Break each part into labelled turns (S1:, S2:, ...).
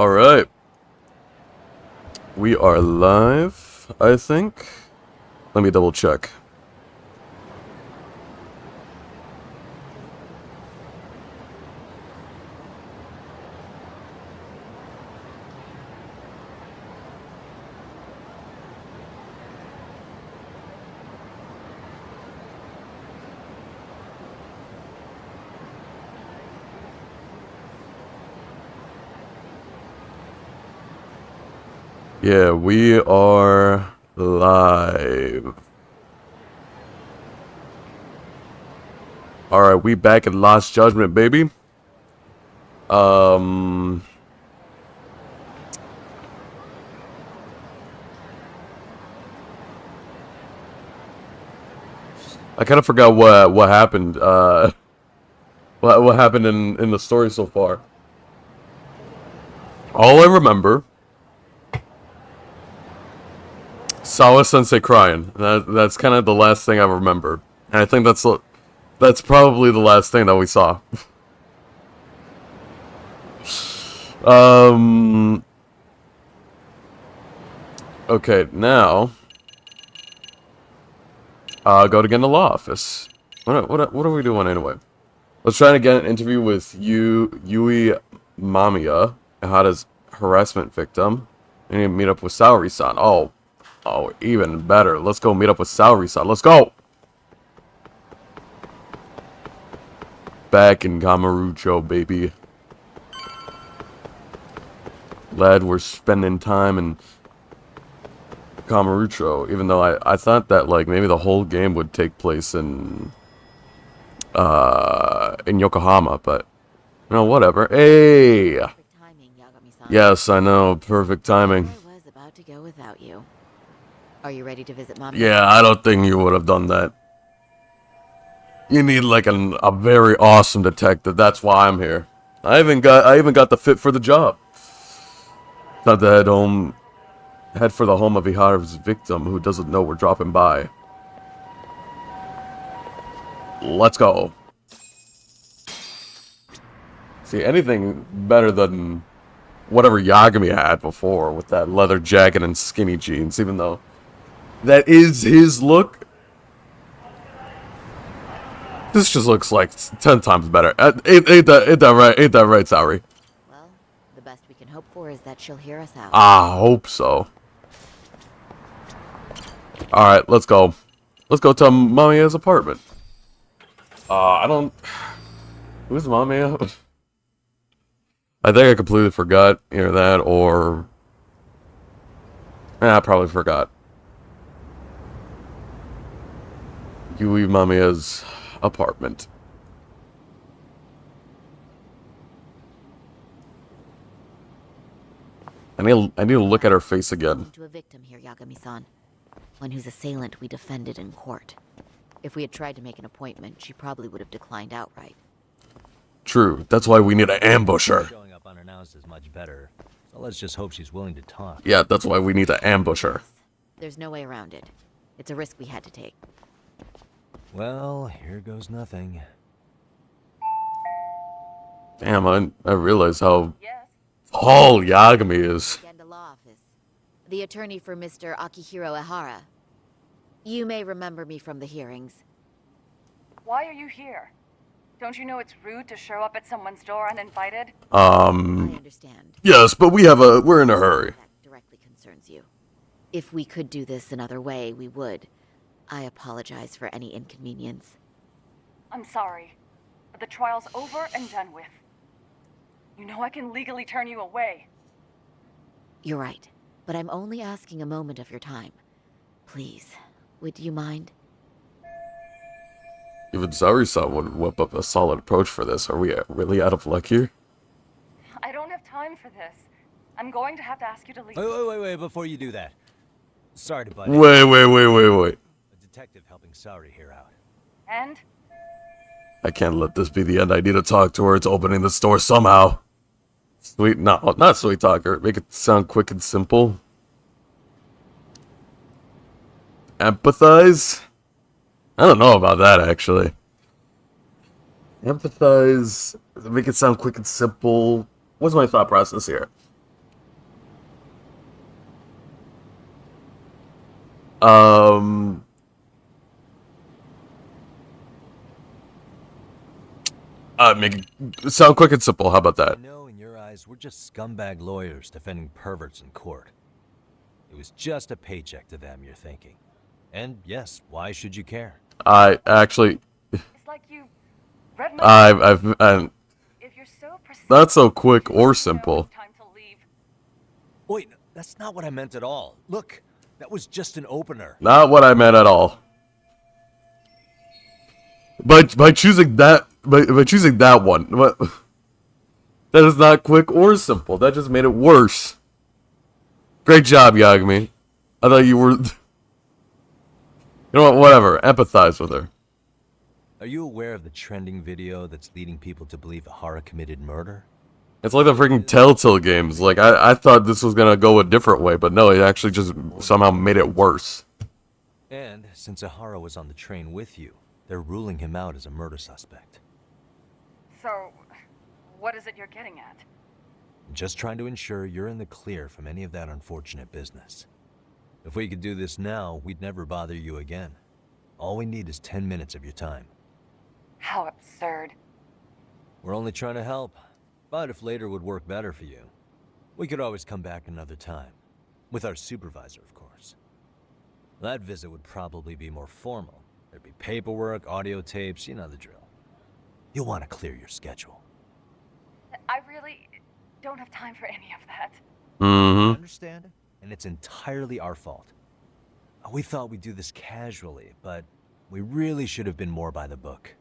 S1: Alright. We are live, I think. Let me double check. Yeah, we are live. Alright, we back at Lost Judgment, baby. I kind of forgot what happened. What happened in the story so far. All I remember, Sawa Sensei crying. That's kind of the last thing I remember, and I think that's probably the last thing that we saw. Okay, now go to get in the law office. What are we doing anyway? Let's try to get an interview with Yui Mamiya, Ihata's harassment victim. We need to meet up with Saori-san. Oh, even better. Let's go meet up with Saori-san. Let's go! Back in Kamurocho, baby. Glad we're spending time in Kamurocho, even though I thought that, like, maybe the whole game would take place in Yokohama, but, you know, whatever. Hey!
S2: Perfect timing, Yagami-san.
S1: Yes, I know. Perfect timing.
S2: I was about to go without you. Are you ready to visit Mommy?
S1: Yeah, I don't think you would have done that. You need like a very awesome detective. That's why I'm here. I even got the fit for the job. Not to head for the home of Ihara's victim who doesn't know we're dropping by. Let's go. See, anything better than whatever Yagami had before with that leather jacket and skinny jeans, even though that is his look. This just looks like 10 times better. Ain't that right? Ain't that right, Saori?
S2: Well, the best we can hope for is that she'll hear us out.
S1: I hope so. Alright, let's go. Let's go to Mamiya's apartment. I don't... Who's Mamiya? I think I completely forgot either that or... I probably forgot. Yui Mamiya's apartment. I need to look at her face again.
S2: To a victim here, Yagami-san. One whose assailant we defended in court. If we had tried to make an appointment, she probably would have declined outright.
S1: True. That's why we need to ambush her.
S3: Showing up unannounced is much better. So let's just hope she's willing to talk.
S1: Yeah, that's why we need to ambush her.
S2: There's no way around it. It's a risk we had to take.
S3: Well, here goes nothing.
S1: Damn, I realize how tall Yagami is.
S2: Scandal Law Office. The attorney for Mr. Akihiro Ihara. You may remember me from the hearings.
S4: Why are you here? Don't you know it's rude to show up at someone's door uninvited?
S2: I understand.
S1: Yes, but we're in a hurry.
S2: That directly concerns you. If we could do this another way, we would. I apologize for any inconvenience.
S4: I'm sorry, but the trial's over and done with. You know I can legally turn you away.
S2: You're right, but I'm only asking a moment of your time. Please, would you mind?
S1: Even Saori-san would whip up a solid approach for this. Are we really out of luck here?
S4: I don't have time for this. I'm going to have to ask you to leave.
S3: Wait, before you do that. Sorry to butt in.
S1: Wait.
S3: A detective helping Saori here out.
S4: And?
S1: I can't let this be the end. I need to talk to her. It's opening the store somehow. Sweet, not sweet talker. Make it sound quick and simple. Empathize? I don't know about that, actually. Empathize. Make it sound quick and simple. What's my thought process here? Make it sound quick and simple. How about that?
S3: I know in your eyes we're just scumbag lawyers defending perverts in court. It was just a paycheck to them, you're thinking. And yes, why should you care?
S1: I actually,
S4: It's like you read my If you're so persistent,
S1: not so quick or simple.
S4: it's time to leave.
S3: Wait, that's not what I meant at all. Look, that was just an opener.
S1: Not what I meant at all. By choosing that, by choosing that one, what? That is not quick or simple. That just made it worse. Great job, Yagami. I thought you were. You know what? Whatever. Empathize with her.
S3: Are you aware of the trending video that's leading people to believe Hara committed murder?
S1: It's like the freaking Telltale games. Like, I thought this was gonna go a different way, but no, it actually just somehow made it worse.
S3: And since Ahara was on the train with you, they're ruling him out as a murder suspect.
S4: So, what is it you're getting at?
S3: Just trying to ensure you're in the clear from any of that unfortunate business. If we could do this now, we'd never bother you again. All we need is 10 minutes of your time.
S4: How absurd.
S3: We're only trying to help, but if later would work better for you, we could always come back another time. With our supervisor, of course. That visit would probably be more formal. There'd be paperwork, audio tapes, you know the drill. You'll want to clear your schedule.
S4: I really don't have time for any of that.
S1: Mm-hmm.
S3: Understand? And it's entirely our fault. We thought we'd do this casually, but we really should have been more by the book.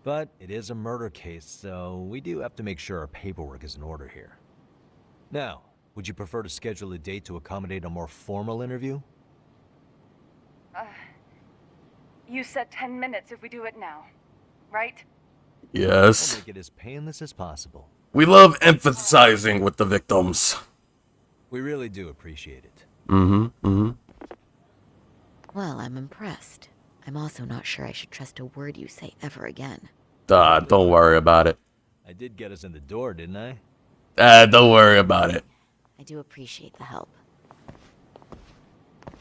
S3: But it is a murder case, so we do have to make sure our paperwork is in order here. Now, would you prefer to schedule a date to accommodate a more formal interview?
S4: You said 10 minutes if we do it now, right?
S1: Yes.
S3: We'll make it as painless as possible.
S1: We love emphasizing with the victims.
S3: We really do appreciate it.
S2: Well, I'm impressed. I'm also not sure I should trust a word you say ever again.
S1: Don't worry about it.
S3: I did get us in the door, didn't I?
S1: Don't worry about it.
S2: I do appreciate the help.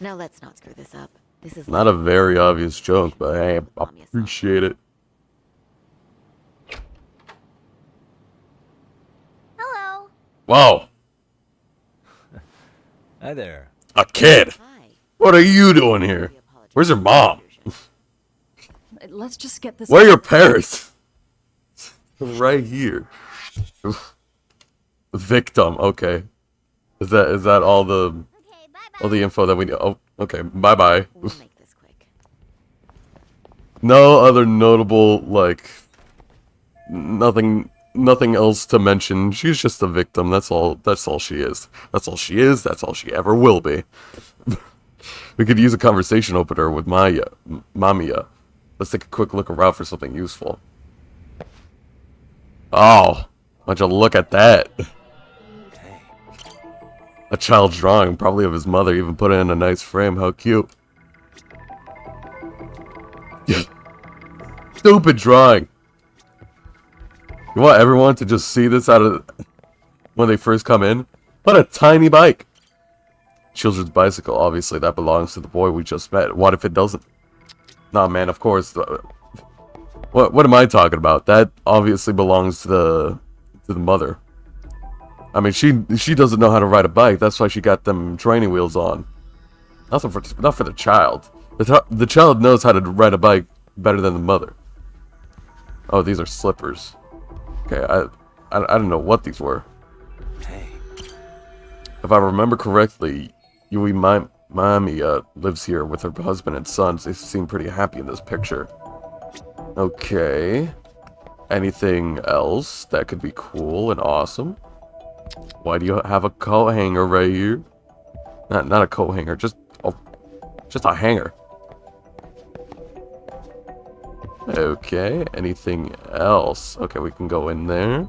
S2: Now let's not screw this up. This is
S1: Not a very obvious joke, but hey, I appreciate it.
S2: Hello.
S1: Whoa,
S3: Hi there.
S1: a kid.
S2: Hi.
S1: What are you doing here? Where's your mom?
S4: Let's just get this.
S1: Where are your parents? Right here. Victim. Okay. Is that all the info that we need? Oh, okay. Bye bye.
S2: We'll make this quick.
S1: No other notable nothing else to mention. She's just a victim. That's all she is. That's all she is. That's all she ever will be. We could use a conversation opener with Mamiya. Let's take a quick look around for something useful. Oh, why'd you look at that?
S3: Hey.
S1: A child's drawing, probably of his mother, even put it in a nice frame. How cute. Yeah. Stupid drawing. You want everyone to just see this out of when they first come in? What a tiny bike. Children's bicycle, obviously that belongs to the boy we just met. What if it doesn't? Nah, man, of course. What am I talking about? That obviously belongs to the mother. I mean, she doesn't know how to ride a bike. That's why she got them training wheels on. Not for the child. The child knows how to ride a bike better than the mother. Oh, these are slippers. Okay, I don't know what these were.
S3: Hey.
S1: If I remember correctly, Yui Mamiya lives here with her husband and sons. They seem pretty happy in this picture. Okay. Anything else that could be cool and awesome? Why do you have a coat hanger right here? Not a coat hanger, just a hanger. Okay, anything else? Okay, we can go in there.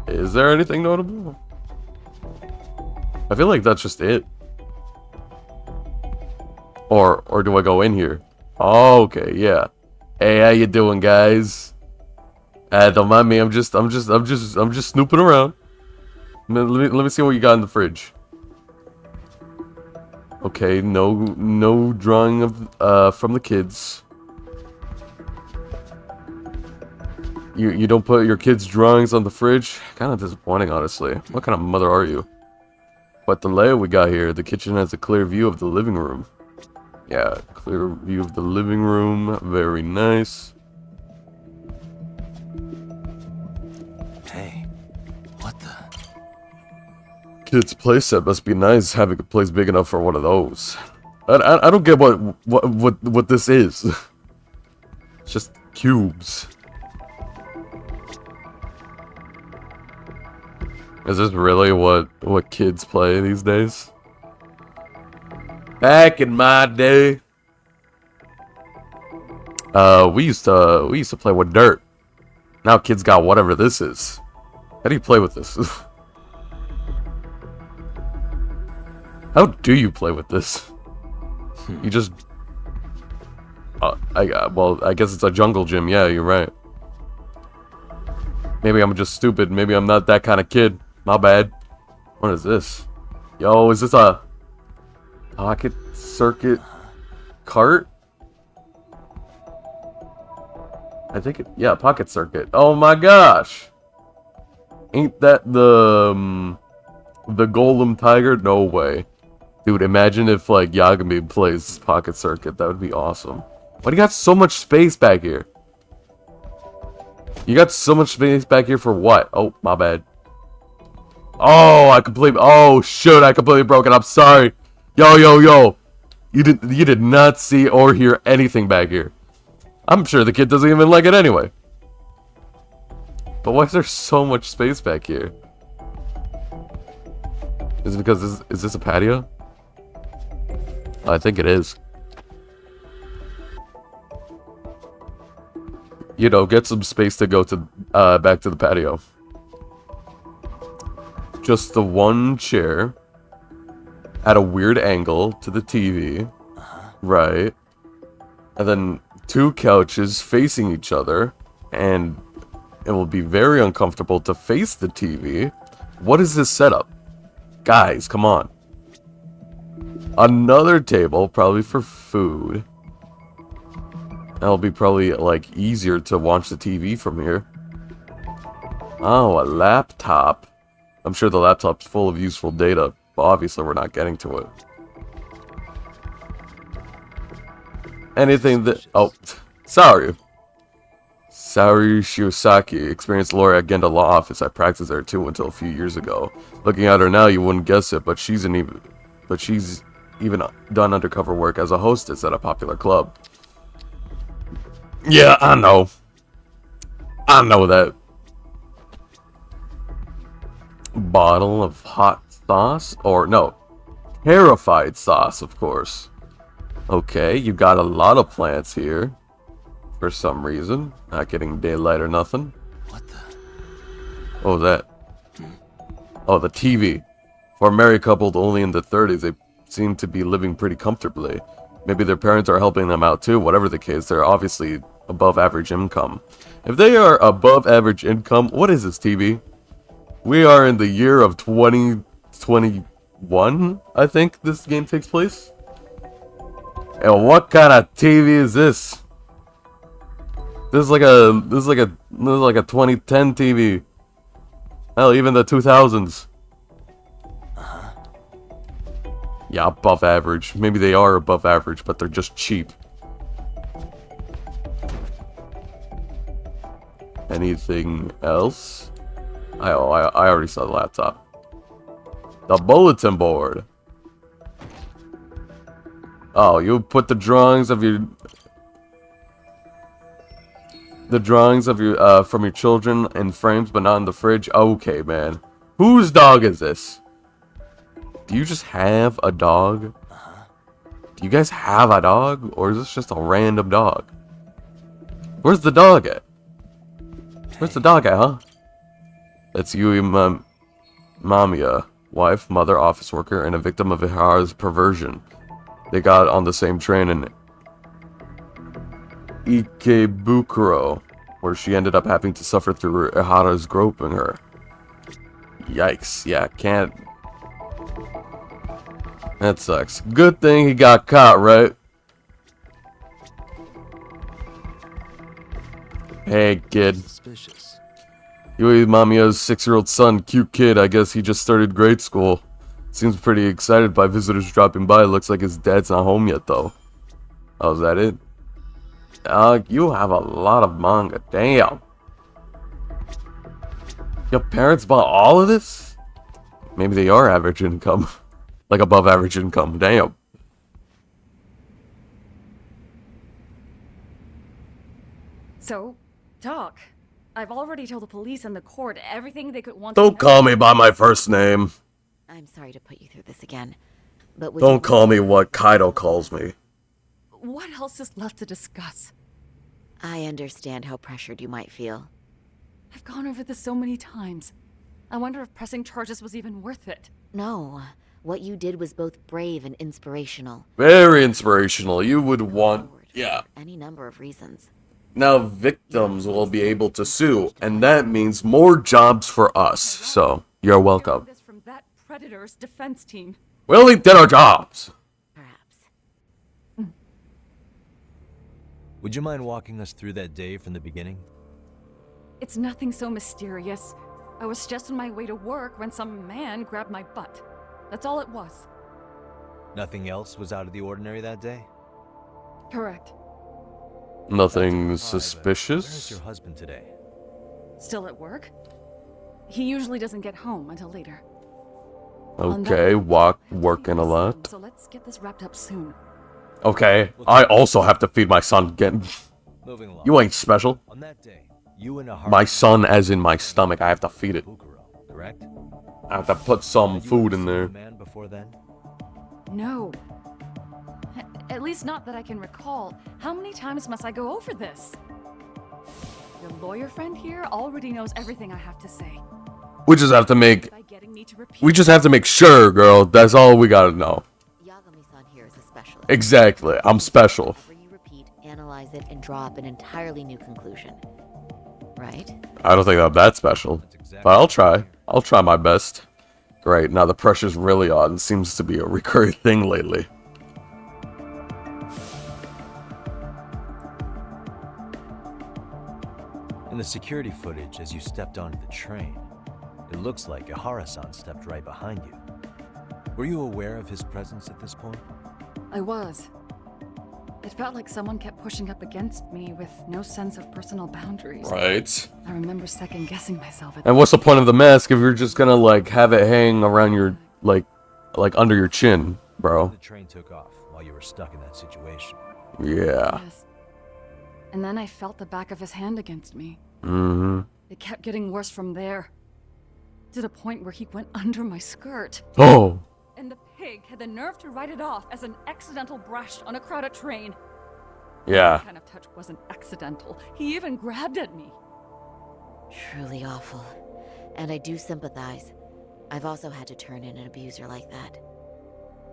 S1: Is there anything notable? I feel like that's just it. Or do I go in here? Oh, okay, yeah. Hey, how you doing, guys? Don't mind me. I'm just snooping around. Let me see what you got in the fridge. Okay, no drawing of from the kids. You don't put your kids' drawings on the fridge? Kind of disappointing, honestly. What kind of mother are you? But the layout we got here, the kitchen has a clear view of the living room. Yeah, clear view of the living room. Very nice.
S3: Hey, what the?
S1: Kids' playset must be nice, having a place big enough for one of those. I don't get what this is. It's just cubes. Is this really what kids play these days? Back in my day, we used to play with dirt. Now kids got whatever this is. How do you play with this? How do you play with this? You just well, I guess it's a jungle gym. Yeah, you're right. Maybe I'm just stupid. Maybe I'm not that kind of kid. My bad. What is this? Yo, is this a pocket circuit cart? I think it, yeah, pocket circuit. Oh my gosh. Ain't that the golem tiger? No way. Dude, imagine if like Yagami plays pocket circuit. That would be awesome. Why do you got so much space back here? You got so much space back here for what? Oh, my bad. Oh, I completely broke it. I'm sorry. Yo. You did not see or hear anything back here. I'm sure the kid doesn't even like it anyway. But why is there so much space back here? Is it because is this a patio? I think it is. You know, get some space to go to back to the patio. Just the one chair at a weird angle to the TV. Right. And then 2 couches facing each other, and it will be very uncomfortable to face the TV. What is this setup? Guys, come on. Another table, probably for food. That'll be probably, like, easier to watch the TV from here. Oh, a laptop. I'm sure the laptop's full of useful data, but obviously we're not getting to it. Anything that... Oh, sorry. Saori Shiosaki, experienced lawyer at Genda Law Office. I practiced there too until a few years ago. Looking at her now, you wouldn't guess it, but she's even done undercover work as a hostess at a popular club. Yeah, I know. I know that. Bottle of hot sauce? Or, no. Terrified sauce, of course. Okay, you got a lot of plants here. For some reason. Not getting daylight or nothing.
S3: What the?
S1: What was that? Oh, the TV. For a married couple only in the 30s, they seem to be living pretty comfortably. Maybe their parents are helping them out too. Whatever the case, they're obviously above average income. If they are above average income, what is this TV? We are in the year of 2021, I think this game takes place. And what kind of TV is this? This is like a 2010 TV. Hell, even the 2000s. Yeah, above average. Maybe they are above average, but they're just cheap. Anything else? I already saw the laptop. The bulletin board. Oh, you put the drawings of your from your children in frames, but not in the fridge. Okay, man. Whose dog is this? Do you just have a dog? Do you guys have a dog, or is this just a random dog? Where's the dog at? Where's the dog at, huh? That's Yui Mamiya, wife, mother, office worker, and a victim of Ihara's perversion. They got on the same train in Ikebukuro, where she ended up having to suffer through Ihara's groping her. Yikes, yeah, can't... That sucks. Good thing he got caught, right? Hey, kid.
S3: Suspicious.
S1: Yui Mamiya's 6-year-old son, cute kid. I guess he just started grade school. Seems pretty excited by visitors dropping by. Looks like his dad's not home yet, though. Oh, is that it? You have a lot of manga. Damn. Your parents bought all of this? Maybe they are average income. Like above average income. Damn.
S4: So, talk. I've already told the police and the court everything they could want
S1: Don't
S4: to know.
S1: call me by my first name.
S2: I'm sorry to put you through this again, but would
S1: Don't
S2: you
S1: call me what Kaido calls me.
S4: What else is left to discuss?
S2: I understand how pressured you might feel.
S4: I've gone over this so many times. I wonder if pressing charges was even worth it.
S2: No, what you did was both brave and inspirational.
S1: Very inspirational. You would want...
S2: Forward
S1: Yeah.
S2: for any number of reasons.
S1: Now victims will be able to sue, and that means more jobs for us. So, you're welcome.
S4: This from that predator's defense team.
S1: We only did our jobs.
S2: Perhaps.
S3: Would you mind walking us through that day from the beginning?
S4: It's nothing so mysterious. I was just on my way to work when some man grabbed my butt. That's all it was.
S3: Nothing else was out of the ordinary that day?
S4: Correct.
S1: Nothing
S3: Where's
S1: suspicious?
S3: your husband today?
S4: Still at work? He usually doesn't get home until later.
S1: Okay, working a lot.
S4: So let's get this wrapped up soon.
S1: Okay, I also have to feed my son again.
S3: Moving along.
S1: You ain't special.
S3: On that day, you and a
S1: My son as in my stomach, I have to feed it.
S3: Bukuro, correct?
S1: I have to put some
S3: Had you
S1: food
S3: ever
S1: in
S3: seen
S1: there.
S3: a man before then?
S4: No. At least not that I can recall. How many times must I go over this? Your lawyer friend here already knows everything I have to say.
S1: We just have to make...
S4: By getting me to repeat
S1: We just have to make sure, girl. That's all we gotta know.
S2: Yagami-san here is a specialist.
S1: Exactly. I'm special.
S2: Whenever you repeat, analyze it, and draw up an entirely new conclusion. Right?
S1: I don't think I'm that special.
S3: That's exactly
S1: But I'll try. I'll try my best. Great. Now the pressure's really on. Seems to be a recurring thing lately.
S3: In the security footage as you stepped onto the train, it looks like Ihara-san stepped right behind you. Were you aware of his presence at this point?
S4: I was. It felt like someone kept pushing up against me with no sense of personal boundaries.
S1: Right.
S4: I remember second guessing myself at
S1: And what's the point of the mask if you're just gonna, like, have it hang around your, like under your chin, bro?
S3: The train took off while you were stuck in that situation.
S1: Yeah.
S4: Yes. And then I felt the back of his hand against me.
S1: Mm-hmm.
S4: It kept getting worse from there. To the point where he went under my skirt.
S1: Oh.
S4: And the pig had the nerve to write it off as an accidental brush on a crowded train.
S1: Yeah.
S4: That kind of touch wasn't accidental. He even grabbed at me.
S2: Truly awful. And I do sympathize. I've also had to turn in an abuser like that.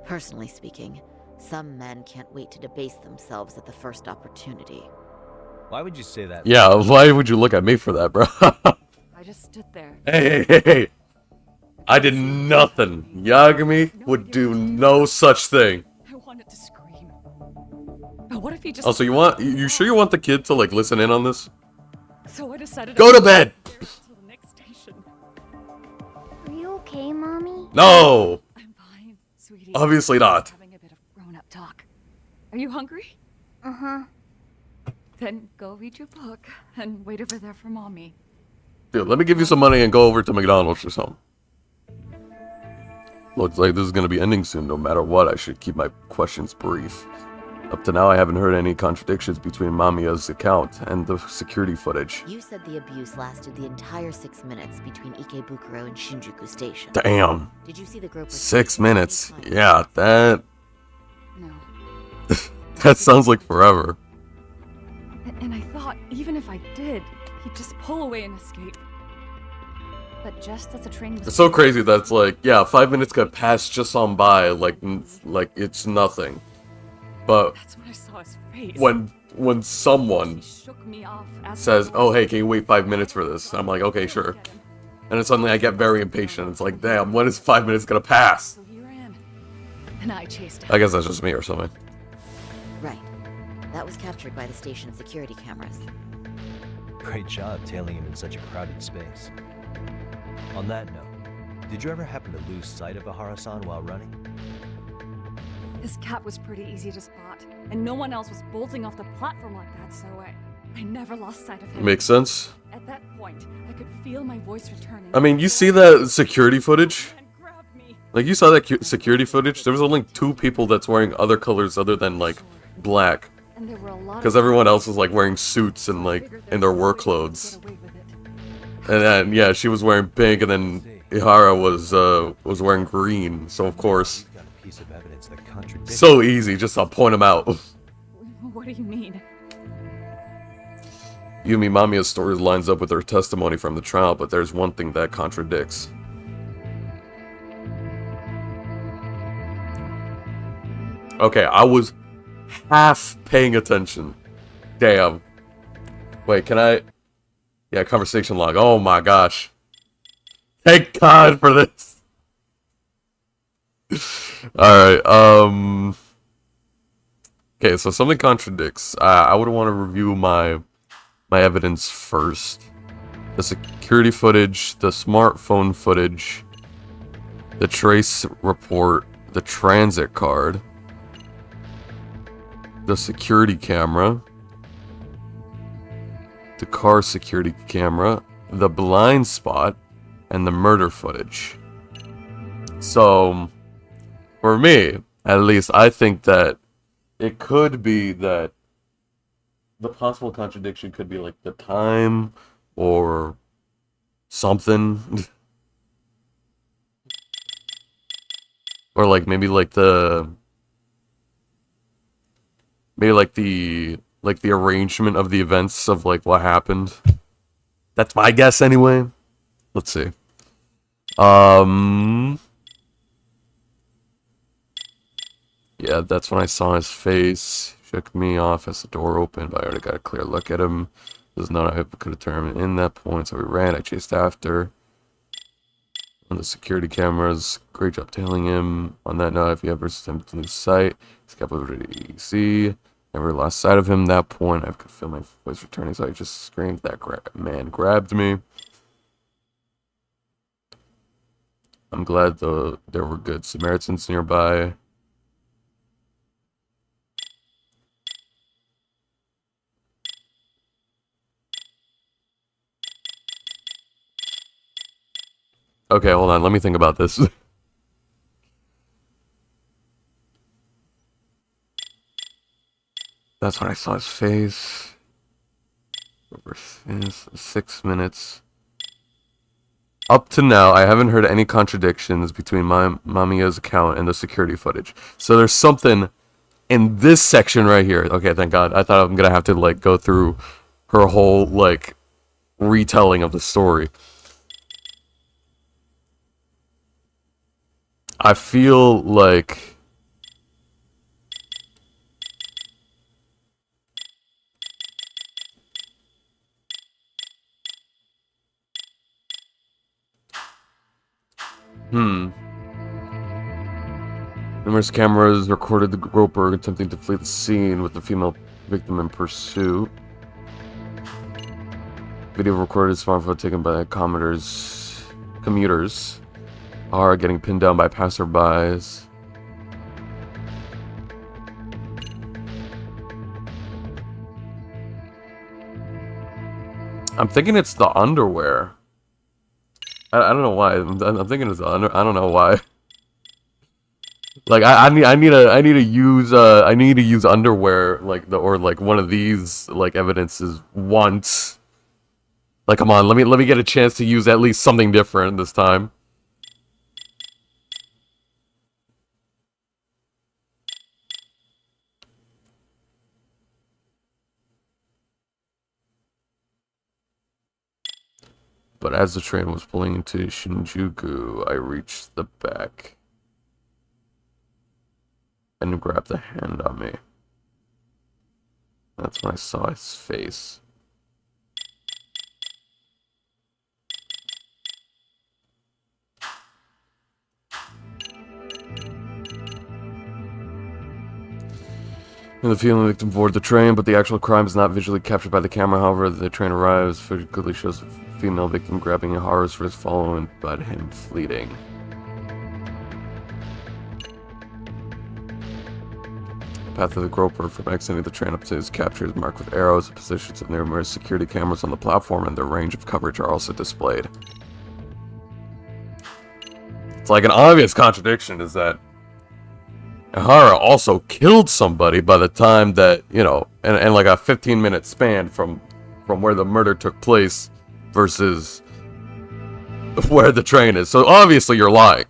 S2: Personally speaking, some men can't wait to debase themselves at the first opportunity.
S3: Why would you say that?
S1: Yeah, why would you look at me for that, bro?
S4: I just stood there.
S1: Hey. I did nothing. Yagami would do no such thing.
S4: I wanted to scream. But what if he just...
S1: Also, you sure you want the kid to, like, listen in on this?
S4: So I decided
S1: Go to bed!
S4: Until the next station.
S5: Are you okay, Mommy?
S1: No!
S4: I'm fine, sweetie.
S1: Obviously not.
S4: Having a bit of grown-up talk. Are you hungry?
S5: Uh-huh.
S4: Then go read your book and wait over there for Mommy.
S1: Dude, let me give you some money and go over to McDonald's or something. Looks like this is going to be ending soon. No matter what, I should keep my questions brief. Up to now, I haven't heard any contradictions between Mamiya's account and the security footage.
S2: You said the abuse lasted the entire 6 minutes between Ikebukuro and Shinjuku Station.
S1: Damn.
S2: Did you see the group?
S1: 6 minutes. Yeah, that
S4: No.
S1: that sounds like forever.
S4: And I thought, even if I did, he'd just pull away and escape. But just as the train was...
S1: It's so crazy that's like, yeah, 5 minutes could pass just on by, like it's nothing. But
S4: That's when I saw his face.
S1: when someone
S4: He shook me off as
S1: says,
S4: I
S1: "Oh, hey, can you wait 5 minutes for this?" I'm like, "Okay, sure." And then suddenly I get very impatient. It's like, damn, when is 5 minutes gonna pass?
S4: So he ran. and I chased
S1: I
S4: after
S1: guess that's just me or something.
S2: Right. That was captured by the station's security cameras.
S3: Great job tailing him in such a crowded space. On that note, did you ever happen to lose sight of Ahara-san while running?
S4: His cat was pretty easy to spot, and no one else was bolting off the platform like that, so I never lost sight of him.
S1: Makes sense.
S4: At that point, I could feel my voice returning.
S1: I mean, you see that security footage?
S4: And grabbed me.
S1: Like, you saw that security footage? There was only 2 people that's wearing other colors other than, like, black.
S4: And there were a lot
S1: Because
S4: of
S1: everyone else was, like, wearing suits and, like, in their work clothes. And then, yeah, she was wearing pink, and then Ihara was wearing green. So, of course,
S3: We've got a piece of evidence that contradicts.
S1: so easy, just to point them out.
S4: What do you mean?
S1: Yumi Mamiya's story lines up with her testimony from the trial, but there's one thing that contradicts. Okay, I was half paying attention. Damn. Wait, can I... Yeah, conversation log. Oh my gosh. Thank God for this. Alright, okay, so something contradicts. I would want to review my evidence first. The security footage, the smartphone footage, the trace report, the transit card, the security camera, the car security camera, the blind spot, and the murder footage. So, for me, at least, I think that it could be that the possible contradiction could be like the time or something. Or like maybe like the arrangement of the events of like what happened. That's my guess anyway. Let's see. Yeah, that's when I saw his face. Shook me off as the door opened, but I already got a clear look at him. There's none I could determine in that point, so we ran. I chased after. On the security cameras, great job tailing him. On that note, if you ever attempt to lose sight, he's kept over to EC. Never lost sight of him. That point, I could feel my voice returning, so I just screamed. That man grabbed me. I'm glad there were good Samaritans nearby. Okay, hold on. Let me think about this. That's when I saw his face. Over 6 minutes. Up to now, I haven't heard any contradictions between Mamiya's account and the security footage. So there's something in this section right here. Okay, thank God. I thought I'm gonna have to like go through her whole like retelling of the story. I feel like numerous cameras recorded the groper attempting to flee the scene with the female victim in pursuit. Video recorded smartphone taken by commuters are getting pinned down by passerbys. I'm thinking it's the underwear. I don't know why. I'm thinking it's the I don't know why. Like I need to use underwear like or like one of these like evidences once. Like come on, let me get a chance to use at least something different this time. But as the train was pulling into Shinjuku, I reached the back and grabbed a hand on me. That's when I saw his face. And the female victim board the train, but the actual crime is not visually captured by the camera. However, the train arrives, footage clearly shows the female victim grabbing a horse for his following, but him fleeting. The path of the groper from exiting the train up to his capture is marked with arrows. The positions of numerous security cameras on the platform and their range of coverage are also displayed. It's like an obvious contradiction is that Ihara also killed somebody by the time that, you know, and like a 15-minute span from where the murder took place versus where the train is. So obviously you're lying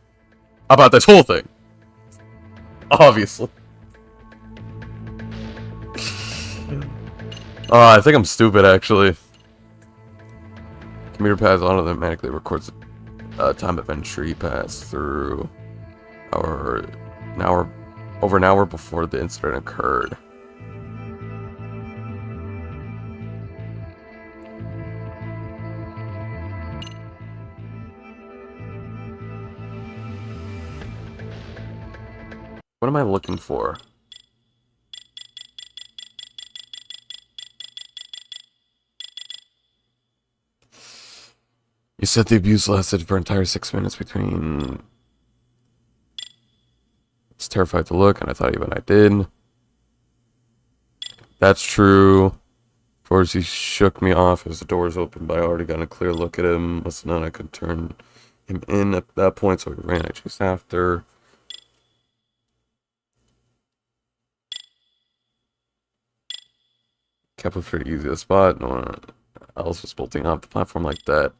S1: about this whole thing. Obviously. I think I'm stupid, actually. Computer pass automatically records the time of entry passed through over an hour before the incident occurred. What am I looking for? You said the abuse lasted for an entire 6 minutes between... I was terrified to look, and I thought even I did. That's true. Of course, he shook me off as the doors opened, but I already got a clear look at him. Must have known I could turn him in at that point, so he ran. I chased after. Kept it for the easiest spot. No one else was bolting off the platform like that.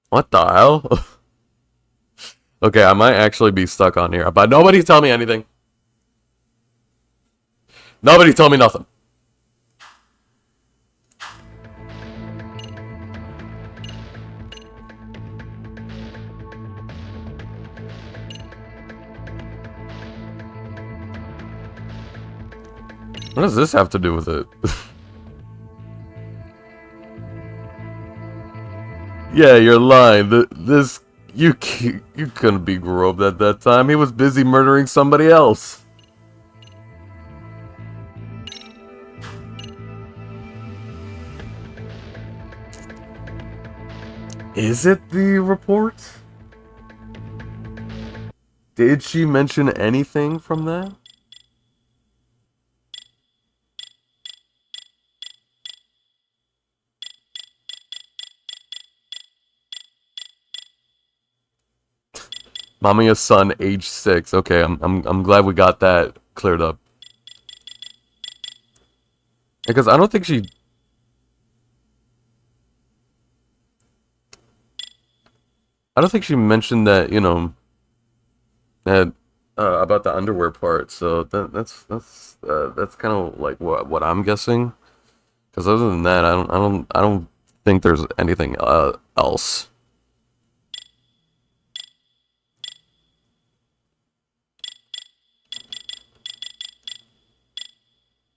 S1: What the hell? Okay, I might actually be stuck on here, but nobody tell me anything. Nobody tell me nothing. What does this have to do with it? Yeah, you're lying. You couldn't be groped at that time. He was busy murdering somebody else. Is it the report? Did she mention anything from that? Mamiya's son, age 6. Okay, I'm glad we got that cleared up. Because I don't think she... I don't think she mentioned that, you know, that about the underwear part. So that's kind of like what I'm guessing. Because other than that, I don't think there's anything else.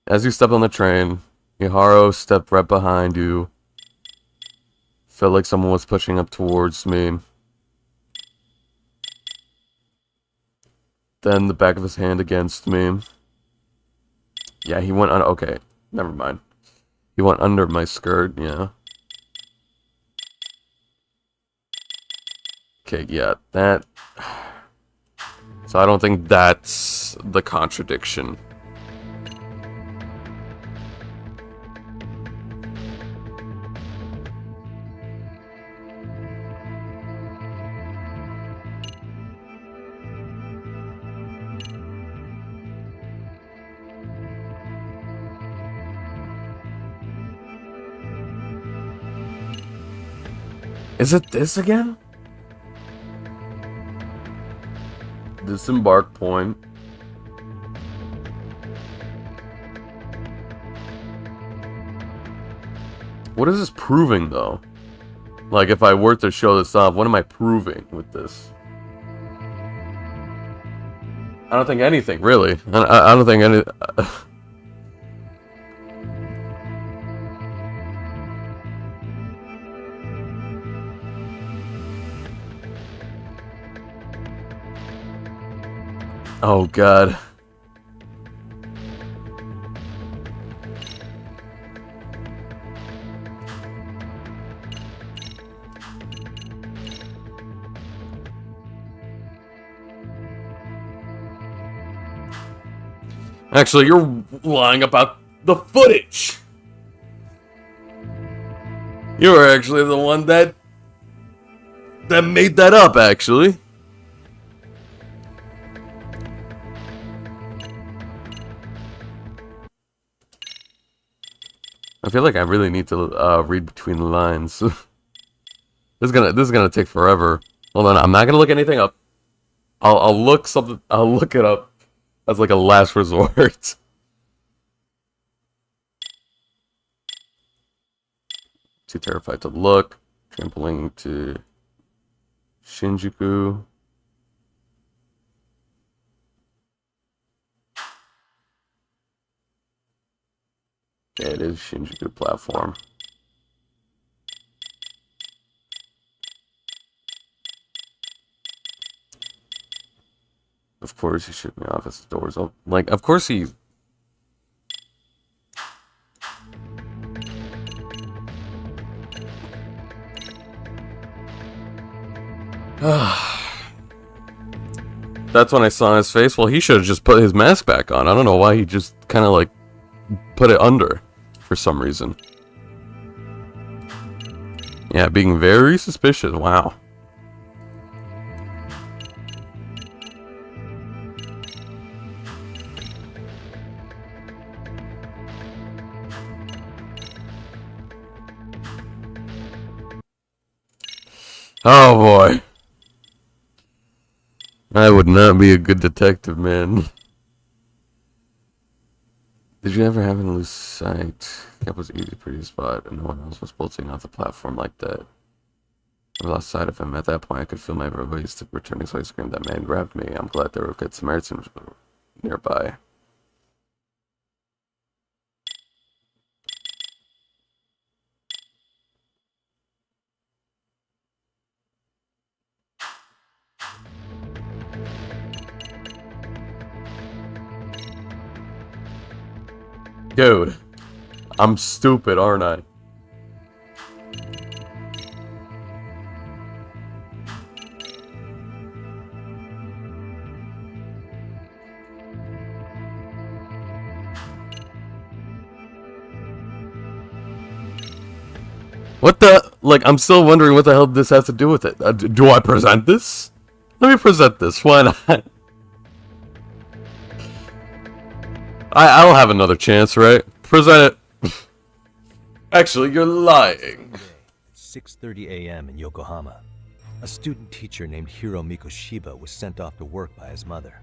S1: As you stepped on the train, Iharo stepped right behind you. Felt like someone was pushing up towards me. Then the back of his hand against me. Yeah, he went on. Okay, never mind. He went under my skirt, yeah. Okay, yeah, that... So I don't think that's the contradiction. Is it this again? Disembark point. What is this proving, though? Like, if I were to show this off, what am I proving with this? I don't think anything, really. I don't think any... Oh god. Actually, you're lying about the footage. You were actually the one that made that up, actually. I feel like I really need to read between the lines. This is gonna take forever. Hold on, I'm not gonna look anything up. I'll look something. I'll look it up as like a last resort. Too terrified to look. Trampoline to Shinjuku. Yeah, it is Shinjuku platform. Of course he shook me off as the doors open. Like, of course he... That's when I saw his face. Well, he should have just put his mask back on. I don't know why he just kind of like put it under for some reason. Yeah, being very suspicious. Wow. Oh boy. I would not be a good detective, man. Did you ever happen to lose sight? That was easy, pretty spot, and no one else was bolting off the platform like that. I lost sight of him. At that point, I could feel my voice returning, so I screamed. That man grabbed me. I'm glad there were good Samaritans nearby. Dude, I'm stupid, aren't I? What the? Like, I'm still wondering what the hell this has to do with it. Do I present this? Let me present this. Why not? I'll have another chance, right? Present it. Actually, you're lying.
S3: 6:30 a.m. in Yokohama. A student teacher named Hiro Mikoshiba was sent off to work by his mother.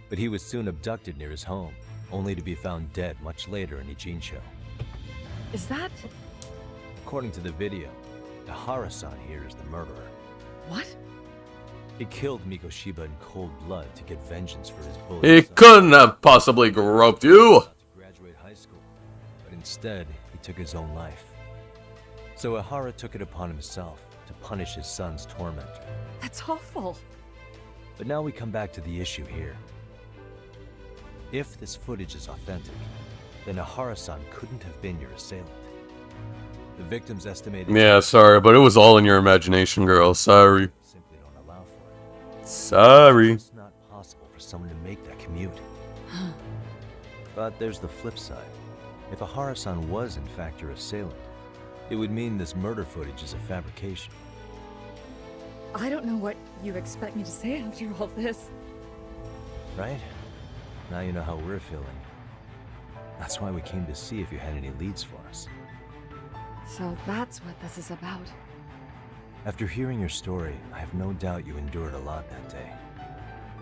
S3: But he was soon abducted near his home, only to be found dead much later in Ijincho.
S4: Is that...
S3: According to the video, Tahara-san here is the murderer.
S4: what?
S3: He killed Mikoshiba in cold blood to get vengeance for his bully.
S1: He couldn't have possibly groped you.
S3: To graduate high school, but instead he took his own life. So Ihara took it upon himself to punish his son's tormentor.
S4: That's awful.
S3: But now we come back to the issue here. If this footage is authentic, then Ihara-san couldn't have been your assailant. The victim's estimated...
S1: Yeah, sorry, but it was all in your imagination, girl. Sorry.
S3: Simply don't allow for it.
S1: Sorry.
S3: It's not possible for someone to make that commute. But there's the flip side. If Ihara-san was in fact your assailant, it would mean this murder footage is a fabrication.
S4: I don't know what you expect me to say after all this.
S3: Right? Now you know how we're feeling. That's why we came to see if you had any leads for us.
S4: So that's what this is about.
S3: After hearing your story, I have no doubt you endured a lot that day.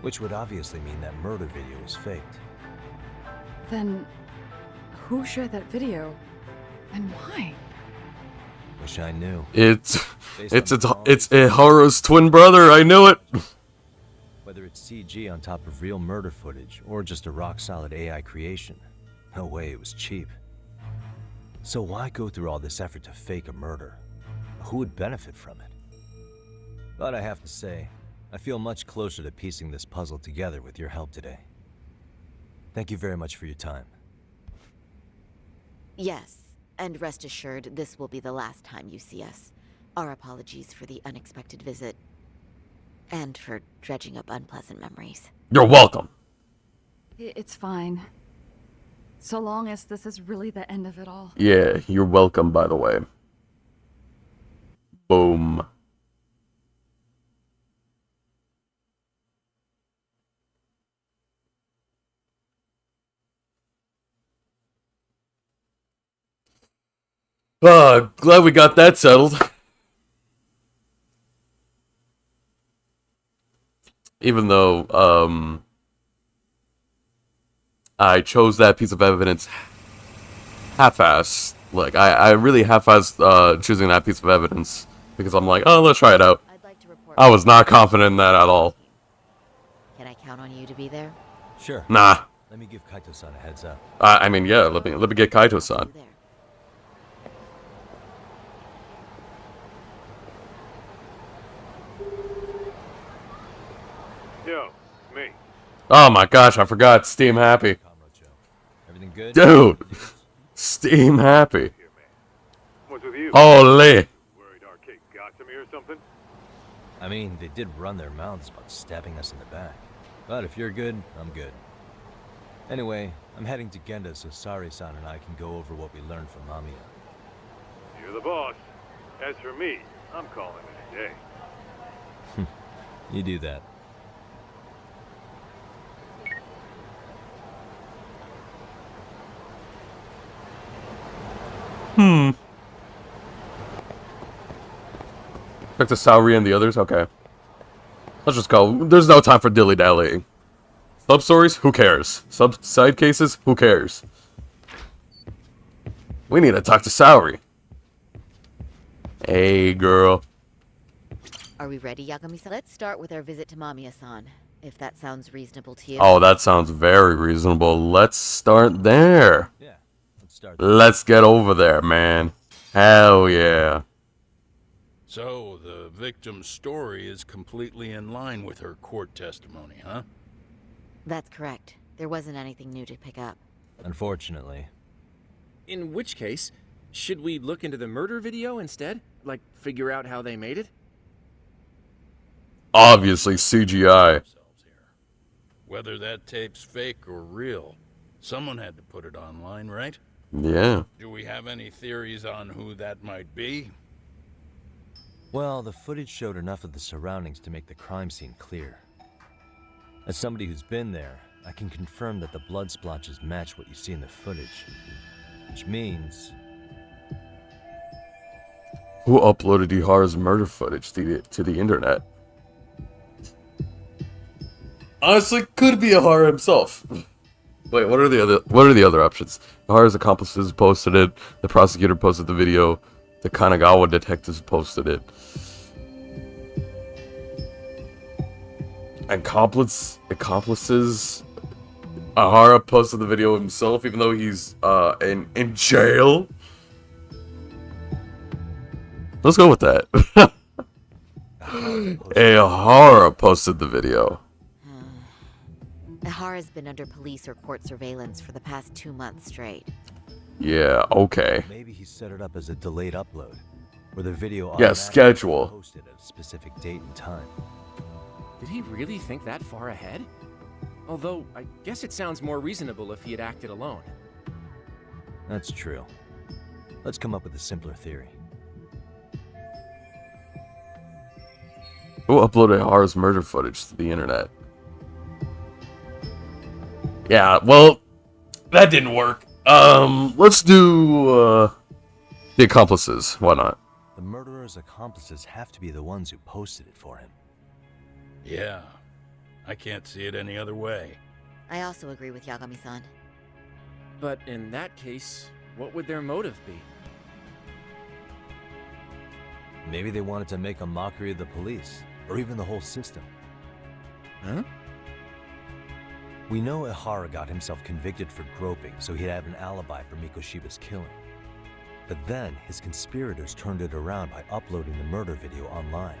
S3: Which would obviously mean that murder video was faked.
S4: Then, who shared that video? And why?
S3: Wish I knew.
S1: It's Iharu's twin brother. I knew it.
S3: Whether it's CG on top of real murder footage, or just a rock-solid AI creation, no way it was cheap. So why go through all this effort to fake a murder? Who would benefit from it? But I have to say, I feel much closer to piecing this puzzle together with your help today. Thank you very much for your time.
S2: Yes, and rest assured, this will be the last time you see us. Our apologies for the unexpected visit. And for dredging up unpleasant memories.
S1: You're welcome.
S4: It's fine. So long as this is really the end of it all.
S1: Yeah, you're welcome, by the way. Boom. Glad we got that settled. Even though, I chose that piece of evidence half-assed. Like, I really half-assed, choosing that piece of evidence. Because I'm like, oh, let's try it out.
S2: I'd like to report.
S1: I was not confident in that at all.
S2: Can I count on you to be there?
S3: Sure.
S1: Nah.
S3: Let me give Kaito-san a heads up.
S1: I mean, yeah, let me get Kaito-san.
S2: You there.
S6: Yo, me.
S1: Oh my gosh, I forgot. Steam Happy.
S3: Comrade Joe. Everything good?
S1: Dude. Steam Happy.
S6: Here, man. What's with you?
S1: Holy.
S6: Worried Arcade got to me or something?
S3: I mean, they did run their mouths about stabbing us in the back. But if you're good, I'm good. Anyway, I'm heading to Genda so Sari-san and I can go over what we learned from Mamiya.
S6: You're the boss. As for me, I'm calling it a day.
S3: You do that.
S1: Back to Saori and the others? Okay. Let's just go. There's no time for dilly-dallying. Sub-stories? Who cares? Side cases? Who cares? We need to talk to Saori. Hey, girl.
S2: Are we ready, Yagami-san? Let's start with our visit to Mamiya-san, if that sounds reasonable to you.
S1: Oh, that sounds very reasonable. Let's start there.
S3: Yeah, let's start.
S1: Let's get over there, man. Hell yeah.
S7: So, the victim's story is completely in line with her court testimony, huh?
S2: That's correct. There wasn't anything new to pick up.
S3: Unfortunately.
S8: In which case, should we look into the murder video instead? Like, figure out how they made it?
S1: Obviously CGI.
S7: Ourselves here. Whether that tape's fake or real, someone had to put it online, right?
S1: Yeah.
S7: Do we have any theories on who that might be?
S3: Well, the footage showed enough of the surroundings to make the crime scene clear. As somebody who's been there, I can confirm that the blood splotches match what you see in the footage. Which means...
S1: Who uploaded Ihara's murder footage to the internet? Honestly, could be Ihara himself. Wait, what are the other options? Ihara's accomplices posted it, the prosecutor posted the video, the Kanagawa detectives posted it. Accomplices. Ihara posted the video himself, even though he's in jail. Let's go with that. Ihara posted the video.
S2: Ihara's been under police or court surveillance for the past 2 months straight.
S1: Yeah, okay.
S3: maybe he set it up as a delayed upload, where the video
S1: Yeah,
S3: automatically
S1: schedule.
S3: posted at a specific date and time.
S8: Did he really think that far ahead? Although, I guess it sounds more reasonable if he had acted alone.
S3: That's true. Let's come up with a simpler theory.
S1: Who uploaded Ihara's murder footage to the internet? Yeah, well, that didn't work. Let's do, the accomplices. Why not?
S3: The murderer's accomplices have to be the ones who posted it for him.
S7: Yeah. I can't see it any other way.
S2: I also agree with Yagami-san.
S8: But in that case, what would their motive be?
S3: Maybe they wanted to make a mockery of the police, or even the whole system.
S8: Huh?
S3: We know Ihara got himself convicted for groping, so he'd have an alibi for Mikoshiba's killing. But then, his conspirators turned it around by uploading the murder video online.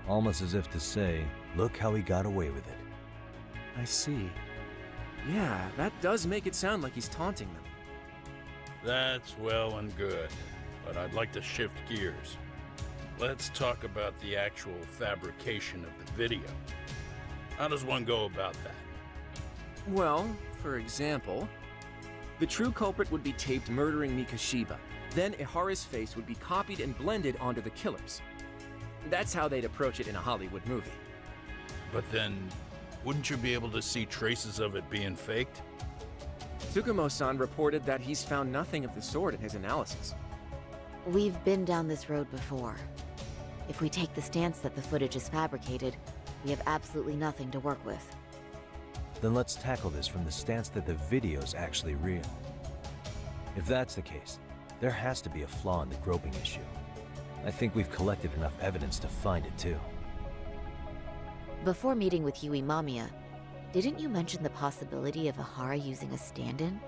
S3: Almost as if to say, look how he got away with it.
S8: I see. Yeah, that does make it sound like he's taunting them.
S7: That's well and good, but I'd like to shift gears. Let's talk about the actual fabrication of the video. How does one go about that?
S8: Well, for example, the true culprit would be taped murdering Mikoshiba. Then Ihara's face would be copied and blended onto the killers. That's how they'd approach it in a Hollywood movie.
S7: But then, wouldn't you be able to see traces of it being faked?
S8: Tsukumo-san reported that he's found nothing of the sort in his analysis.
S2: We've been down this road before. If we take the stance that the footage is fabricated, we have absolutely nothing to work with.
S3: Then let's tackle this from the stance that the video's actually real. If that's the case, there has to be a flaw in the groping issue. I think we've collected enough evidence to find it too.
S2: Before meeting with Yui Mamiya, didn't you mention the possibility of Ihara using a stand-in?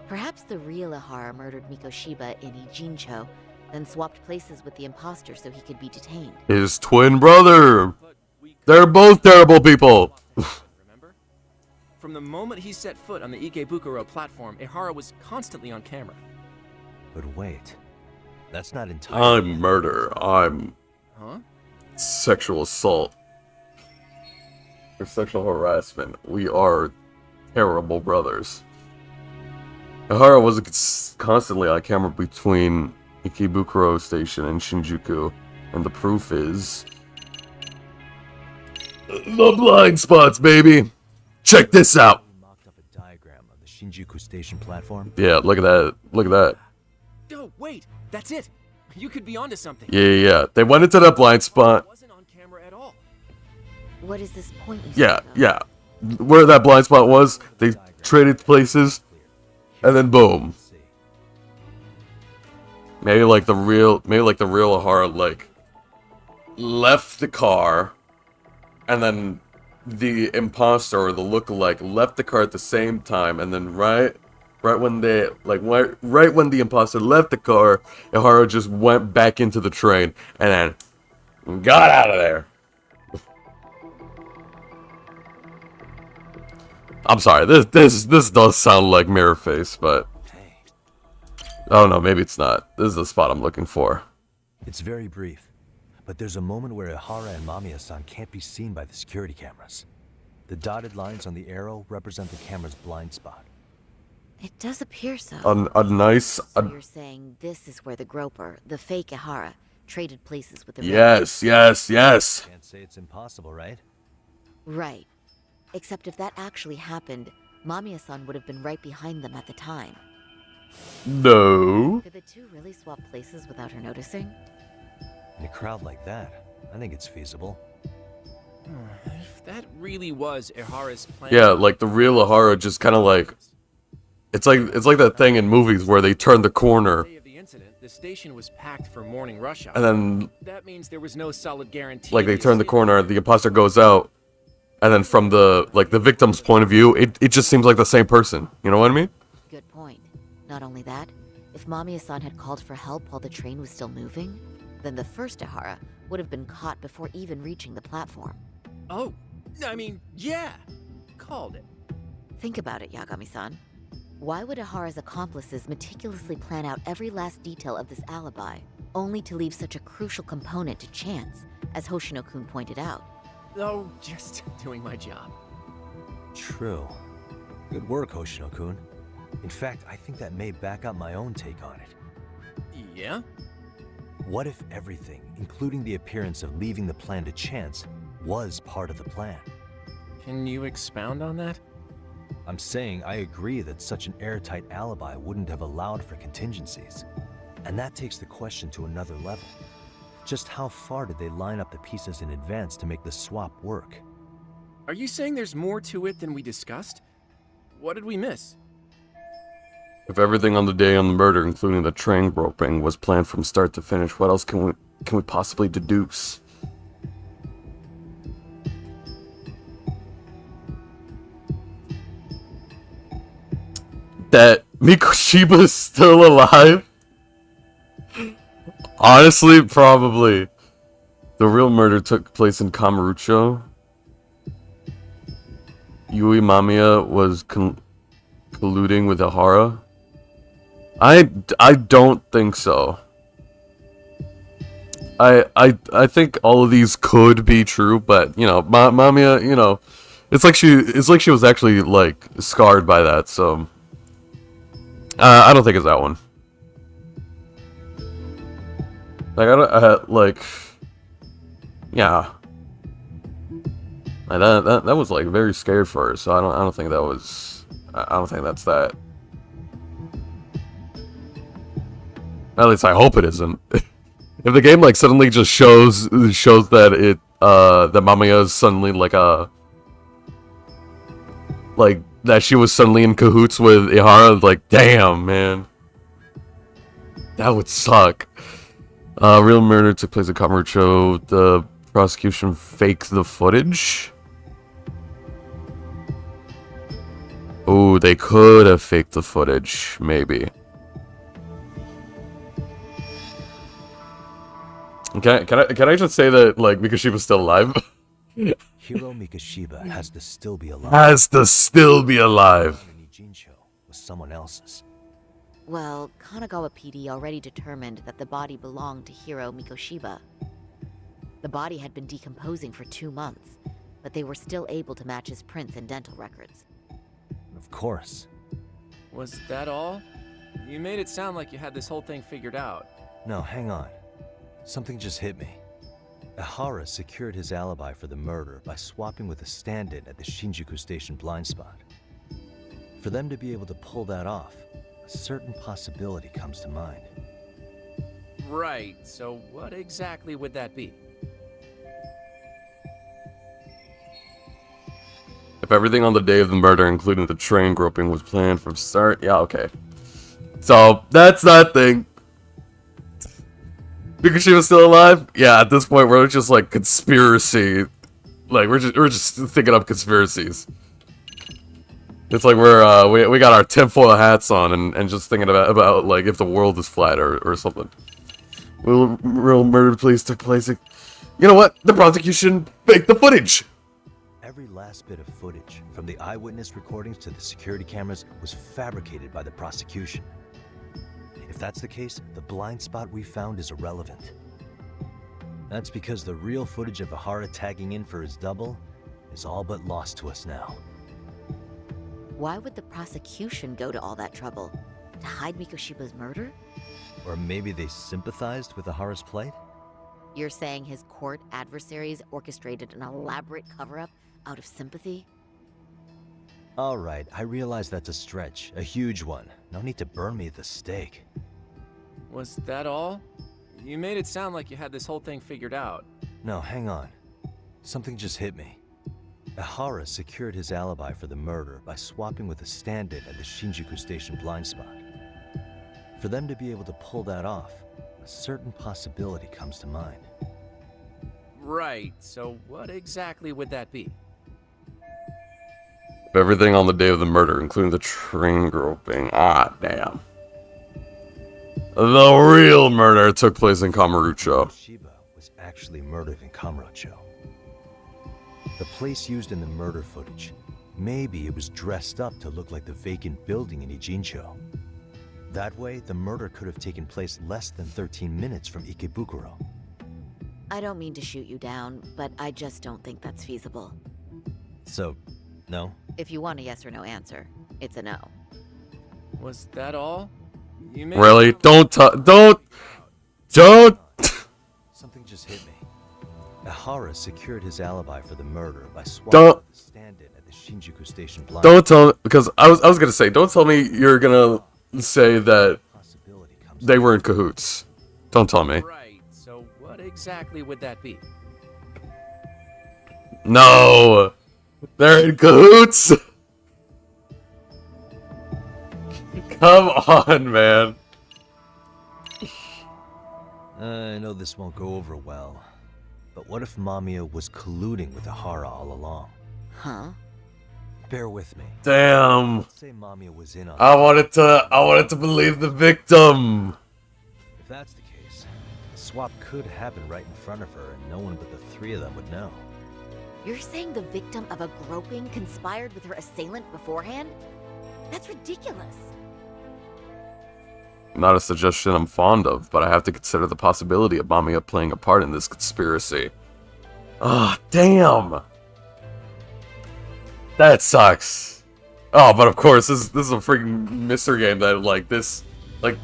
S2: Perhaps the real Ihara murdered Mikoshiba in Ijincho, then swapped places with the imposter so he could be detained.
S1: His twin brother. They're both terrible people.
S8: Remember? From the moment he set foot on the Ikebukuro platform, Ihara was constantly on camera.
S3: But wait, that's not entirely...
S1: I'm murder. I'm
S8: Huh?
S1: sexual assault. Or sexual harassment. We are terrible brothers. Ihara was constantly on camera between Ikebukuro Station and Shinjuku, and the proof is... the blind spots, baby! Check this out!
S3: We mocked up a diagram of the Shinjuku Station platform.
S1: Yeah, look at that. Look at that.
S8: Oh, wait! That's it! You could be onto something.
S1: Yeah. They went into that blind spot.
S8: Wasn't on camera at all.
S2: What is this point you
S1: Yeah,
S2: speak of?
S1: yeah. Where that blind spot was, they traded places, and then boom. Maybe like the real Ihara, like, left the car, and then the imposter or the lookalike left the car at the same time, and then right when the imposter left the car, Ihara just went back into the train and then got out of there. I'm sorry, this does sound like Mirror Face, but I don't know, maybe it's not. This is the spot I'm looking for.
S3: It's very brief, but there's a moment where Ihara and Mamiya-san can't be seen by the security cameras. The dotted lines on the arrow represent the camera's blind spot.
S2: It does appear so.
S1: A nice...
S2: So you're saying this is where the groper, the fake Ihara, traded places with the real
S1: Yes.
S3: Can't say it's impossible, right?
S2: Right. Except if that actually happened, Mamiya-san would have been right behind them at the time.
S1: No.
S2: Could the two really swap places without her noticing?
S3: In a crowd like that, I think it's feasible.
S8: If that really was Ihara's plan...
S1: Yeah, like the real Ihara just kind of like... It's like that thing in movies where they turn the corner,
S8: The day of the incident, the station was packed for morning rush hour.
S1: and then
S8: That means there was no solid guarantee.
S1: like they
S8: of
S1: turn the
S8: escape.
S1: corner, the imposter goes out, and then from the victim's point of view, it just seems like the same person. You know what I mean?
S2: Good point. Not only that, if Mamiya-san had called for help while the train was still moving, then the first Ihara would have been caught before even reaching the platform.
S8: Oh, I mean, yeah. Called it.
S2: Think about it, Yagami-san. Why would Ihara's accomplices meticulously plan out every last detail of this alibi, only to leave such a crucial component to chance, as Hoshino-kun pointed out?
S8: Oh, just doing my job.
S3: True. Good work, Hoshino-kun. In fact, I think that may back up my own take on it.
S8: Yeah?
S3: What if everything, including the appearance of leaving the plan to chance, was part of the plan?
S8: Can you expound on that?
S3: I'm saying I agree that such an airtight alibi wouldn't have allowed for contingencies. And that takes the question to another level. Just how far did they line up the pieces in advance to make the swap work?
S8: Are you saying there's more to it than we discussed? What did we miss?
S1: If everything on the day on the murder, including the train groping, was planned from start to finish, what else can we possibly deduce? That Mikoshiba is still alive? Honestly, probably. The real murder took place in Kamurocho. Yui Mamiya was colluding with Ihara. I don't think so. I think all of these could be true, but you know, Mamiya, you know, it's like she was actually like scarred by that. So I don't think it's that one. Like yeah. Like that was like very scared for her. So I don't think that was. I don't think that's that. At least I hope it isn't. If the game like suddenly just shows that it that Mamiya is suddenly like that she was suddenly in cahoots with Ihara, like damn man, that would suck. Real murder took place at Kamurocho. The prosecution faked the footage. Oh, they could have faked the footage, maybe. Can I just say that like Mikoshiba's still alive?
S3: Hiro Mikoshiba has to still be alive.
S1: Has to still be alive.
S3: Jincho was someone else's.
S2: Well, Kanagawa PD already determined that the body belonged to Hiro Mikoshiba. The body had been decomposing for 2 months, but they were still able to match his prints and dental records.
S3: Of course.
S8: Was that all? You made it sound like you had this whole thing figured out.
S3: No, hang on. Something just hit me. Ihara secured his alibi for the murder by swapping with a stand-in at the Shinjuku Station blind spot. For them to be able to pull that off, a certain possibility comes to mind.
S8: Right, so what exactly would that be?
S1: If everything on the day of the murder, including the train groping, was planned from start, yeah, okay. So that's that thing. Because she was still alive? Yeah, at this point we're just like conspiracy. Like we're just thinking up conspiracies. It's like we got our tinfoil hats on and just thinking about like if the world is flat or something. Real murder police took place. You know what? The prosecution faked the footage.
S3: Every last bit of footage, from the eyewitness recordings to the security cameras, was fabricated by the prosecution. If that's the case, the blind spot we found is irrelevant. That's because the real footage of Ihara tagging in for his double is all but lost to us now.
S2: Why would the prosecution go to all that trouble? To hide Mikoshiba's murder?
S3: Or maybe they sympathized with Ihara's plight?
S2: You're saying his court adversaries orchestrated an elaborate cover-up out of sympathy?
S3: Alright, I realize that's a stretch, a huge one. No need to burn me at the stake.
S8: Was that all? You made it sound like you had this whole thing figured out.
S3: No, hang on. Something just hit me. Ihara secured his alibi for the murder by swapping with a stand-in at the Shinjuku Station blind spot. For them to be able to pull that off, a certain possibility comes to mind.
S8: Right, so what exactly would that be?
S1: Everything on the day of the murder, including the train groping. Ah, damn. The real murder took place in Kamurocho.
S3: Shiba was actually murdered in Kamurocho. The place used in the murder footage, maybe it was dressed up to look like the vacant building in Ijincho. That way, the murder could have taken place less than 13 minutes from Ikebukuro.
S2: I don't mean to shoot you down, but I just don't think that's feasible.
S3: So, no?
S2: If you want a yes or no answer, it's a no.
S8: Was that all? You made
S1: Really? Don't.
S3: Something just hit me. Ihara secured his alibi for the murder by swapping
S1: Don't.
S3: the stand-in at the Shinjuku Station blind.
S1: Don't tell, because I was gonna say, don't tell me you're gonna say that
S3: Possibility comes
S1: they were in cahoots. Don't tell me.
S8: Right, so what exactly would that be?
S1: No, they're in cahoots. Come on, man.
S3: I know this won't go over well, but what if Mamiya was colluding with Ihara all along?
S2: Huh?
S3: Bear with me.
S1: Damn.
S3: Let's say Mamiya was in on
S1: I wanted to believe the victim.
S3: If that's the case, a swap could happen right in front of her, and no one but the three of them would know.
S2: You're saying the victim of a groping conspired with her assailant beforehand? That's ridiculous.
S1: Not a suggestion I'm fond of, but I have to consider the possibility of Mamiya playing a part in this conspiracy. Ah, damn! That sucks. Oh, but of course, this is a freaking mystery game that, like, this... Like,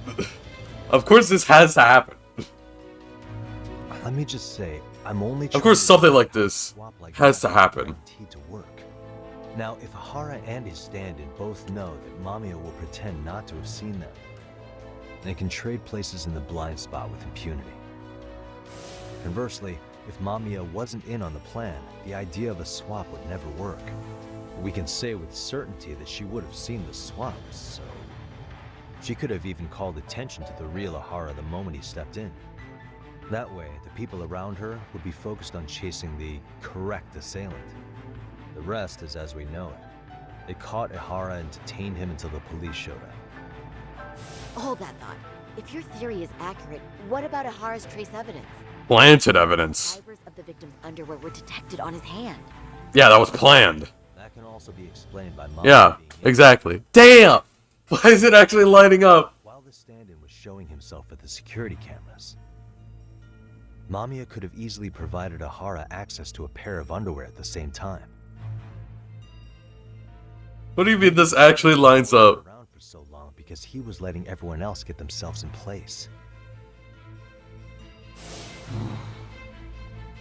S1: of course this has to happen.
S3: Let me just say, I'm only
S1: Of course something like this has to happen.
S3: To work. Now, if Ahara and his stand-in both know that Mamiya will pretend not to have seen them, they can trade places in the blind spot with impunity. Conversely, if Mamiya wasn't in on the plan, the idea of a swap would never work. We can say with certainty that she would have seen the swap, so... She could have even called attention to the real Ahara the moment he stepped in. That way, the people around her would be focused on chasing the correct assailant. The rest is as we know it. They caught Ahara and detained him until the police showed up.
S2: Hold that thought. If your theory is accurate, what about Ahara's trace evidence?
S1: Planted evidence.
S2: Fibers of the victim's underwear were detected on his hand.
S1: Yeah, that was planned.
S3: That can also be explained by Mamiya
S1: Yeah,
S3: being in.
S1: exactly. Damn! Why is it actually lighting up?
S3: While the stand-in was showing himself at the security cameras, Mamiya could have easily provided Ahara access to a pair of underwear at the same time.
S1: What do you mean this actually lines up?
S3: Around for so long because he was letting everyone else get themselves in place.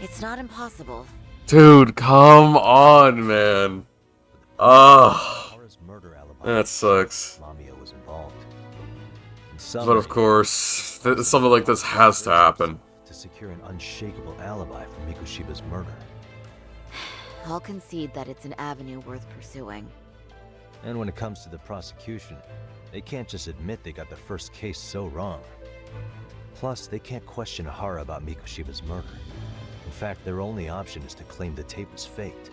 S2: It's not impossible.
S1: Dude, come on, man. Ugh.
S3: Ahara's murder alibi.
S1: That sucks.
S3: Mamiya was involved. In some
S1: But of
S3: way,
S1: course, something like this has to happen.
S3: to secure an unshakable alibi for Mikushiba's murder.
S2: I'll concede that it's an avenue worth pursuing.
S3: And when it comes to the prosecution, they can't just admit they got the first case so wrong. Plus, they can't question Ahara about Mikushiba's murder. In fact, their only option is to claim the tape was faked.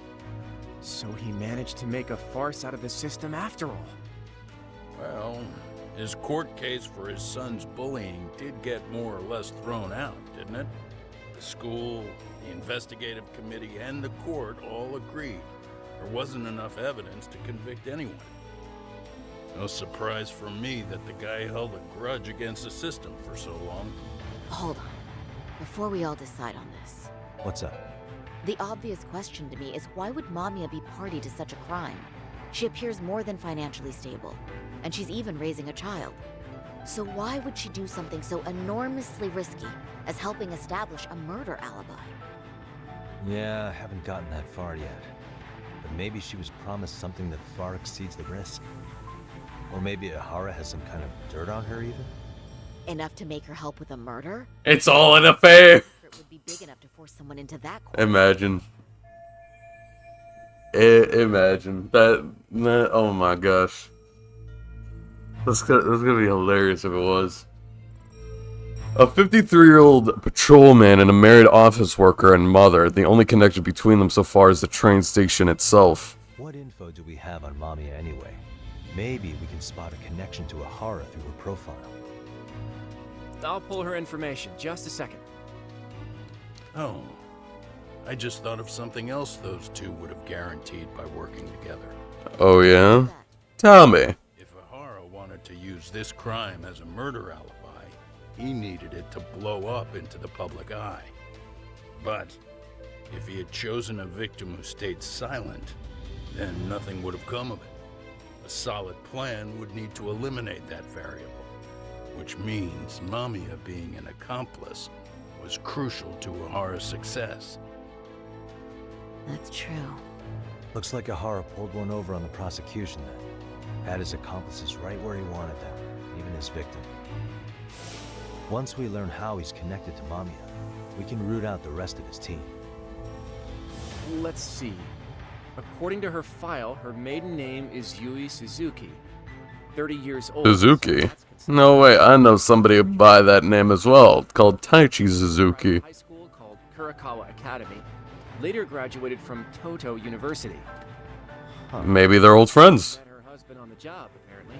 S9: So he managed to make a farce out of the system after all.
S7: Well, his court case for his son's bullying did get more or less thrown out, didn't it? The school, the investigative committee, and the court all agreed there wasn't enough evidence to convict anyone. No surprise for me that the guy held a grudge against the system for so long.
S2: Hold on. Before we all decide on this,
S3: What's up?
S2: the obvious question to me is why would Mamiya be party to such a crime? She appears more than financially stable, and she's even raising a child. So why would she do something so enormously risky as helping establish a murder alibi?
S3: Yeah, I haven't gotten that far yet. But maybe she was promised something that far exceeds the risk. Or maybe Ahara has some kind of dirt on her even?
S2: Enough to make her help with a murder?
S1: It's all an affair.
S2: It would be big enough to force someone into that court.
S1: Imagine. Imagine that. Oh my gosh. That's gonna be hilarious if it was. A 53-year-old patrolman and a married office worker and mother. The only connection between them so far is the train station itself.
S3: What info do we have on Mamiya anyway? Maybe we can spot a connection to Ahara through her profile.
S9: I'll pull her information. Just a second.
S7: Oh, I just thought of something else those two would have guaranteed by working together.
S1: Oh yeah? Tell me.
S7: If Ahara wanted to use this crime as a murder alibi, he needed it to blow up into the public eye. But if he had chosen a victim who stayed silent, then nothing would have come of it. A solid plan would need to eliminate that variable, which means Mamiya being an accomplice was crucial to Ahara's success.
S2: That's true.
S3: Looks like Ahara pulled one over on the prosecution then. Had his accomplices right where he wanted them, even his victim. Once we learn how he's connected to Mamiya, we can root out the rest of his team.
S9: Let's see. According to her file, her maiden name is Yui Suzuki. 30 years old.
S1: Suzuki? No way, I know somebody by that name as well, called Taichi Suzuki.
S9: High school called Kurakawa Academy. Later graduated from Toto University.
S1: Maybe they're old friends.
S9: Met her husband on the job, apparently.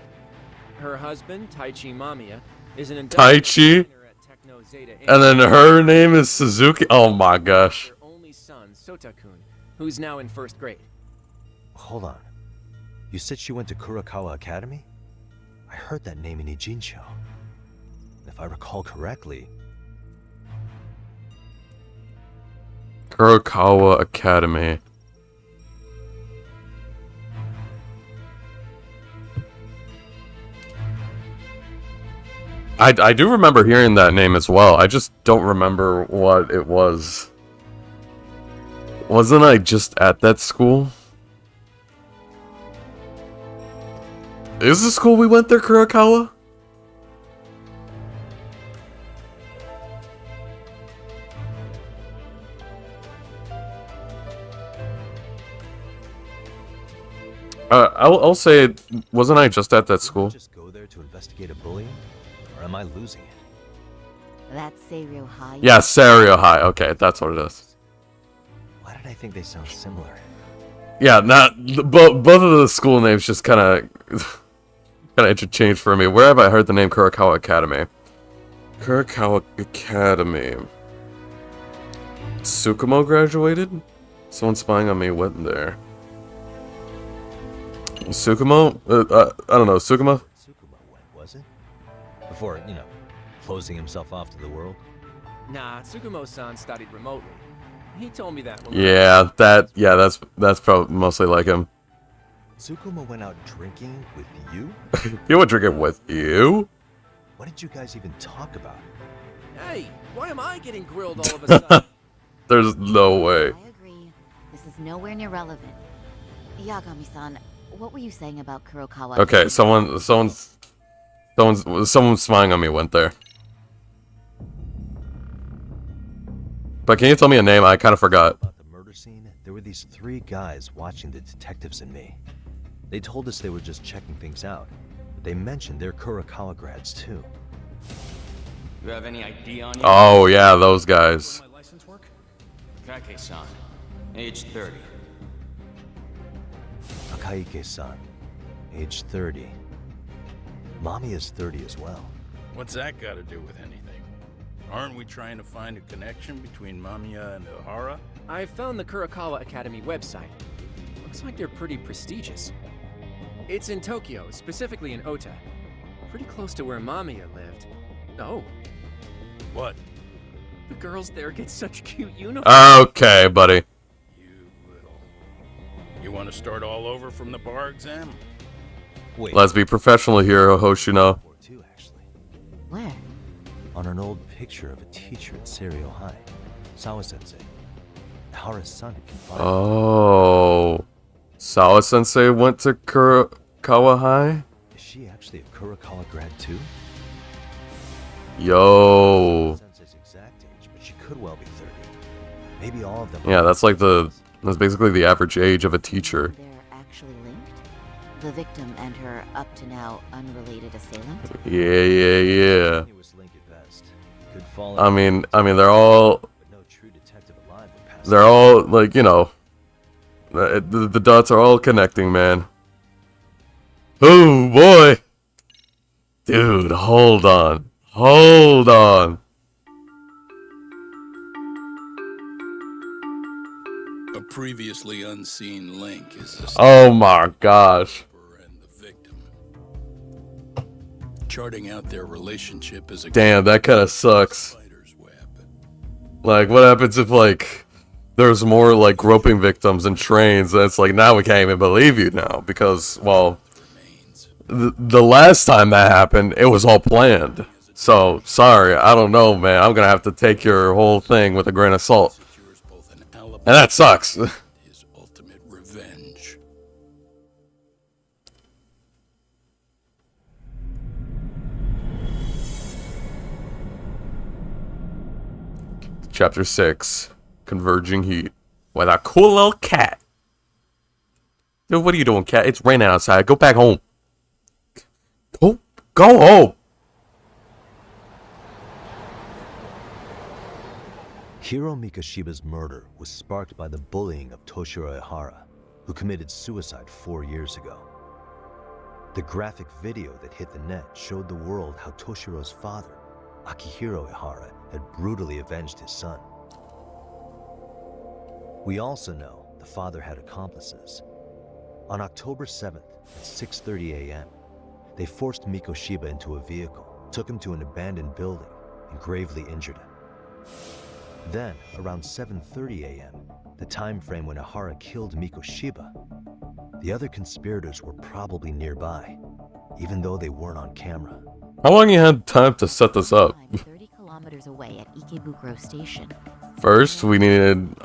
S9: Her husband, Taichi Mamiya, is an
S1: Taichi?
S9: at Techno
S8: Zeta Inc.
S1: And then her name is Suzuki. Oh my gosh.
S8: Their only son, Sota-kun, who's now in 1st grade.
S3: Hold on. You said she went to Kurakawa Academy? I heard that name in Ijincho. If I recall correctly,
S1: Kurokawa Academy. I do remember hearing that name as well. I just don't remember what it was. Wasn't I just at that school? Is the school we went there Kurokawa? I'll say, wasn't I just at that school?
S3: just go there to investigate a bullying? Or am I losing it?
S2: That's Seiryo High.
S1: Yeah, Seiryo High. Okay, that's what it is.
S3: Why did I think they sound similar?
S1: Yeah, both of the school names just kind of interchanged for me. Where have I heard the name Kurokawa Academy? Kurokawa Academy. Tsukumo graduated? Someone spying on me went there. Tsukumo? I don't know. Tsukuma?
S3: Tsukumo went, was it? Before, closing himself off to the world?
S8: Nah, Tsukumo-san studied remotely. He told me that when
S1: Yeah, that's probably mostly like him.
S3: Tsukumo went out drinking with you?
S1: He went drinking with you?
S3: What did you guys even talk about?
S8: Hey, why am I getting grilled all of a sudden?
S1: There's no way.
S2: I agree. This is nowhere near relevant. Yagami-san, what were you saying about Kurokawa?
S1: Okay, someone's spying on me went there. But can you tell me a name? I kind of forgot.
S3: About the murder scene, there were these 3 guys watching the detectives and me. They told us they were just checking things out, but they mentioned they're Kurokawa grads too.
S10: You have any ID on you?
S1: Oh yeah, those guys.
S10: My license work? Kake-san, age 30.
S3: Akaike-san, age 30. Mommy is 30 as well.
S7: What's that got to do with anything? Aren't we trying to find a connection between Mamiya and Ohara?
S8: I found the Kurokawa Academy website. Looks like they're pretty prestigious. It's in Tokyo, specifically in Ota. Pretty close to where Mamiya lived. Oh,
S7: What?
S8: the girls there get such cute uniforms.
S1: Okay, buddy.
S7: You want to start all over from the bar exam?
S3: Wait,
S1: Let's be professional here, Hoshino.
S3: or 2 actually.
S2: Where?
S3: On an old picture of a teacher at Seiryo High, Sawa-sensei. Hara's son can find it.
S1: Oh. Sawa-sensei went to Kurokawa High?
S3: Is she actually a Kurokawa grad too?
S1: Yo.
S3: Sensei's exact age, but she could well be 30. Maybe all of them.
S1: Yeah, that's basically the average age of a teacher.
S2: They're actually linked? The victim and her up to now unrelated assailant?
S1: Yeah.
S3: Continuous link at best. Could fall
S1: I
S3: into-
S1: mean, they're all
S3: but no true detective alive would pass.
S1: They're all, like, the dots are all connecting, man. Oh, boy. Dude, hold on. Hold on.
S7: A previously unseen link is the
S1: Oh, my gosh.
S7: sniper and the victim. Charting out their relationship as a
S1: Damn, that kind of sucks.
S7: spider's web.
S1: Like, what happens if, like, there's more, like, groping victims and trains? And it's like, now we can't even believe you now. Because, well, the last time that happened, it was all planned. So, sorry, I don't know, man. I'm gonna have to take your whole thing with a grain of salt.
S7: Secures both an alibi
S1: And that sucks.
S7: and his ultimate revenge.
S1: Chapter 6. Converging Heat. Why, that cool little cat. Dude, what are you doing, cat? It's raining outside. Go back home. Go home.
S3: Hiro Mikashiba's murder was sparked by the bullying of Toshiro Ihara, who committed suicide 4 years ago. The graphic video that hit the net showed the world how Toshiro's father, Akihiro Ihara had brutally avenged his son. We also know the father had accomplices. On October 7th at 6:30 a.m., they forced Mikoshiba into a vehicle, took him to an abandoned building, and gravely injured him. Then, around 7:30 a.m., the time frame when Ihara killed Mikoshiba, the other conspirators were probably nearby, even though they weren't on camera.
S1: How long you had time to set this up?
S2: 30 kilometers away at Ikebukuro Station.
S1: First, we needed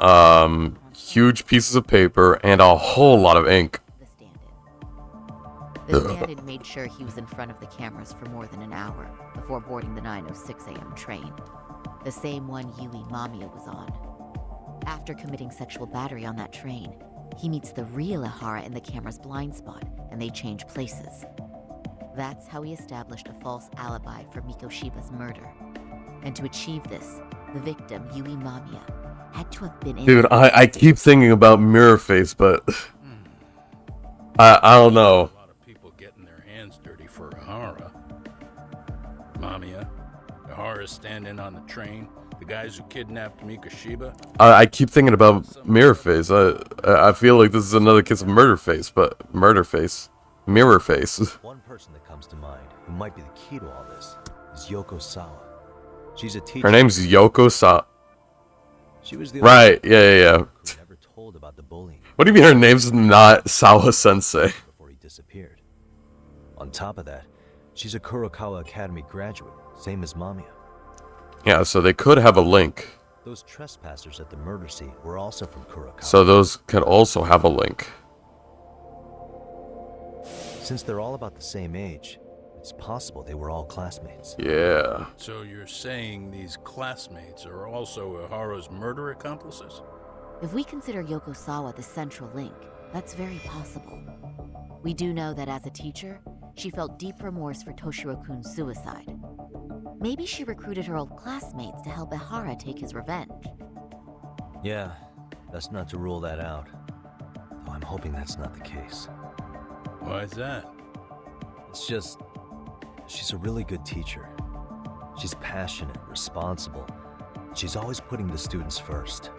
S1: huge pieces of paper and a whole lot of ink.
S2: The stand-in made sure he was in front of the cameras for more than an hour before boarding the 9:06 a.m. train, the same one Yui Mamiya was on. After committing sexual battery on that train, he meets the real Ihara in the camera's blind spot, and they change places. That's how he established a false alibi for Mikoshiba's murder. And to achieve this, the victim, Yui Mamiya, had to have been in—
S1: Dude, I keep thinking about Mirror Face, but I don't know.
S7: A lot of people getting their hands dirty for Ihara. Mamiya, Ihara standing on the train, the guys who kidnapped Mikoshiba.
S1: I keep thinking about Mirror Face. I feel like this is another case of Mirror Face. Mirror Face.
S3: One person that comes to mind who might be the key to all this is Yoko Sawa. She's a teacher.
S1: Her name's Yoko Sawa.
S3: She was the
S1: Right, yeah.
S3: who never told about the bullying
S1: What do you mean her name's not Sawa Sensei?
S3: before he disappeared. On top of that, she's a Kurokawa Academy graduate, same as Mamiya.
S1: Yeah, so they could have a link.
S3: Those trespassers at the murder scene were also from Kurokawa.
S1: So those could also have a link.
S3: Since they're all about the same age, it's possible they were all classmates.
S1: Yeah.
S7: So you're saying these classmates are also Ihara's murder accomplices?
S2: If we consider Yoko Sawa the central link, that's very possible. We do know that as a teacher, she felt deep remorse for Toshiro-kun's suicide. Maybe she recruited her old classmates to help Ihara take his revenge.
S3: Yeah, that's not to rule that out. Though I'm hoping that's not the case.
S7: Why is that?
S3: It's just, she's a really good teacher. She's passionate, responsible. She's always putting the students first.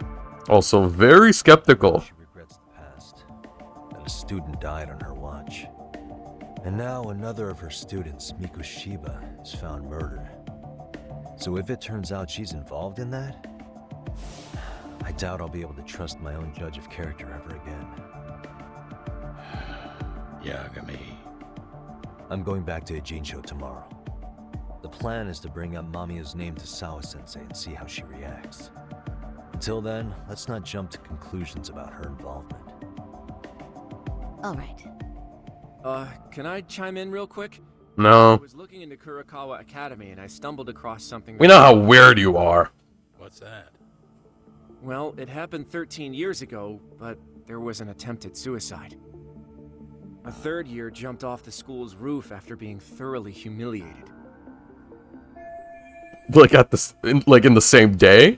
S1: Also very skeptical.
S3: She regrets the past. That a student died on her watch. And now another of her students, Mikoshiba, is found murdered. So if it turns out she's involved in that, I doubt I'll be able to trust my own judge of character ever again.
S7: Yagami.
S3: I'm going back to Ijincho tomorrow. The plan is to bring up Mamiya's name to Sawa-sensei and see how she reacts. Until then, let's not jump to conclusions about her involvement.
S2: All right.
S8: Can I chime in real quick? I
S1: No.
S8: was looking into Kurokawa Academy and I stumbled across something.
S1: We know how weird you are.
S7: What's that?
S8: Well, it happened 13 years ago, but there was an attempted suicide. A third year jumped off the school's roof after being thoroughly humiliated.
S1: Like in the same day?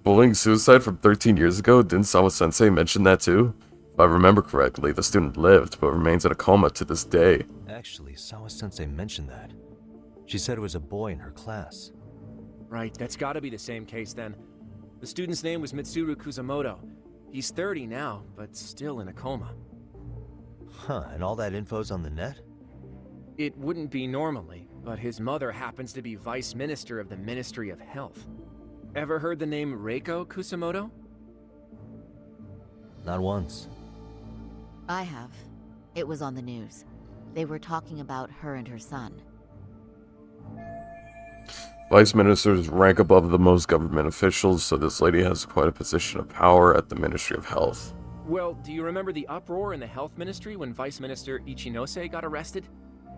S1: Bullying suicide from 13 years ago? Didn't Sawa Sensei mention that too? If I remember correctly, the student lived, but remains in a coma to this day.
S3: Actually, Sawa-sensei mentioned that. She said it was a boy in her class.
S8: Right, that's gotta be the same case then. The student's name was Mitsuru Kusamoto. He's 30 now, but still in a coma.
S3: Huh, and all that info's on the net?
S8: It wouldn't be normally, but his mother happens to be Vice Minister of the Ministry of Health. Ever heard the name Reiko Kusamoto?
S3: Not once.
S2: I have. It was on the news. They were talking about her and her son.
S1: Vice ministers rank above the most government officials, so this lady has quite a position of power at the Ministry of Health.
S8: Well, do you remember the uproar in the health ministry when Vice Minister Ichinose got arrested?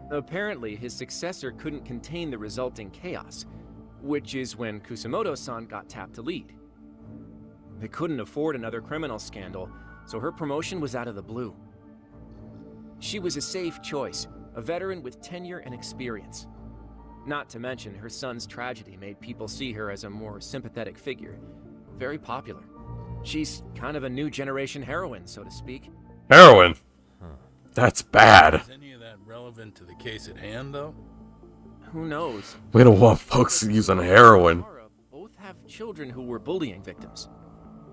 S8: Apparently, his successor couldn't contain the resulting chaos, which is when Kusamoto-san got tapped to lead. They couldn't afford another criminal scandal, so her promotion was out of the blue. She was a safe choice, a veteran with tenure and experience. Not to mention, her son's tragedy made people see her as a more sympathetic figure. Very popular. She's kind of a new generation heroine, so to speak.
S1: Heroin? That's bad.
S7: Is any of that relevant to the case at hand, though?
S8: who knows?
S1: We don't want folks using heroin.
S8: Both have children who were bullying victims.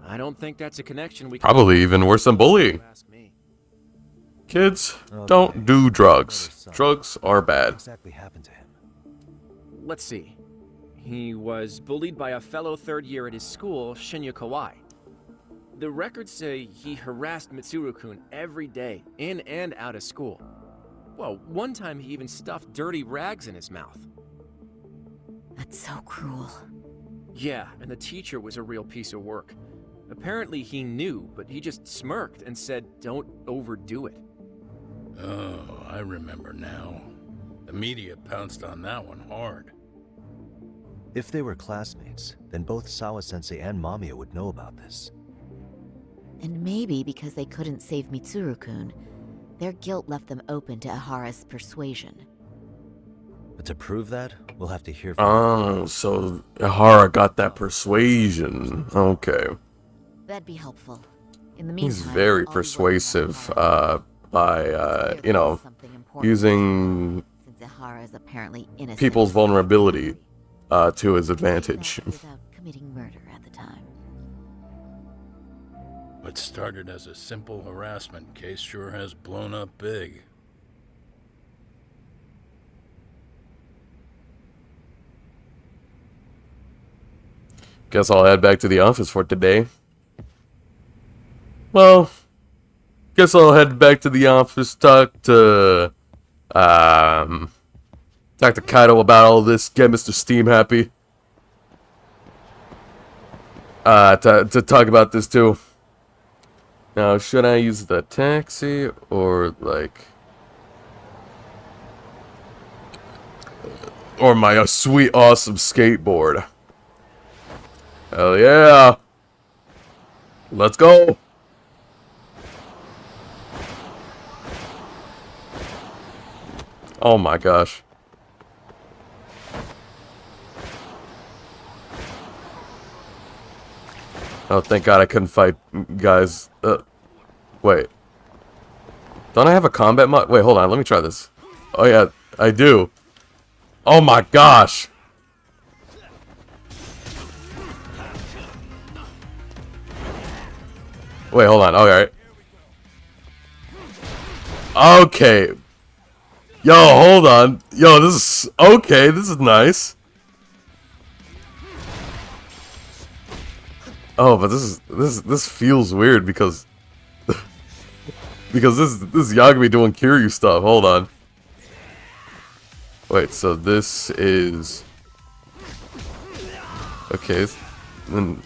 S8: I don't think that's a connection we can...
S1: Probably even worse than bullying.
S8: Ask me.
S1: Kids, don't do drugs. Drugs are bad.
S3: What exactly happened to him?
S8: Let's see. He was bullied by a fellow third year at his school, Shinya Kawai. The records say he harassed Mitsuru-kun every day, in and out of school. Well, one time he even stuffed dirty rags in his mouth.
S2: That's so cruel.
S8: Yeah, and the teacher was a real piece of work. Apparently he knew, but he just smirked and said, "Don't overdo it."
S7: Oh, I remember now. The media pounced on that one hard.
S3: If they were classmates, then both Sawa-sensei and Mamiya would know about this.
S2: And maybe because they couldn't save Mitsuru-kun, their guilt left them open to Ihara's persuasion.
S3: But to prove that, we'll have to hear from
S1: Oh, so Ihara got that persuasion. Okay.
S2: That'd be helpful. In the meantime,
S1: He's very
S2: I'll be working on
S1: persuasive,
S2: Ihara.
S1: by,
S2: Clearly
S1: know,
S2: something important
S1: using
S2: since Ihara is apparently innocent.
S1: people's vulnerability, to his advantage.
S2: Without committing murder at the time.
S7: What started as a simple harassment case sure has blown up big.
S1: Guess I'll head back to the office for today. Well, guess I'll head back to the office, talk to Kaito about all this, get Mr. Steam happy. To talk about this too. Now, should I use the taxi or like, or my sweet awesome skateboard? Hell yeah! Let's go! Oh my gosh. Oh, thank God I couldn't fight guys. Wait. Don't I have a combat mod? Wait, hold on. Let me try this. Oh yeah, I do. Oh my gosh. Wait, hold on. Alright. Okay. Yo, hold on. Yo, this is... Okay, this is nice. Oh, but this feels weird because... because this is Yagami doing Kiryu stuff. Hold on. Wait, so this is... Okay. Then...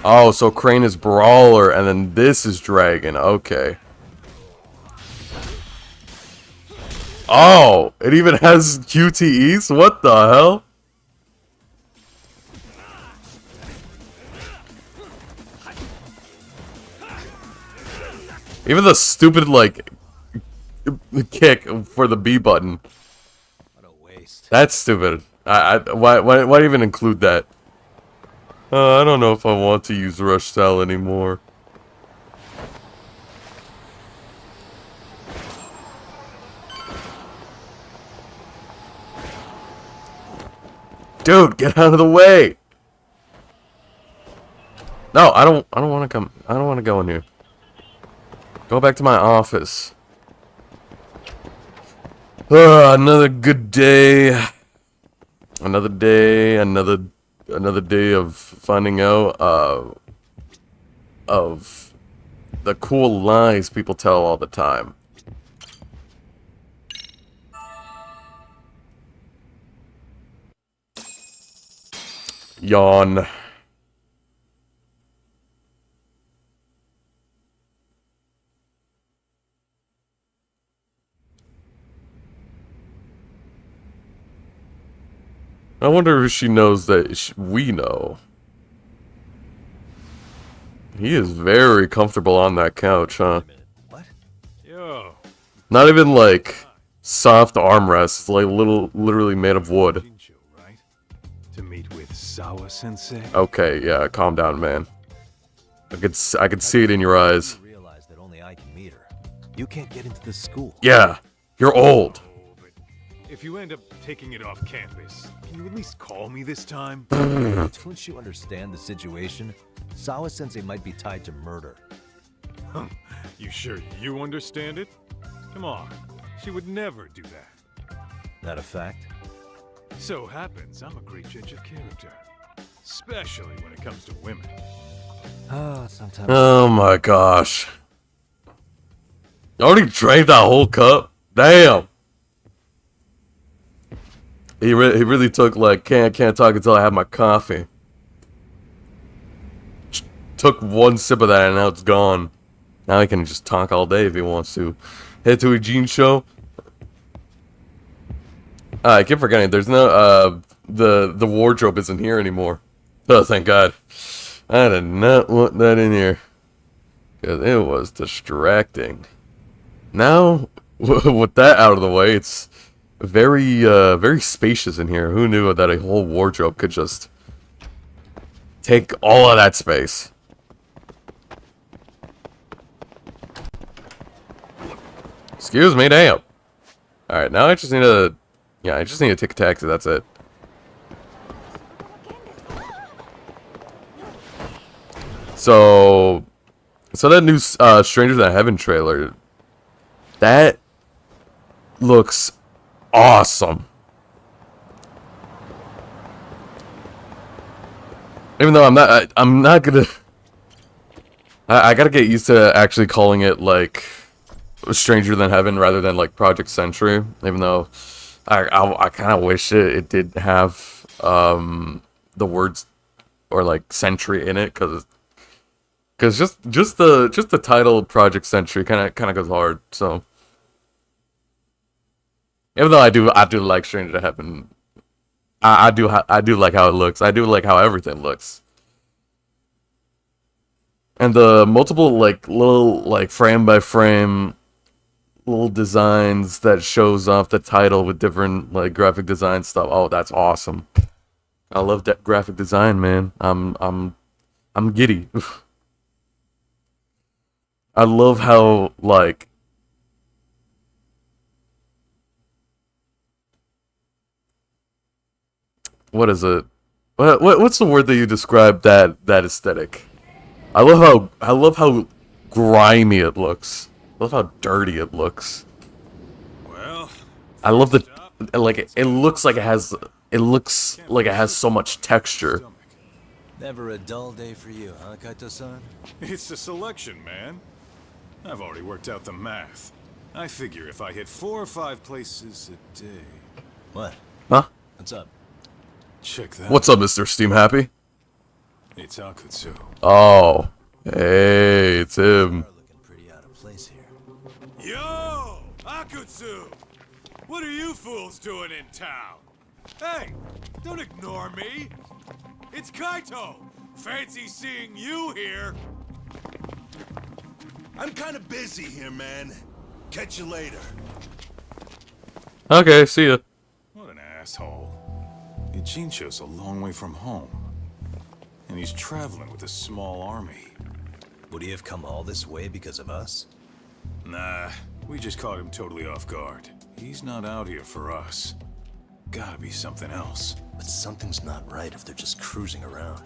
S1: Oh, so Crane is Brawler, and then this is Dragon. Okay. Oh, it even has QTEs? What the hell? Even the stupid, like, kick for the B button.
S3: What a waste.
S1: That's stupid. Why even include that? I don't know if I want to use Rush Style anymore. Dude, get out of the way! No, I don't want to come. I don't want to go in here. Go back to my office. Another good day. Another day. Another day of finding out of the cool lies people tell all the time. Yawn. I wonder if she knows that we know. He is very comfortable on that couch, huh?
S3: What?
S6: Yo.
S1: Not even like soft armrests. It's like literally made of wood.
S6: Right? To meet with Sawa-sensei?
S1: Okay, yeah, calm down, man. I could see it in your eyes.
S3: Realize that only I can meet her. You can't get into the school.
S1: Yeah, you're old.
S6: If you end up taking it off campus, can you at least call me this time?
S3: Don't you understand the situation? Sawa-sensei might be tied to murder.
S6: You sure you understand it? Come on, she would never do that.
S3: That a fact?
S6: So happens I'm a great judge of character, especially when it comes to women.
S3: Sometimes.
S1: Oh my gosh. You already drank that whole cup? Damn. He really took like can't talk until I have my coffee. Took one sip of that and now it's gone. Now he can just talk all day if he wants to. Head to a Gene show. I keep forgetting. There's no the wardrobe isn't here anymore. Oh, thank God. I did not want that in here because it was distracting. Now, with that out of the way, it's very spacious in here. Who knew that a whole wardrobe could just take all of that space? Excuse me, damn. Alright, now I just need to... Yeah, I just need to take a taxi, that's it. So that new Strangers in Heaven trailer, that looks awesome. Even though I'm not gonna... I gotta get used to actually calling it, like, Stranger Than Heaven rather than, like, Project Sentry. Even though I kind of wish it did have, the words, or, like, Sentry in it, because just the title Project Sentry kind of goes hard, so... Even though I do like Stranger Than Heaven, I do like how it looks. I do like how everything looks. And the multiple like little like frame by frame little designs that shows off the title with different like graphic design stuff. Oh, that's awesome. I love that graphic design, man. I'm giddy. I love how like what is it? What's the word that you describe that aesthetic? I love how grimy it looks. I love how dirty it looks.
S6: Well,
S1: I love the like it looks like it has so much texture.
S3: Never a dull day for you, huh, Kaito-san?
S6: it's a selection, man. I've already worked out the math. I figure if I hit 4 or 5 places a day.
S3: What?
S1: Huh?
S3: What's up?
S6: Check that.
S1: What's up, Mr. Steam Happy?
S6: It's Akutsu.
S1: Oh, hey, it's him.
S3: Looking pretty out of place here.
S6: Yo, Akutsu! What are you fools doing in town? Hey, don't ignore me. It's Kaito. Fancy seeing you here.
S11: I'm kind of busy here, man. Catch you later.
S1: Okay, see ya.
S6: What an asshole. Ijincho's a long way from home. And he's traveling with a small army.
S3: Would he have come all this way because of us?
S6: Nah, we just caught him totally off guard. He's not out here for us. Gotta be something else.
S3: But something's not right if they're just cruising around.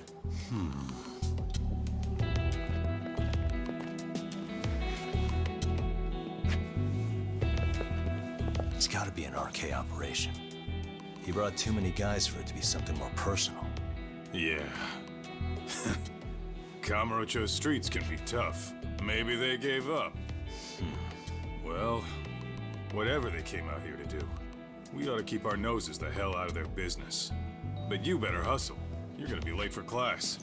S3: It's gotta be an RK operation. He brought too many guys for it to be something more personal.
S6: Yeah. Kamurocho's streets can be tough. Maybe they gave up. Well, whatever they came out here to do, we ought to keep our noses the hell out of their business. But you better hustle. You're gonna be late for class.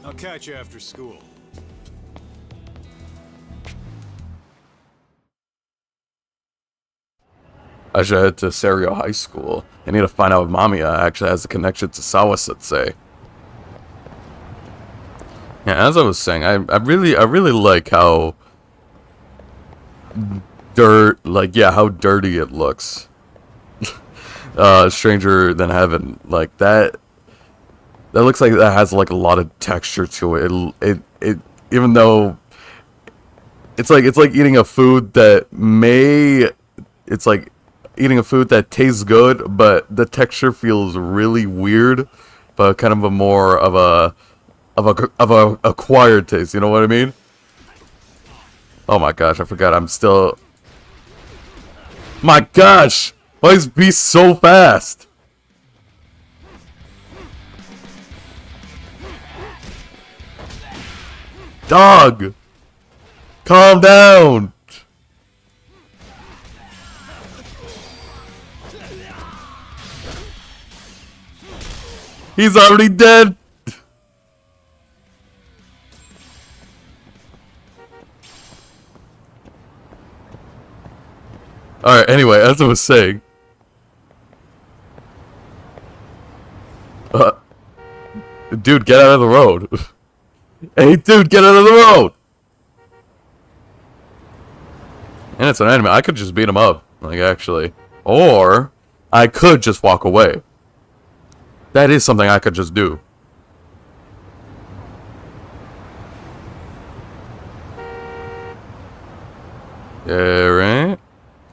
S6: I'll catch you after school.
S1: I should head to Serio High School. I need to find out if Mamiya actually has a connection to Sawa-sensei. Yeah, as I was saying, I really like how how dirty it looks. Stranger Than Heaven, like that looks like that has like a lot of texture to it. It even though it's like eating a food that it's like eating a food that tastes good, but the texture feels really weird, but kind of a more of a acquired taste. You know what I mean? Oh my gosh, I forgot. I'm still. My gosh, why is Beast so fast? Dog, calm down. He's already dead. Alright, anyway, as I was saying. Dude, get out of the road. Hey, dude, get out of the road! And it's an enemy. I could just beat him up. Like, actually. Or, I could just walk away. That is something I could just do. Yeah, right?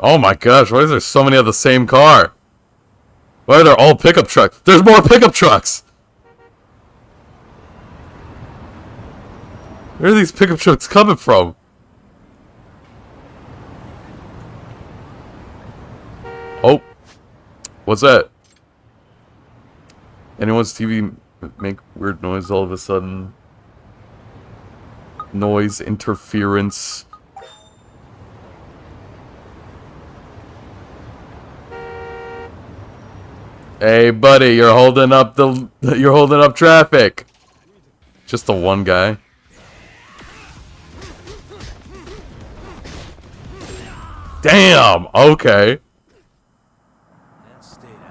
S1: Oh my gosh, why is there so many of the same car? Why are there all pickup trucks? There's more pickup trucks! Where are these pickup trucks coming from? Oh. What's that? Anyone's TV make weird noise all of a sudden? Noise interference. Hey buddy, you're holding up traffic. Just the one guy. Damn, okay.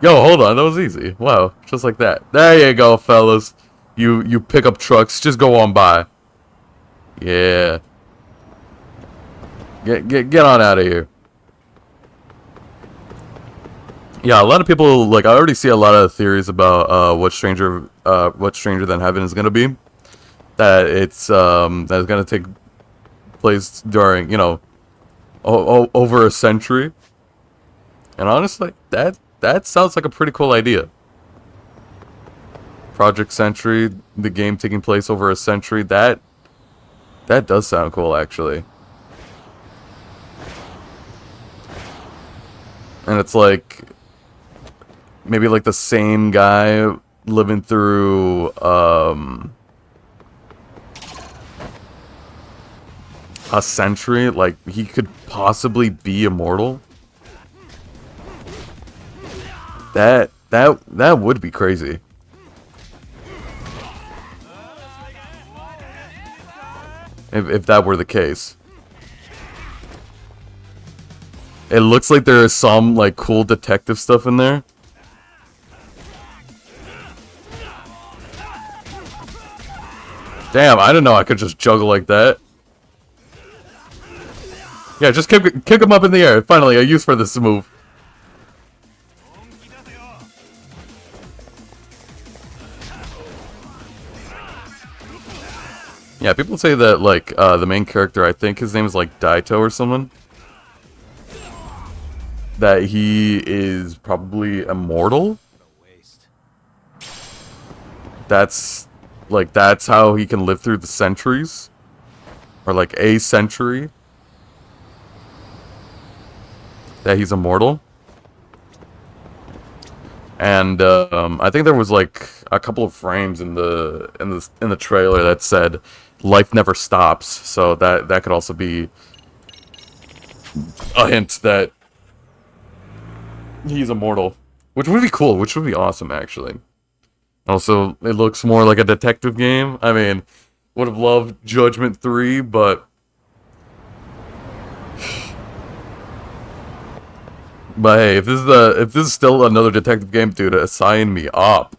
S1: Yo, hold on, that was easy. Wow, just like that. There you go, fellas. You pick up trucks, just go on by. Yeah. Get on out of here. Yeah, a lot of people, like, I already see a lot of theories about what Stranger Than Heaven is gonna be. That it's gonna take place during, you know, over a century. And honestly, that sounds like a pretty cool idea. Project Century, the game taking place over a century, that does sound cool, actually. And it's like, maybe like the same guy living through, a century, like, he could possibly be immortal. That would be crazy. If that were the case. It looks like there is some, like, cool detective stuff in there. Damn, I didn't know I could just juggle like that. Yeah, just kick him up in the air. Finally, a use for this move. Yeah, people say that, like, the main character, I think his name is, like, Daito or someone. That he is probably immortal. That's how he can live through the centuries. Or, like, a century. That he's immortal. And I think there was like a couple of frames in the trailer that said life never stops, so that could also be a hint that he's immortal, which would be cool, which would be awesome actually. Also, it looks more like a detective game. I mean, would have loved Judgment 3, but hey, if this is still another detective game, dude, sign me up.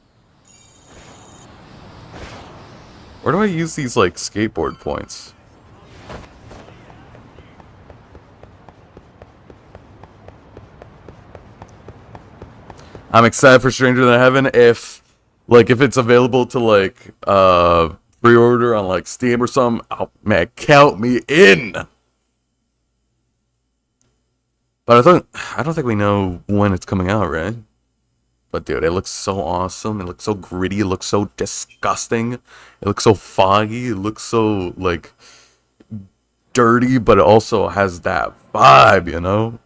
S1: Where do I use these, like, skateboard points? I'm excited for Stranger Than Heaven if it's available to, like, pre-order on, like, Steam or something. Oh, man, count me in! But I don't think we know when it's coming out, right? But dude, it looks so awesome. It looks so gritty. It looks so disgusting. It looks so foggy. It looks so like dirty, but it also has that vibe, you know?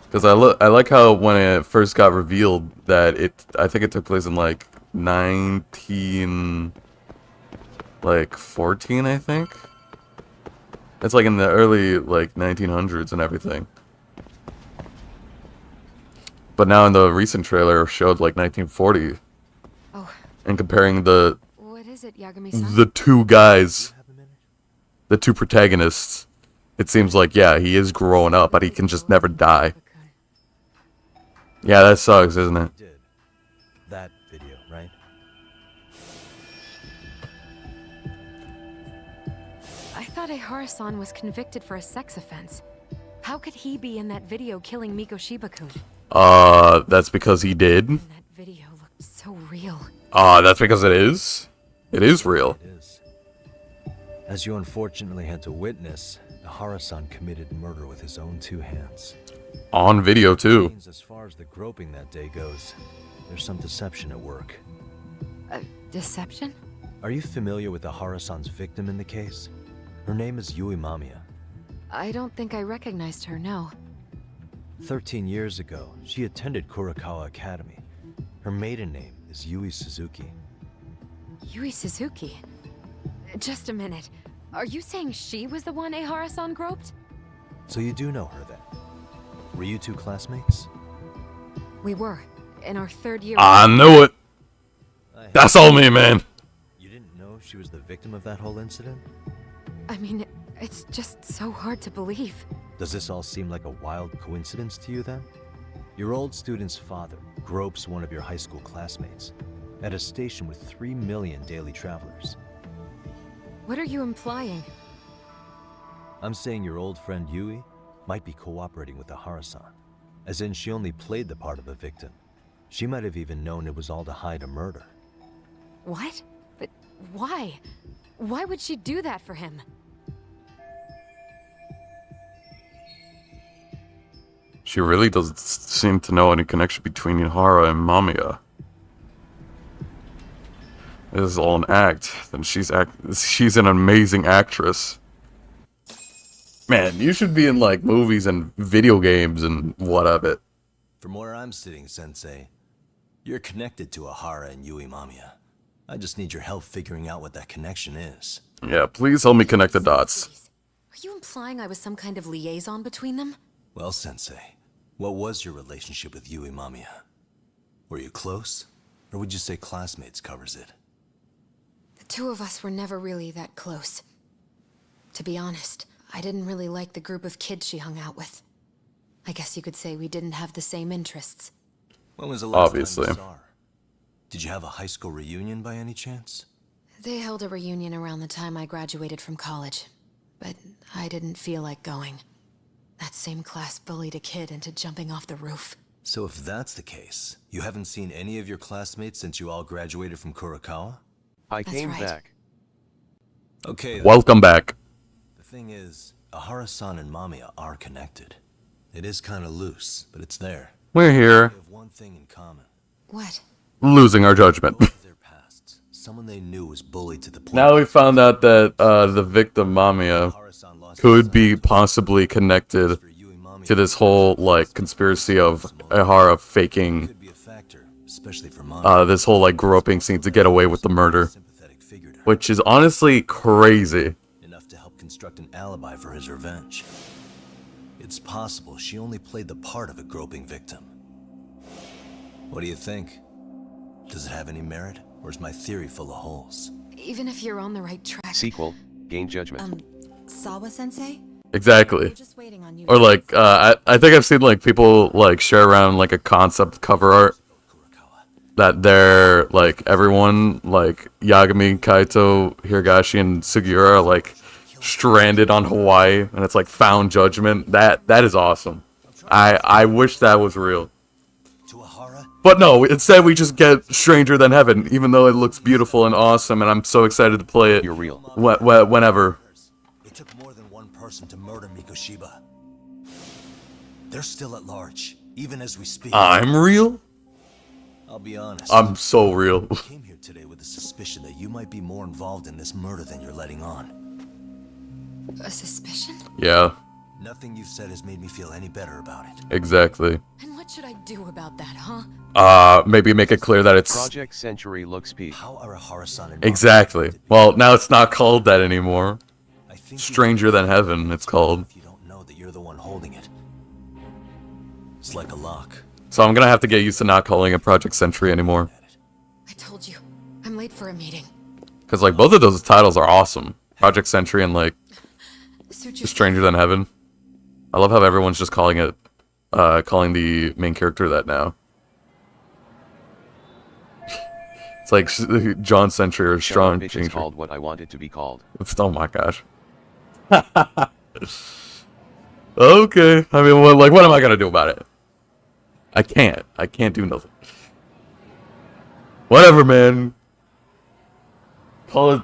S1: Because I like how when it first got revealed that I think it took place in like 14, I think. It's like in the early like 1900s and everything. But now in the recent trailer showed like 1940.
S12: Oh.
S1: And comparing the
S12: What is it, Yagami-san?
S1: the two guys, the two protagonists, it seems like yeah, he is growing up, but he can just never die. Yeah, that sucks, isn't it?
S3: That video, right?
S12: I thought Ehara-san was convicted for a sex offense. How could he be in that video killing Mikoshiba-kun?
S1: That's because he did.
S12: That video looked so real.
S1: That's because it is. It is real.
S3: It is. As you unfortunately had to witness, Ehara-san committed murder with his own two hands.
S1: On video too.
S3: As far as the groping that day goes, there's some deception at work.
S12: Deception?
S3: Are you familiar with Ehara-san's victim in the case? Her name is Yui Mamiya.
S12: I don't think I recognized her, no.
S3: 13 years ago, she attended Kurakawa Academy. Her maiden name is Yui Suzuki.
S12: Yui Suzuki? Just a minute. Are you saying she was the one Ehara-san groped?
S3: So you do know her then? Were you two classmates?
S12: We were. In our third year.
S1: I knew it. That's all me, man.
S3: You didn't know she was the victim of that whole incident?
S12: I mean, it's just so hard to believe.
S3: Does this all seem like a wild coincidence to you then? Your old student's father gropes one of your high school classmates at a station with 3 million daily travelers.
S12: What are you implying?
S3: I'm saying your old friend Yui might be cooperating with Ehara-san, as in she only played the part of a victim. She might have even known it was all to hide a murder.
S12: What? But why? Why would she do that for him?
S1: She really doesn't seem to know any connection between Ihara and Mamiya. This is all an act. Then she's an amazing actress. Man, you should be in like movies and video games and what of it.
S11: From where I'm sitting, Sensei, you're connected to Ehara and Yui Mamiya. I just need your help figuring out what that connection is.
S1: Yeah, please help me connect the dots.
S12: Are you implying I was some kind of liaison between them?
S11: Well, Sensei, what was your relationship with Yui Mamiya? Were you close? Or would you say classmates covers it?
S12: The two of us were never really that close. To be honest, I didn't really like the group of kids she hung out with. I guess you could say we didn't have the same interests.
S11: When was the last
S1: Obviously.
S11: time you saw her? Did you have a high school reunion by any chance?
S12: They held a reunion around the time I graduated from college, but I didn't feel like going. That same class bullied a kid into jumping off the roof.
S11: So if that's the case, you haven't seen any of your classmates since you all graduated from Kurakawa?
S9: I
S12: That's
S9: came
S12: right.
S9: back.
S11: Okay, then.
S1: Welcome back.
S11: The thing is, Ehara-san and Mamiya are connected. It is kind of loose, but it's there.
S1: We're here,
S11: They have one thing in common.
S12: What?
S1: losing our judgment.
S11: Both of their pasts. Someone they knew was bullied to the point.
S1: Now we found out that the victim Mamiya
S11: Ehara-san lost
S1: could
S11: his
S1: be
S11: son.
S1: possibly connected
S11: For Yui Mamiya,
S1: to this whole like conspiracy of Ehara faking
S11: could be a factor, especially for Mamiya.
S1: this whole like groping scene to get away with the murder,
S11: Sympathetic figure to her,
S1: which is honestly crazy.
S11: enough to help construct an alibi for his revenge. It's possible she only played the part of a groping victim. What do you think? Does it have any merit, or is my theory full of holes?
S12: Even if you're on the right track.
S9: Sequel, Gain Judgment.
S2: Sawa-sensei?
S1: Exactly.
S2: We're just waiting on you.
S1: Or like I think I've seen like people like share around like a concept cover art that they're like everyone like Yagami, Kaito, Hirogashi, and Sugiura are like stranded on Hawaii, and it's like found judgment. That is awesome. I wish that was real.
S11: To Ehara,
S1: But no, instead we just get Stranger Than Heaven, even though it looks beautiful and awesome, and I'm so excited to play it.
S11: You're real.
S1: Whenever.
S11: It took more than one person to murder Mikoshiba. They're still at large, even as we speak.
S1: I'm real?
S11: I'll be honest.
S1: I'm so real.
S11: I came here today with the suspicion that you might be more involved in this murder than you're letting on.
S12: A suspicion?
S1: Yeah,
S11: Nothing you've said has made me feel any better about it.
S1: exactly.
S12: And what should I do about that, huh?
S1: Maybe make it clear that it's...
S9: Project Century looks peak.
S11: How are Hara-san and
S1: Exactly. Well, now it's not called that anymore.
S11: I think
S1: Stranger Than Heaven, it's called.
S11: if you don't know that you're the one holding it. It's like a lock.
S1: So I'm gonna have to get used to not calling it Project Century anymore.
S12: I told you. I'm late for a meeting.
S1: Because, like, both of those titles are awesome. Project Century and, like,
S12: Suit yourself.
S1: Stranger Than Heaven. I love how everyone's just calling it, calling the main character that now. It's like John Century or Strong
S9: Bitch is
S1: Changer.
S9: called what I want it to be called.
S1: Oh my gosh. Okay. I mean, what am I gonna do about it? I can't. I can't do nothing. Whatever, man. Call it,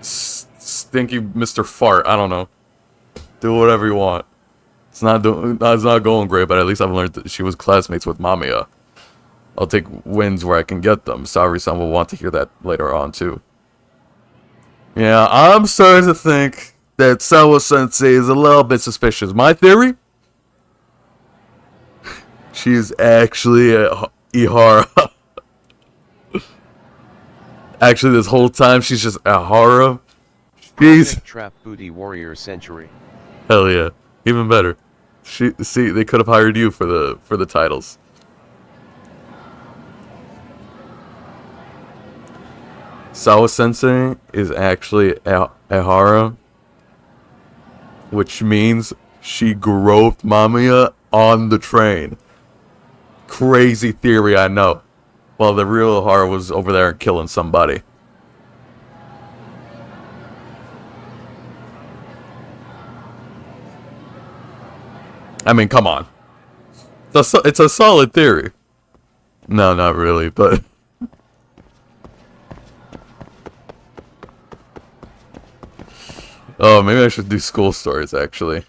S1: stinky Mr. Fart. I don't know. Do whatever you want. It's not going great, but at least I've learned that she was classmates with Mamiya. I'll take wins where I can get them. Saori-san will want to hear that later on, too. Yeah, I'm starting to think that Sawa-sensei is a little bit suspicious. My theory? She's actually a Ihara. Actually, this whole time, she's just Ihara. She's...
S9: Trap Booty Warrior Century.
S1: Hell yeah. Even better. See, they could have hired you for the titles. Sawa-sensei is actually Ihara, which means she groped Mamiya on the train. Crazy theory, I know. Well, the real Ihara was over there killing somebody. I mean, come on. It's a solid theory. No, not really, but... Oh, maybe I should do school stories, actually.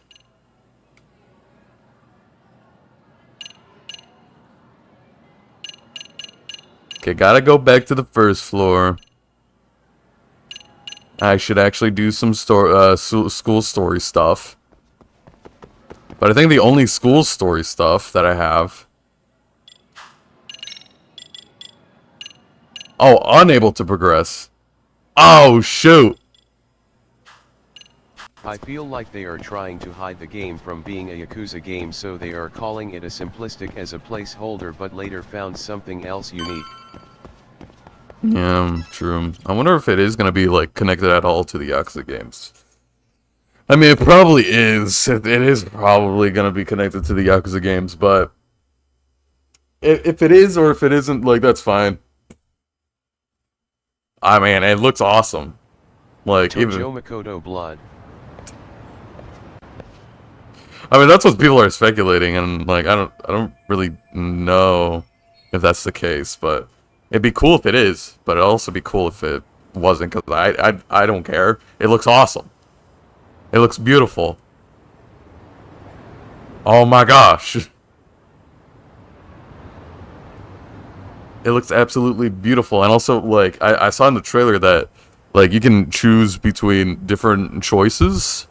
S1: Okay, gotta go back to the first floor. I should actually do some school story stuff. But I think the only school story stuff that I have... Oh, unable to progress. Oh, shoot.
S9: I feel like they are trying to hide the game from being a Yakuza game, so they are calling it a simplistic as a placeholder, but later found something else unique.
S1: Yeah, true. I wonder if it is going to be, like, connected at all to the Yakuza games. I mean, it probably is. It is probably going to be connected to the Yakuza games, but... If it is or if it isn't, like, that's fine. I mean, it looks awesome. Like, even...
S9: Tojo Makoto Blood.
S1: I mean, that's what people are speculating, and, like, I don't really know if that's the case, but... It'd be cool if it is, but it'd also be cool if it wasn't, because I don't care. It looks awesome. It looks beautiful. Oh my gosh. It looks absolutely beautiful, and also, like, I saw in the trailer that, like, you can choose between different choices.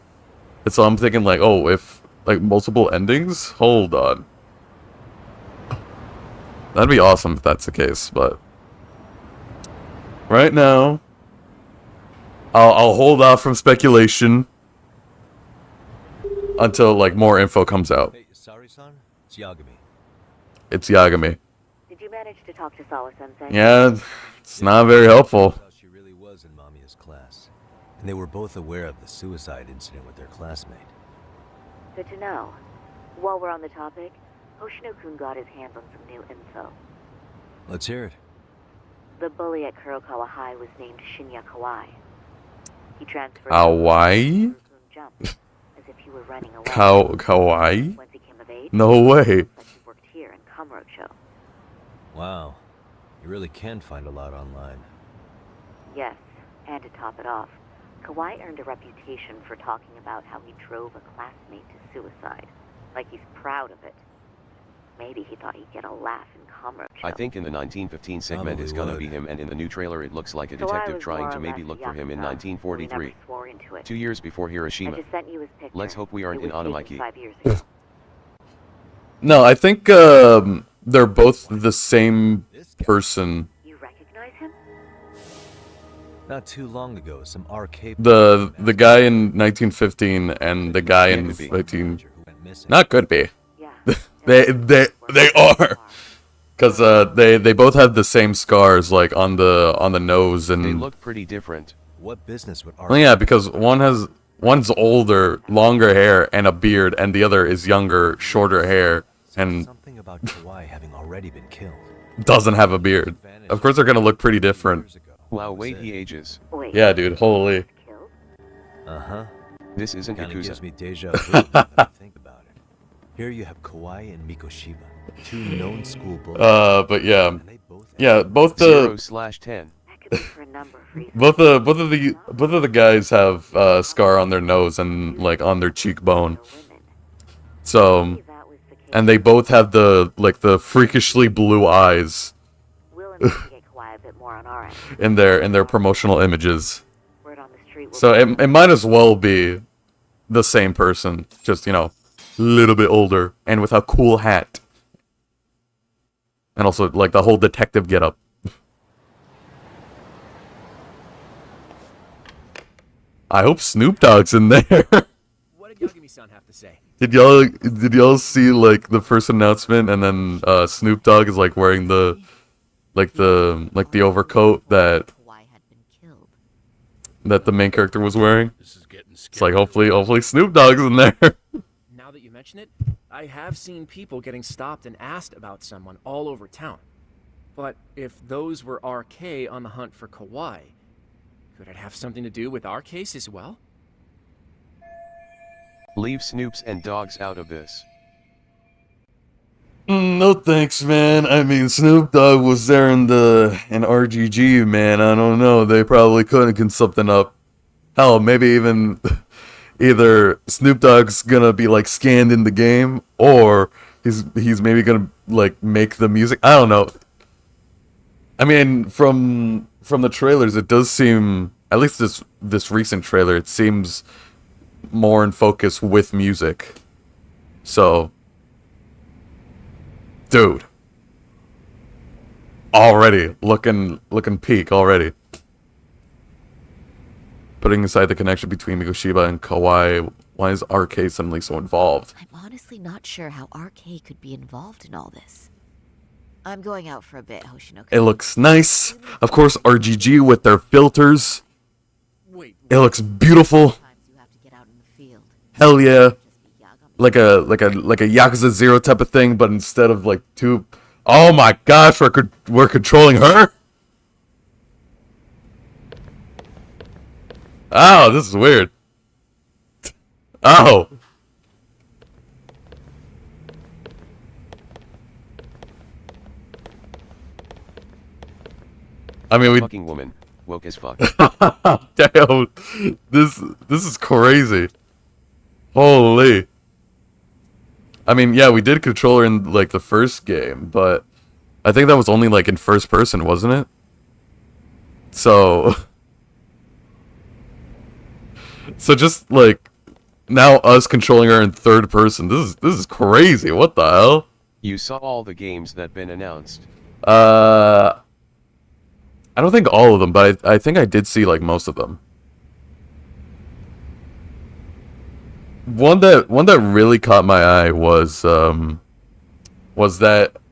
S1: And so I'm thinking, like, oh, if, like, multiple endings? Hold on. That'd be awesome if that's the case, but... Right now, I'll hold off from speculation until, like, more info comes out.
S3: Hey, Saori-san? It's Yagami.
S1: It's Yagami.
S2: Did you manage to talk to Sawa-sensei?
S1: Yeah, it's not very helpful.
S3: She really was in Mamiya's class. And they were both aware of the suicide incident with their classmate.
S2: Good to know. While we're on the topic, Hoshino-kun got his hands on some new info.
S3: Let's hear it.
S2: The bully at Kurokawa High was named Shinya Kawai. He transferred
S1: Hawaii?
S2: jump, as if he were running away.
S1: Kawaii?
S2: Once he came of of age.
S1: No way.
S2: But she worked here in Kamurocho.
S3: Wow. You really can find a lot online.
S2: Yes, and to top it off, Kawhi earned a reputation for talking about how he drove a classmate to suicide. Like he's proud of it. Maybe he thought he'd get a laugh in Kamurocho.
S9: I think in the 1915 segment it's gonna be him, and in the new trailer it looks like a detective trying to maybe look for him in 1943. 2 years before Hiroshima.
S2: I just sent you his picture.
S9: Let's hope we aren't
S2: It
S9: in
S2: was taken
S9: Anamaki.
S2: 5 years ago.
S1: No, I think they're both the same person.
S2: You recognize him?
S3: Not too long ago, some arcade...
S1: The guy in 1915 and the guy in 15. Not could be. They are. Cause they both have the same scars, like on the nose, and
S9: They look pretty different.
S3: What business would
S1: well, yeah, because one's older, longer hair and a beard, and the other is younger, shorter hair and
S3: something about Kawhi having already been killed.
S1: doesn't have a beard. Of course, they're gonna look pretty different.
S9: Wow, wait, he ages.
S2: Wait.
S1: Yeah, dude, holy.
S3: Uh-huh.
S9: This isn't
S3: Kinda
S9: Yakuza.
S3: gives me deja vu when I think about it. Here you have Kawhi and Mikoshiba, two known school bullies.
S1: But yeah, both the
S9: 0/10.
S1: both of the guys have a scar on their nose and like on their cheekbone. So, and they both have the freakishly blue eyes in their promotional images. So it might as well be the same person, just a little bit older and with a cool hat. And also like the whole detective getup. I hope Snoop Dogg's in there.
S8: What did Yagami-san have to say?
S1: Did y'all see like the first announcement, and then Snoop Dogg is like wearing the overcoat that the main character was wearing? It's like hopefully Snoop Dogg's in there.
S8: Now that you mention it, I have seen people getting stopped and asked about someone all over town. But if those were RK on the hunt for Kawhi, could it have something to do with our case as well?
S9: Leave Snoops and Dogs out of this.
S1: No thanks, man. I mean, Snoop Dogg was there in RGG, man. I don't know. They probably couldn't get something up. Hell, maybe even either Snoop Dogg's gonna be like scanned in the game, or he's maybe gonna like make the music. I don't know. I mean, from the trailers, it does seem, at least this recent trailer, it seems more in focus with music. So, dude, already looking peak already. Putting aside the connection between Mikoshiba and Kawhi, why is RK suddenly so involved?
S2: I'm honestly not sure how RK could be involved in all this. I'm going out for a bit, Hoshinoku.
S1: It looks nice. Of course, RGG with their filters. It looks beautiful. Hell yeah. Like a Yakuza 0 type of thing, but instead of like two... Oh my gosh, we're controlling her? Oh, this is weird. Oh. I mean, we...
S9: Fucking woman. Woke as fuck.
S1: Damn. This is crazy. Holy. I mean, yeah, we did control her in, like, the first game, but I think that was only, like, in first person, wasn't it? So... So just, like, now us controlling her in third person, this is crazy. What the hell?
S9: You saw all the games that been announced.
S1: I don't think all of them, but I think I did see, like, most of them. One that really caught my eye was that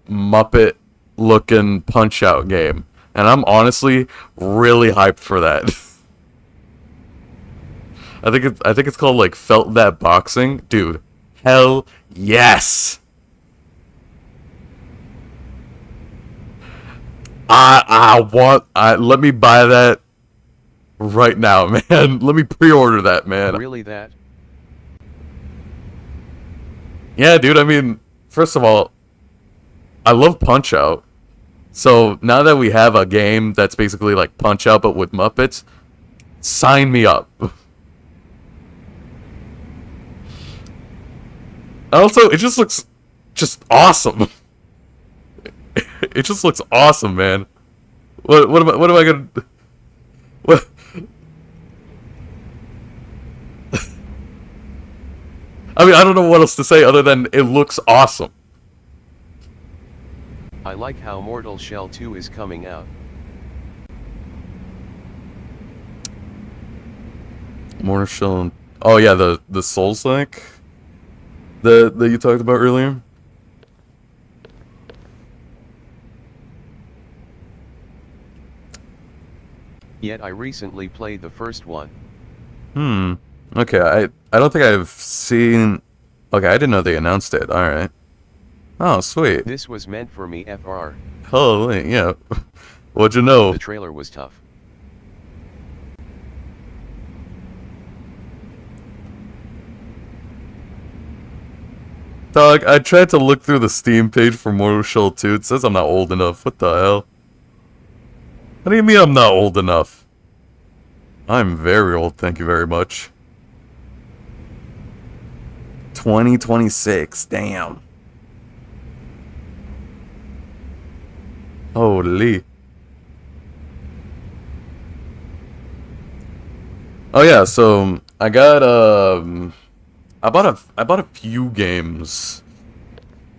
S1: Muppet-looking Punch-Out game. And I'm honestly really hyped for that. I think it's called, like, Felt That Boxing. Dude, hell yes! Let me buy that right now, man. Let me pre-order that, man.
S9: Really that?
S1: Yeah, dude, I mean, first of all, I love Punch-Out. So now that we have a game that's basically like Punch-Out but with Muppets, sign me up. Also, it just looks just awesome. It just looks awesome, man. What am I gonna what? I mean, I don't know what else to say other than it looks awesome.
S9: I like how Mortal Shell 2 is coming out.
S1: Mortal Shell. Oh yeah, the Souls-like that you talked about earlier.
S9: Yet I recently played the first one.
S1: Okay, I don't think I've seen. Okay, I didn't know they announced it. All right. Oh, sweet.
S9: This was meant for me, FR.
S1: Holy, yeah. What'd you know?
S9: The trailer was tough.
S1: Dog, I tried to look through the Steam page for Mortal Shell 2. It says I'm not old enough. What the hell? What do you mean I'm not old enough? I'm very old, thank you very much. 2026, damn. Holy. Oh yeah, so I got I bought a few games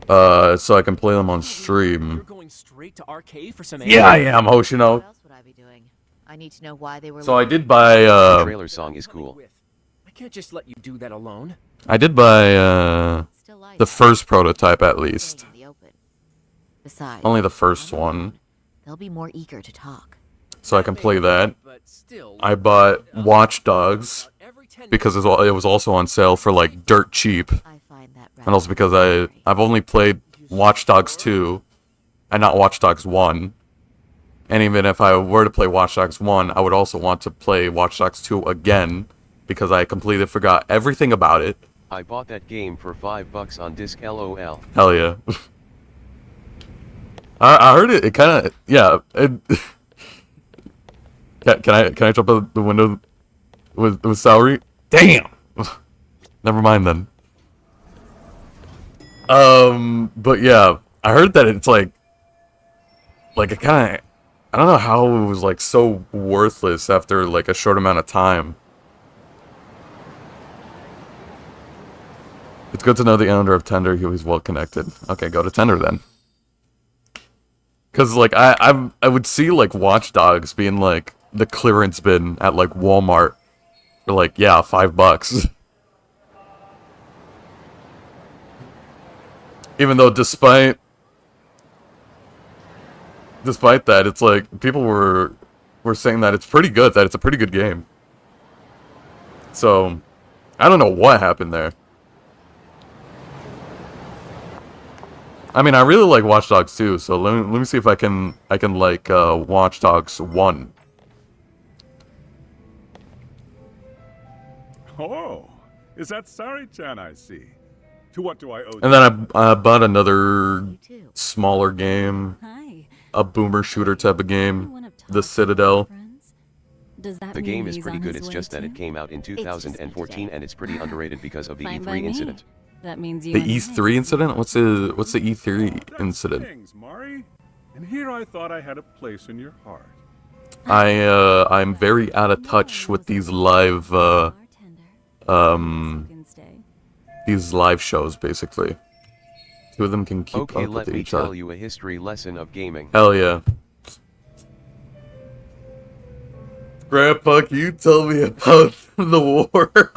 S1: so I can play them on stream.
S8: You're going straight to arcade for some
S1: Yeah, I am, Hoshino.
S2: What else would I be doing? I need to know why they were.
S1: So I did buy
S9: The trailer song is cool.
S8: I can't just let you do that alone.
S1: I did buy the first prototype at least.
S2: Besides,
S1: Only the first one.
S2: they'll be more eager to talk.
S1: So I can play that. I bought Watch Dogs because it was also on sale for like dirt cheap. And also because I've only played Watch Dogs 2 and not Watch Dogs 1. And even if I were to play Watch Dogs 1, I would also want to play Watch Dogs 2 again because I completely forgot everything about it.
S9: I bought that game for $5 on disc, LOL.
S1: Hell yeah. I heard it kind of, yeah. Can I jump out the window with salary? Damn! Never mind then. But yeah, I heard that it's like it kind of, I don't know how it was like so worthless after like a short amount of time. It's good to know the owner of Tender, he was well connected. Okay, go to Tender then. Cause like I would see like Watch Dogs being like the clearance bin at like Walmart for like, yeah, $5. Even though despite that, it's like people were saying that it's pretty good, that it's a pretty good game. So I don't know what happened there. I mean, I really like Watch Dogs 2, so let me see if I can like Watch Dogs 1.
S13: Oh, is that Sari-chan I see? To what do I owe?
S1: And then I bought another smaller game, a boomer shooter type of game, The Citadel.
S9: The game is pretty good, it's just that it came out in 2014 and it's pretty underrated because of the E3 incident.
S4: That means you
S1: The E3 incident? What's the E3 incident?
S13: Thanks, Mari. And here I thought I had a place in your heart.
S1: I'm very out of touch with these live shows basically. Two of them can keep
S9: Okay,
S1: up
S9: let
S1: with
S9: me
S1: each other.
S9: tell you a history lesson of gaming.
S1: Hell yeah. Grandpa, can you tell me about the war?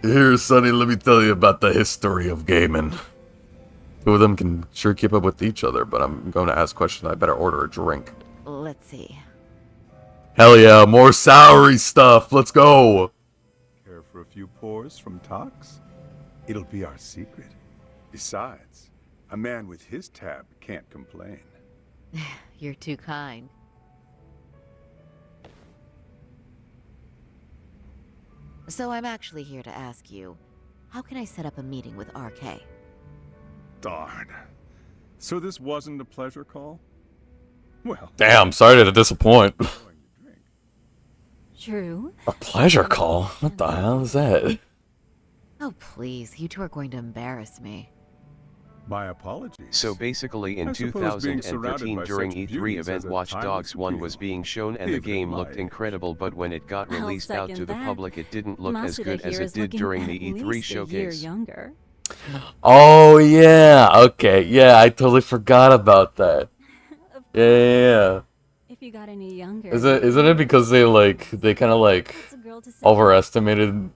S1: Here, Sonny, let me tell you about the history of gaming. Two of them can sure keep up with each other, but I'm going to ask questions. I better order a drink.
S2: Let's see.
S1: Hell yeah, more salary stuff. Let's go.
S13: Care for a few pours from Tox? It'll be our secret. Besides, a man with his tab can't complain.
S2: You're too kind. So I'm actually here to ask you, how can I set up a meeting with RK?
S13: Darn. So this wasn't a pleasure call? Well...
S1: Damn, sorry to disappoint.
S4: True.
S1: A pleasure call? What the hell is that?
S2: Oh, please. You two are going to embarrass me.
S13: My apologies.
S9: So basically in
S13: I suppose being
S9: 2013
S13: surrounded by
S9: during
S13: such
S9: E3
S13: beauties
S9: event
S13: as a
S9: Watch
S13: timeless
S9: Dogs 1 was
S13: appeal,
S9: being shown and the
S13: even
S9: game
S13: at
S9: looked
S13: my
S9: incredible, but when it got
S4: I'll
S9: released out to
S4: second
S9: the
S4: that.
S9: public it didn't look as
S4: Masuda
S9: good as
S4: here
S9: it
S4: is
S9: did
S4: looking
S9: during the
S4: at
S9: E3
S4: least a year
S9: showcase.
S4: younger.
S1: Oh, yeah. Okay, yeah, I totally forgot about that. Yeah.
S4: If you got any younger.
S1: Isn't it because they kind of like overestimated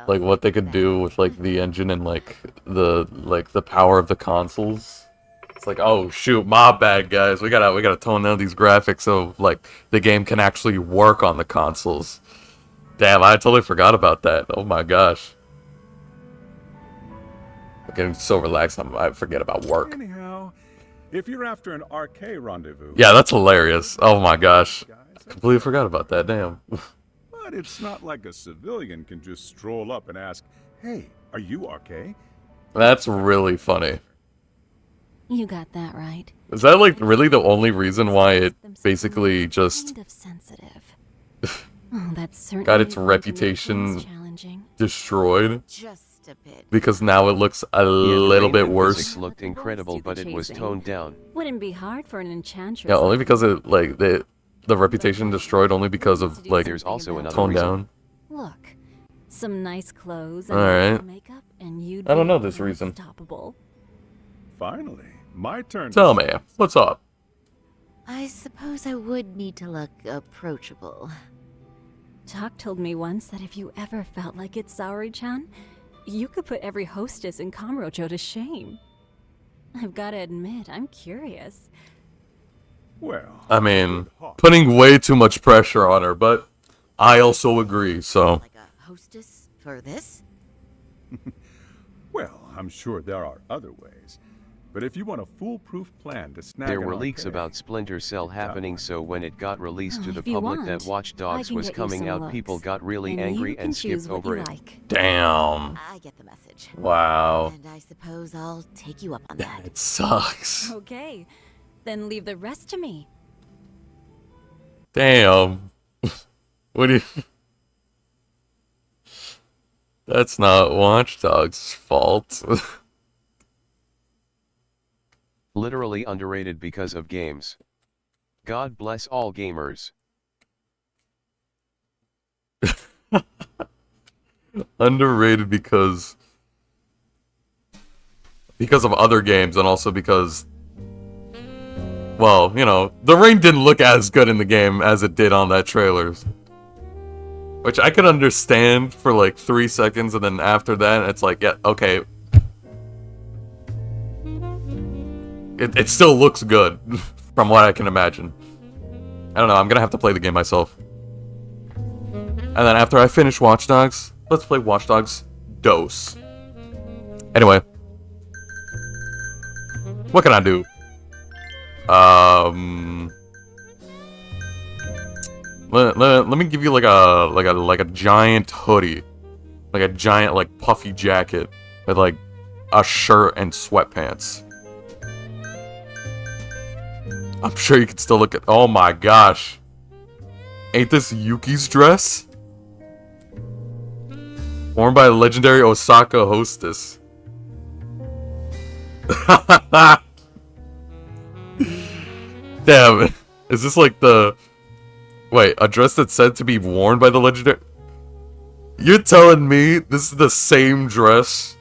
S1: like what they could do with like the engine and like the power of the consoles? It's like, oh shoot, my bad guys. We gotta tone down these graphics so like the game can actually work on the consoles. Damn, I totally forgot about that. Oh my gosh. I'm getting so relaxed, I forget about work.
S13: Anyhow, if you're after an RK rendezvous...
S1: Yeah, that's hilarious. Oh my gosh. Completely forgot about that, damn.
S13: But it's not like a civilian can just stroll up and ask, hey, are you RK?
S1: That's really funny.
S4: You got that right.
S1: Is that like really the only reason why it basically just
S4: Kind of sensitive. Oh, that's certainly
S1: got its
S4: going to make
S1: reputation
S4: things challenging.
S1: destroyed?
S2: Just a bit.
S1: Because now it looks a
S9: Yeah, the
S1: little
S9: rain
S1: bit
S9: and
S1: worse.
S9: physics looked incredible, but it was toned down.
S4: Wouldn't be hard for an enchantress.
S1: Yeah, only because it like the reputation destroyed only because of like
S9: There's also another
S1: toned
S9: reason.
S1: down.
S4: Look, some nice clothes and
S1: Alright.
S4: makeup, and you'd
S1: I don't know
S4: be
S1: this reason.
S4: unstoppable.
S13: Finally, my turn.
S1: Tell me, what's up?
S2: I suppose I would need to look approachable.
S4: Talk told me once that if you ever felt like it, Saori-chan, you could put every hostess in Kamurocho to shame. I've got to admit, I'm curious.
S13: Well,
S1: I mean, putting way too much pressure on her, but I also agree, so.
S2: Like a hostess for this?
S13: well, I'm sure there are other ways. But if you want a foolproof plan to snag
S9: There
S13: an
S9: were leaks
S13: RK,
S9: about Splinter Cell happening, so when it got released to the
S4: If you
S9: public
S4: want,
S9: that Watch Dogs
S4: can
S9: was
S4: get you
S9: coming
S4: some
S9: out, people
S4: looks,
S9: got really
S4: and
S9: angry
S4: you can
S9: and
S4: choose
S9: skipped
S4: what
S9: over
S4: you
S9: it.
S4: like.
S1: Damn.
S2: I get the message.
S1: Wow.
S2: And I suppose I'll take you up on that.
S1: It sucks.
S4: Okay, then leave the rest to me.
S1: Damn. What do you... That's not Watch Dogs' fault.
S9: Literally underrated because of games. God bless all gamers.
S1: Underrated because of other games and also because, well, you know, the rain didn't look as good in the game as it did on that trailer. Which I could understand for like 3 seconds, and then after that it's like, yeah, okay. It still looks good, from what I can imagine. I don't know, I'm gonna have to play the game myself. And then after I finish Watch Dogs, let's play Watch Dogs Dose. Anyway. What can I do? Let me give you like a giant hoodie. Like a giant like puffy jacket with like a shirt and sweatpants. I'm sure you can still look at. Oh my gosh. Ain't this Yuki's dress? Worn by a legendary Osaka hostess. Damn. Is this like the... Wait, a dress that's said to be worn by the legendary... You're telling me this is the same dress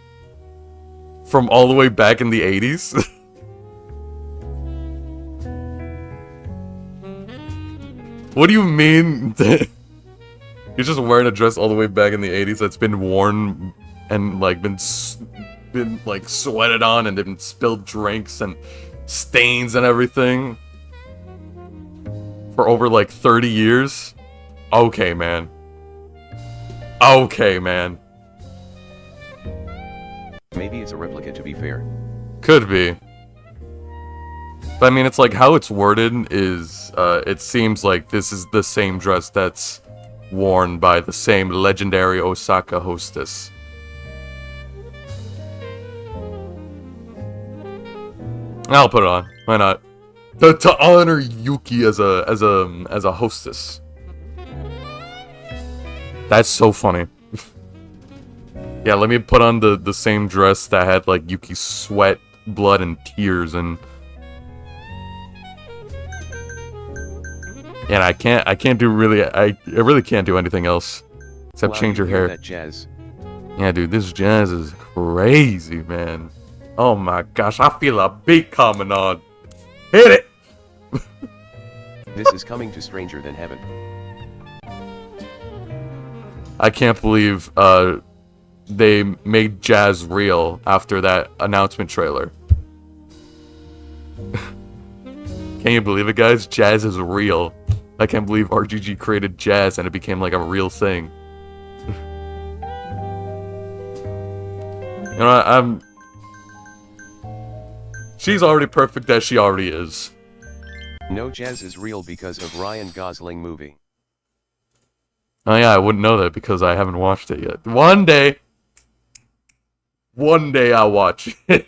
S1: from all the way back in the 80s? What do you mean? You're just wearing a dress all the way back in the 80s that's been worn and like been like sweated on and been spilled drinks and stains and everything for over like 30 years? Okay, man. Okay, man.
S9: Maybe it's a replica, to be fair.
S1: Could be. But I mean, it's like how it's worded is, it seems like this is the same dress that's worn by the same legendary Osaka hostess. I'll put it on. Why not? To honor Yuki as a hostess. That's so funny. Yeah, let me put on the same dress that had like Yuki's sweat, blood, and tears, and I can't do really. I really can't do anything else except change her hair.
S9: That jazz.
S1: Yeah, dude, this jazz is crazy, man. Oh my gosh, I feel a beat coming on. Hit it!
S9: This is coming to Stranger Than Heaven.
S1: I can't believe they made jazz real after that announcement trailer. Can you believe it, guys? Jazz is real. I can't believe RGG created jazz and it became like a real thing. You know, she's already perfect as she already is.
S9: No, jazz is real because of Ryan Gosling movie.
S1: Oh yeah, I wouldn't know that because I haven't watched it yet. One day I'll watch it.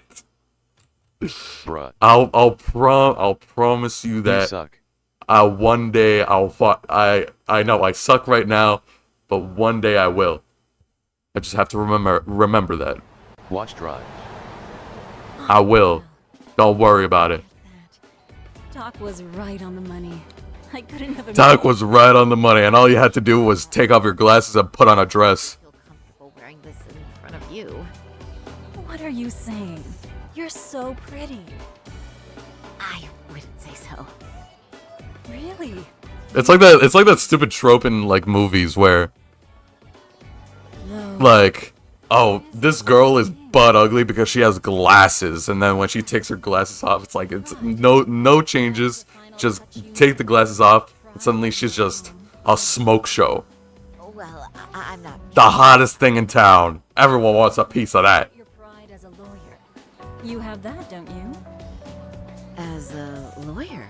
S9: Bruh.
S1: I'll promise you that.
S9: You suck.
S1: One day I know I suck right now, but one day I will. I just have to remember that.
S9: Watch Drive.
S1: I will. Don't worry about it.
S14: Doc was right on the money. I couldn't have.
S1: Doc was right on the money, and all you had to do was take off your glasses and put on a dress.
S2: I feel comfortable wearing this in front of you.
S14: What are you saying? You're so pretty.
S2: I wouldn't say so.
S14: Really?
S1: It's like that stupid trope in like movies where like, oh, this girl is butt ugly because she has glasses, and then when she takes her glasses off, it's like it's no changes. Just take the glasses off, and suddenly she's just a smoke show.
S2: Well, I'm not.
S1: The hottest thing in town. Everyone wants a piece of that.
S14: Your pride as a lawyer. You have that, don't you?
S2: As a lawyer.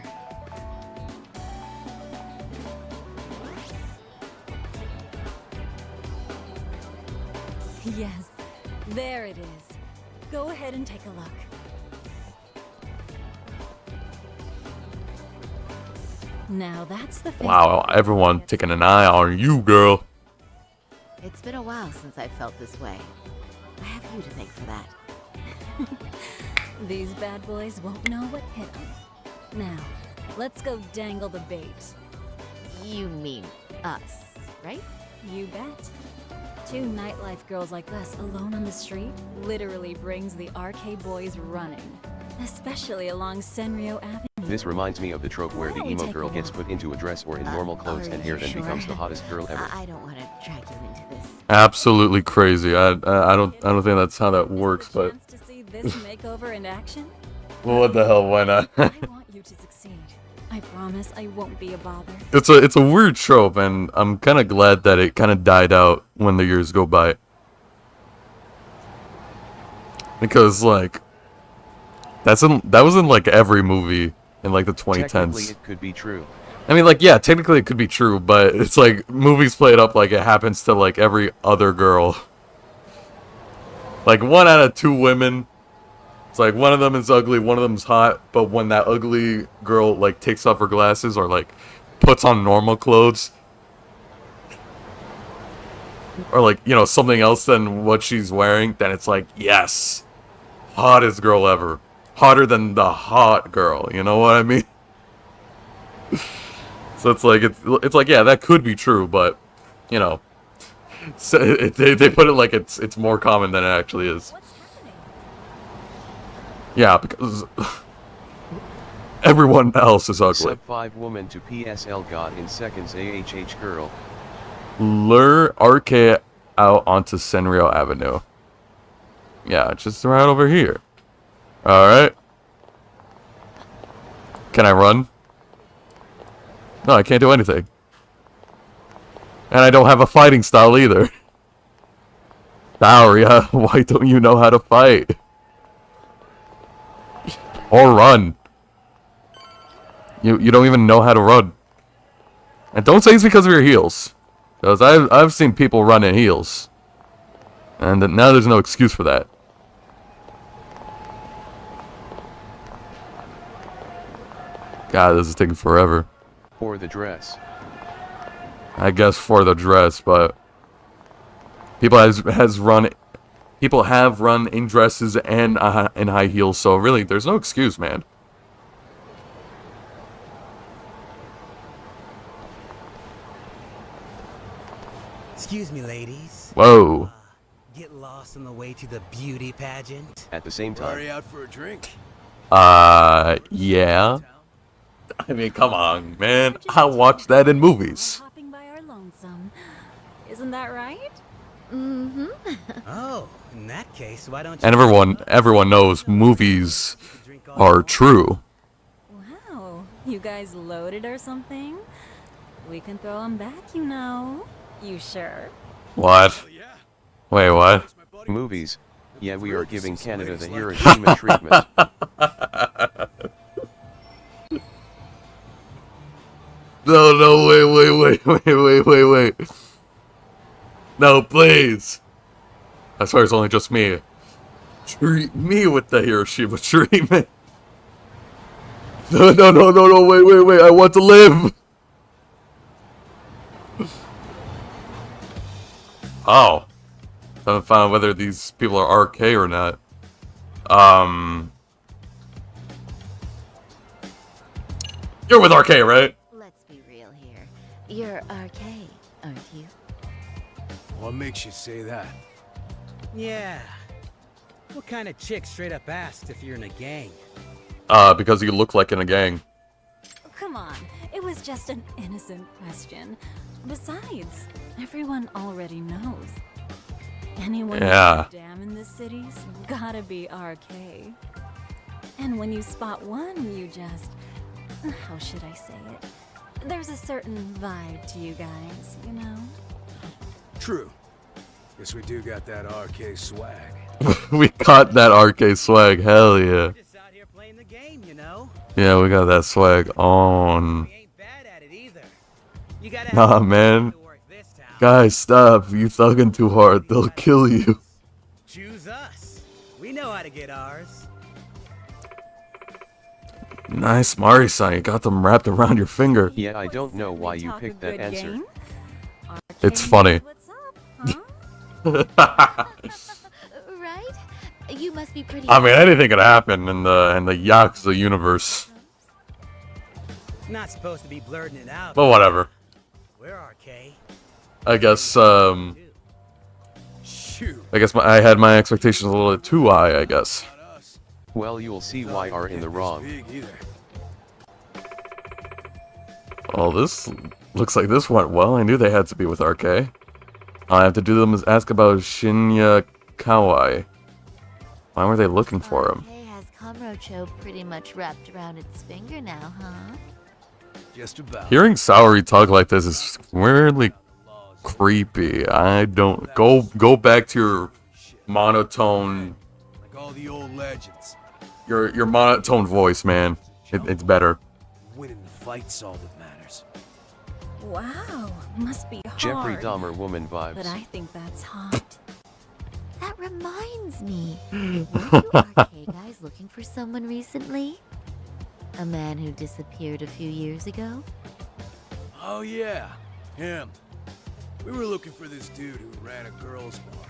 S14: Yes, there it is. Go ahead and take a look. Now that's the face.
S1: Wow, everyone taking an eye on you, girl.
S2: It's been a while since I felt this way. I have you to thank for that.
S14: These bad boys won't know what hit them. Now, let's go dangle the bait.
S2: You mean us, right?
S14: You bet. Two nightlife girls like us alone on the street literally brings the RK boys running. Especially along Senryo Avenue.
S9: This reminds me of the trope where the emo girl gets put into a dress or in normal clothes and hair then becomes the hottest girl ever.
S2: I don't want to drag you into this.
S1: Absolutely crazy. I don't think that's how that works, but
S14: To see this makeover in action?
S1: well, what the hell? Why not?
S14: I want you to succeed. I promise I won't be a bother.
S1: It's a weird trope, and I'm kind of glad that it kind of died out when the years go by. Because like that was in like every movie in like the 2010s.
S9: Technically, it could be true.
S1: I mean, like, yeah, technically it could be true, but it's like movies play it up like it happens to like every other girl. Like 1 out of 2 women, it's like one of them is ugly, one of them's hot, but when that ugly girl like takes off her glasses or like puts on normal clothes, or like, you know, something else than what she's wearing, then it's like, yes, hottest girl ever. Hotter than the hot girl, you know what I mean? So it's like yeah, that could be true, but you know, so they put it like it's more common than it actually is. Yeah, because everyone else is ugly.
S9: Sub 5 woman to PSL god in seconds AHH girl.
S1: Lure RK out onto Senryo Avenue. Yeah, just right over here. Alright. Can I run? No, I can't do anything. And I don't have a fighting style either. Daria, why don't you know how to fight? Or run. You don't even know how to run. And don't say it's because of your heels. Because I've seen people run in heels. And now there's no excuse for that. God, this is taking forever.
S9: For the dress.
S1: I guess for the dress, but people have run in dresses and in high heels, so really, there's no excuse, man.
S15: Excuse me, ladies.
S1: Whoa.
S15: Get lost on the way to the beauty pageant.
S9: At the same time.
S15: Hurry out for a drink.
S1: Yeah. I mean, come on, man. I watched that in movies.
S14: Hopping by our lonesome. Isn't that right?
S2: Mm-hmm.
S15: Oh, in that case, why don't you...
S1: And everyone knows movies are true.
S14: Wow, you guys loaded or something? We can throw them back, you know. You sure?
S1: What? Wait, what?
S9: Movies. Yeah, we are giving Canada the Hiroshima treatment.
S1: No, wait. No, please. I swear it's only just me. Treat me with the Hiroshima treatment. No, wait. I want to live. Oh. Haven't found whether these people are RK or not. You're with RK, right?
S2: Let's be real here. You're RK, aren't you?
S15: What makes you say that? Yeah. What kind of chick straight up asked if you're in a gang?
S1: Because you look like in a gang.
S14: Come on, it was just an innocent question. Besides, everyone already knows. Anyone
S1: Yeah.
S14: who's damn in the city's gotta be RK. And when you spot one, you just... How should I say it? There's a certain vibe to you guys, you know?
S15: True. Guess we do got that RK swag.
S1: We caught that RK swag, hell yeah.
S15: Just out here playing the game, you know?
S1: Yeah, we got that swag on.
S15: We ain't bad at it either. You gotta
S1: Nah,
S15: have
S1: man.
S15: to work this town.
S1: Guys, stop. You thugging too hard. They'll kill you.
S15: Choose us. We know how to get ours.
S1: Nice, Mari-san. You got them wrapped around your finger.
S9: Yeah, I don't know why you picked that answer.
S1: It's funny.
S2: Right? You must be pretty...
S1: I mean, anything could happen in the Yakuza universe.
S15: Not supposed to be blurting it out.
S1: But whatever.
S15: We're RK.
S1: I guess,
S15: Shoot.
S1: I had my expectations a little too high, I guess.
S9: Well, you'll see why are in the wrong.
S1: Oh, this looks like this went well. I knew they had to be with RK. All I have to do them is ask about Shinya Kawai. Why were they looking for him?
S2: RK has Kamurocho pretty much wrapped around its finger now, huh?
S15: Just about.
S1: Hearing Saori talk like this is weirdly creepy. I don't... Go back to your monotone...
S15: Like all the old legends.
S1: Your monotone voice, man. It's better.
S15: Winning the fight's all that matters.
S14: Wow, must be hard.
S9: Jeffrey Dahmer woman vibes.
S14: But I think that's hot.
S2: That reminds me. Weren't you RK guys looking for someone recently? A man who disappeared a few years ago?
S15: Oh yeah, him. We were looking for this dude who ran a girls' bar.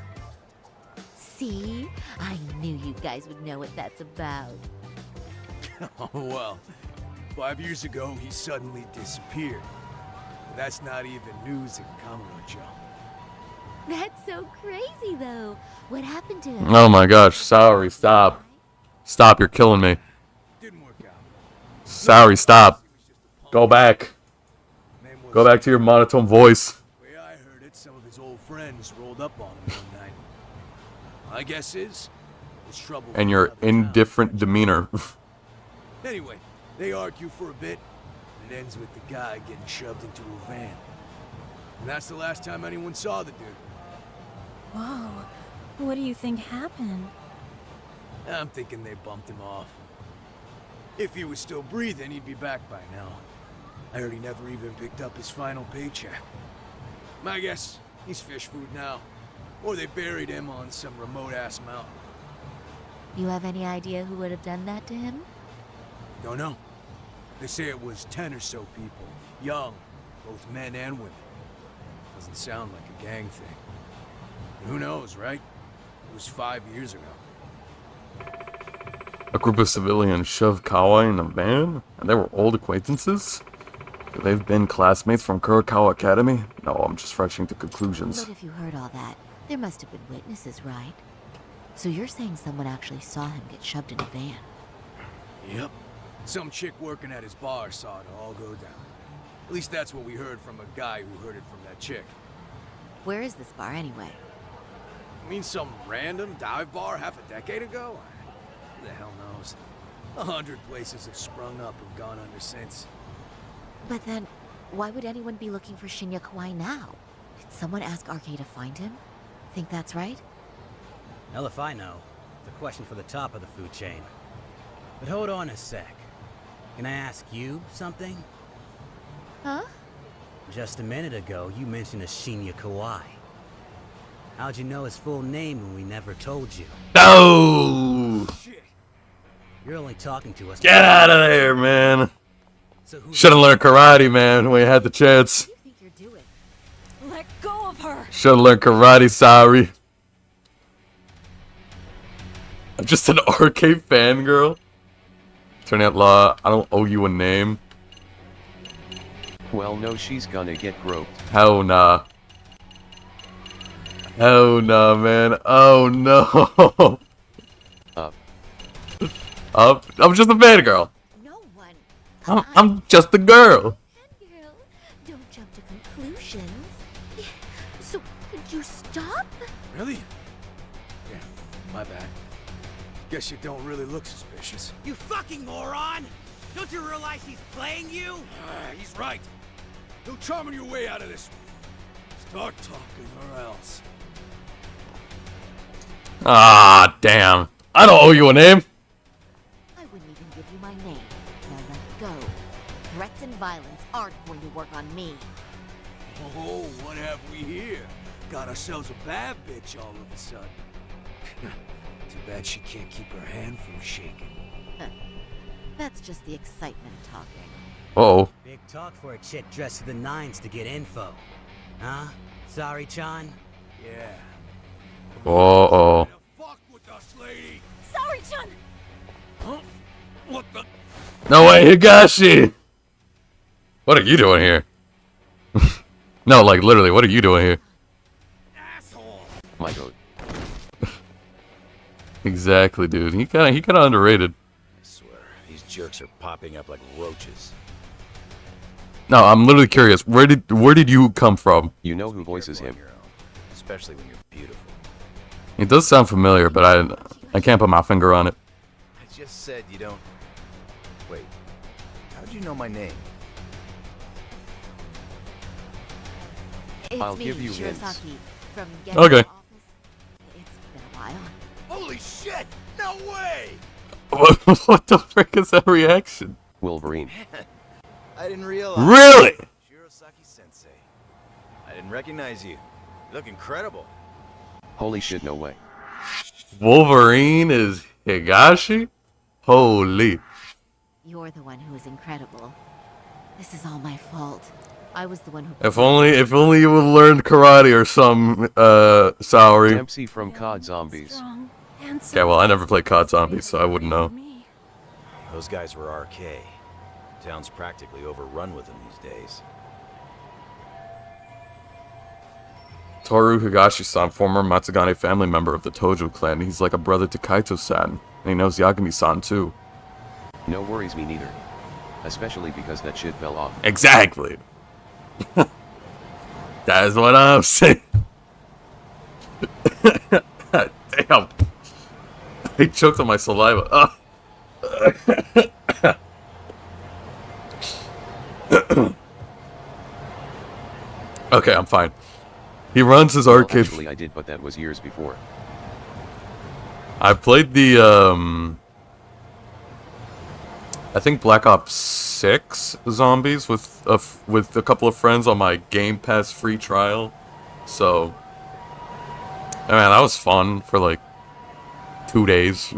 S2: See? I knew you guys would know what that's about.
S15: Oh well, 5 years ago he suddenly disappeared. That's not even news in Kamurocho.
S2: That's so crazy, though. What happened to him?
S1: Oh my gosh, Saori, stop. Stop, you're killing me. Saori, stop. Go back. Go back to your monotone voice.
S15: Way I heard it, some of his old friends rolled up on him one night. My guess is it's trouble.
S1: And your indifferent demeanor.
S15: Anyway, they argue for a bit, and it ends with the guy getting shoved into a van. And that's the last time anyone saw the dude.
S14: Whoa, what do you think happened?
S15: I'm thinking they bumped him off. If he was still breathing, he'd be back by now. I heard he never even picked up his final paycheck. My guess, he's fish food now. Or they buried him on some remote-ass mountain.
S2: You have any idea who would have done that to him?
S15: Don't know. They say it was 10 or so people. Young, both men and women. Doesn't sound like a gang thing. And who knows, right? It was 5 years ago.
S1: A group of civilians shoved Kawa in a van, and they were old acquaintances? Could they've been classmates from Kurokawa Academy? No, I'm just rushing to conclusions.
S2: But if you heard all that, there must have been witnesses, right? So you're saying someone actually saw him get shoved in a van?
S15: Yep. Some chick working at his bar saw it all go down. At least that's what we heard from a guy who heard it from that chick.
S2: Where is this bar anyway?
S15: I mean, some random dive bar half a decade ago? Who the hell knows? 100 places have sprung up and gone under since.
S2: But then, why would anyone be looking for Shinya Kawai now? Did someone ask RK to find him? Think that's right?
S16: Hell if I know. It's a question for the top of the food chain. But hold on a sec. Can I ask you something?
S2: Huh?
S16: Just a minute ago, you mentioned a Shinya Kawai. How'd you know his full name when we never told you?
S1: No!
S16: You're only talking to us.
S1: Get out of there, man! Should've learned karate, man, when you had the chance.
S4: What do you think you're doing? Let go of her!
S1: Should've learned karate, sorry. I'm just an arcade fangirl. Turning out law, I don't owe you a name.
S9: Well, no, she's gonna get groped.
S1: Hell nah. Hell nah, man. Oh no.
S9: Up.
S1: Up. I'm just a fangirl. I'm just a girl.
S2: Don't jump to conclusions. So, did you stop?
S15: Really? Yeah, my bad. Guess you don't really look suspicious.
S16: You fucking moron! Don't you realize he's playing you?
S15: He's right. No charming your way out of this. Start talking or else.
S1: Ah, damn. I don't owe you a name.
S2: I wouldn't even give you my name. Now let go. Threats and violence aren't going to work on me.
S15: Oh, what have we here? Got ourselves a bad bitch all of a sudden. Too bad she can't keep her hand from shaking.
S2: That's just the excitement talking.
S1: Uh-oh.
S16: Big talk for a chick dressed to the nines to get info. Huh? Sorry, Chan?
S15: Yeah.
S1: Uh-oh.
S15: Fuck with us, lady.
S4: Sorry, Chun!
S15: Huh? What the?
S1: No way, Higashi! What are you doing here? No, like, literally, what are you doing here?
S15: Asshole!
S9: My goat.
S1: Exactly, dude. He kinda underrated.
S17: I swear, these jerks are popping up like roaches.
S1: No, I'm literally curious. Where did you come from?
S9: You know who voices him.
S17: Especially when you're beautiful.
S1: It does sound familiar, but I can't put my finger on it.
S17: I just said you don't... Wait, how'd you know my name?
S2: It's
S9: I'll
S2: me,
S9: give you hints.
S2: Shirosaki, from
S1: Okay.
S2: Office. It's been a while.
S15: Holy shit! No way!
S1: What the frick is that reaction?
S9: Wolverine.
S17: I didn't realize...
S1: Really?
S17: Shirosaki-sensei. I didn't recognize you. You look incredible.
S9: Holy shit, no way.
S1: Wolverine is Higashi? Holy.
S2: You're the one who is incredible. This is all my fault. I was the one who...
S1: If only you would have learned karate or some, Saori.
S9: Dempsey from COD Zombies.
S1: Okay, well, I never played COD Zombies, so I wouldn't know.
S17: Those guys were RK. Town's practically overrun with them these days.
S1: Toru Higashi-san, former Matsugane family member of the Tojo clan. He's like a brother to Kaito-san. And he knows Yagami-san, too.
S9: No worries, me neither. Especially because that shit fell off.
S1: Exactly. That's what I'm saying. Damn. I choked on my saliva. Okay, I'm fine. He runs his arcade.
S9: Well, actually, I did, but that was years before.
S1: I played the I think Black Ops 6 zombies with a couple of friends on my Game Pass free trial. So, I mean, that was fun for like 2 days.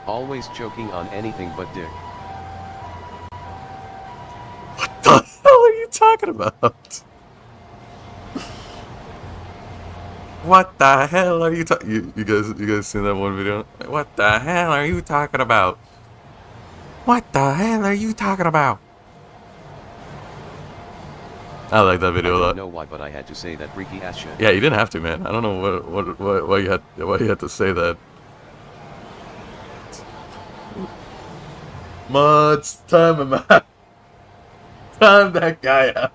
S9: Always choking on anything but dick.
S1: What the hell are you talking about? What the hell are you talking? You guys seen that one video? What the hell are you talking about? What the hell are you talking about? I like that video a lot.
S9: I don't know why, but I had to say that freaky ass shit.
S1: Yeah, you didn't have to, man. I don't know why you had to say that. Much time him out. Time that guy out.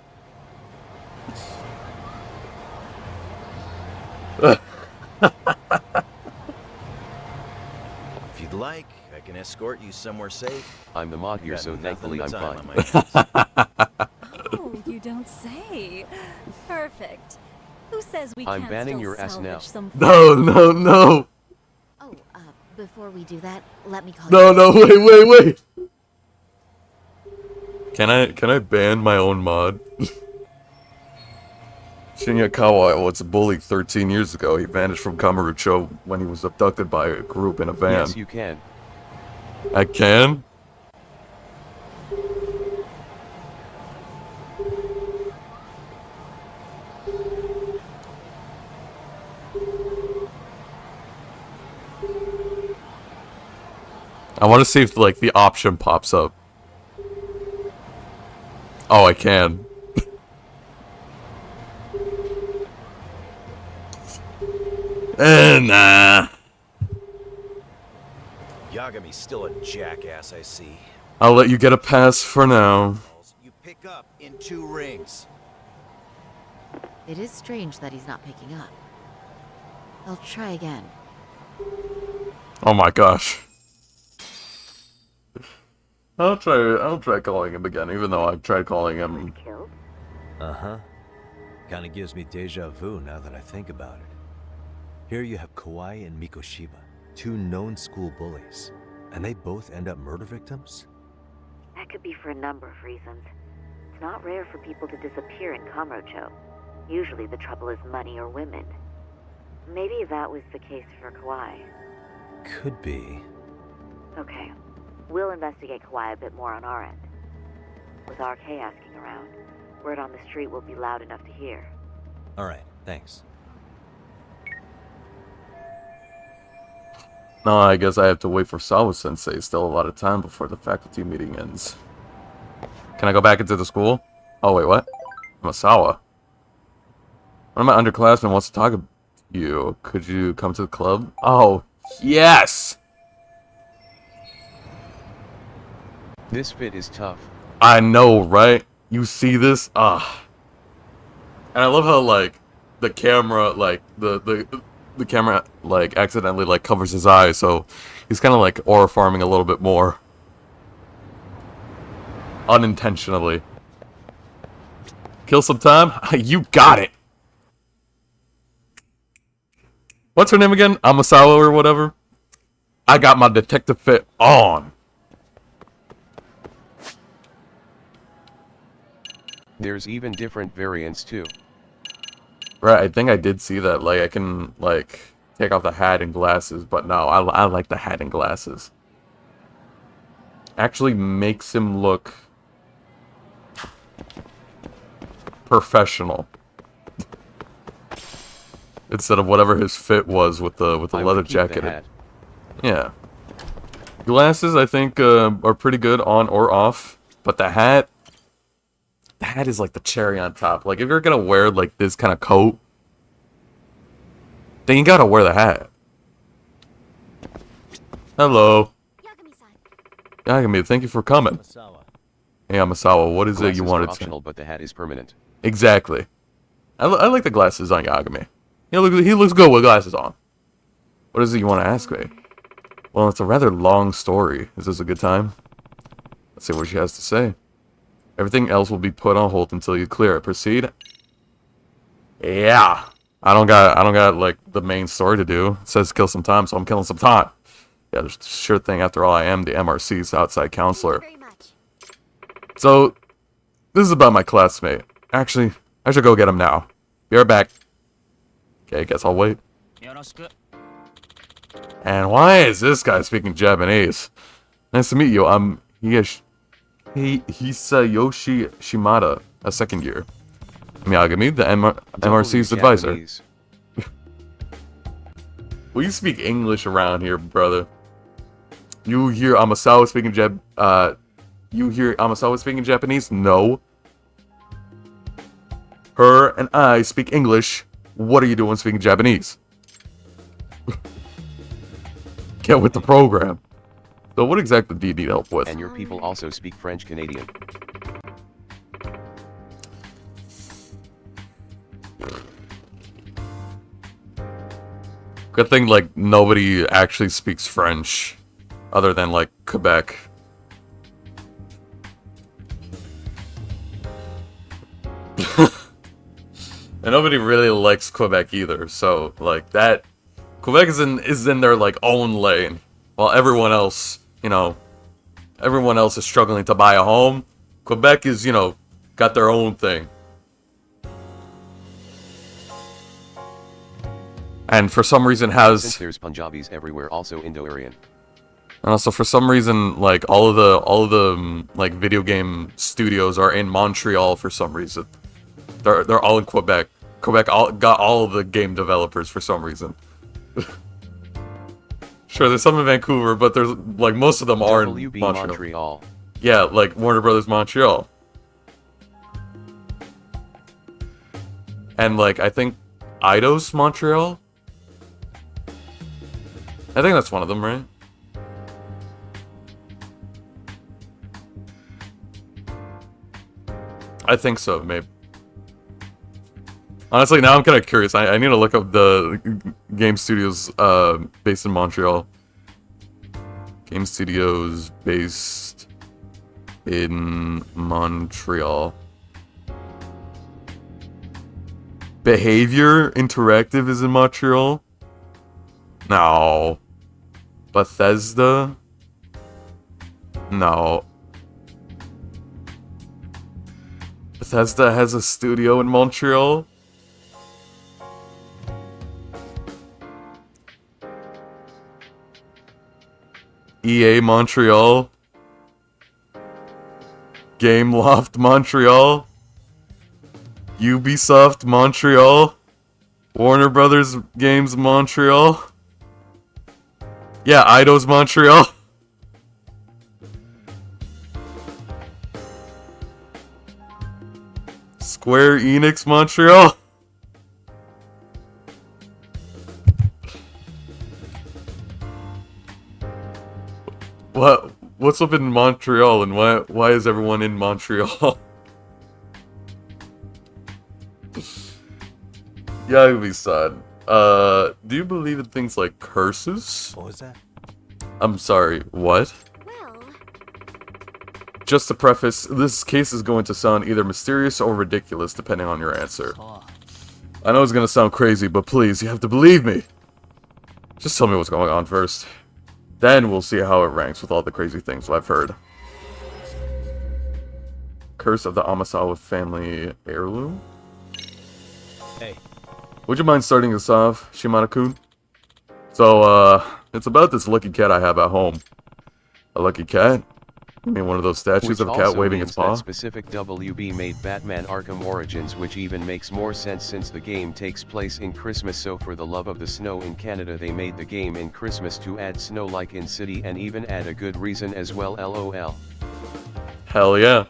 S17: If you'd like, I can escort you somewhere safe.
S9: I'm the mod here, so thankfully I'm fine.
S14: Oh, you don't say. Perfect. Who says we
S9: I'm
S14: can't
S9: banning
S14: still
S9: your ass
S14: salvage
S9: now.
S14: some
S1: No.
S2: Oh, before we do that, let me call
S1: No,
S2: you.
S1: wait. Can I ban my own mod? Shinyakawa was bullied 13 years ago. He vanished from Kamurocho when he was abducted by a group in a van.
S9: Yes, you can.
S1: I can? I want to see if like the option pops up. Oh, I can. Nah.
S17: Yagami's still a jackass, I see.
S1: I'll let you get a pass for now.
S17: You pick up in 2 rings.
S2: It is strange that he's not picking up. I'll try again.
S1: Oh my gosh. I'll try calling him again, even though I've tried calling him.
S11: Uh-huh. Kinda gives me deja vu now that I think about it. Here you have Kawaii and Mikoshiba, 2 known school bullies, and they both end up murder victims?
S2: That could be for a number of reasons. It's not rare for people to disappear in Kamurocho. Usually the trouble is money or women. Maybe that was the case for Kawaii.
S11: Could be.
S2: Okay, we'll investigate Kawaii a bit more on our end. With RK asking around, word on the street will be loud enough to hear.
S11: Alright, thanks.
S1: No, I guess I have to wait for Sawa-sensei. Still a lot of time before the faculty meeting ends. Can I go back into the school? Oh, wait, what? Masawa. One of my underclassmen wants to talk to you. Could you come to the club? Oh, yes!
S9: This fit is tough.
S1: I know, right? You see this? Ah. And I love how, like, the camera, like, the camera, like, accidentally, like, covers his eyes, so he's kind of, like, aura farming a little bit more. Unintentionally. Kill some time? You got it! What's her name again? Amasawa or whatever? I got my detective fit on.
S9: There's even different variants too.
S1: Right, I think I did see that. Like, I can, like, take off the hat and glasses, but no, I like the hat and glasses. Actually makes him look professional. Instead of whatever his fit was with the leather jacket. Yeah. Glasses, I think, are pretty good on or off, but the hat is like the cherry on top. Like, if you're gonna wear, like, this kind of coat, then you gotta wear the hat. Hello. Yagami, thank you for coming. Hey, Amasawa, what is it you wanted to say?
S9: Optional, but the hat is permanent.
S1: Exactly. I like the glasses on Yagami. He looks good with glasses on. What is it you want to ask me? Well, it's a rather long story. Is this a good time? Let's see what she has to say. Everything else will be put on hold until you clear it. Proceed? Yeah. I don't got like the main story to do. It says kill some time, so I'm killing some time. Yeah, sure thing. After all, I am the MRC's outside counselor. So, this is about my classmate. Actually, I should go get him now. Be right back. Okay, guess I'll wait. And why is this guy speaking Japanese? Nice to meet you. I'm Hisayoshi Shimada, a second year. Miyagami, the MRC's advisor. Will you speak English around here, brother? You hear Amasawa speaking Japanese? No. Her and I speak English. What are you doing speaking Japanese? Get with the program. So what exactly do you need help with?
S9: And your people also speak French Canadian.
S1: Good thing, like, nobody actually speaks French. Other than, like, Quebec. And nobody really likes Quebec either, so, like, that... Quebec is in their, like, own lane. While everyone else, you know... Everyone else is struggling to buy a home. Quebec is, you know, got their own thing. And for some reason has...
S9: Since there's Punjabis everywhere, also Indo-Aryan.
S1: And also for some reason, like, all of the like, video game studios are in Montreal for some reason. They're all in Quebec. Quebec got all of the game developers for some reason. Sure, there's some in Vancouver, but there's, like, most of them are in Montreal. Yeah, like, Warner Brothers Montreal. And, like, I think Eidos Montreal? I think that's one of them, right? I think so, maybe. Honestly, now I'm kind of curious. I need to look up the game studios based in Montreal. Game studios based in Montreal. Behavior Interactive is in Montreal? No. Bethesda? No. Bethesda has a studio in Montreal? EA Montreal? Gameloft Montreal? Ubisoft Montreal? Warner Brothers Games Montreal? Yeah, Eidos Montreal? Square Enix Montreal? What's up in Montreal, and why is everyone in Montreal? Yeah, it would be sad. Do you believe in things like curses?
S11: What was that?
S1: I'm sorry, what? Just to preface, this case is going to sound either mysterious or ridiculous depending on your answer. I know it's gonna sound crazy, but please, you have to believe me. Just tell me what's going on first. Then we'll see how it ranks with all the crazy things I've heard. Curse of the Amasawa family heirloom?
S16: Hey.
S1: Would you mind starting us off, Shimada-kun? So, it's about this lucky cat I have at home. A lucky cat? I mean one of those statues of a cat waving its paw?
S9: That specific WB made Batman Arkham Origins, which even makes more sense since the game takes place in Christmas. So for the love of the snow in Canada, they made the game in Christmas to add snow like in city, and even add a good reason as well, LOL.
S1: Hell yeah.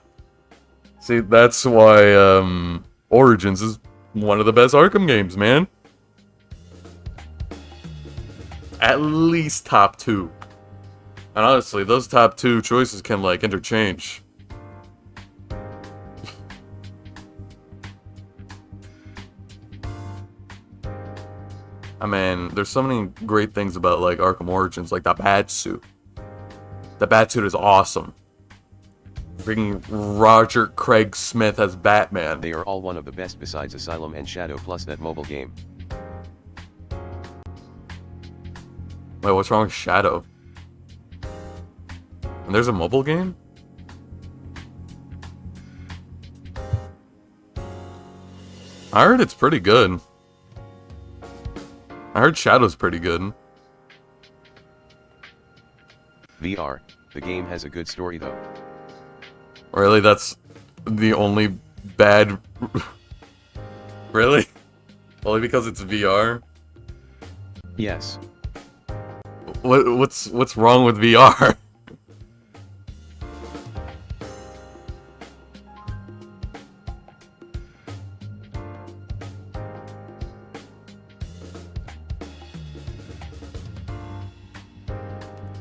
S1: See, that's why, Origins is one of the best Arkham games, man. At least top 2. And honestly, those top 2 choices can, like, interchange. I mean, there's so many great things about, like, Arkham Origins, like the bat suit. The bat suit is awesome. Freaking Roger Craig Smith as Batman.
S9: They are all one of the best besides Asylum and Shadow, plus that mobile game.
S1: Wait, what's wrong with Shadow? And there's a mobile game? I heard it's pretty good. I heard Shadow's pretty good.
S9: VR. The game has a good story though.
S1: Really? That's the only bad... Really? Only because it's VR?
S9: Yes.
S1: What's wrong with VR?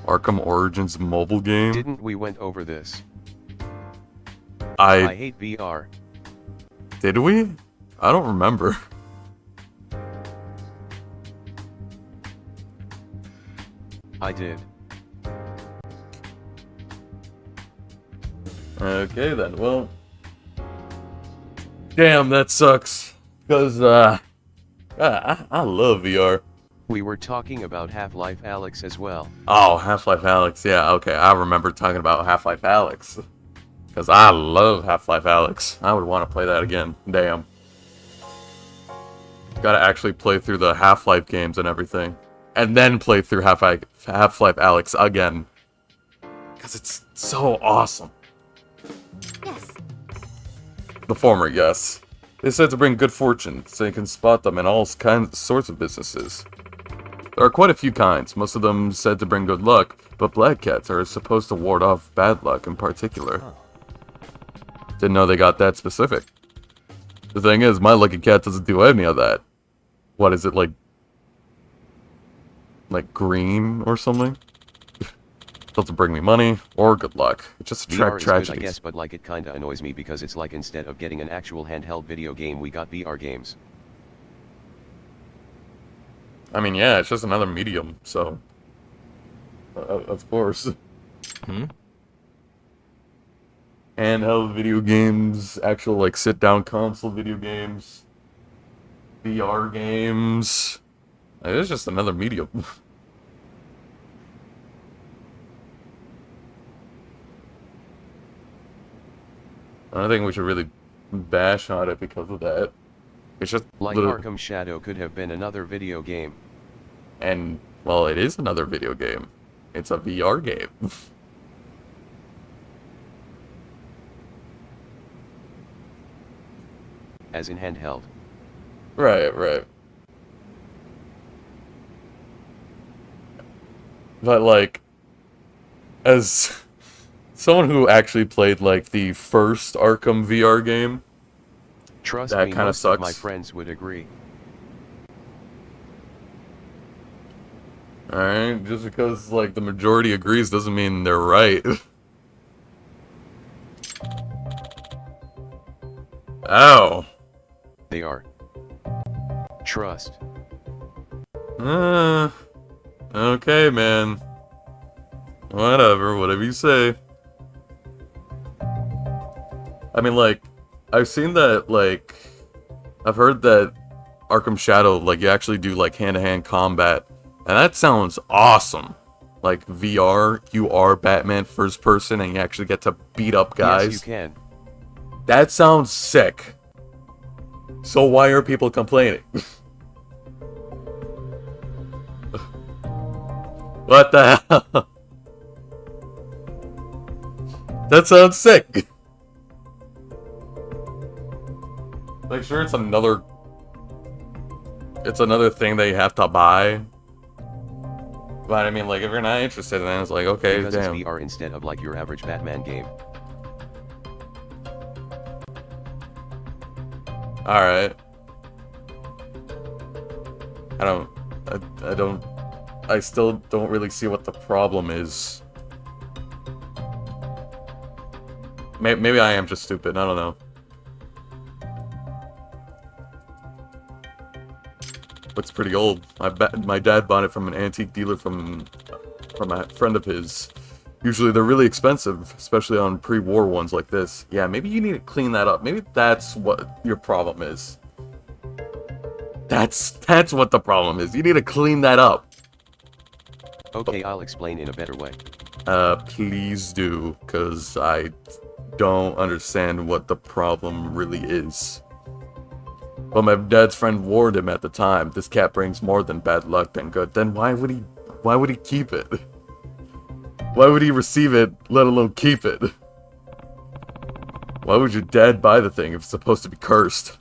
S1: Arkham Origins mobile game?
S9: Didn't we went over this?
S1: I
S9: hate VR.
S1: Did we? I don't remember.
S9: I did.
S1: Okay then, well... Damn, that sucks. Because, I love VR.
S9: We were talking about Half-Life Alyx as well.
S1: Oh, Half-Life Alyx, yeah, okay. I remember talking about Half-Life Alyx. Because I love Half-Life Alyx. I would want to play that again. Damn. Gotta actually play through the Half-Life games and everything. And then play through Half-Life Alyx again. Because it's so awesome.
S5: Yes.
S1: The former, yes. They said to bring good fortune, so you can spot them in all sorts of businesses. There are quite a few kinds, most of them said to bring good luck, but black cats are supposed to ward off bad luck in particular. Didn't know they got that specific. The thing is, my lucky cat doesn't do any of that. What is it, like green or something? Doesn't bring me money or good luck. It just attracts tragedies.
S9: Good, I guess, but like it kinda annoys me because it's like instead of getting an actual handheld video game, we got VR games.
S1: I mean, yeah, it's just another medium, so... of course. Handheld video games, actual, like, sit-down console video games, VR games... It's just another medium. I don't think we should really bash on it because of that. It's just
S9: like Arkham Shadow could have been another video game.
S1: And, well, it is another video game. It's a VR game.
S9: As in handheld.
S1: Right, right. But, like, as someone who actually played, like, the first Arkham VR game,
S9: trust
S1: that
S9: me,
S1: kind of
S9: most
S1: sucks.
S9: Of my friends would agree.
S1: Alright, just because, like, the majority agrees doesn't mean they're right. Ow.
S9: They are. Trust.
S1: Okay, man. Whatever you say. I mean, like, I've seen that, like, I've heard that Arkham Shadow, like, you actually do, like, hand-to-hand combat, and that sounds awesome. Like, VR, you are Batman first person, and you actually get to beat up guys.
S9: Yes, you can.
S1: That sounds sick. So why are people complaining? What the hell? That sounds sick. Like, sure, it's another thing that you have to buy. But I mean, like, if you're not interested in it, it's like, okay,
S9: because
S1: damn.
S9: it's VR instead of like your average Batman game.
S1: Alright. I still don't really see what the problem is. Maybe I am just stupid, I don't know. Looks pretty old. My dad bought it from an antique dealer from a friend of his. Usually they're really expensive, especially on pre-war ones like this. Yeah, maybe you need to clean that up. Maybe that's what your problem is. That's what the problem is. You need to clean that up.
S9: Okay, I'll explain in a better way.
S1: Please do, because I don't understand what the problem really is. But my dad's friend warned him at the time, this cat brings more than bad luck than good. Then why would he keep it? Why would he receive it, let alone keep it? Why would your dad buy the thing if it's supposed to be cursed?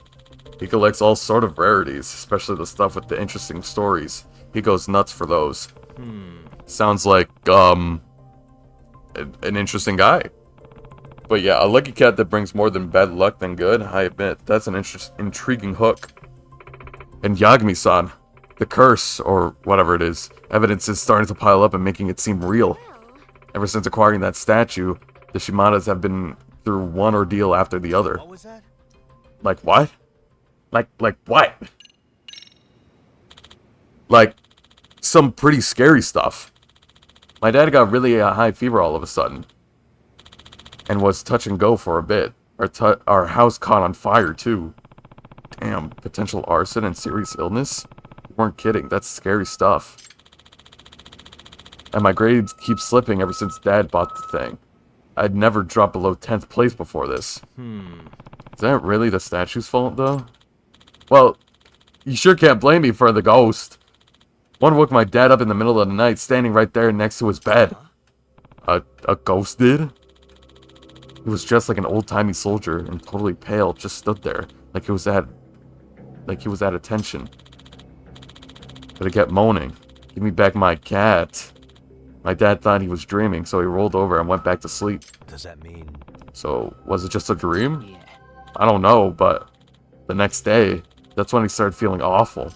S1: He collects all sort of rarities, especially the stuff with the interesting stories. He goes nuts for those. Sounds like, an interesting guy. But yeah, a lucky cat that brings more than bad luck than good, I admit, that's an intriguing hook. And Yagami-san, the curse, or whatever it is, evidence is starting to pile up and making it seem real. Ever since acquiring that statue, the Shimadas have been through one ordeal after the other.
S11: What was that?
S1: Like what? Like what? Like, some pretty scary stuff. My dad got really high fever all of a sudden. And was touch and go for a bit. Our house caught on fire too. Damn, potential arson and serious illness? You weren't kidding, that's scary stuff. And my grades keep slipping ever since Dad bought the thing. I'd never dropped below 10th place before this. Is that really the statue's fault, though? Well, you sure can't blame me for the ghost. One woke my dad up in the middle of the night, standing right there next to his bed. A ghost did? He was dressed like an old-timey soldier and totally pale, just stood there, like he was at attention. But he kept moaning, "Give me back my cat." My dad thought he was dreaming, so he rolled over and went back to sleep.
S11: Does that mean...
S1: So, was it just a dream? I don't know, but the next day, that's when he started feeling awful.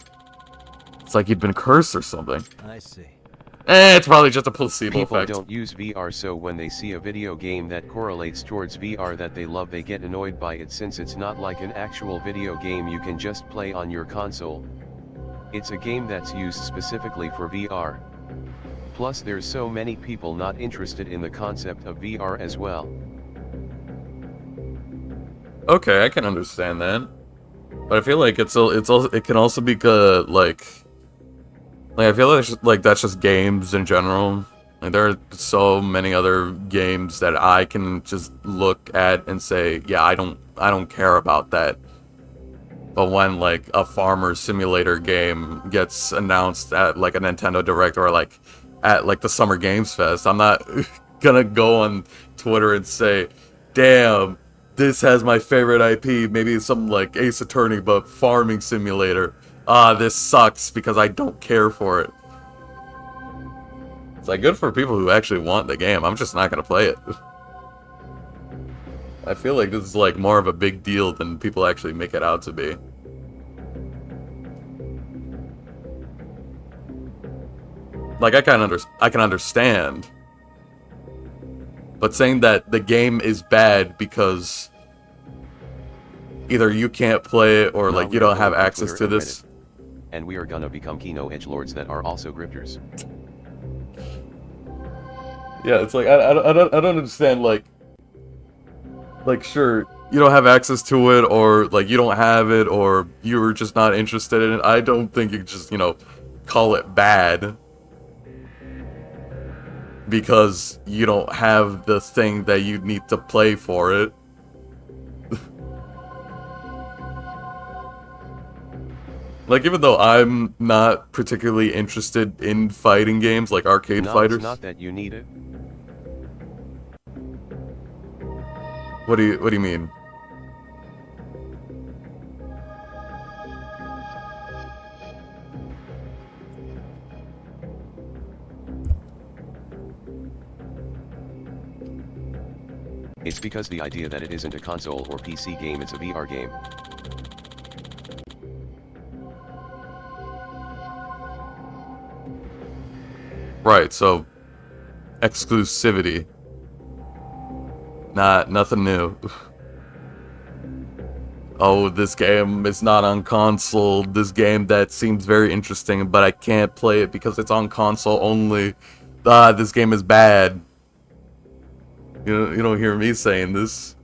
S1: It's like he'd been cursed or something.
S11: I see.
S1: It's probably just a placebo
S9: People
S1: effect.
S9: don't use VR, so when they see a video game that correlates towards VR that they love, they get annoyed by it since it's not like an actual video game you can just play on your console. It's a game that's used specifically for VR. Plus there's so many people not interested in the concept of VR as well.
S1: Okay, I can understand that. But I feel like it can also be like I feel like that's just games in general. Like there are so many other games that I can just look at and say, yeah, I don't care about that. But when like a farmer simulator game gets announced at like a Nintendo Direct or like at like the Summer Games Fest, I'm not gonna go on Twitter and say, damn, this has my favorite IP, maybe it's something like Ace Attorney, but farming simulator. This sucks because I don't care for it. It's like good for people who actually want the game. I'm just not gonna play it. I feel like this is like more of a big deal than people actually make it out to be. Like I can understand. But saying that the game is bad because either you can't play it or like you don't have access to this.
S9: And we are gonna become Kino edgelords that are also grifters.
S1: Yeah, it's like I don't understand like sure, you don't have access to it or like you don't have it or you're just not interested in it. I don't think you just, call it bad because you don't have the thing that you need to play for it. Like, even though I'm not particularly interested in fighting games like arcade fighters.
S9: It's not that you need it.
S1: What do you mean?
S9: It's because the idea that it isn't a console or PC game, it's a VR game.
S1: Right, so exclusivity. Nothing new. Oh, this game is not on console. This game that seems very interesting, but I can't play it because it's on console only. This game is bad. You don't hear me saying this.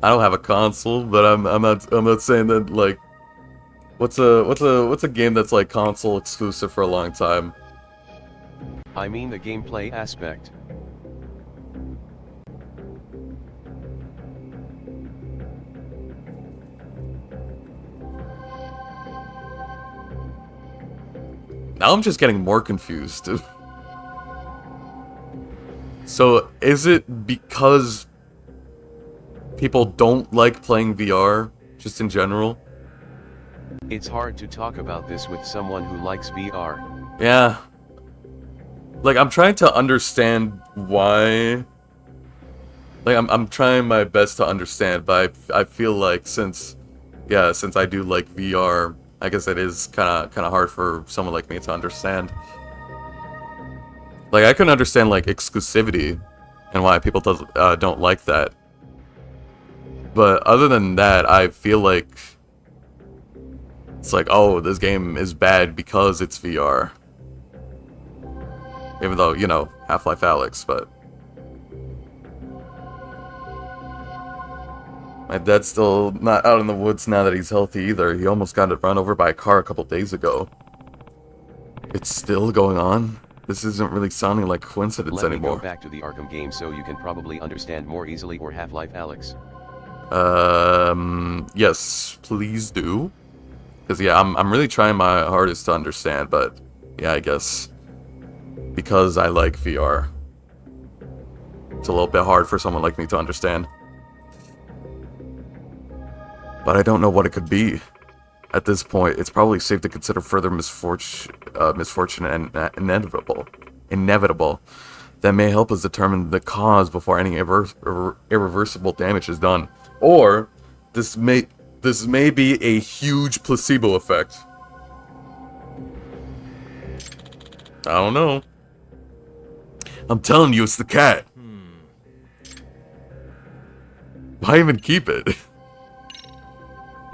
S1: I don't have a console, but I'm not saying that like what's a game that's like console exclusive for a long time?
S9: I mean the gameplay aspect.
S1: Now I'm just getting more confused. So, is it because people don't like playing VR, just in general?
S9: It's hard to talk about this with someone who likes VR.
S1: Yeah. Like, I'm trying to understand why. Like, I'm trying my best to understand, but I feel like since I do like VR, I guess it is kind of hard for someone like me to understand. Like, I can understand, like, exclusivity and why people don't like that. But other than that, I feel like it's like, oh, this game is bad because it's VR. Even though, you know, Half-Life Alyx, but... My dad's still not out in the woods now that he's healthy either. He almost got run over by a car a couple days ago. It's still going on? This isn't really sounding like coincidence anymore.
S9: Let me go back to the Arkham game so you can probably understand more easily, or Half-Life Alyx.
S1: Yes, please do. Because, yeah, I'm really trying my hardest to understand, but, yeah, I guess because I like VR, it's a little bit hard for someone like me to understand. But I don't know what it could be. At this point, it's probably safe to consider further misfortune and inevitable that may help us determine the cause before any irreversible damage is done. Or this may be a huge placebo effect. I don't know. I'm telling you, it's the cat. Why even keep it?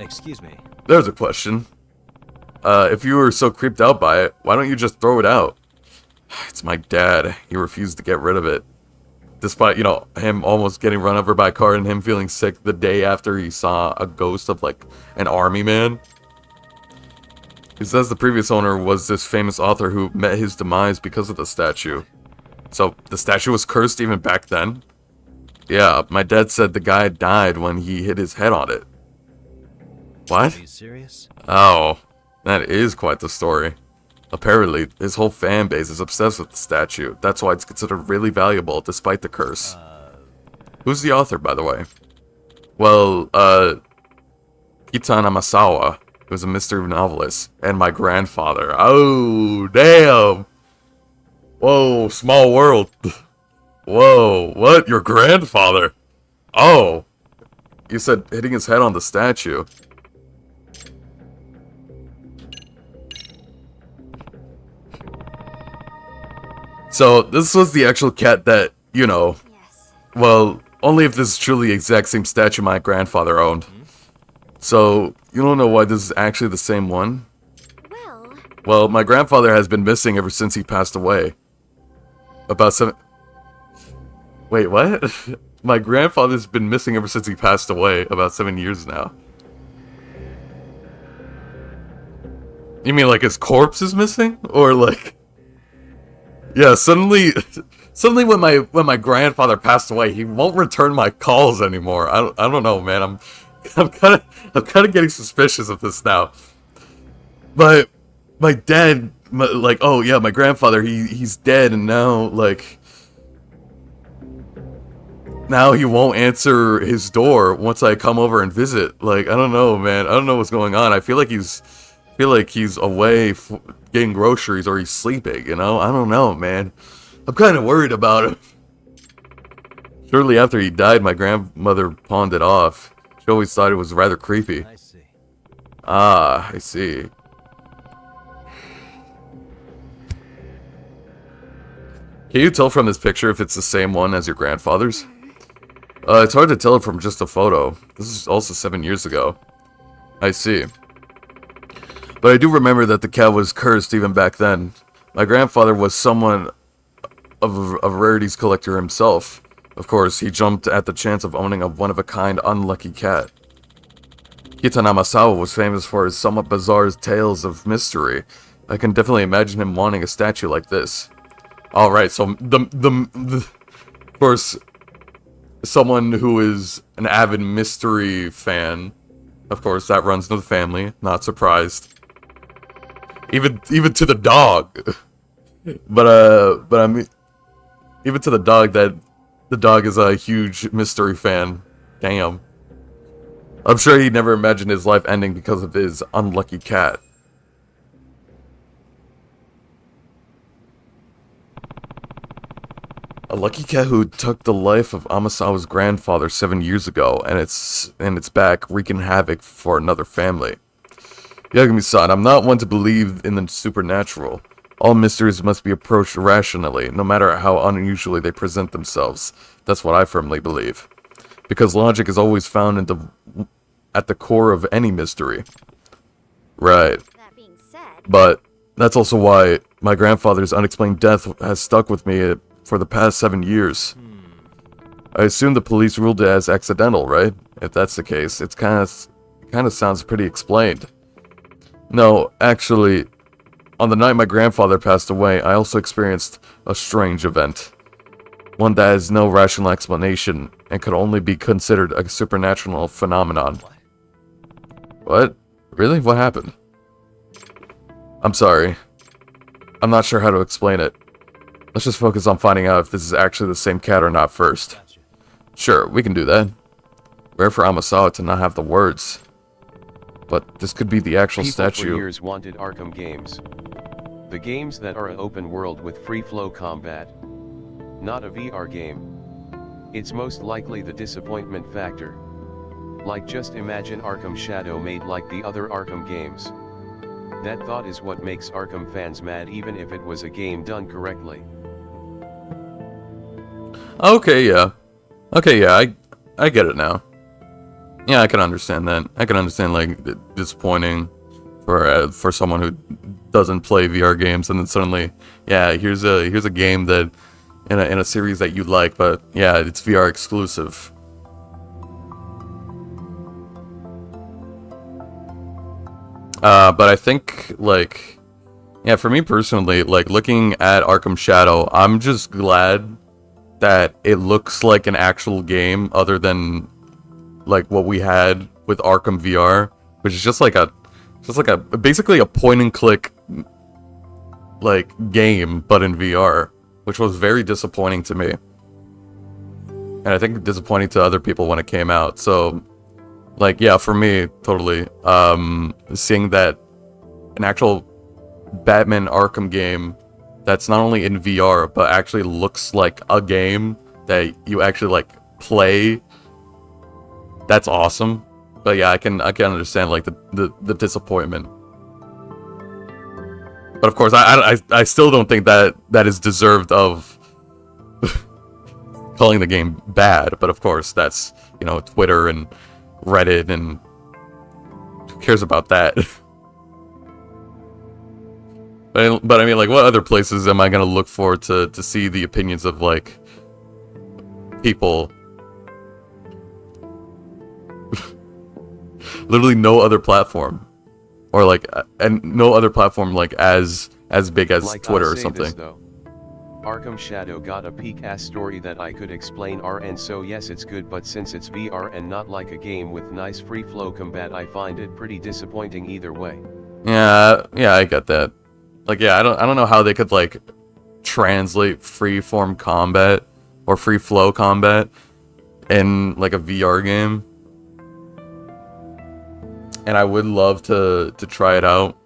S3: Excuse me.
S1: There's a question. If you were so creeped out by it, why don't you just throw it out? It's my dad. He refused to get rid of it. Despite, you know, him almost getting run over by a car and him feeling sick the day after he saw a ghost of, like, an army man. He says the previous owner was this famous author who met his demise because of the statue. So, the statue was cursed even back then? Yeah, my dad said the guy died when he hit his head on it. What?
S3: Are you serious?
S1: Oh, that is quite the story. Apparently, his whole fan base is obsessed with the statue. That's why it's considered really valuable, despite the curse. Who's the author, by the way? Well, Kitana Masawa, who was a mystery novelist, and my grandfather. Oh, damn! Whoa, small world. Whoa, what? Your grandfather? Oh. You said hitting his head on the statue. So, this was the actual cat that, you know, well, only if this is truly the exact same statue my grandfather owned. So, you don't know why this is actually the same one? Well, my grandfather has been missing ever since he passed away. About 7... Wait, what? My grandfather's been missing ever since he passed away, about 7 years now. You mean like his corpse is missing? Or like... Yeah, suddenly when my grandfather passed away, he won't return my calls anymore. I don't know, man. I'm kind of getting suspicious of this now. But my dad, like, oh yeah, my grandfather, he's dead, and now like now he won't answer his door once I come over and visit. Like, I don't know, man. I don't know what's going on. I feel like he's away getting groceries, or he's sleeping, you know? I don't know, man. I'm kind of worried about him. Shortly after he died, my grandmother pawned it off. She always thought it was rather creepy.
S3: I see.
S1: Ah, I see. Can you tell from this picture if it's the same one as your grandfather's? It's hard to tell from just a photo. This is also 7 years ago. I see. But I do remember that the cat was cursed even back then. My grandfather was someone of a rarities collector himself. Of course, he jumped at the chance of owning a one-of-a-kind unlucky cat. Kitana Masawa was famous for his somewhat bizarre tales of mystery. I can definitely imagine him wanting a statue like this. All right, so of course, someone who is an avid mystery fan, of course, that runs in the family. Not surprised. Even to the dog. But I mean, even to the dog, that the dog is a huge mystery fan. Damn. I'm sure he never imagined his life ending because of his unlucky cat. A lucky cat who took the life of Amasawa's grandfather 7 years ago, and it's back wreaking havoc for another family. Yagami-san, I'm not one to believe in the supernatural. All mysteries must be approached rationally, no matter how unusually they present themselves. That's what I firmly believe. Because logic is always found at the core of any mystery. Right. But that's also why my grandfather's unexplained death has stuck with me for the past 7 years. I assume the police ruled it as accidental, right? If that's the case, it kind of sounds pretty explained. No, actually, on the night my grandfather passed away, I also experienced a strange event. One that has no rational explanation and could only be considered a supernatural phenomenon. What? Really? What happened? I'm sorry. I'm not sure how to explain it. Let's just focus on finding out if this is actually the same cat or not first. Sure, we can do that. Rare for Amasawa to not have the words. But this could be the actual statue.
S9: People for years wanted Arkham games. The games that are an open world with free flow combat. Not a VR game. It's most likely the disappointment factor. Like, just imagine Arkham Shadow made like the other Arkham games. That thought is what makes Arkham fans mad, even if it was a game done correctly.
S1: Okay, yeah. Okay, yeah, I get it now. Yeah, I can understand that. I can understand, like, disappointing for someone who doesn't play VR games, and then suddenly, yeah, here's a game that in a series that you like, but yeah, it's VR exclusive. But I think, like, yeah, for me personally, like, looking at Arkham Shadow, I'm just glad that it looks like an actual game other than like what we had with Arkham VR, which is just like a basically a point and click like game but in VR, which was very disappointing to me. And I think disappointing to other people when it came out. So like, yeah, for me, totally. Seeing that an actual Batman Arkham game that's not only in VR, but actually looks like a game that you actually, like, play, that's awesome. But yeah, I can understand, like, the disappointment. But of course, I still don't think that is deserved of calling the game bad. But of course, that's, you know, Twitter and Reddit, and who cares about that? But I mean, like, what other places am I gonna look for to see the opinions of, like, people? Literally no other platform. Or, like, and no other platform, like, as big as like, Twitter or something.
S9: This, though. Arkham Shadow got a peak-ass story that I could explain and so yes, it's good, but since it's VR and not like a game with nice free flow combat, I find it pretty disappointing either way.
S1: Yeah, I get that. Like, yeah, I don't know how they could, like, translate free-form combat or free-flow combat in, like, a VR game. And I would love to try it out.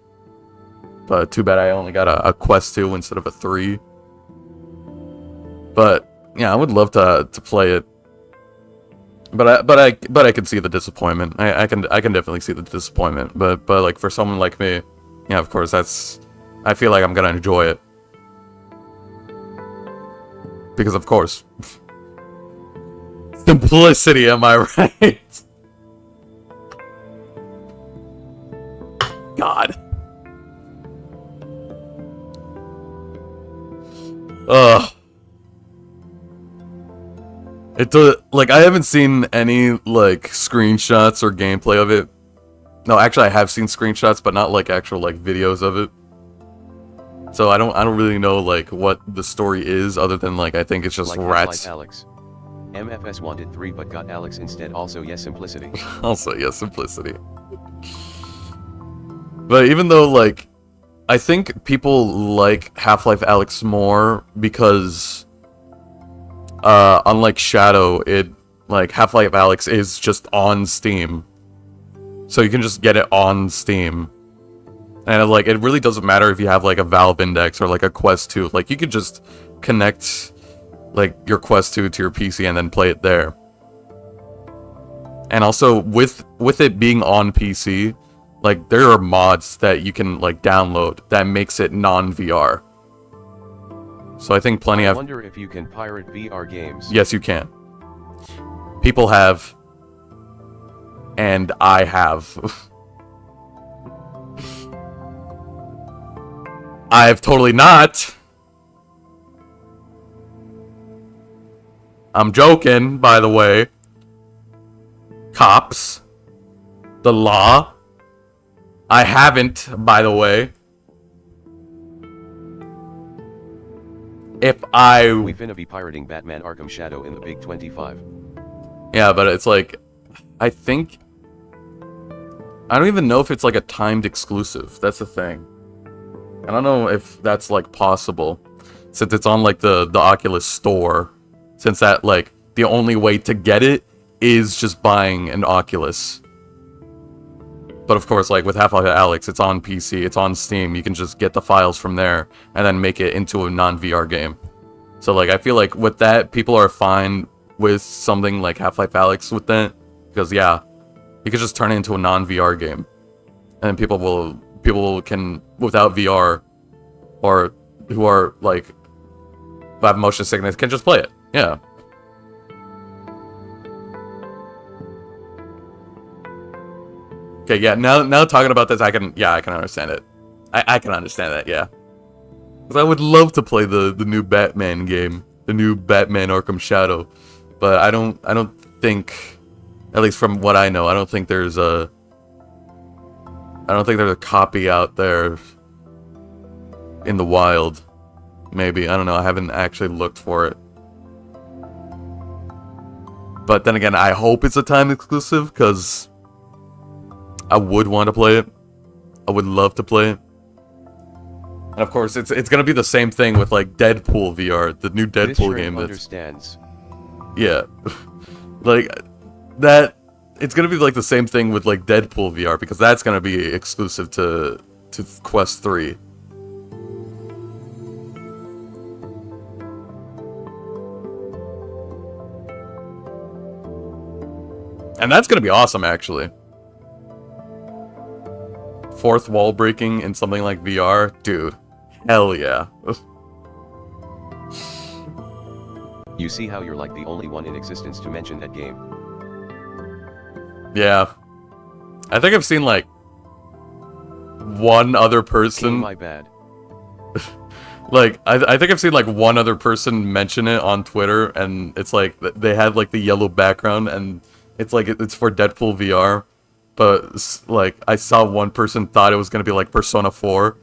S1: But too bad I only got a Quest 2 instead of a 3. But, yeah, I would love to play it. But I can see the disappointment. I can definitely see the disappointment. But like, for someone like me, yeah, of course, I feel like I'm gonna enjoy it. Because, of course, simplicity, am I right? God. Ugh. Like, I haven't seen any, like, screenshots or gameplay of it. No, actually, I have seen screenshots, but not, like, actual, like, videos of it. So I don't really know like what the story is other than like I think it's just
S9: like
S1: rats.
S9: Alex. MFS wanted 3 but got Alex instead. Also yes, simplicity.
S1: Also yes, simplicity. But even though like I think people like Half-Life Alex more because unlike Shadow, it like Half-Life Alex is just on Steam. So you can just get it on Steam. And like it really doesn't matter if you have like a Valve Index or like a Quest 2. Like you could just connect like your Quest 2 to your PC and then play it there. And also with it being on PC, like there are mods that you can like download that makes it non-VR. So I think plenty of...
S9: I wonder if you can pirate VR games.
S1: Yes, you can. People have. And I have. I have totally not. I'm joking, by the way. Cops. The law. I haven't, by the way. If I...
S9: We finna be pirating Batman Arkham Shadow in the Big 25.
S1: Yeah, but it's like... I think... I don't even know if it's like a timed exclusive. That's the thing. I don't know if that's like possible. Since it's on like the Oculus store. Since that like the only way to get it is just buying an Oculus. But of course like with Half-Life Alyx, it's on PC, it's on Steam. You can just get the files from there and then make it into a non-VR game. So like I feel like with that people are fine with something like Half-Life Alyx with that. Because yeah, you could just turn it into a non-VR game. And people can, without VR, or who are, like, who have motion sickness, can just play it. Yeah. Okay, yeah, now talking about this, I can understand it. I can understand that, yeah. Because I would love to play the new Batman game. The new Batman Arkham Shadow. But I don't think, at least from what I know, I don't think there's a copy out there in the wild. Maybe, I don't know, I haven't actually looked for it. But then again, I hope it's a time exclusive, because I would want to play it. I would love to play it. And of course, it's gonna be the same thing with like Deadpool VR, the new Deadpool game.
S9: Understands.
S1: Yeah, like that. It's gonna be like the same thing with like Deadpool VR because that's gonna be exclusive to Quest 3. And that's gonna be awesome, actually. Fourth wall breaking in something like VR, dude. Hell yeah.
S9: You see how you're like the only one in existence to mention that game.
S1: Yeah. I think I've seen like one other person.
S9: My bad.
S1: Like I think I've seen like one other person mention it on Twitter, and it's like they had like the yellow background, and it's like it's for Deadpool VR, but like I saw one person thought it was gonna be like Persona 4.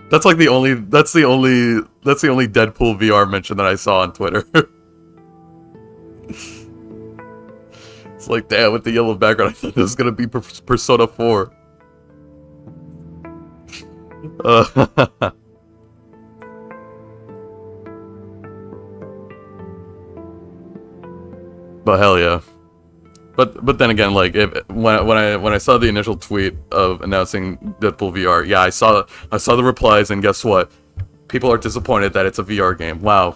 S1: That's like the only Deadpool VR mention that I saw on Twitter. It's like, damn, with the yellow background, I thought this was gonna be Persona 4. But hell yeah. But then again, like when I saw the initial tweet of announcing Deadpool VR, yeah, I saw the replies, and guess what? People are disappointed that it's a VR game. Wow.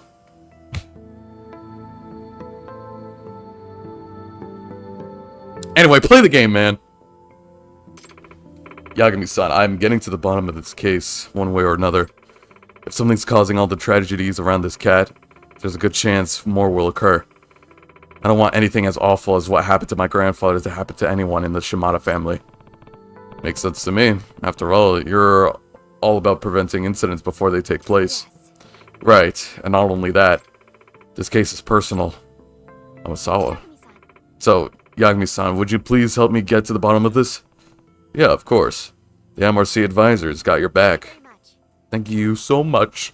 S1: Anyway, play the game, man. Yagami-san, I'm getting to the bottom of this case, one way or another. If something's causing all the tragedies around this cat, there's a good chance more will occur. I don't want anything as awful as what happened to my grandfather to happen to anyone in the Shimada family. Makes sense to me. After all, you're all about preventing incidents before they take place. Right, and not only that, this case is personal. Amasawa. So, Yagami-san, would you please help me get to the bottom of this? Yeah, of course. The MRC advisors got your back. Thank you so much.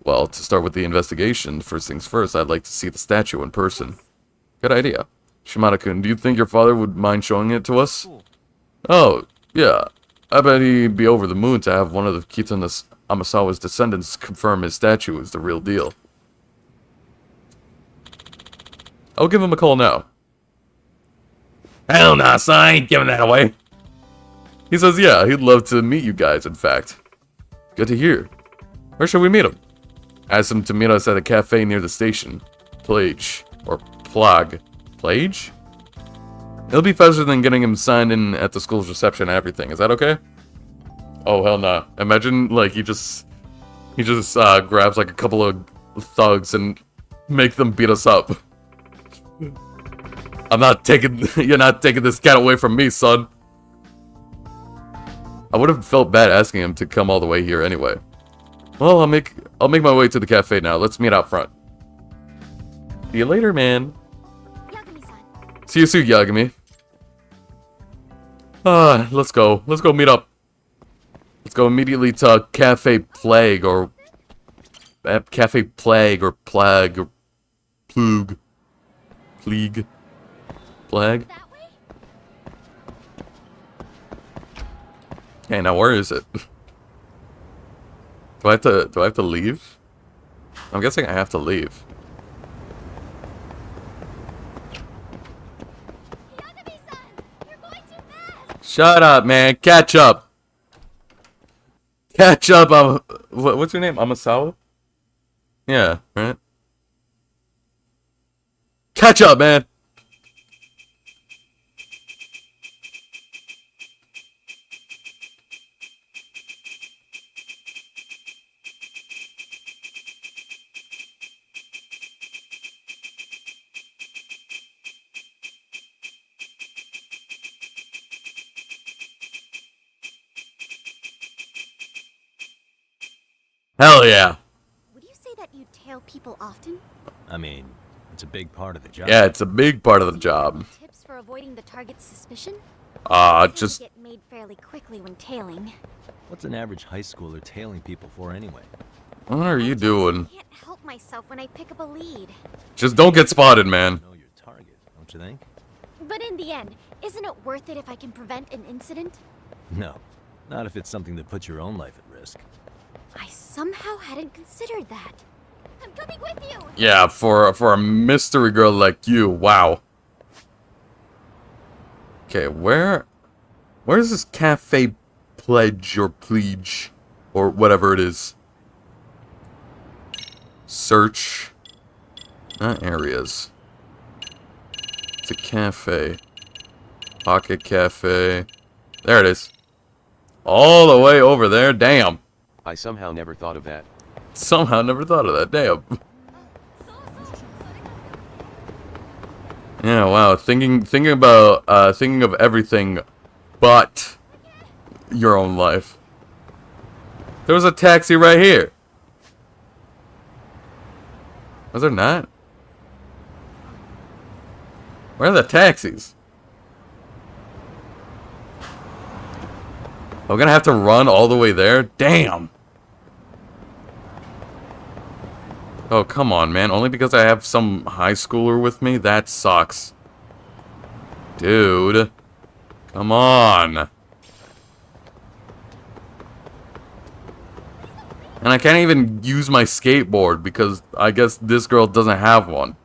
S1: Well, to start with the investigation, first things first, I'd like to see the statue in person. Good idea. Shimada-kun, do you think your father would mind showing it to us? Oh, yeah. I bet he'd be over the moon to have one of the Kitana Amasawa's descendants confirm his statue is the real deal. I'll give him a call now. Hell nah, son, I ain't giving that away. He says, yeah, he'd love to meet you guys, in fact. Good to hear. Where should we meet him? Ask him to meet us at a cafe near the station. Plage. Or Plag. Plage? It'll be faster than getting him signed in at the school's reception and everything. Is that okay? Oh, hell nah. Imagine, like, he just grabs, like, a couple of thugs and make them beat us up. I'm not taking, you're not taking this cat away from me, son. I would have felt bad asking him to come all the way here anyway. Well, I'll make my way to the cafe now. Let's meet out front. See you later, man. See you soon, Yagami. Let's go. Let's go meet up. Let's go immediately to Cafe Plague or Cafe Plague or Plague or Plug. Plague. Plague. Okay, now where is it? Do I have to leave? I'm guessing I have to leave. Shut up, man. Catch up. Catch up. What's your name? Amasawa? Yeah, right? Catch up, man. Hell yeah.
S5: Would you say that you tail people often?
S3: I mean, it's a big part of the job.
S1: Yeah, it's a big part of the job.
S5: Tips for avoiding the target's suspicion?
S1: Just
S5: get made fairly quickly when tailing.
S3: What's an average high schooler tailing people for anyway?
S1: what are you doing?
S5: I can't help myself when I pick up a lead.
S1: Just don't get spotted, man.
S3: Know your target, don't you think?
S5: But in the end, isn't it worth it if I can prevent an incident?
S3: No, not if it's something that puts your own life at risk.
S5: I somehow hadn't considered that. I'm coming with you.
S1: Yeah, for a mystery girl like you, wow. Okay, where's this cafe pledge or pledge or whatever it is? Search, not areas. It's a cafe. Pocket cafe. There it is. All the way over there. Damn.
S9: I somehow never thought of that.
S1: Somehow never thought of that. Damn. Yeah, wow. Thinking of everything but your own life. There was a taxi right here. Was there not? Where are the taxis? I'm gonna have to run all the way there? Damn. Oh, come on, man. Only because I have some high schooler with me? That sucks. Dude. Come on. And I can't even use my skateboard because I guess this girl doesn't have one.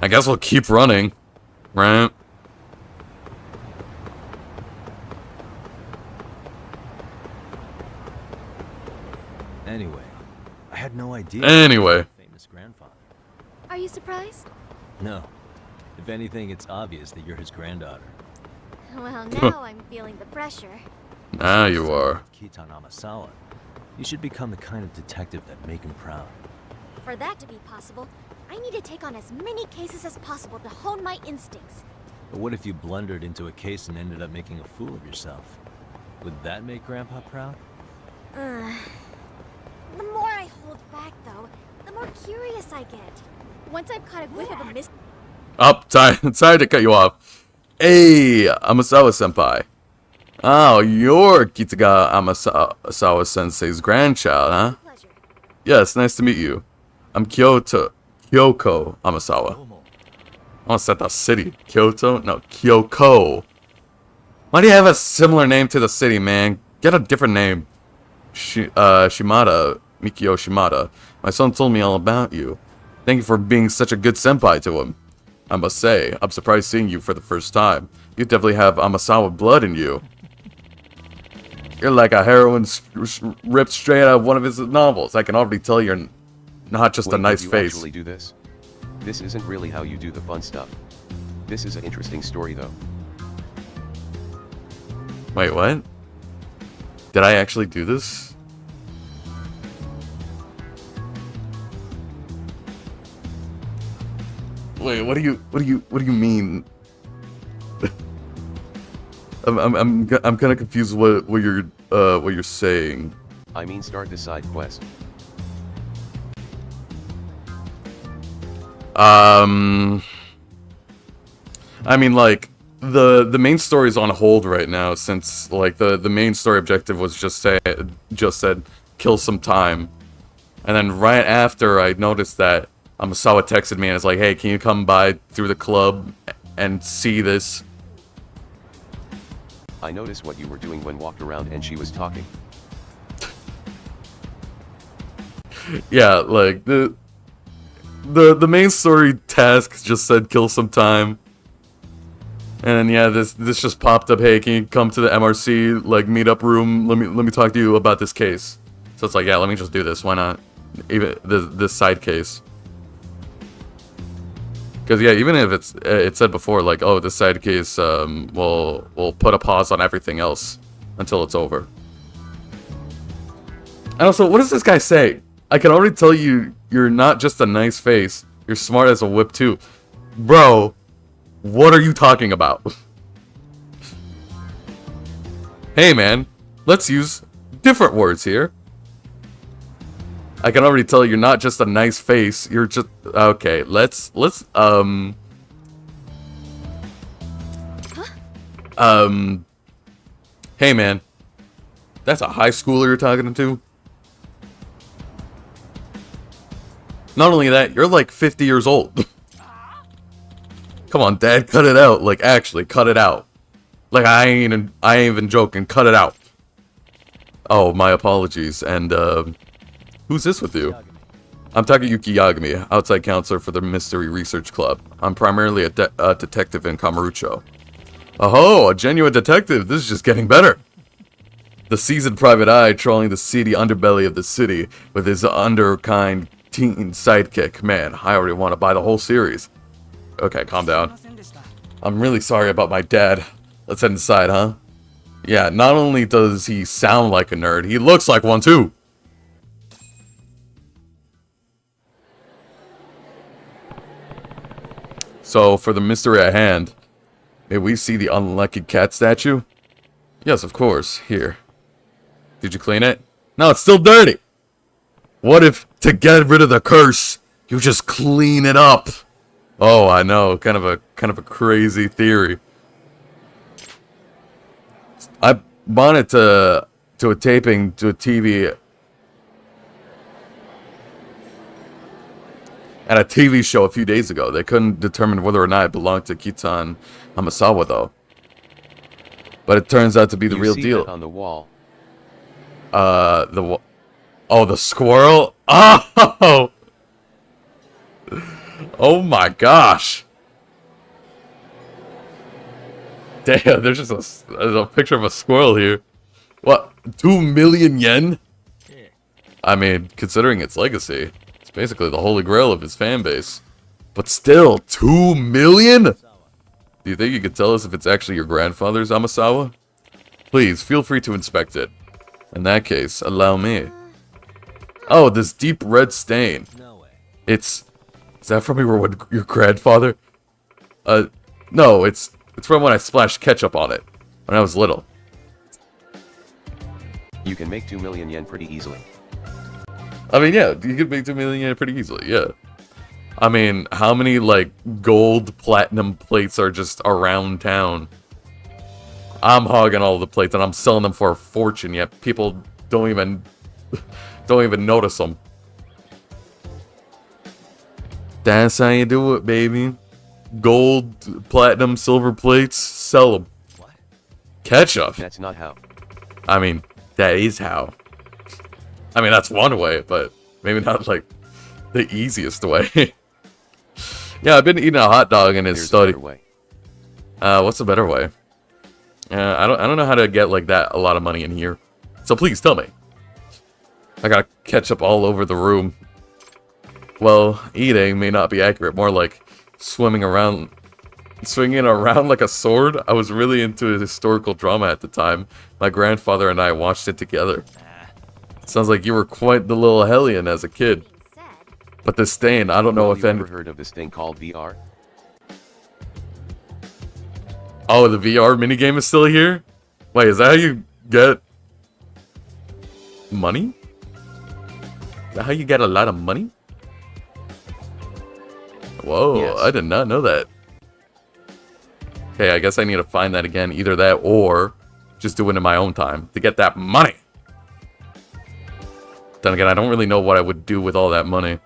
S1: I guess we'll keep running, right?
S3: Anyway, I had no idea.
S1: Anyway.
S3: Famous grandfather.
S5: Are you surprised?
S3: No. If anything, it's obvious that you're his granddaughter.
S5: Well, now I'm feeling the pressure.
S1: Now you are.
S3: Kitan Amasawa. You should become the kind of detective that make him proud.
S5: For that to be possible, I need to take on as many cases as possible to hone my instincts.
S3: But what if you blundered into a case and ended up making a fool of yourself? Would that make Grandpa proud?
S5: The more I hold back, though, the more curious I get. Once I've caught a whiff of a
S1: Sorry to cut you off. Hey, Amasawa-senpai. Oh, you're Kitaga Amasawa-sensei's grandchild, huh? Yes, nice to meet you. I'm Kyoko Amasawa. I almost said the city. Kyoto? No, Kyoko. Why do you have a similar name to the city, man? Get a different name. Shimada. Mikio Shimada. My son told me all about you. Thank you for being such a good senpai to him. I must say, I'm surprised seeing you for the first time. You definitely have Amasawa blood in you. You're like a heroine ripped straight out of one of his novels. I can already tell you're not just a nice
S9: did you
S1: face.
S9: Actually do this? This isn't really how you do the fun stuff. This is an interesting story, though.
S1: Wait, what? Did I actually do this? Wait, what do you mean? I'm kind of confused what you're saying.
S9: I mean, start the side quest.
S1: I mean, like, the main story is on hold right now, since like the main story objective was just said kill some time, and then right after I noticed that Amasawa texted me and was like, hey, can you come by through the club and see this?
S9: I noticed what you were doing when walked around and she was talking.
S1: Yeah, like the main story task just said kill some time. And yeah, this just popped up. Hey, can you come to the MRC like meetup room? Let me talk to you about this case. So it's like, yeah, let me just do this. Why not? Even this side case. Because yeah, even if it said before like, oh, this side case will put a pause on everything else until it's over. And also, what does this guy say? I can already tell you're not just a nice face. You're smart as a whip too, bro. What are you talking about? Hey man, let's use different words here. I can already tell you're not just a nice face. You're just okay. Let's Hey man, that's a high schooler you're talking to. Not only that, you're like 50 years old. Come on, Dad, cut it out. Like, actually, cut it out. Like, I ain't even joking. Cut it out. Oh, my apologies. And, who's this with you? I'm Takayuki Yagami, outside counselor for the Mystery Research Club. I'm primarily a detective in Kamurocho. Oh, a genuine detective. This is just getting better. The seasoned private eye trawling the seedy underbelly of the city with his underkind teen sidekick. Man, I already want to buy the whole series. Okay, calm down. I'm really sorry about my dad. Let's head inside, huh? Yeah, not only does he sound like a nerd, he looks like one too. So, for the mystery at hand, may we see the unlucky cat statue? Yes, of course. Here. Did you clean it? No, it's still dirty. What if, to get rid of the curse, you just clean it up? Oh, I know, kind of a crazy theory. I bought it to a taping to a TV at a TV show a few days ago. They couldn't determine whether or not it belonged to Kitan Hamasawa though. But it turns out to be the real deal.
S9: On the wall.
S1: Oh, the squirrel? Oh! Oh my gosh. Damn, there's just a picture of a squirrel here. What? 2 million yen? I mean, considering its legacy, it's basically the holy grail of his fan base. But still, 2 million? Do you think you could tell us if it's actually your grandfather's Amasawa? Please, feel free to inspect it. In that case, allow me. Oh, this deep red stain. Is that from your grandfather? No, it's from when I splashed ketchup on it when I was little.
S9: You can make 2 million yen pretty easily.
S1: I mean, yeah, you can make 2 million yen pretty easily, yeah. I mean, how many, like, gold platinum plates are just around town? I'm hogging all the plates and I'm selling them for a fortune, yet people don't even notice them. That's how you do it, baby. Gold, platinum, silver plates, sell them.
S9: What?
S1: Ketchup.
S9: That's not how.
S1: I mean, that is how. I mean, that's one way, but maybe not, like, the easiest way. Yeah, I've been eating a hot dog in his study. What's the better way? I don't know how to get like that a lot of money in here. So please tell me. I got ketchup all over the room. Well, eating may not be accurate. More like swinging around like a sword. I was really into historical drama at the time. My grandfather and I watched it together. Sounds like you were quite the little hellion as a kid. But this stain, I don't know if any...
S9: Ever heard of this thing called VR?
S1: Oh, the VR minigame is still here? Wait, is that how you get money? Is that how you get a lot of money? Whoa, yes. I did not know that. Okay, I guess I need to find that again. Either that or just do it in my own time to get that money. Then again, I don't really know what I would do with all that money.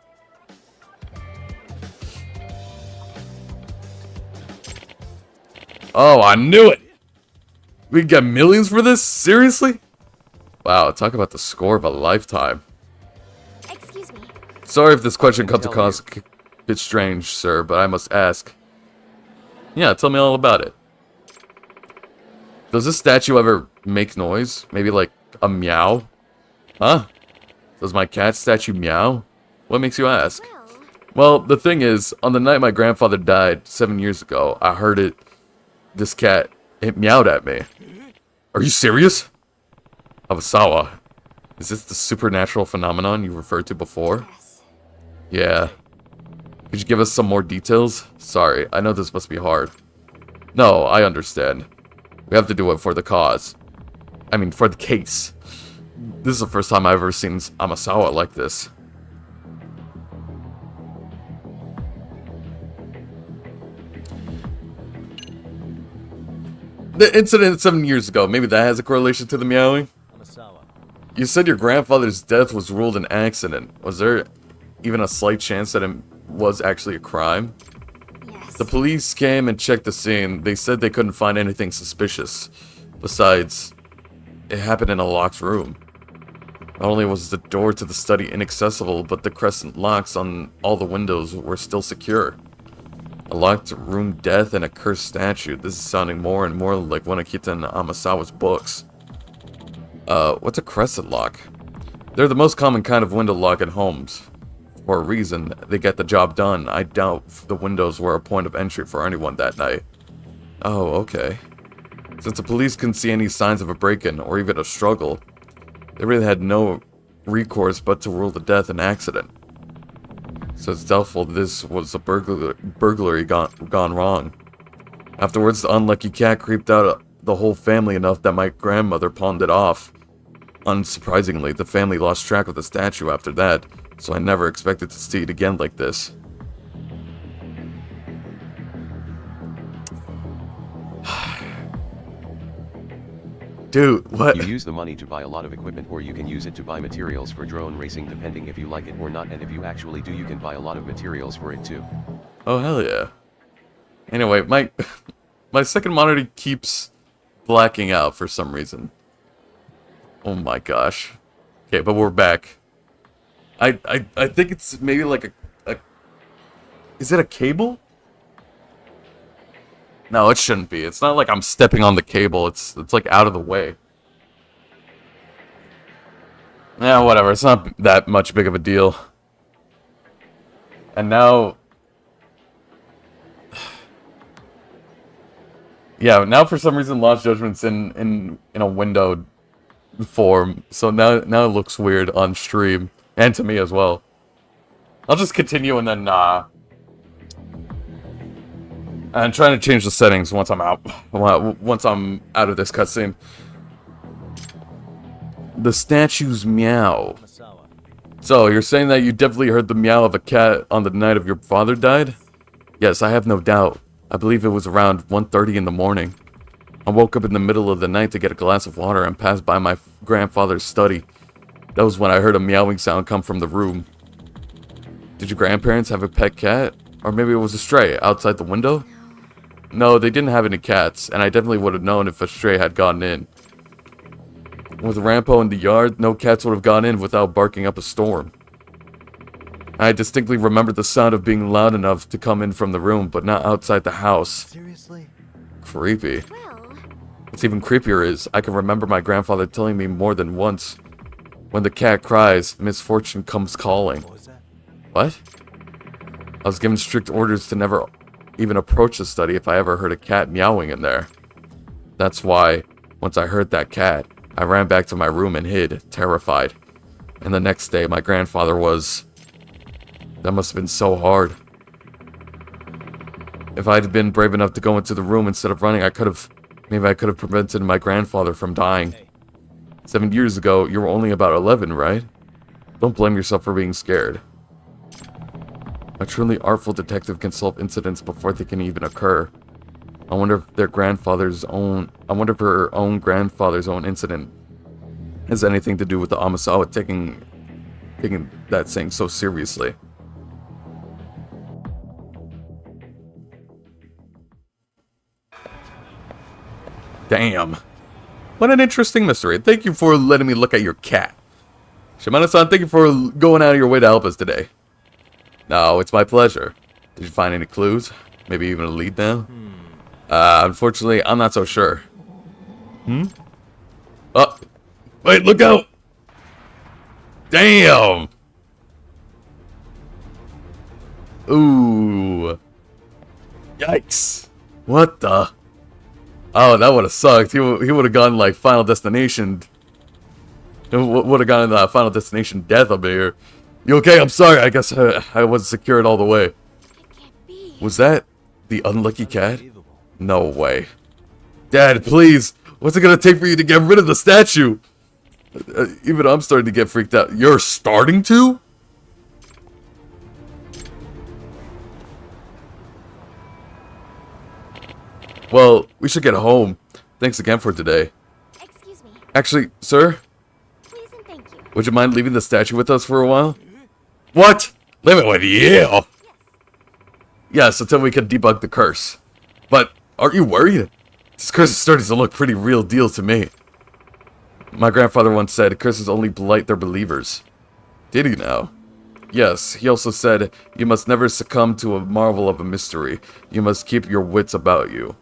S1: Oh, I knew it! We get millions for this? Seriously? Wow, talk about the score of a lifetime.
S5: Excuse me.
S1: Sorry if this question comes across a bit strange, sir, but I must ask. Yeah, tell me all about it. Does this statue ever make noise? Maybe like a meow? Huh? Does my cat statue meow? What makes you ask? Well, the thing is, on the night my grandfather died 7 years ago, I heard it. This cat, it meowed at me. Are you serious? Awasawa, is this the supernatural phenomenon you referred to before? Yes. Yeah. Could you give us some more details? Sorry, I know this must be hard. No, I understand. We have to do it for the cause. I mean, for the case. This is the first time I've ever seen Amasawa like this. The incident 7 years ago, maybe that has a correlation to the meowing? You said your grandfather's death was ruled an accident. Was there even a slight chance that it was actually a crime? Yes. The police came and checked the scene. They said they couldn't find anything suspicious. Besides, it happened in a locked room. Not only was the door to the study inaccessible, but the crescent locks on all the windows were still secure. A locked room death and a cursed statue. This is sounding more and more like one of Kitan Amasawa's books. What's a crescent lock? They're the most common kind of window lock in homes. For a reason, they get the job done. I doubt the windows were a point of entry for anyone that night. Oh, okay. Since the police couldn't see any signs of a break-in or even a struggle, they really had no recourse but to rule the death an accident. So it's doubtful this was a burglary gone wrong. Afterwards, the unlucky cat creeped out the whole family enough that my grandmother pawned it off. Unsurprisingly, the family lost track of the statue after that, so I never expected to see it again like this. Dude, what?
S9: You use the money to buy a lot of equipment, or you can use it to buy materials for drone racing depending if you like it or not, and if you actually do, you can buy a lot of materials for it too.
S1: Oh, hell yeah. Anyway, my second monitor keeps blacking out for some reason. Oh my gosh. Okay, but we're back. I think it's maybe like a... Is it a cable? No, it shouldn't be. It's not like I'm stepping on the cable. It's like out of the way. Yeah, whatever. It's not that much big of a deal. And now... Yeah, now for some reason Lost Judgment's in a windowed form. So now it looks weird on stream. And to me as well. I'll just continue and then I'm trying to change the settings once I'm out. Once I'm out of this cutscene. The statue's meow. So, you're saying that you definitely heard the meow of a cat on the night of your father died? Yes, I have no doubt. I believe it was around 1:30 in the morning. I woke up in the middle of the night to get a glass of water and passed by my grandfather's study. That was when I heard a meowing sound come from the room. Did your grandparents have a pet cat? Or maybe it was a stray outside the window? No, they didn't have any cats, and I definitely would have known if a stray had gotten in. With Rampo in the yard, no cats would have gone in without barking up a storm. I distinctly remember the sound of being loud enough to come in from the room, but not outside the house.
S11: Seriously?
S1: Creepy. What's even creepier is, I can remember my grandfather telling me more than once, when the cat cries, misfortune comes calling.
S11: What was that?
S1: What? I was given strict orders to never even approach the study if I ever heard a cat meowing in there. That's why, once I heard that cat, I ran back to my room and hid, terrified. And the next day, my grandfather was... That must have been so hard. If I'd been brave enough to go into the room instead of running, maybe I could have prevented my grandfather from dying. 7 years ago, you were only about 11, right? Don't blame yourself for being scared. A truly artful detective can solve incidents before they can even occur. I wonder if her own grandfather's own incident has anything to do with the Amasawa taking that saying so seriously. Damn. What an interesting mystery. Thank you for letting me look at your cat. Shimano-san, thank you for going out of your way to help us today. No, it's my pleasure. Did you find any clues? Maybe even a lead now? Unfortunately, I'm not so sure. Oh, wait, look out! Damn! Ooh. Yikes. What the? Oh, that would have sucked. He would have gone like Final Destination. Would have gone in the Final Destination death up here. You okay? I'm sorry. I guess I wasn't secured all the way. Was that the unlucky cat? No way. Dad, please. What's it gonna take for you to get rid of the statue? Even I'm starting to get freaked out. You're starting to? Well, we should get home. Thanks again for today.
S5: Excuse me.
S1: Actually, sir?
S5: Please and thank you.
S1: Would you mind leaving the statue with us for a while? What? Leave it with you? Yes, until we can debug the curse. But, aren't you worried? This curse is starting to look pretty real deal to me. My grandfather once said, curses only blight their believers. Did he now? Yes, he also said, you must never succumb to a marvel of a mystery. You must keep your wits about you.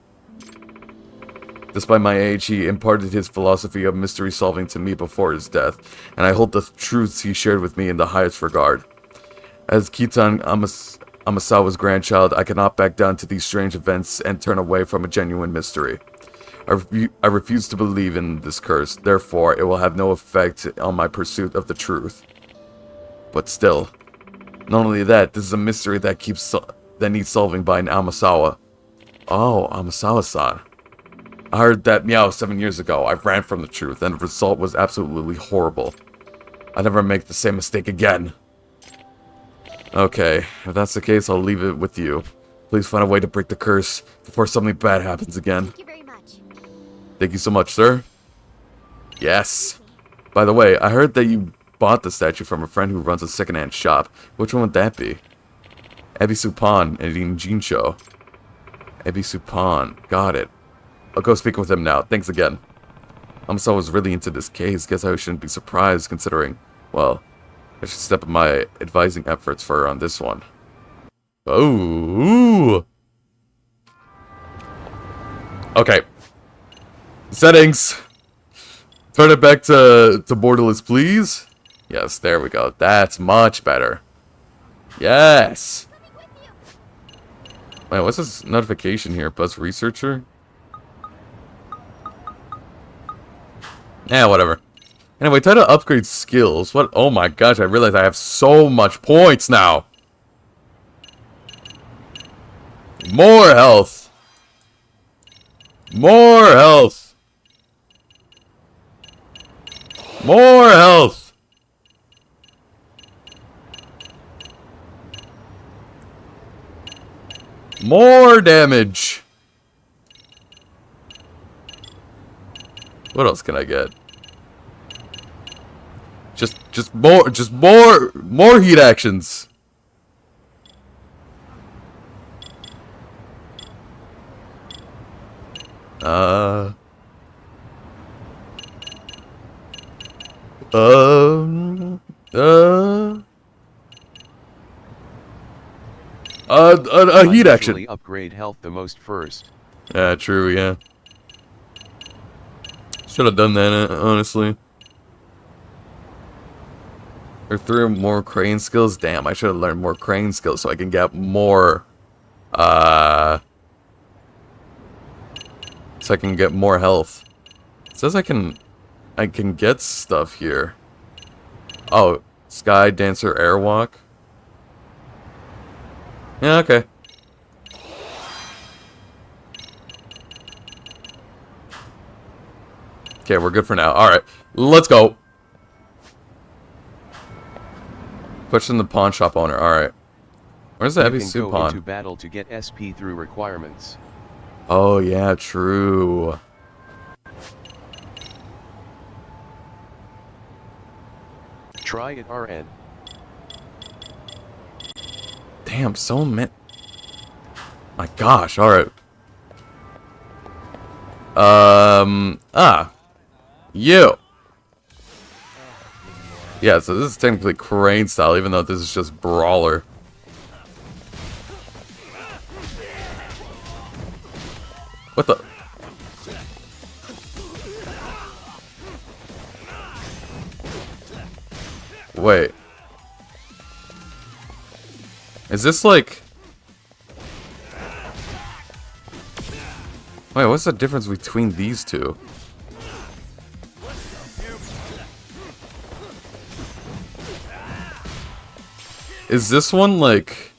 S1: Despite my age, he imparted his philosophy of mystery solving to me before his death, and I hold the truths he shared with me in the highest regard. As Kitan Amasawa's grandchild, I cannot back down to these strange events and turn away from a genuine mystery. I refuse to believe in this curse, therefore it will have no effect on my pursuit of the truth. But still, not only that, this is a mystery that needs solving by an Amasawa. Oh, Amasawa-san. I heard that meow 7 years ago. I ran from the truth, and the result was absolutely horrible. I'll never make the same mistake again. Okay, if that's the case, I'll leave it with you. Please find a way to break the curse before something bad happens again.
S5: Thank you very much.
S1: Thank you so much, sir. Yes. By the way, I heard that you bought the statue from a friend who runs a secondhand shop. Which one would that be? Ebisupan and Jinsho. Ebisupan. Got it. I'll go speak with him now. Thanks again. Amasawa was really into this case. Guess I shouldn't be surprised considering, well, I should step up my advising efforts for her on this one. Oh. Okay. Settings. Turn it back to borderless, please. Yes, there we go. That's much better. Yes. Wait, what's this notification here? Buzz Researcher? Yeah, whatever. Anyway, time to upgrade skills. What? Oh my gosh, I realize I have so much points now. More health. More health. More health. More damage. What else can I get? Just more heat actions. A heat action.
S9: Usually upgrade health the most first.
S1: Yeah, true, yeah. Should have done that, honestly. Or 3 more crane skills? Damn, I should have learned more crane skills so I can get more, so I can get more health. It says I can get stuff here. Oh, Sky Dancer Airwalk. Yeah, okay. Okay, we're good for now. Alright, let's go. Question the pawn shop owner. Alright. Where's the heavy suit
S9: You can go
S1: pawn?
S9: into battle to get SP through requirements.
S1: Oh, yeah, true.
S9: Try it RN.
S1: Damn, so many. My gosh, alright. You. Yeah, so this is technically crane style, even though this is just brawler. What the? Wait. Is this like... Wait, what's the difference between these two? Is this one like...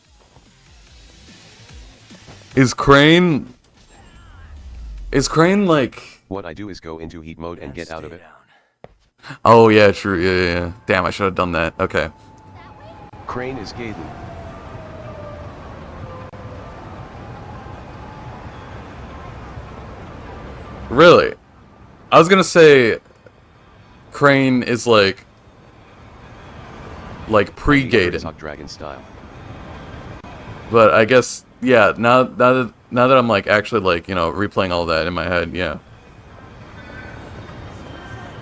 S1: Is Crane like...
S9: What I do is go into heat mode and get out of it.
S1: Oh yeah, true, yeah. Damn, I should have done that. Okay.
S9: Crane is Gaiden.
S1: Really? I was gonna say... Crane is like pre-Gaiden.
S9: Dragon style.
S1: But I guess, yeah, now that I'm like actually like, you know, replaying all that in my head, yeah.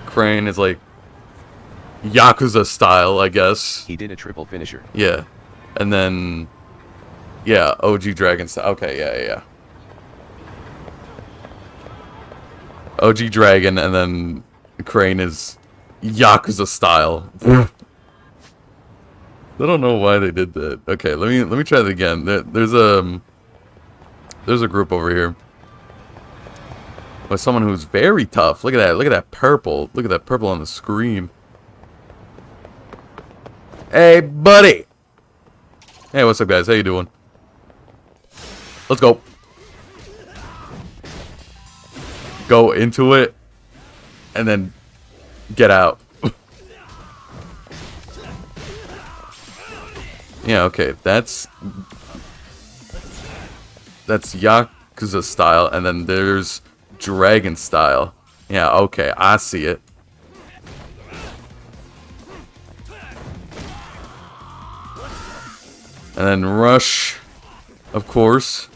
S1: Crane is like Yakuza style, I guess.
S9: He did a triple finisher.
S1: Yeah. And then yeah, OG Dragon style. Okay, yeah. OG Dragon, and then Crane is Yakuza style. I don't know why they did that. Okay, let me try that again. There's a group over here with someone who's very tough. Look at that. Look at that purple. Look at that purple on the screen. Hey, buddy. Hey, what's up, guys? How you doing? Let's go. Go into it and then get out. Yeah, okay, that's Yakuza style, and then there's Dragon style. Yeah, okay, I see it. And then Rush, of course.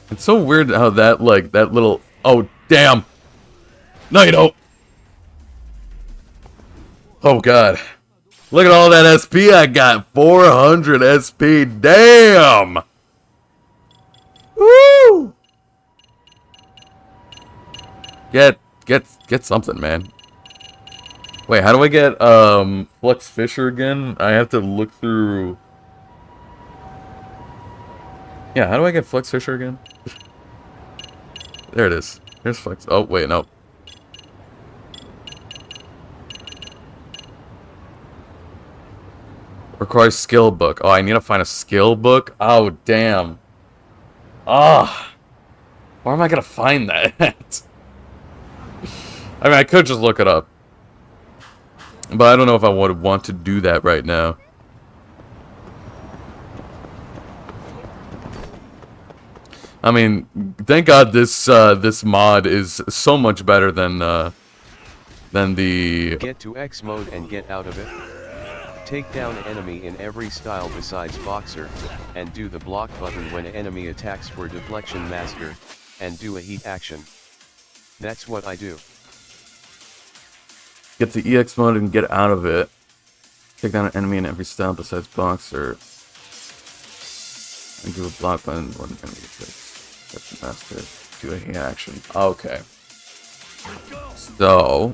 S1: It's so weird how that, like, that little... Oh, damn! No, you don't! Oh god. Look at all that SP I got. 400 SP. Damn! Woo! Get something, man. Wait, how do I get Flux Fisher again? I have to look through... Yeah, how do I get Flux Fisher again? There it is. Here's Flux. Oh, wait, no. Requires skill book. Oh, I need to find a skill book? Oh, damn. Ah. Where am I going to find that? I mean, I could just look it up. But I don't know if I would want to do that right now. I mean, thank God this this mod is so much better than the...
S9: Get to X mode and get out of it. Take down enemy in every style besides boxer, and do the block button when enemy attacks for deflection master, and do a heat action. That's what I do.
S1: Get to EX mode and get out of it. Take down an enemy in every style besides boxer. And do a block button when enemy attacks. Master, do a heat action. Okay. So...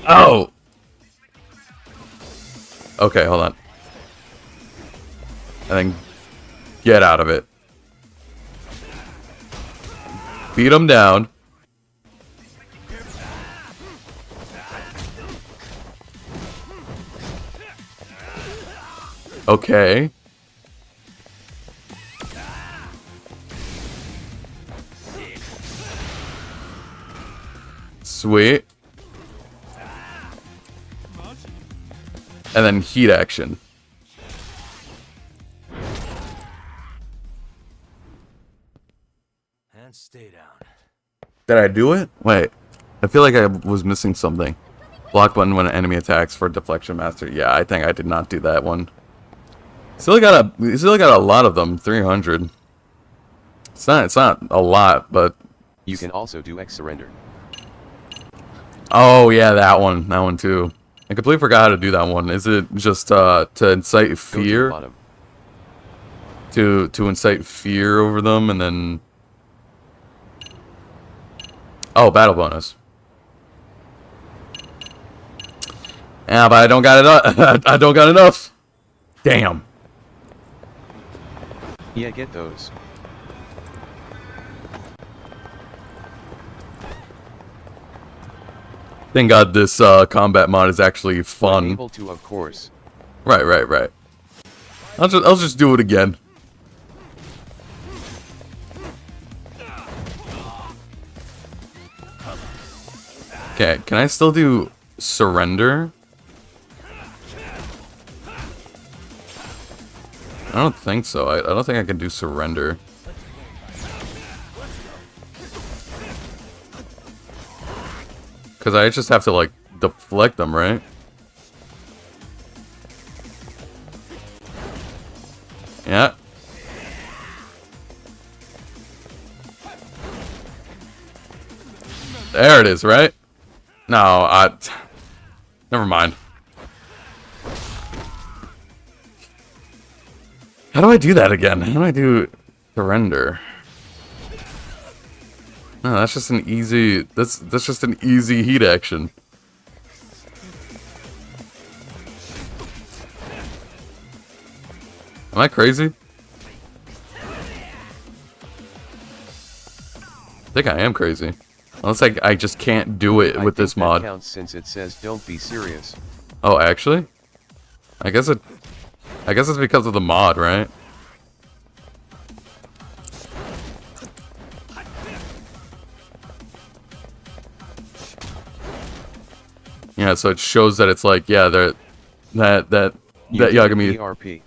S1: Oh! Okay, hold on. And then get out of it. Beat him down. Okay. Sweet. And then heat action.
S11: And stay down.
S1: Did I do it? Wait. I feel like I was missing something. Block button when an enemy attacks for deflection master. Yeah, I think I did not do that one. Still got a lot of them. 300. It's not a lot, but
S9: you can also do X surrender.
S1: Oh yeah, that one too. I completely forgot how to do that one. Is it just to incite fear? To incite fear over them, and then battle bonus. Yeah, but I don't got enough. I don't got enough. Damn.
S9: Yeah, get those.
S1: Thank God this combat mod is actually fun.
S9: Able to, of course.
S1: Right. I'll just do it again. Okay, can I still do surrender? I don't think so. I don't think I can do surrender. Because I just have to, like, deflect them, right? Yeah. There it is, right? No, never mind. How do I do that again? How do I do surrender? No, that's just an easy... That's just an easy heat action. Am I crazy? I think I am crazy. Unless I just can't do it with this mod.
S9: That counts since it says don't be serious.
S1: Oh, actually? I guess it's because of the mod, right? Yeah, so it shows that it's like, yeah, that Yagami.
S9: ERP.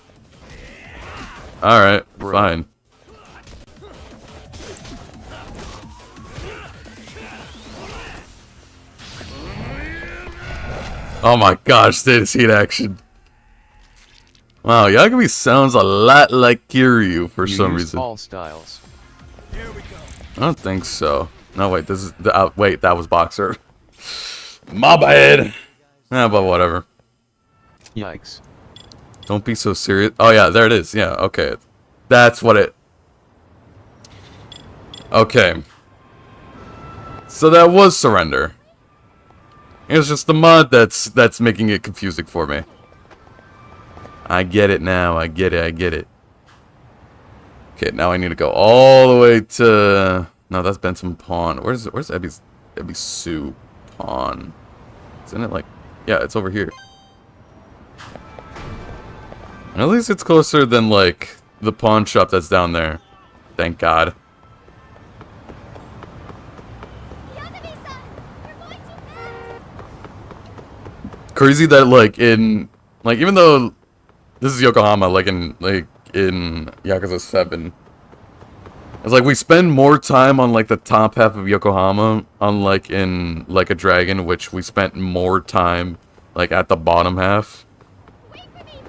S1: Alright, fine. Oh my gosh, this heat action. Wow, Yagami sounds a lot like Kiryu for some reason.
S9: All styles.
S1: I don't think so. No, wait, this is the wait, that was Boxer. My bad. But whatever.
S9: Yikes.
S1: Don't be so serious. Oh yeah, there it is. Yeah, okay. That's what it... Okay. So that was surrender. It's just the mod that's making it confusing for me. I get it now. I get it. Okay, now I need to go all the way to... No, that's Benson Pawn. Where's Ebisu Pawn? Isn't it like... Yeah, it's over here. And at least it's closer than, like, the pawn shop that's down there. Thank God. crazy that like even though this is Yokohama, like in Yakuza 7, it's like we spend more time on like the top half of Yokohama, unlike in Like a Dragon, which we spent more time like at the bottom half.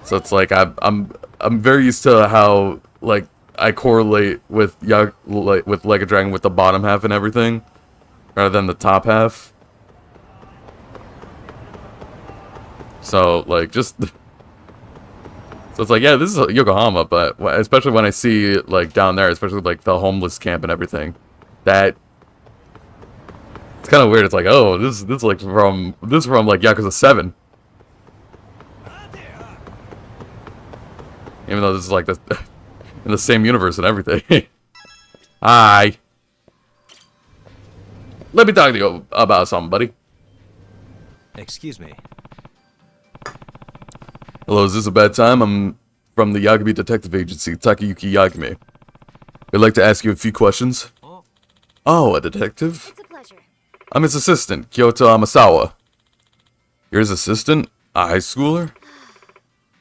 S1: So it's like I'm very used to how like I correlate with Like a Dragon with the bottom half and everything, rather than the top half. So like just. So it's like, yeah, this is Yokohama, but especially when I see, like, down there, especially, like, the homeless camp and everything, that, it's kind of weird. It's like, oh, this is, like, from like, Yakuza 7. Even though this is, like, in the same universe and everything. Hi. Let me talk to you about something, buddy.
S3: Excuse me.
S1: Hello, is this a bad time? I'm from the Yagami Detective Agency, Takayuki Yagami. I'd like to ask you a few questions. Oh, a detective?
S5: It's a pleasure.
S1: I'm his assistant, Kyoto Amasawa. You're his assistant? A high schooler?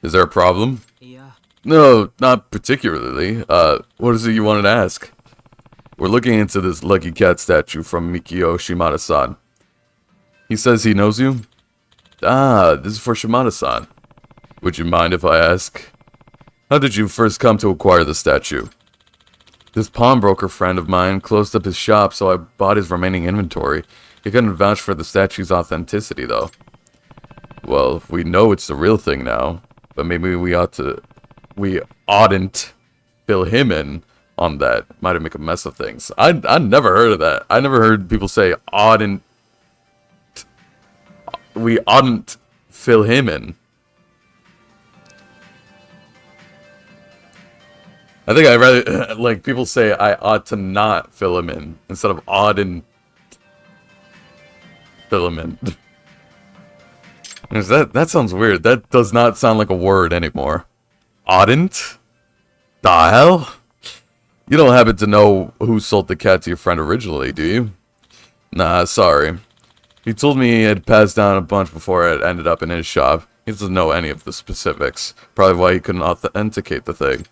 S1: Is there a problem?
S8: Yeah.
S1: No, not particularly. What is it you wanted to ask? We're looking into this Lucky Cat statue from Mikio Shimada-san. He says he knows you? Ah, this is for Shimada-san. Would you mind if I ask? How did you first come to acquire the statue? This pawnbroker friend of mine closed up his shop, so I bought his remaining inventory. He couldn't vouch for the statue's authenticity, though. Well, we know it's the real thing now, but maybe we oughtn't fill him in on that. Might have make a mess of things. I never heard of that. I never heard people say we oughtn't fill him in. I think I'd rather, like, people say I ought to not fill him in, instead of oughtn't fill him in. That sounds weird. That does not sound like a word anymore. Oughtn't? The hell? You don't happen to know who sold the cat to your friend originally, do you? Nah, sorry. He told me he had passed down a bunch before it ended up in his shop. He doesn't know any of the specifics. Probably why he couldn't authenticate the thing.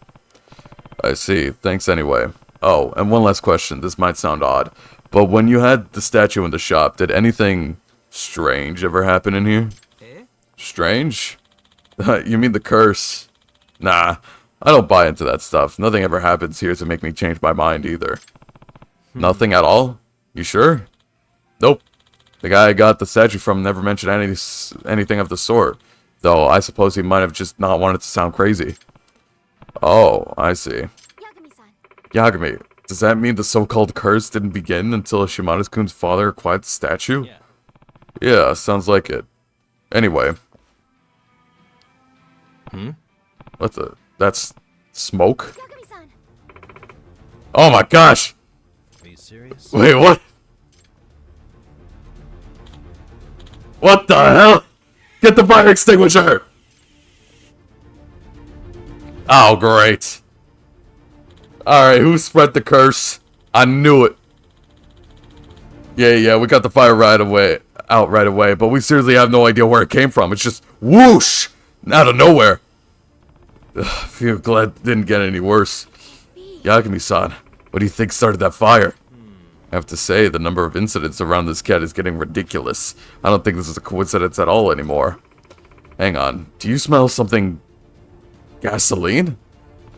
S1: I see. Thanks anyway. Oh, and one last question. This might sound odd, but when you had the statue in the shop, did anything strange ever happen in here? Strange? You mean the curse? Nah, I don't buy into that stuff. Nothing ever happens here to make me change my mind either. Nothing at all? You sure? Nope. The guy I got the statue from never mentioned anything of the sort, though I suppose he might have just not wanted to sound crazy. Oh, I see. Yagami, does that mean the so-called curse didn't begin until Shimada-kun's father acquired the statue? Yeah, sounds like it. Anyway. That's smoke? Oh my gosh!
S3: Are you serious?
S1: Wait, what? What the hell? Get the fire extinguisher! Oh, great. Alright, who spread the curse? I knew it. Yeah, we got the fire out right away, but we seriously have no idea where it came from. It's just whoosh! Out of nowhere. Ugh, I feel glad it didn't get any worse. Yagami-san, what do you think started that fire? I have to say, the number of incidents around this cat is getting ridiculous. I don't think this is a coincidence at all anymore. Hang on, do you smell something... gasoline?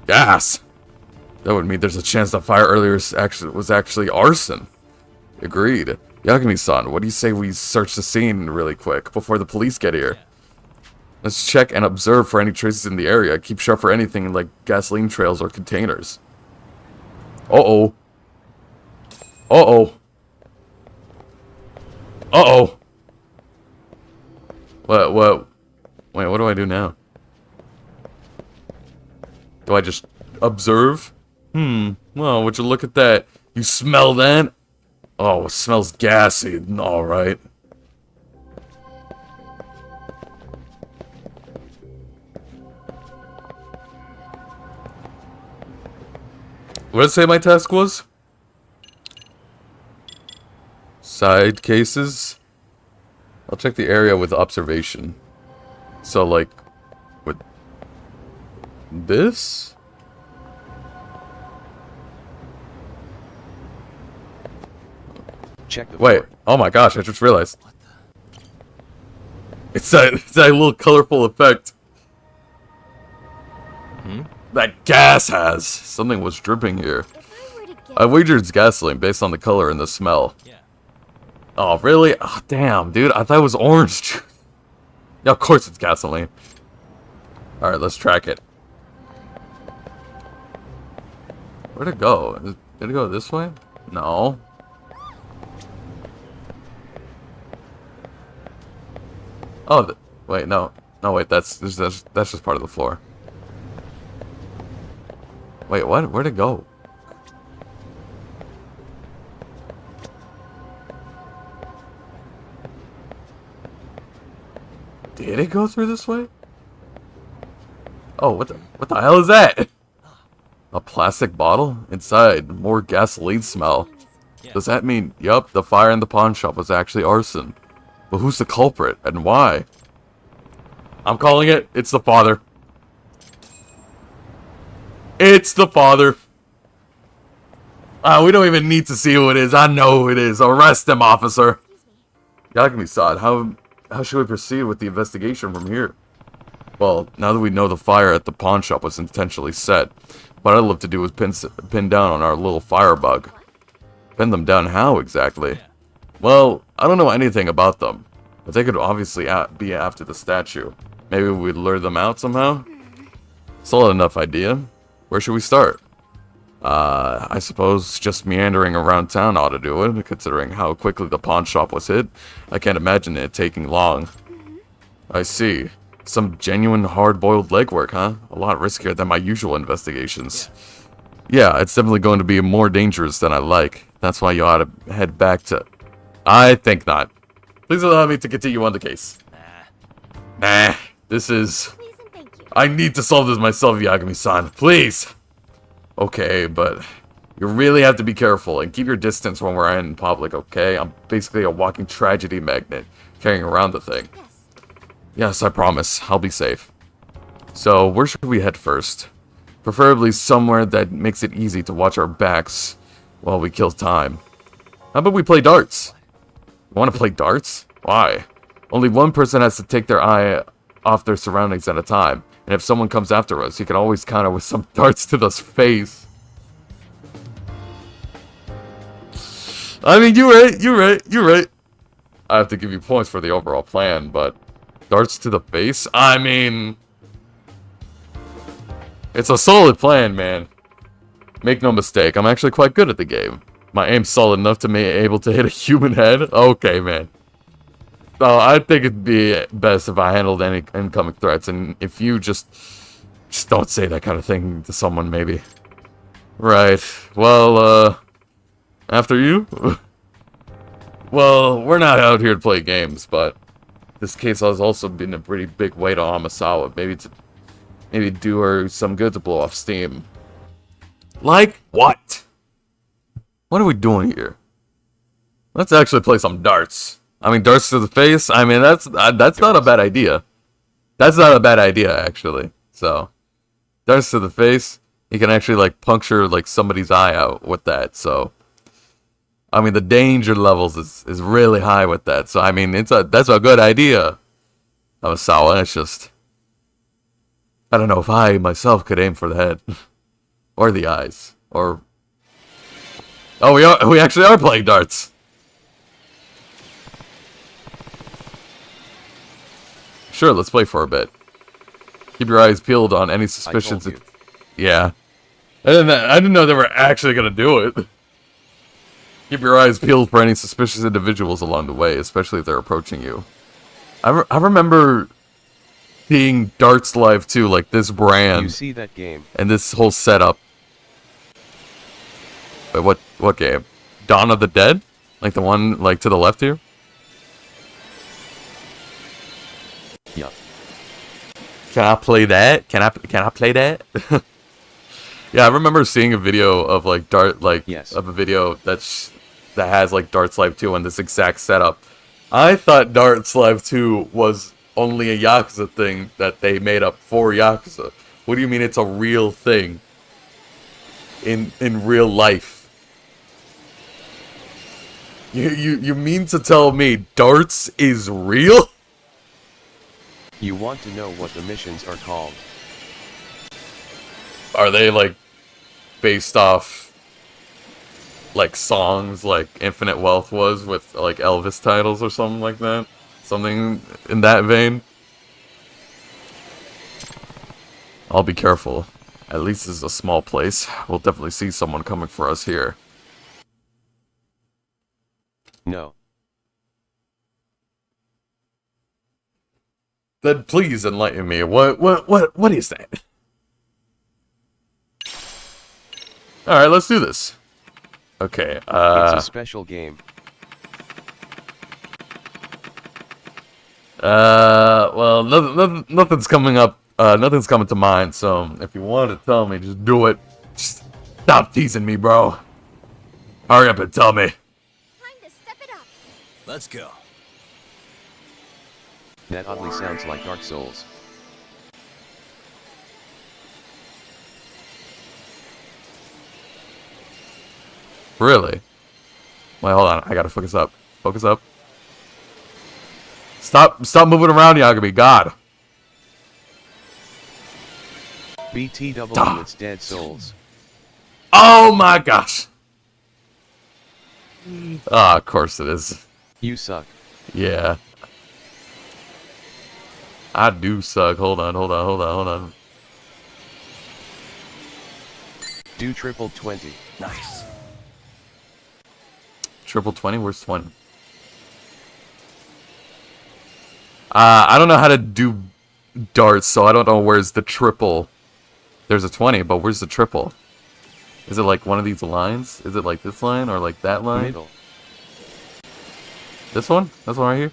S1: Gas! That would mean there's a chance the fire earlier was actually arson. Agreed. Yagami-san, what do you say we search the scene really quick before the police get here? Let's check and observe for any traces in the area. Keep sharp for anything like gasoline trails or containers. Uh-oh. Uh-oh. Uh-oh. What? Wait, what do I do now? Do I just observe? Well, would you look at that? You smell that? Oh, it smells gassy. Alright. What did it say my task was? Side cases? I'll check the area with observation. So, like, with this?
S9: Check the
S1: Wait,
S9: floor.
S1: oh my gosh, I just realized. It's that little colorful effect. That gas has. Something was dripping here. I wager it's gasoline based on the color and the smell. Oh, really? Oh, damn, dude. I thought it was orange juice. Yeah, of course it's gasoline. Alright, let's track it. Where'd it go? Did it go this way? No. Oh, wait, no. No, wait, that's just part of the floor. Wait, what? Where'd it go? Did it go through this way? Oh, what the hell is that? A plastic bottle? Inside, more gasoline smell. Does that mean, yup, the fire in the pawn shop was actually arson? But who's the culprit, and why? I'm calling it. It's the father. It's the father. We don't even need to see who it is. I know who it is. Arrest him, officer. Yagami-san, how should we proceed with the investigation from here? Well, now that we know the fire at the pawn shop was intentionally set, what I'd love to do is pin down on our little firebug. Pin them down how, exactly? Well, I don't know anything about them, but they could obviously be after the statue. Maybe we'd lure them out somehow? Solid enough idea. Where should we start? I suppose just meandering around town ought to do it, considering how quickly the pawn shop was hit. I can't imagine it taking long. I see. Some genuine hard-boiled legwork, huh? A lot riskier than my usual investigations. Yeah, it's definitely going to be more dangerous than I like. That's why you ought to head back to... I think not. Please allow me to continue on the case. Nah, this is... I need to solve this myself, Yagami-san. Please! Okay, but you really have to be careful and keep your distance when we're in public, okay? I'm basically a walking tragedy magnet, carrying around the thing. Yes, I promise. I'll be safe. So, where should we head first? Preferably somewhere that makes it easy to watch our backs while we kill time. How about we play darts? You want to play darts? Why? Only one person has to take their eye off their surroundings at a time. And if someone comes after us, you can always counter with some darts to the face. I mean, you're right. I have to give you points for the overall plan, but darts to the face? I mean, it's a solid plan, man. Make no mistake, I'm actually quite good at the game. My aim's solid enough to be able to hit a human head. Okay, man. So I think it'd be best if I handled any incoming threats, and if you just don't say that kind of thing to someone, maybe. Right. Well, after you? Well, we're not out here to play games, but this case has also been a pretty big weight on Amasawa. Maybe do her some good to blow off steam. Like what? What are we doing here? Let's actually play some darts. I mean, darts to the face. I mean, that's not a bad idea. That's not a bad idea, actually. So, darts to the face. You can actually like puncture like somebody's eye out with that. So, I mean, the danger levels is really high with that. So, I mean, that's a good idea. Amasawa, it's just I don't know if I myself could aim for the head or the eyes or. Oh, we actually are playing darts. Sure, let's play for a bit. Keep your eyes peeled on any suspicions. Yeah. I didn't know they were actually going to do it. Keep your eyes peeled for any suspicious individuals along the way, especially if they're approaching you. I remember seeing Darts Live too, like this brand.
S9: You see that game.
S1: And this whole setup. Wait, what game? Dawn of the Dead? Like the one like to the left here?
S9: Yup.
S1: Can I play that? Can I play that? Yeah, I remember seeing a video of like of a video that has like Darts Live 2 on this exact setup. I thought Darts Live 2 was only a Yakuza thing that they made up for Yakuza. What do you mean it's a real thing in real life? You mean to tell me darts is real?
S9: You want to know what the missions are called?
S1: Are they like based off like songs like Infinite Wealth was with like Elvis titles or something like that? Something in that vein? I'll be careful. At least this is a small place. We'll definitely see someone coming for us here.
S9: No.
S1: Then please enlighten me. What is that? Alright, let's do this. Okay,
S9: It's a special game.
S1: Well, nothing's coming up. Nothing's coming to mind. So if you wanted to tell me, just do it. Just stop teasing me, bro. Hurry up and tell me.
S11: Let's go.
S9: That oddly sounds like Dark Souls.
S1: Really? Wait, hold on. I gotta focus up. Focus up. Stop moving around, Yagami. God.
S9: BTW, it's Dead Souls.
S1: Oh my gosh. Ah, of course it is.
S9: You suck.
S1: Yeah. I do suck. Hold on.
S9: Do triple 20.
S11: Nice.
S1: Triple 20? Where's 20? I don't know how to do darts, so I don't know where's the triple. There's a 20, but where's the triple? Is it like one of these lines? Is it like this line or like that line?
S9: Middle.
S1: This one? This one right here?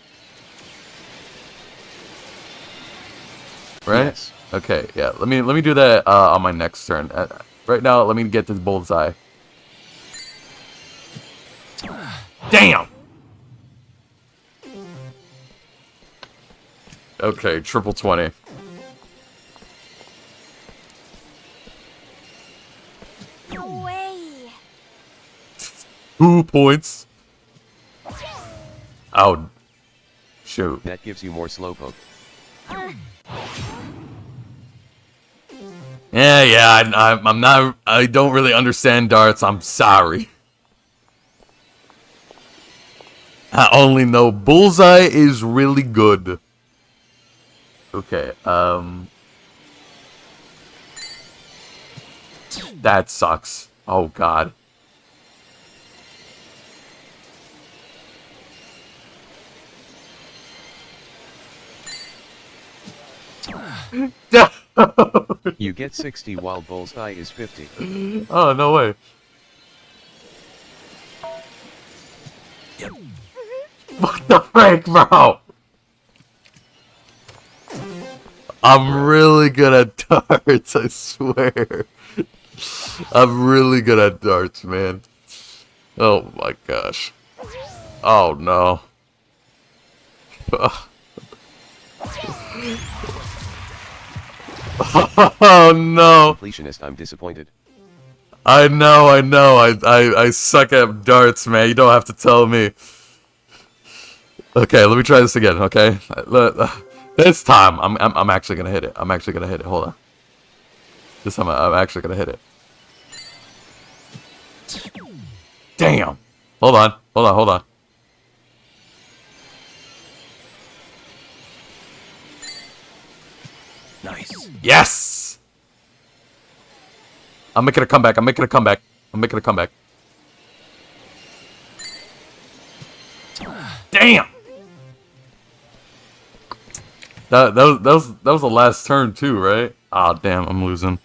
S1: Right?
S9: Yes.
S1: Okay, yeah. Let me do that on my next turn. Right now, let me get this bullseye. Damn! Okay, triple 20.
S5: No way.
S1: 2 points. Oh, shoot.
S9: That gives you more slowpoke.
S1: Yeah, I'm not, I don't really understand darts, I'm sorry. I only know bullseye is really good. Okay, that sucks. Oh god.
S9: You get 60 while bullseye is 50.
S1: Oh, no way. What the frick, bro? I'm really good at darts, I swear. I'm really good at darts, man. Oh my gosh. Oh no. Oh no.
S9: Completionist, I'm disappointed.
S1: I know. I suck at darts, man. You don't have to tell me. Okay, let me try this again, okay? This time, I'm actually gonna hit it. I'm actually gonna hit it. Hold on. This time, I'm actually gonna hit it. Damn! Hold on.
S11: Nice.
S1: Yes! I'm making a comeback. Damn! That was the last turn too, right? Ah, damn, I'm losing.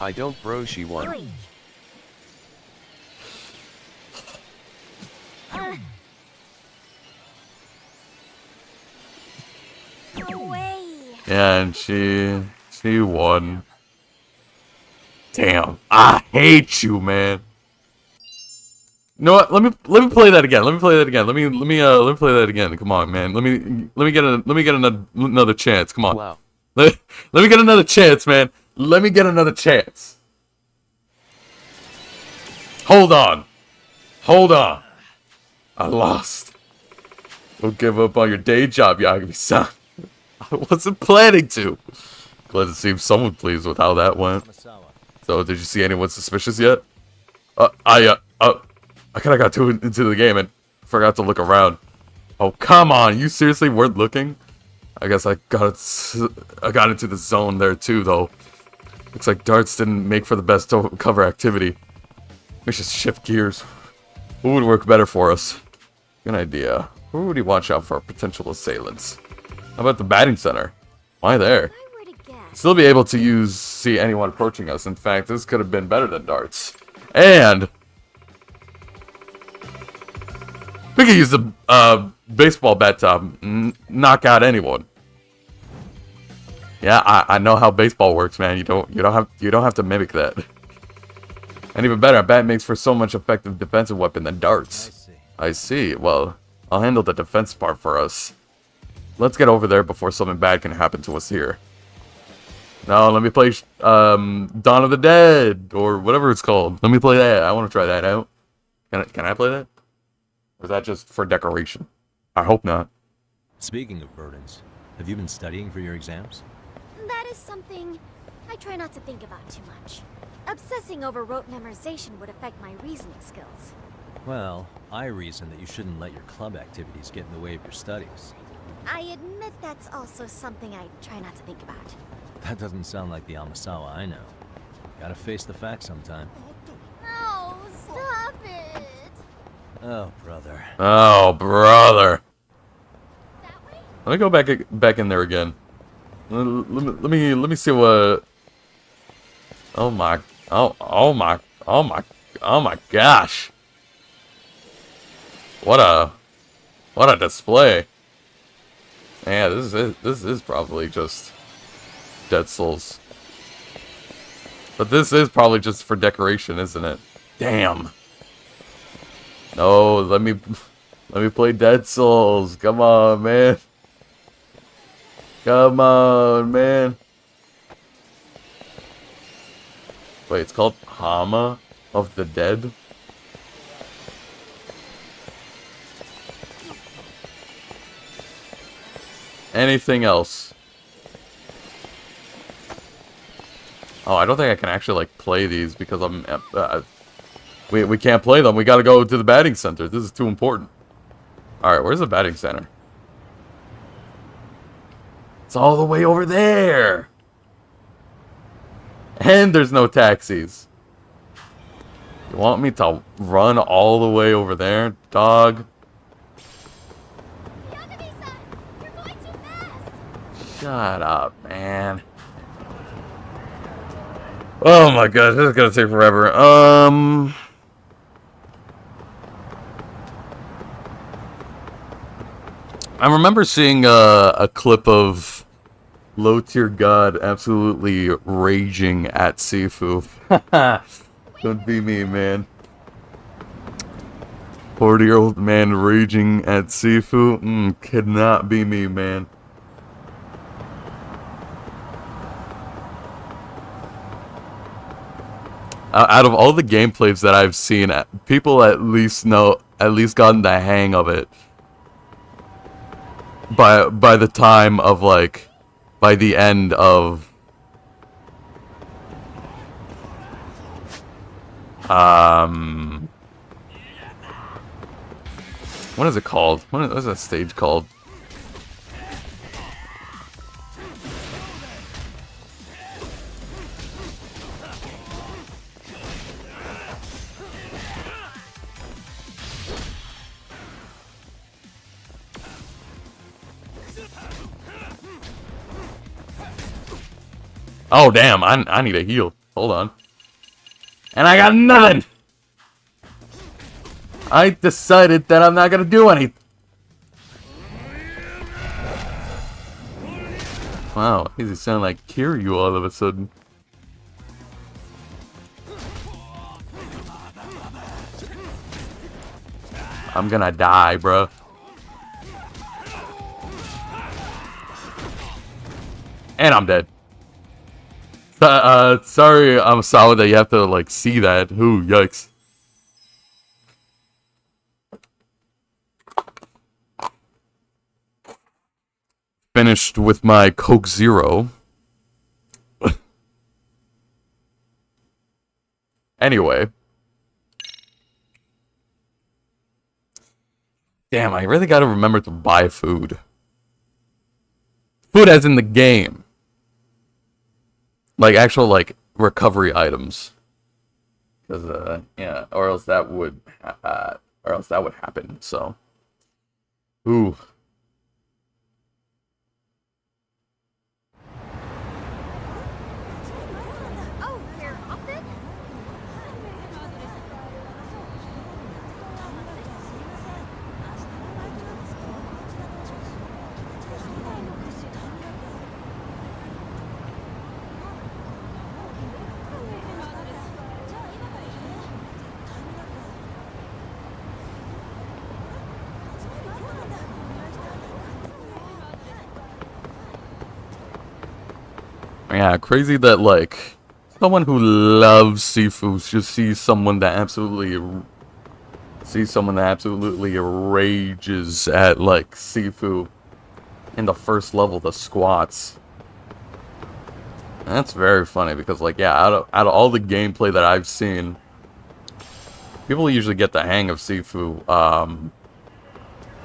S9: I don't, bro. She won.
S5: No way.
S1: Yeah, and she won. Damn, I hate you, man. You know what? Let me play that again. Let me play that again. Let me play that again. Come on, man. Let me get another chance. Come on.
S9: Wow.
S1: Let me get another chance, man. Let me get another chance. Hold on. Hold on. I lost. Don't give up on your day job, Yagami-san. I wasn't planning to. Glad to see someone pleased with how that went. So, did you see anyone suspicious yet? I kind of got too into the game and forgot to look around. Oh, come on. You seriously weren't looking? I guess I got into the zone there too, though. Looks like darts didn't make for the best cover activity. We should shift gears. Who would work better for us? Good idea. Who would you watch out for potential assailants? How about the batting center? Why there? Still be able to see anyone approaching us. In fact, this could have been better than darts. And we could use the baseball bat to knock out anyone. Yeah, I know how baseball works, man. You don't have to mimic that. And even better, a bat makes for so much effective defensive weapon than darts. I see. Well, I'll handle the defense part for us. Let's get over there before something bad can happen to us here. No, let me play Dawn of the Dead or whatever it's called. Let me play that. I want to try that out. Can I play that? Or is that just for decoration? I hope not.
S3: Speaking of burdens, have you been studying for your exams?
S5: That is something I try not to think about too much. Obsessing over rote memorization would affect my reasoning skills.
S3: Well, I reason that you shouldn't let your club activities get in the way of your studies.
S5: I admit that's also something I try not to think about.
S3: That doesn't sound like the Amasawa I know. Gotta face the facts sometime.
S5: No, stop it!
S3: Oh, brother.
S1: Oh, brother. Let me go back in there again. Let me see what. Oh my gosh. What a display. Yeah, this is probably just Dead Souls. But this is probably just for decoration, isn't it? Damn. No, let me play Dead Souls. Come on, man. Come on, man. Wait, it's called Hama of the Dead? Anything else? Oh, I don't think I can actually, like, play these because I'm... we can't play them. We gotta go to the batting center. This is too important. Alright, where's the batting center? It's all the way over there! And there's no taxis. You want me to run all the way over there, dog? Shut up, man. Oh my god, this is gonna take forever. I remember seeing a clip of Low Tier God absolutely raging at Sifu. Don't be me, man. 40-year-old man raging at Sifu? Could not be me, man. Out of all the gameplays that I've seen, people at least gotten the hang of it by the time of, like, by the end of what is it called? What is that stage called? Oh, damn, I need a heal. Hold on. And I got nothing! I decided that I'm not gonna do anything. Wow, why does he sound like Kiryu all of a sudden? I'm gonna die, bruh. And I'm dead. Sorry, I'm sorry that you have to, like, see that. Ooh, yikes. Finished with my Coke Zero. Anyway. Damn, I really gotta remember to buy food. Food as in the game. Like, actual, like, recovery items. Because, yeah, or else that would happen, so. Ooh.
S5: Oh, you're off then?
S1: Yeah, crazy that, like, someone who loves seafood just sees someone that absolutely rages at, like, seafood in the first level, the squats. And that's very funny because, like, yeah, out of all the gameplay that I've seen, people usually get the hang of seafood by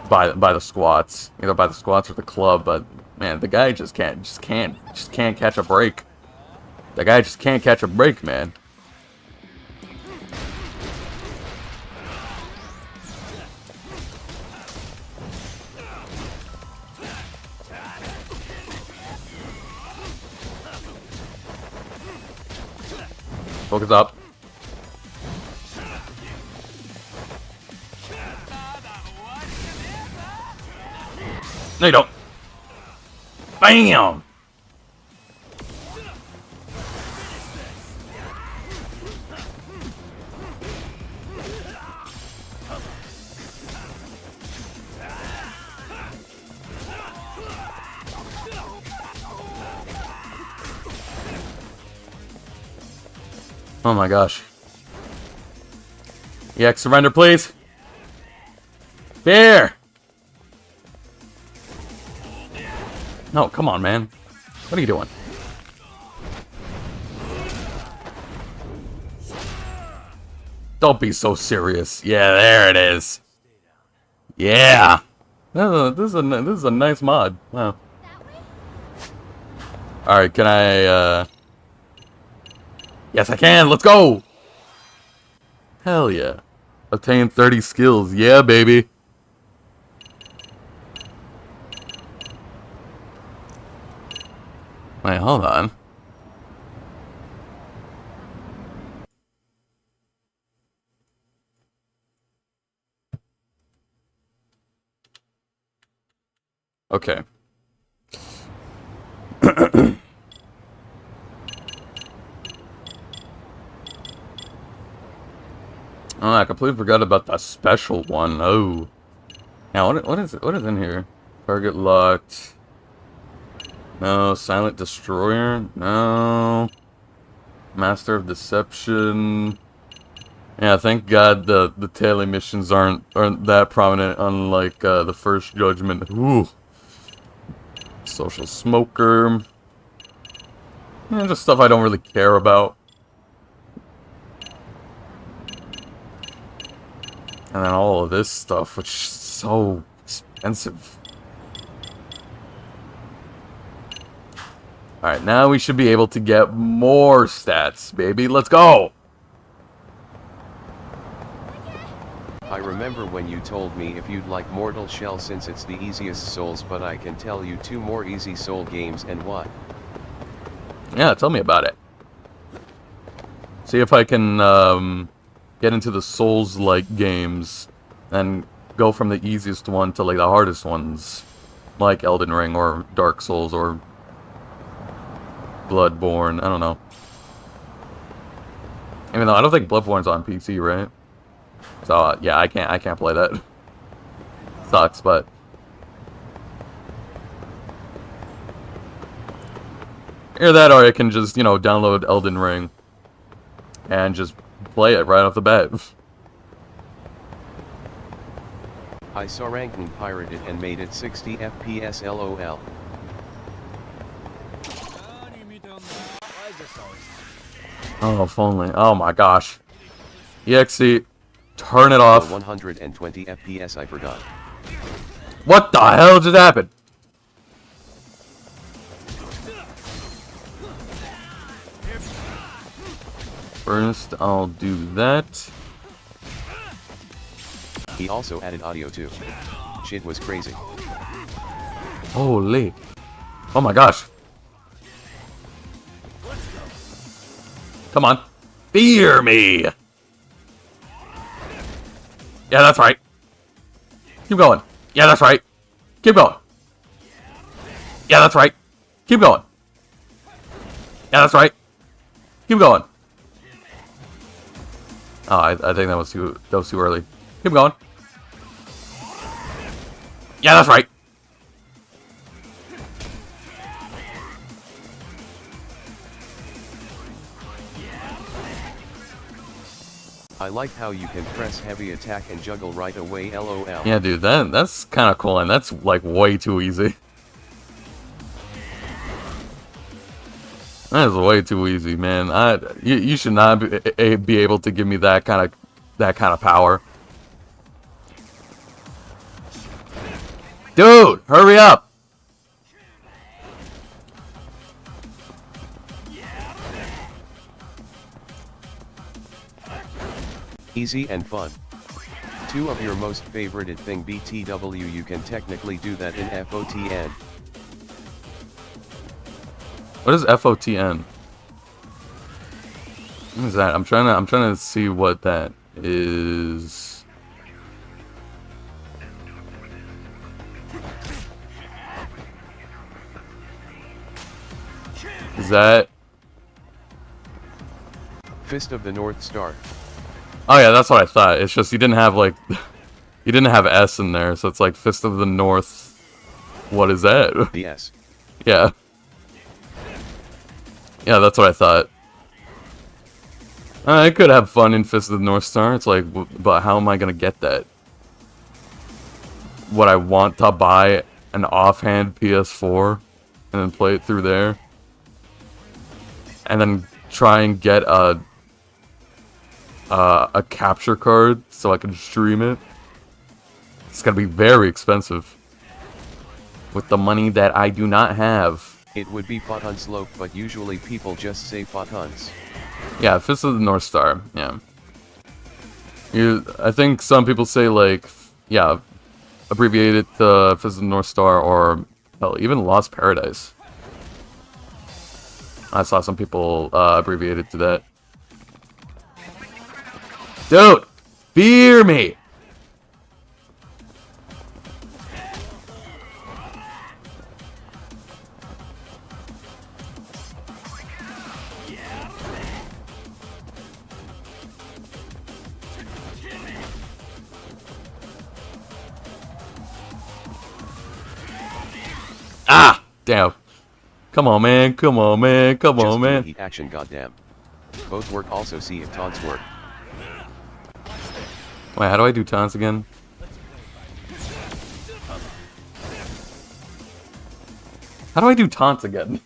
S1: the squats, either by the squats or the club. But man, the guy just can't catch a break. The guy just can't catch a break, man. Focus up. No, you don't. Bam! Oh my gosh. EX, surrender, please. There! No, come on, man. What are you doing? Don't be so serious. Yeah, there it is. Yeah. This is a nice mod. Wow. Alright, can I, Yes, I can! Let's go! Hell yeah. Obtain 30 skills. Yeah, baby. Wait, hold on. Okay. Oh, I completely forgot about that special one. Oh. Now, what is in here? Target locked. No. Silent Destroyer? No. Master of Deception. Yeah, thank God the daily missions aren't that prominent, unlike the First Judgment. Ooh. Social Smoker. Yeah, just stuff I don't really care about. And then all of this stuff, which is so expensive. Alright, now we should be able to get more stats, baby. Let's go!
S9: I remember when you told me if you'd like Mortal Shell since it's the easiest Souls, but I can tell you 2 more easy Soul games and what?
S1: Yeah, tell me about it. See if I can, get into the Souls-like games and go from the easiest one to, like, the hardest ones. Like Elden Ring or Dark Souls or Bloodborne. I don't know. Even though I don't think Bloodborne's on PC, right? So, yeah, I can't play that. Sucks, but either that or I can just, you know, download Elden Ring and just play it right off the bat.
S9: I saw Rankin pirated and made it 60 FPS LOL.
S1: Oh, if only. Oh my gosh. EXE, turn it off.
S9: 120 FPS, I forgot.
S1: What the hell just happened? First, I'll do that.
S9: He also added audio too. Shit was crazy.
S1: Holy. Oh my gosh. Come on. Fear me. Yeah, that's right. Keep going. Yeah, that's right. Keep going. Yeah, that's right. Keep going. Yeah, that's right. Keep going. Oh, I think that was too early. Keep going. Yeah, that's right.
S9: I like how you can press heavy attack and juggle right away, LOL.
S1: Yeah, dude, that's kind of cool, and that's like way too easy. That is way too easy, man. You should not be able to give me that kind of power. Dude, hurry up!
S9: Easy and fun. Two of your most favorited thing BTW, you can technically do that in FOTN.
S1: What is FOTN? What is that? I'm trying to see what that is. Is that
S9: Fist of the North Star?
S1: Oh yeah, that's what I thought. It's just you didn't have like you didn't have S in there, so it's like Fist of the North. What is that?
S9: The S.
S1: Yeah. Yeah, that's what I thought. I could have fun in Fist of the North Star. It's like, but how am I gonna get that? Would I want to buy an offhand PS4 and then play it through there? And then try and get a capture card so I can stream it? It's gonna be very expensive. With the money that I do not have.
S9: It would be Photons Slope, but usually people just say Photons.
S1: Yeah, Fist of the North Star, yeah. I think some people say like, yeah, abbreviate it to Fist of the North Star or, hell, even Lost Paradise. I saw some people abbreviate it to that. Dude, fear me! Ah! Damn. Come on, man. Come on, man. Come on, man.
S9: Heat action, goddamn. Both work. Also see if taunts work.
S1: Wait, how do I do taunts again? How do I do taunts again?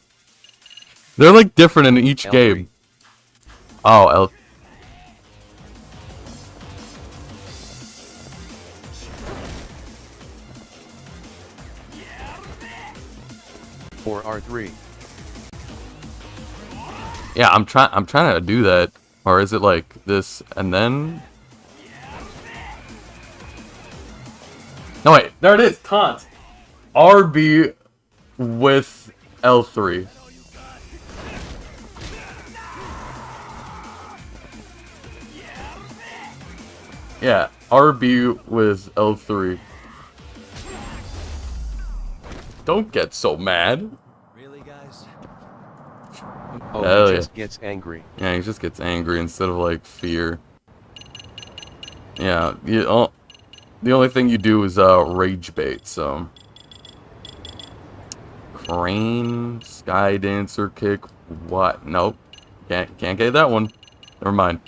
S1: They're like different in each
S9: L3.
S1: game. Oh, L.
S9: Or R3.
S1: Yeah, I'm trying to do that. Or is it like this and then? No wait, there it is, taunt. RB with L3. Yeah, RB with L3. Don't get so mad.
S11: Really, guys?
S9: Oh,
S1: Hell
S9: he
S1: yeah.
S9: just gets angry.
S1: Yeah, he just gets angry instead of like fear. Yeah, the only thing you do is rage bait. So crane, sky dancer, kick. What? Nope. Can't get that one. Never mind.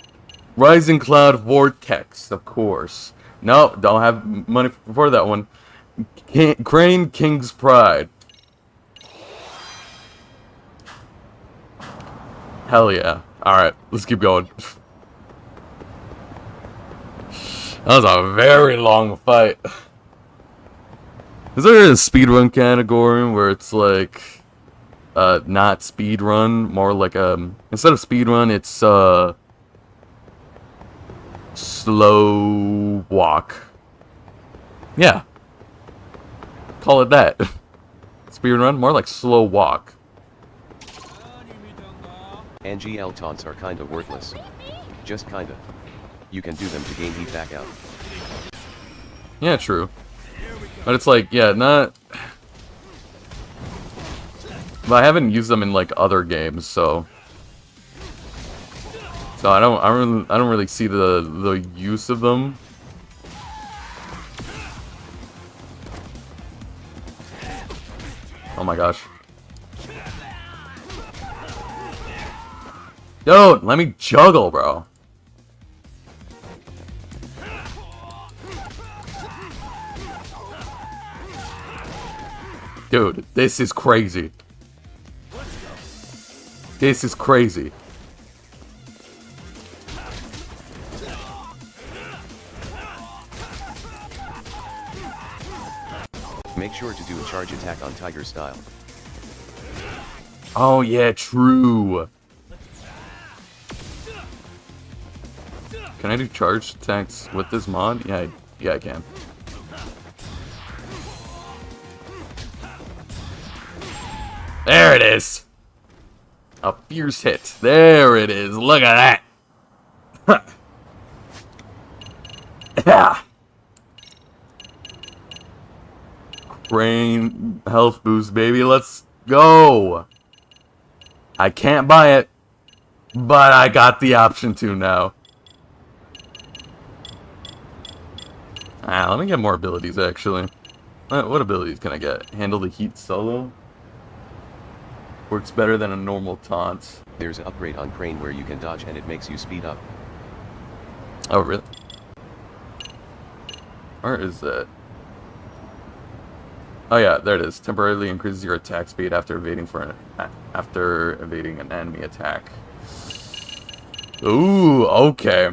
S1: Rising cloud vortex, of course. No, don't have money for that one. Crane King's Pride. Hell yeah. Alright, let's keep going. That was a very long fight. Is there a speedrun category where it's like not speedrun, more like instead of speedrun it's slow walk. Yeah. Call it that. Speedrun, more like slow walk.
S9: NGL taunts are kinda worthless. Just kinda. You can do them to gain heat back out.
S1: Yeah, true. But it's like, yeah, not... But I haven't used them in like other games, so I don't really see the use of them. Oh my gosh. Dude, let me juggle, bro. Dude, this is crazy. This is crazy.
S9: Make sure to do a charge attack on Tiger style.
S1: Oh yeah, true. Can I do charge attacks with this mod? Yeah, I can. There it is. A fierce hit. There it is. Look at that. Yeah. Brain health boost, baby. Let's go. I can't buy it, but I got the option to now. Let me get more abilities, actually. What abilities can I get? Handle the heat solo? Works better than a normal taunt.
S9: There's an upgrade on Crane where you can dodge and it makes you speed up.
S1: Oh, really? Where is that? Oh yeah, there it is. Temporarily increases your attack speed after evading an enemy attack. Ooh, okay.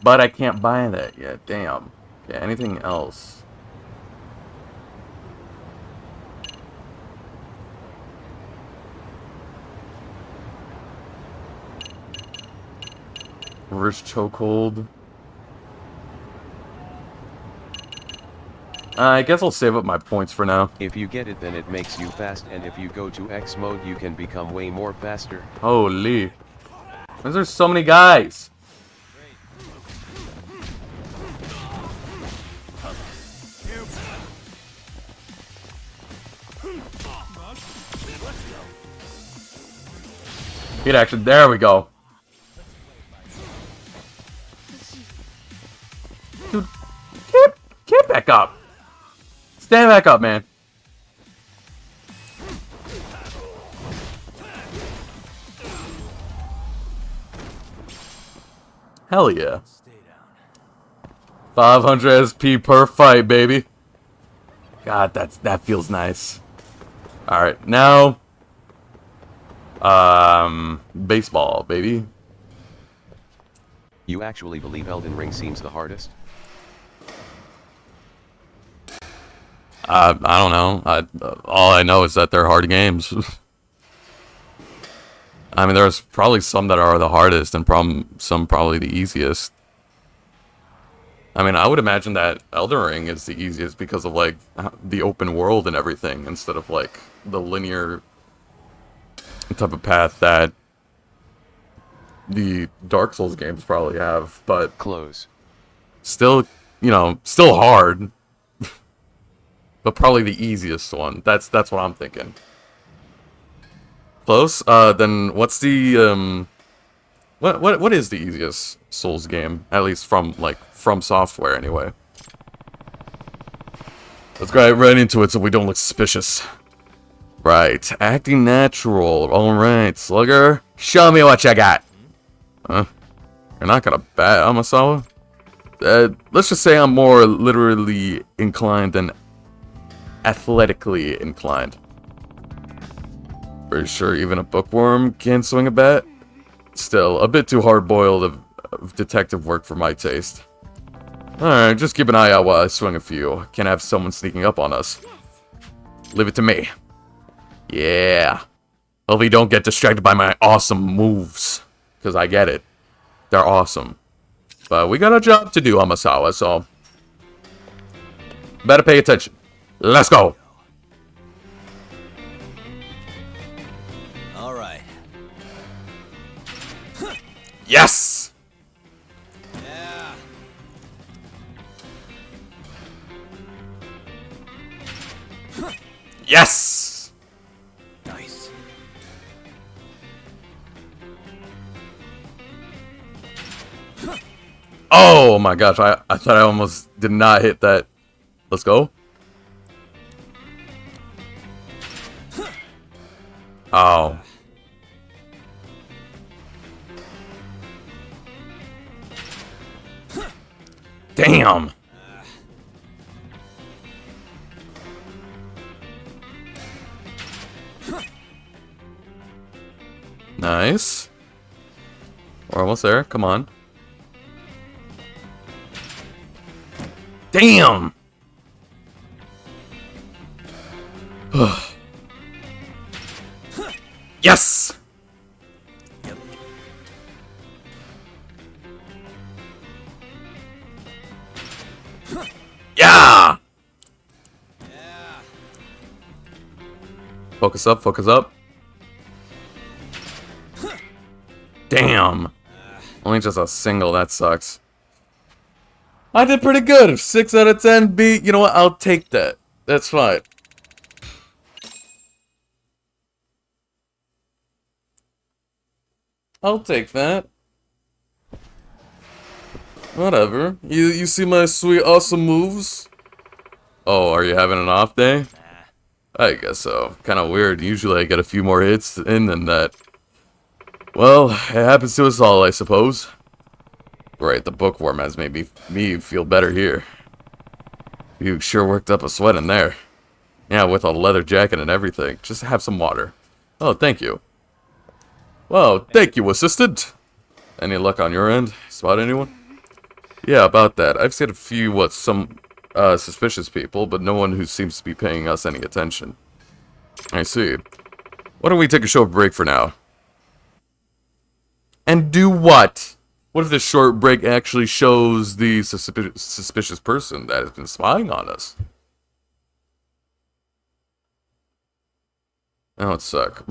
S1: But I can't buy that yet. Damn. Okay, anything else? Reverse chokehold. I guess I'll save up my points for now.
S9: If you get it, then it makes you fast, and if you go to X mode, you can become way more faster.
S1: Holy. Why is there so many guys? Get action. There we go. Dude, get back up. Stand back up, man. Hell yeah. 500 SP per fight, baby. God, that feels nice. All right, now, baseball, baby.
S9: You actually believe Elden Ring seems the hardest?
S1: I don't know. All I know is that they're hard games. I mean, there's probably some that are the hardest and some probably the easiest. I mean, I would imagine that Elden Ring is the easiest because of, like, the open world and everything, instead of, like, the linear type of path that the Dark Souls games probably have, but...
S9: Close.
S1: Still, you know, still hard. But probably the easiest one. That's what I'm thinking. Close? Then what's the, what is the easiest Souls game? At least from Software, anyway. Let's go right into it so we don't look suspicious. Right, acting natural. Alright, Slugger. Show me what you got. Huh? You're not gonna bat Amasawa? Let's just say I'm more literally inclined than athletically inclined. Pretty sure even a bookworm can swing a bat. Still, a bit too hard-boiled of detective work for my taste. Alright, just keep an eye out while I swing a few. Can't have someone sneaking up on us. Leave it to me. Yeah. Hopefully don't get distracted by my awesome moves. Because I get it. They're awesome. But we got a job to do, Amasawa, so... better pay attention. Let's go!
S11: Alright.
S1: Yes!
S11: Yeah.
S1: Yes!
S11: Nice.
S1: Oh my gosh, I thought I almost did not hit that. Let's go. Oh. Damn. Nice. We're almost there. Come on. Damn. Yes. Yeah. Focus up, focus up. Damn. Only just a single, that sucks. I did pretty good. 6 out of 10 beat. You know what? I'll take that. That's fine. I'll take that. Whatever. You see my sweet awesome moves? Oh, are you having an off day? I guess so. Kind of weird. Usually I get a few more hits in than that. Well, it happens to us all, I suppose. Right, the bookworm has made me feel better here. You sure worked up a sweat in there. Yeah, with a leather jacket and everything. Just have some water. Oh, thank you. Well, thank you, assistant. Any luck on your end? Spot anyone? Yeah, about that. I've seen a few, some suspicious people, but no one who seems to be paying us any attention. I see. Why don't we take a short break for now? And do what? What if this short break actually shows the suspicious person that has been spying on us? That would suck.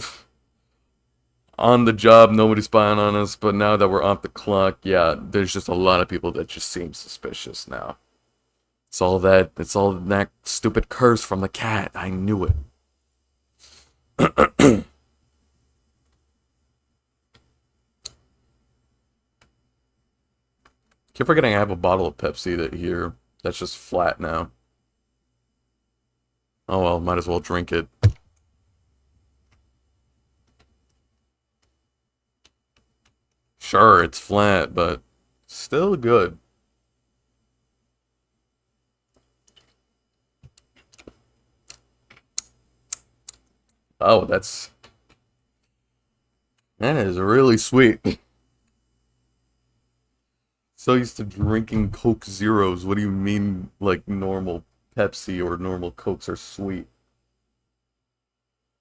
S1: On the job, nobody's spying on us, but now that we're off the clock, yeah, there's just a lot of people that just seem suspicious now. It's all that stupid curse from the cat. I knew it. Keep forgetting I have a bottle of Pepsi here that's just flat now. Oh well, might as well drink it. Sure, it's flat, but still good. Oh, that is really sweet. So used to drinking Coke Zeros. What do you mean, like, normal Pepsi or normal Cokes are sweet?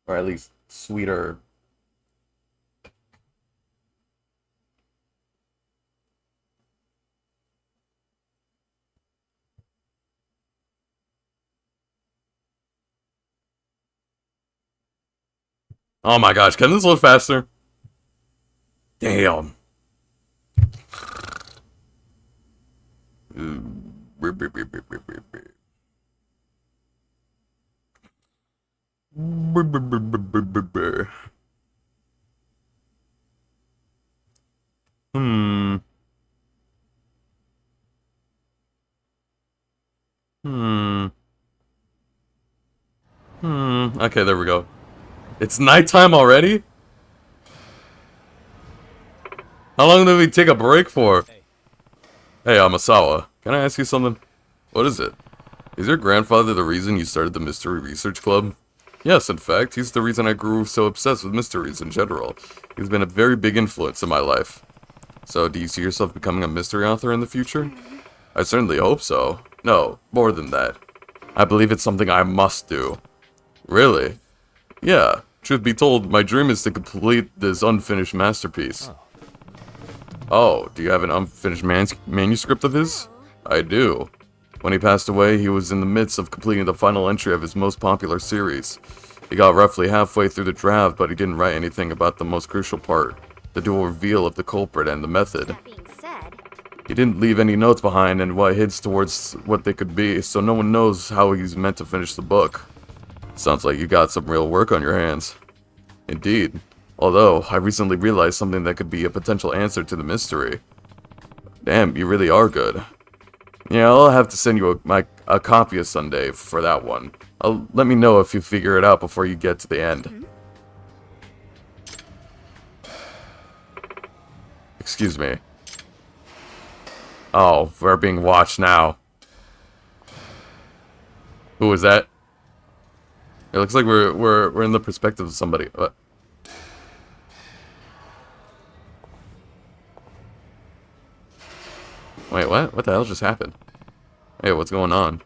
S1: Or at least sweeter. Oh my gosh, can this load faster? Damn. Hmm. Hmm. Okay, there we go. It's nighttime already? How long did we take a break for? Hey, Amasawa, can I ask you something? What is it? Is your grandfather the reason you started the Mystery Research Club? Yes, in fact, he's the reason I grew so obsessed with mysteries in general. He's been a very big influence in my life. So, do you see yourself becoming a mystery author in the future? I certainly hope so. No, more than that. I believe it's something I must do. Really? Yeah, truth be told, my dream is to complete this unfinished masterpiece. Oh, do you have an unfinished manuscript of his? I do. When he passed away, he was in the midst of completing the final entry of his most popular series. He got roughly halfway through the draft, but he didn't write anything about the most crucial part, the dual reveal of the culprit and the method.
S5: That being said,
S1: He didn't leave any notes behind and what hints towards what they could be, so no one knows how he's meant to finish the book. Sounds like you got some real work on your hands. Indeed. Although, I recently realized something that could be a potential answer to the mystery. Damn, you really are good. Yeah, I'll have to send you a copy of Sunday for that one. Let me know if you figure it out before you get to the end. Excuse me. Oh, we're being watched now. Who is that? It looks like we're in the perspective of somebody. What? Wait, what? What the hell just happened? Hey, what's going on?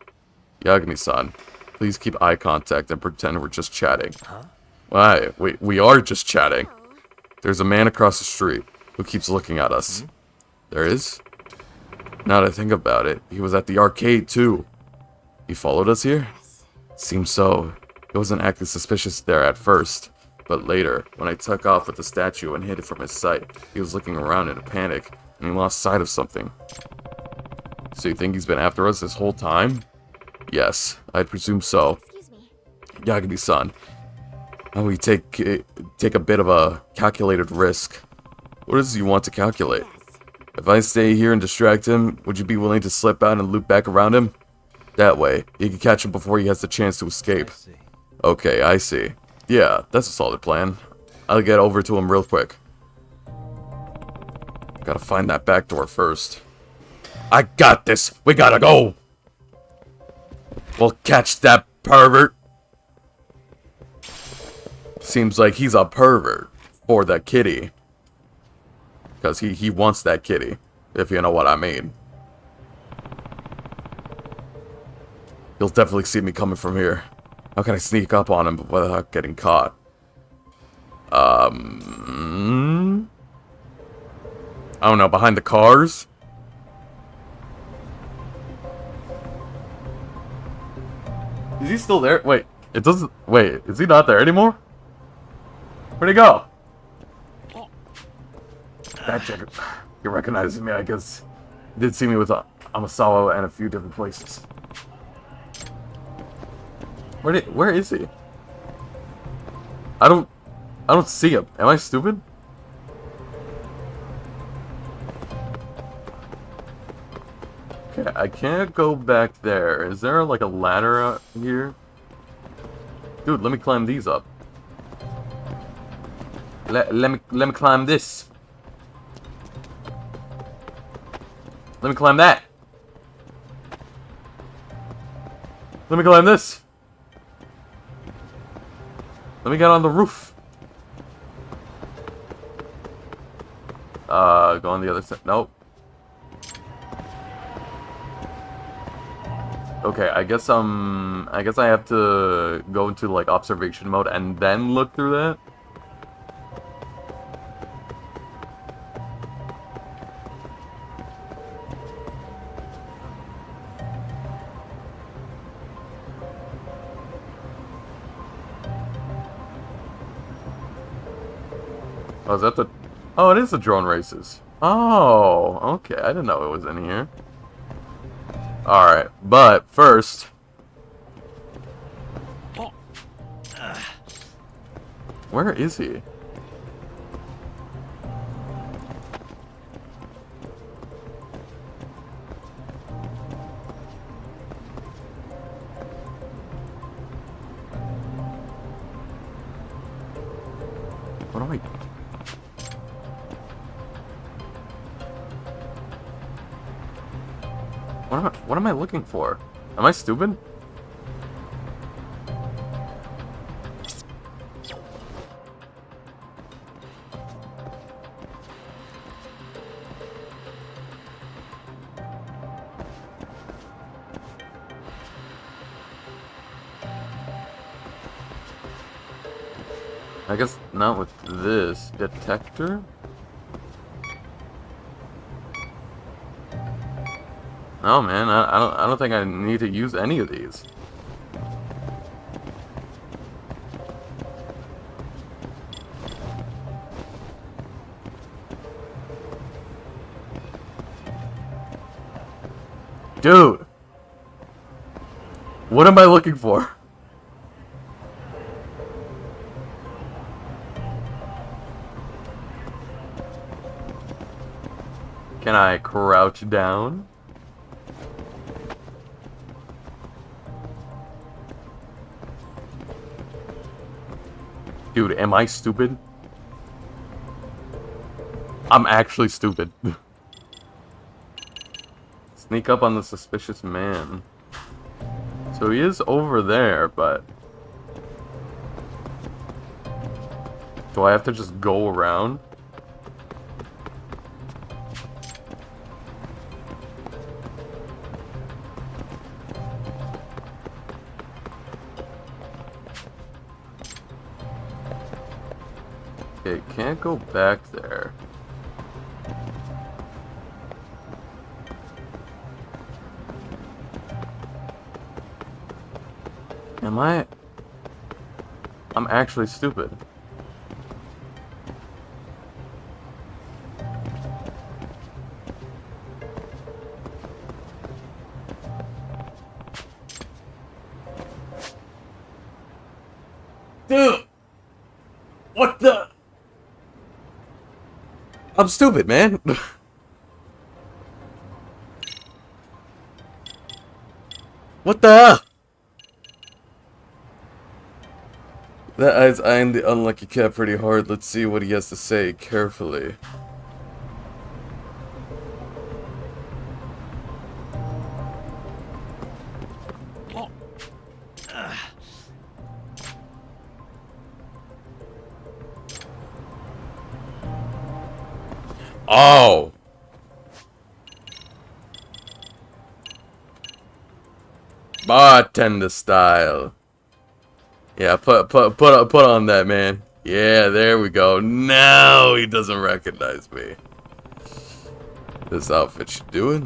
S1: Yagami-san, please keep eye contact and pretend we're just chatting. Huh? Why? We are just chatting. There's a man across the street who keeps looking at us. There is? Now that I think about it, he was at the arcade too. He followed us here? Seems so. He wasn't acting suspicious there at first, but later, when I took off with the statue and hid it from his sight, he was looking around in a panic, and he lost sight of something. So you think he's been after us this whole time? Yes, I'd presume so. Yagami-san, how we take a bit of a calculated risk. What is it you want to calculate? If I stay here and distract him, would you be willing to slip out and loop back around him? That way, you can catch him before he has the chance to escape. Okay, I see. Yeah, that's a solid plan. I'll get over to him real quick. Gotta find that back door first. I got this! We gotta go! We'll catch that pervert! Seems like he's a pervert for that kitty. Because he wants that kitty, if you know what I mean. He'll definitely see me coming from here. How can I sneak up on him without getting caught? I don't know, behind the cars? Is he still there? Wait, it doesn't... Wait, is he not there anymore? Where'd he go? That chick, he recognizes me, I guess. He did see me with Amasawa and a few different places. Where is he? I don't see him. Am I stupid? Okay, I can't go back there. Is there like a ladder out here? Dude, let me climb these up. Let me climb this. Let me climb that. Let me climb this. Let me get on the roof. Go on the other side. Nope. Okay, I guess I have to go into like observation mode and then look through that. Oh, is that the... Oh, it is the drone races. Oh, okay. I didn't know it was in here. Alright, but first... Where is he? am I? What am I looking for? Am I stupid? I guess not with this detector. No, man, I don't think I need to use any of these. Dude, what am I looking for? Can I crouch down? Dude, am I stupid? I'm actually stupid. Sneak up on the suspicious man. So he is over there, but... do I have to just go around? Okay, can't go back there. Am I? I'm actually stupid. Dude! What the? I'm stupid, man. What the hell? That eyes eyeing the unlucky cat pretty hard. Let's see what he has to say carefully. Oh. Bartender style. Yeah, put on that, man. Yeah, there we go. Now he doesn't recognize me. This outfit should do it.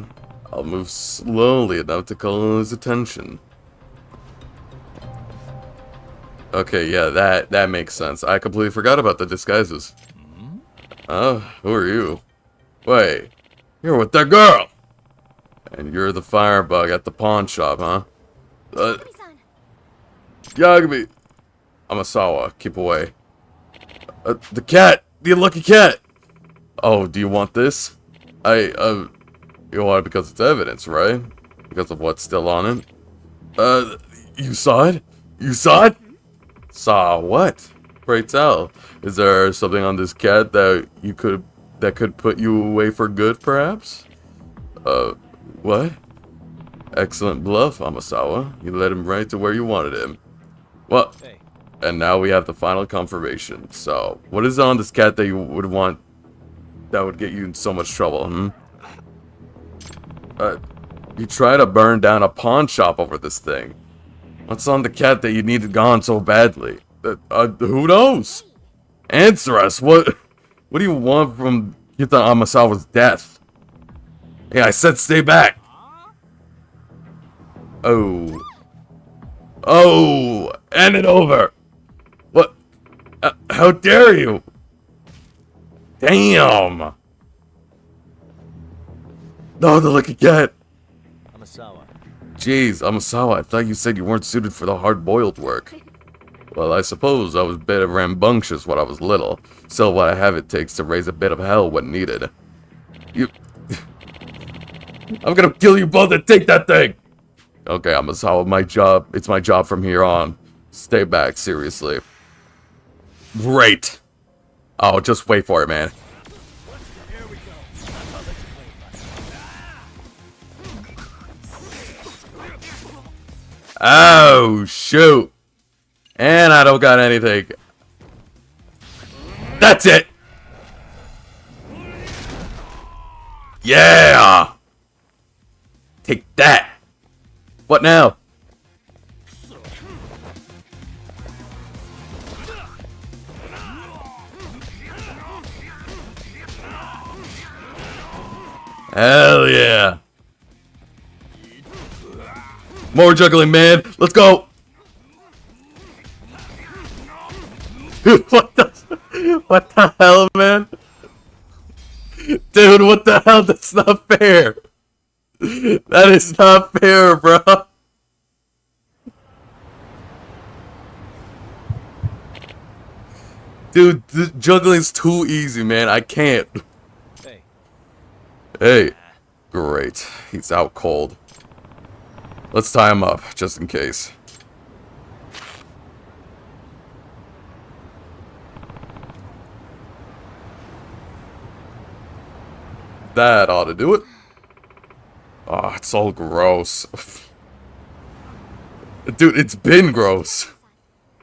S1: I'll move slowly enough to call his attention. Okay, yeah, that makes sense. I completely forgot about the disguises. Oh, who are you? Wait, you're with that girl! And you're the firebug at the pawn shop, huh? Yagami! Amasawa, keep away. The cat! The unlucky cat! Oh, do you want this? You want it because it's evidence, right? Because of what's still on it? You saw it? You saw it? Saw what? Pray tell. Is there something on this cat that could put you away for good, perhaps? What? Excellent bluff, Amasawa. You led him right to where you wanted him. Well, and now we have the final confirmation. So, what is on this cat that you would want that would get you in so much trouble, you try to burn down a pawn shop over this thing. What's on the cat that you needed gone so badly? Who knows? Answer us. What do you want from Kita Amasawa's death? Hey, I said stay back. Oh. Oh, hand it over. What? How dare you? Damn. No, the lucky cat.
S3: Amasawa.
S1: Jeez, Amasawa, I thought you said you weren't suited for the hard-boiled work. Well, I suppose I was a bit rambunctious when I was little. Still, what I have it takes to raise a bit of hell when needed. You... I'm gonna kill you both and take that thing! Okay, Amasawa, it's my job from here on. Stay back, seriously. Great! Oh, just wait for it, man. Oh, shoot. And I don't got anything. That's it. Yeah. Take that. What now? Hell yeah. More juggling, man. Let's go. What the hell, man? Dude, what the hell? That's not fair. That is not fair, bro. Dude, juggling's too easy, man. I can't. Hey. Great. He's out cold. Let's tie him up, just in case. That ought to do it. Oh, it's all gross. Dude, it's been gross.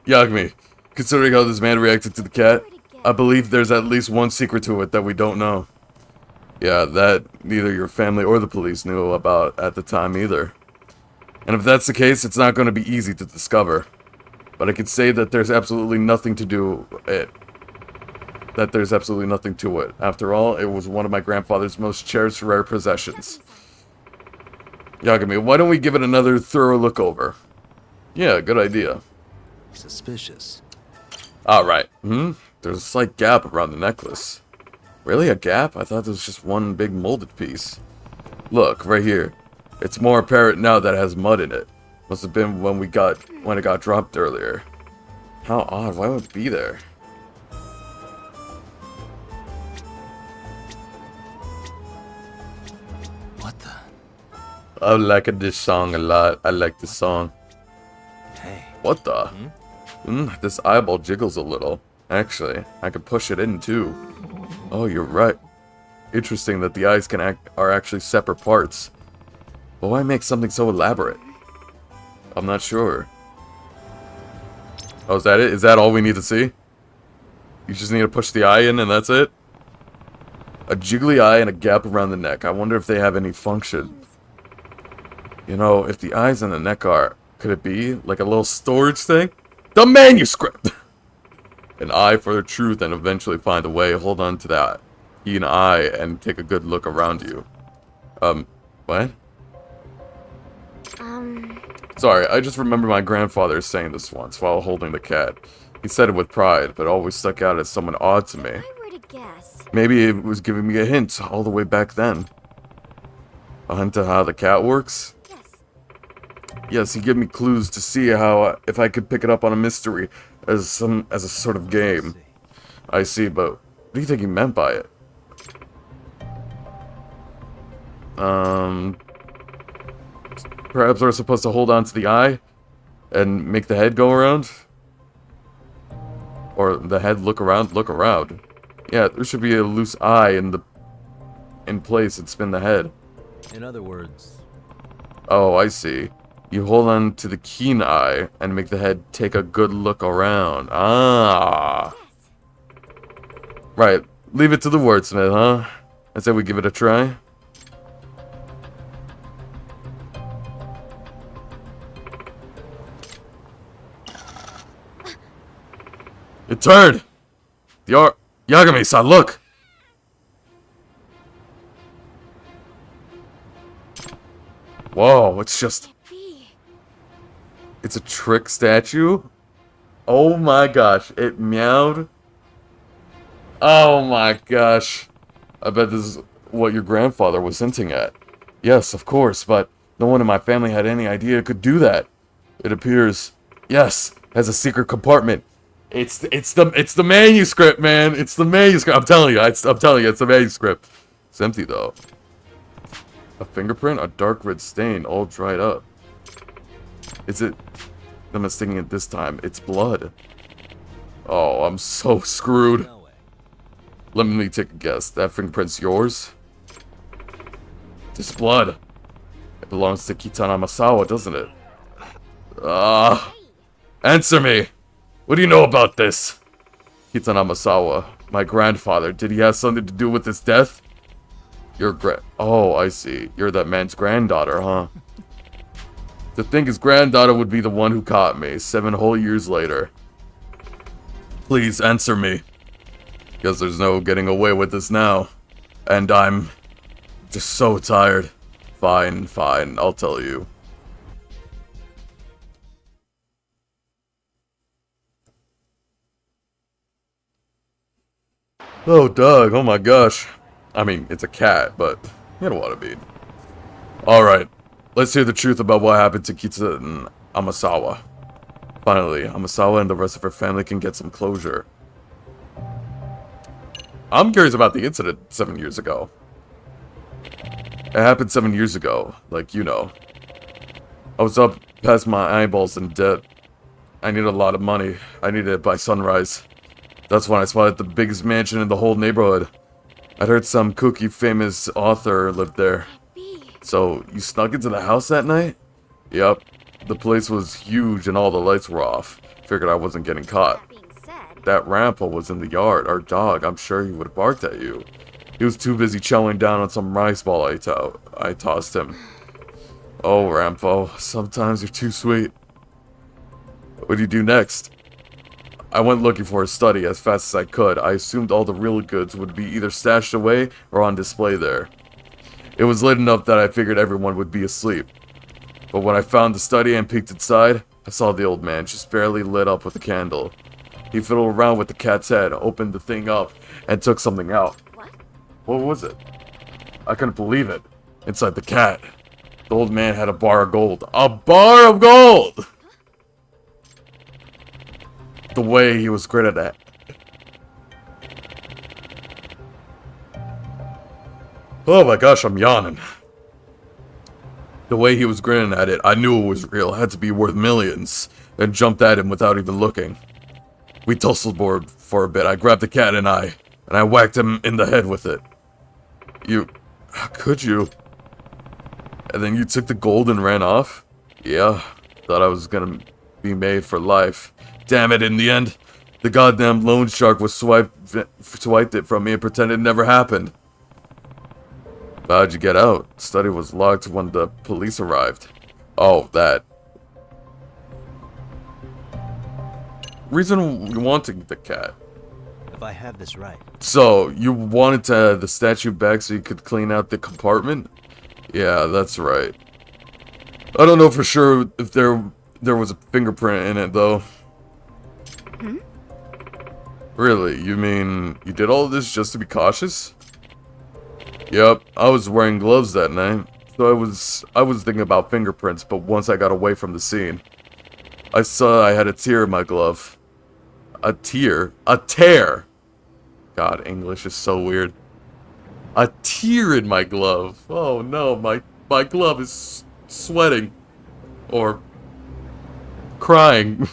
S1: Yagami, considering how this man reacted to the cat, I believe there's at least one secret to it that we don't know. Yeah, that neither your family or the police knew about at the time either. And if that's the case, it's not going to be easy to discover. But I could say that there's absolutely nothing to do it. That there's absolutely nothing to it. After all, it was one of my grandfather's most cherished rare possessions. Yagami, why don't we give it another thorough look over? Yeah, good idea.
S11: Suspicious.
S1: Alright. There's a slight gap around the necklace. Really, a gap? I thought there was just one big molded piece. Look, right here. It's more apparent now that it has mud in it. Must have been when it got dropped earlier. How odd, why would it be there?
S11: What the?
S1: I'm liking this song a lot. I like this song.
S11: Hey.
S1: What the? This eyeball jiggles a little. Actually, I could push it in too. Oh, you're right. Interesting that the eyes are actually separate parts. But why make something so elaborate? I'm not sure. Oh, is that it? Is that all we need to see? You just need to push the eye in and that's it? A jiggly eye and a gap around the neck. I wonder if they have any function. You know, if the eyes and the neck are... Could it be like a little storage thing? The manuscript! An eye for the truth and eventually find a way. Hold on to that. Keen eye and take a good look around you. What? Sorry, I just remember my grandfather saying this once while holding the cat. He said it with pride, but always stuck out as someone odd to me.
S5: If I were to guess.
S1: Maybe it was giving me a hint all the way back then. A hint to how the cat works? Yes, he gave me clues to see how if I could pick it up on a mystery as a sort of game. I see, but what do you think he meant by it? Perhaps we're supposed to hold on to the eye and make the head go around? Or the head look around? Look around. Yeah, there should be a loose eye in place and spin the head.
S11: In other words...
S1: Oh, I see. You hold on to the keen eye and make the head take a good look around. Ah. Right. Leave it to the wordsmith, huh? I say we give it a try. It turned! Yagami-san, look! Whoa, it's just... It's a trick statue? Oh my gosh, it meowed? Oh my gosh. I bet this is what your grandfather was hinting at. Yes, of course, but no one in my family had any idea it could do that. It appears, yes, has a secret compartment. It's the manuscript, man. It's the manuscript. I'm telling you, it's the manuscript. It's empty though. A fingerprint, a dark red stain, all dried up. Is it? I'm mistaking it this time. It's blood. Oh, I'm so screwed. Let me take a guess. That fingerprint's yours? This blood. It belongs to Kitana Masawa, doesn't it? Answer me! What do you know about this? Kitana Masawa, my grandfather. Did he have something to do with his death? Oh, I see. You're that man's granddaughter, huh? To think his granddaughter would be the one who caught me 7 whole years later. Please answer me. Because there's no getting away with this now. And I'm just so tired. Fine, I'll tell you. Oh, Doug, oh my gosh. I mean, it's a cat, but you don't want to be. Alright, let's hear the truth about what happened to Kita and Amasawa. Finally, Amasawa and the rest of her family can get some closure. I'm curious about the incident 7 years ago. It happened 7 years ago, like you know. I was up past my eyeballs in debt. I needed a lot of money. I needed it by sunrise. That's when I spotted the biggest mansion in the whole neighborhood. I'd heard some kooky famous author lived there. So, you snuck into the house that night? Yep. The place was huge and all the lights were off. Figured I wasn't getting caught. That Rampo was in the yard. Our dog, I'm sure he would have barked at you. He was too busy chowing down on some rice ball I tossed him. Oh, Rampo, sometimes you're too sweet. What do you do next? I went looking for a study as fast as I could. I assumed all the real goods would be either stashed away or on display there. It was late enough that I figured everyone would be asleep. But when I found the study and peeked inside, I saw the old man just barely lit up with a candle. He fiddled around with the cat's head, opened the thing up, and took something out. What was it? I couldn't believe it. Inside the cat, the old man had a bar of gold. A bar of gold! The way he was great at that. Oh my gosh, I'm yawning. The way he was grinning at it, I knew it was real. It had to be worth millions. And jumped at him without even looking. We tussled for a bit. I grabbed the cat and I whacked him in the head with it. How could you? And then you took the gold and ran off? Yeah, thought I was gonna be made for life. Damn it, in the end, the goddamn loan shark was swiped it from me and pretended it never happened. How'd you get out? Study was locked when the police arrived. Oh, that. Reason you wanting the cat.
S3: If I have this right.
S1: So, you wanted to have the statue back so you could clean out the compartment? Yeah, that's right. I don't know for sure if there was a fingerprint in it, though. Really? You mean you did all this just to be cautious? Yep, I was wearing gloves that night. So I was thinking about fingerprints, but once I got away from the scene, I saw I had a tear in my glove. A tear? A tear! God, English is so weird. A tear in my glove. Oh no, my glove is sweating. Or crying.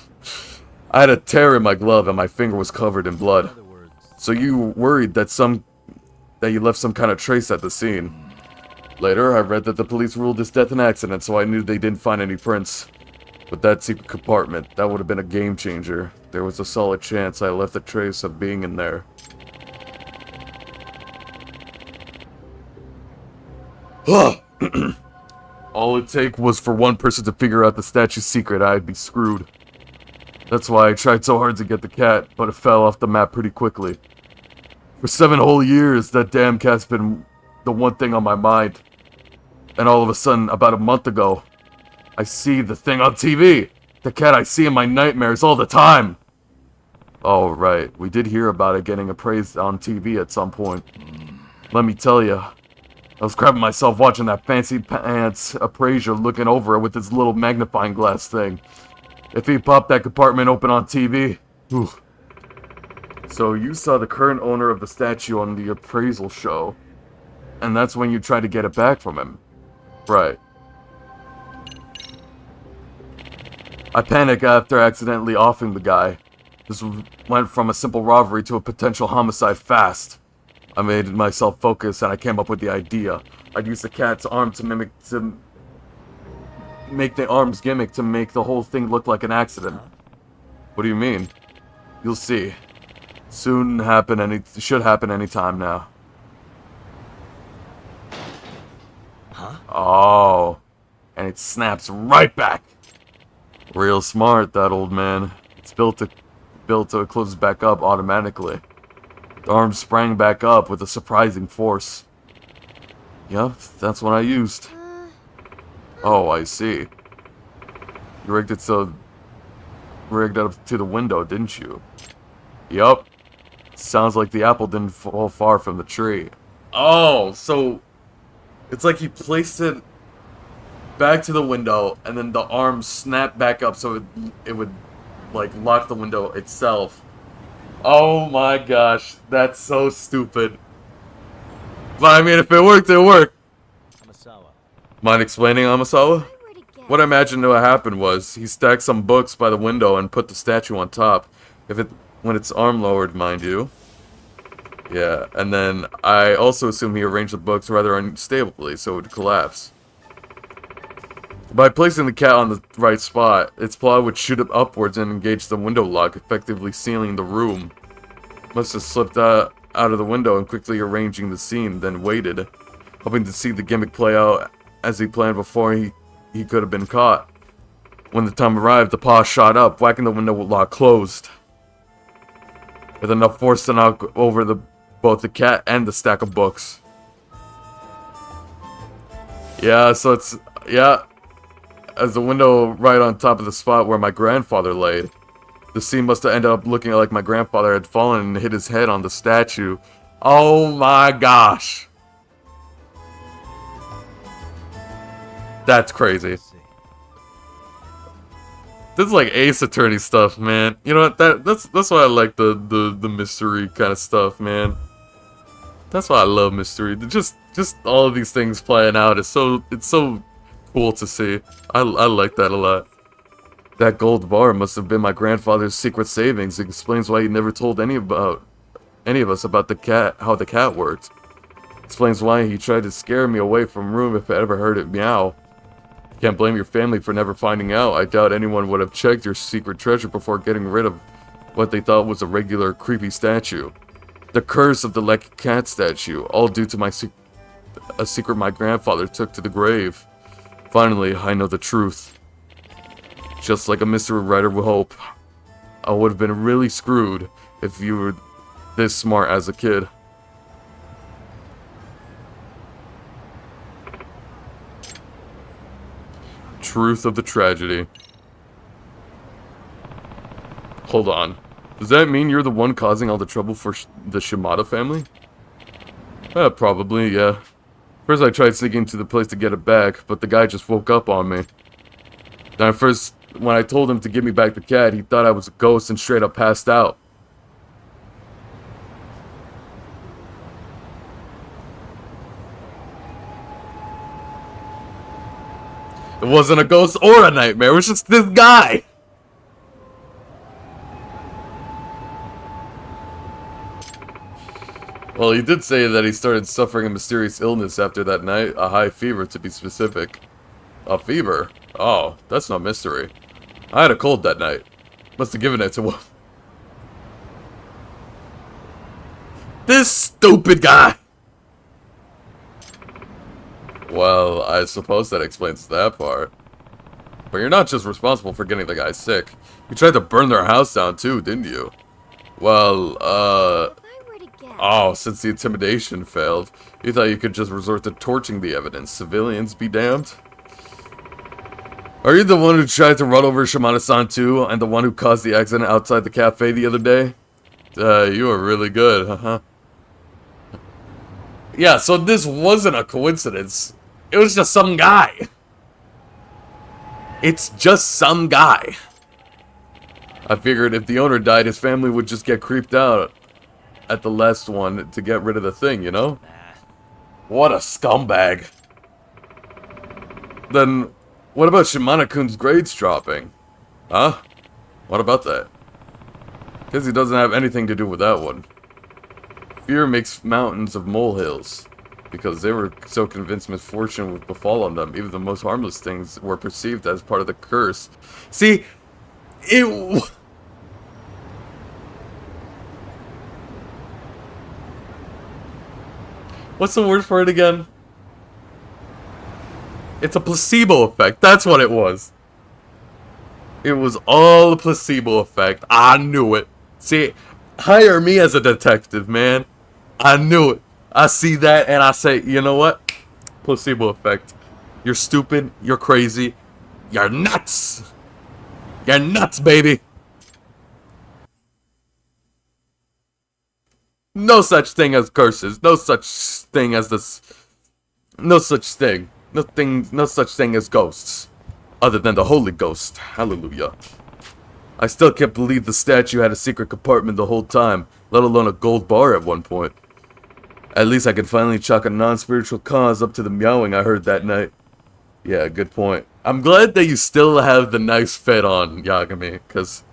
S1: I had a tear in my glove and my finger was covered in blood. So you worried that you left some kind of trace at the scene. Later, I read that the police ruled this death an accident, so I knew they didn't find any prints. But that secret compartment, that would have been a game changer. There was a solid chance I left a trace of being in there. All it take was for one person to figure out the statue's secret, I'd be screwed. That's why I tried so hard to get the cat, but it fell off the map pretty quickly. For 7 whole years, that damn cat's been the one thing on my mind. And all of a sudden, about a month ago, I see the thing on TV. The cat I see in my nightmares all the time. Oh, right. We did hear about it getting appraised on TV at some point. Let me tell you, I was crapping myself watching that fancy pants appraiser looking over it with his little magnifying glass thing. If he popped that compartment open on TV, whew. So you saw the current owner of the statue on the appraisal show, and that's when you tried to get it back from him. Right. I panicked after accidentally offing the guy. This went from a simple robbery to a potential homicide fast. I made myself focus and I came up with the idea. I'd use the cat's arm to make the arm's gimmick to make the whole thing look like an accident. What do you mean? You'll see. Soon happen should happen anytime now.
S11: Huh?
S1: Oh. And it snaps right back. Real smart, that old man. It's built to close back up automatically. The arm sprang back up with a surprising force. Yep, that's what I used. Oh, I see. You rigged it up to the window, didn't you? Yup. Sounds like the apple didn't fall far from the tree. Oh, so it's like he placed it back to the window, and then the arm snapped back up so it would, like, lock the window itself. Oh my gosh, that's so stupid. But I mean, if it worked, it worked. Mind explaining, Amasawa? What I imagined what happened was, he stacked some books by the window and put the statue on top. When its arm lowered, mind you. Yeah, and then I also assume he arranged the books rather unstably, so it would collapse. By placing the cat on the right spot, its paw would shoot up upwards and engage the window lock, effectively sealing the room. Must have slipped out of the window and quickly arranging the scene, then waited, hoping to see the gimmick play out as he planned before he could have been caught. When the time arrived, the paw shot up, whacking the window lock closed, with enough force to knock over both the cat and the stack of books. Yeah, so it's... yeah. As the window right on top of the spot where my grandfather laid. The scene must have ended up looking like my grandfather had fallen and hit his head on the statue. Oh my gosh. That's crazy. This is like Ace Attorney stuff, man. You know what? That's why I like the mystery kind of stuff, man. That's why I love mystery. Just all of these things playing out is it's so cool to see. I like that a lot. That gold bar must have been my grandfather's secret savings. It explains why he never told any of us about the cat, how the cat worked. Explains why he tried to scare me away from room if I ever heard it meow. Can't blame your family for never finding out. I doubt anyone would have checked your secret treasure before getting rid of what they thought was a regular creepy statue. The curse of the lucky cat statue, all due to a secret my grandfather took to the grave. Finally, I know the truth. Just like a mystery writer would hope, I would have been really screwed if you were this smart as a kid. Truth of the tragedy. Hold on. Does that mean you're the one causing all the trouble for the Shimada family? Probably, yeah. First I tried sneaking into the place to get it back, but the guy just woke up on me. Then when I told him to give me back the cat, he thought I was a ghost and straight up passed out. It wasn't a ghost or a nightmare, it was just this guy! Well, he did say that he started suffering a mysterious illness after that night, a high fever to be specific. A fever? Oh, that's no mystery. I had a cold that night. Must have given it to this stupid guy! Well, I suppose that explains that part. But you're not just responsible for getting the guy sick. You tried to burn their house down too, didn't you? Well, oh, since the intimidation failed, you thought you could just resort to torching the evidence. Civilians be damned. Are you the one who tried to run over Shimada-san too, and the one who caused the accident outside the cafe the other day? You were really good, huh? Yeah, so this wasn't a coincidence. It was just some guy. It's just some guy. I figured if the owner died, his family would just get creeped out at the last one to get rid of the thing, you know? What a scumbag. Then, what about Shimada-kun's grades dropping? Huh? What about that? Guess he doesn't have anything to do with that one. Fear makes mountains of molehills. Because they were so convinced misfortune would befall on them. Even the most harmless things were perceived as part of the curse. See, it... What's the word for it again? It's a placebo effect. That's what it was. It was all a placebo effect. I knew it. See, hire me as a detective, man. I knew it. I see that and I say, you know what? Placebo effect. You're stupid. You're crazy. You're nuts. You're nuts, baby. No such thing as curses. No such thing as this. No such thing. No such thing as ghosts. Other than the Holy Ghost. Hallelujah. I still can't believe the statue had a secret compartment the whole time, let alone a gold bar at one point. At least I could finally chalk a non-spiritual cause up to the meowing I heard that night. Yeah, good point. I'm glad that you still have the nice fit on, Yagami, because...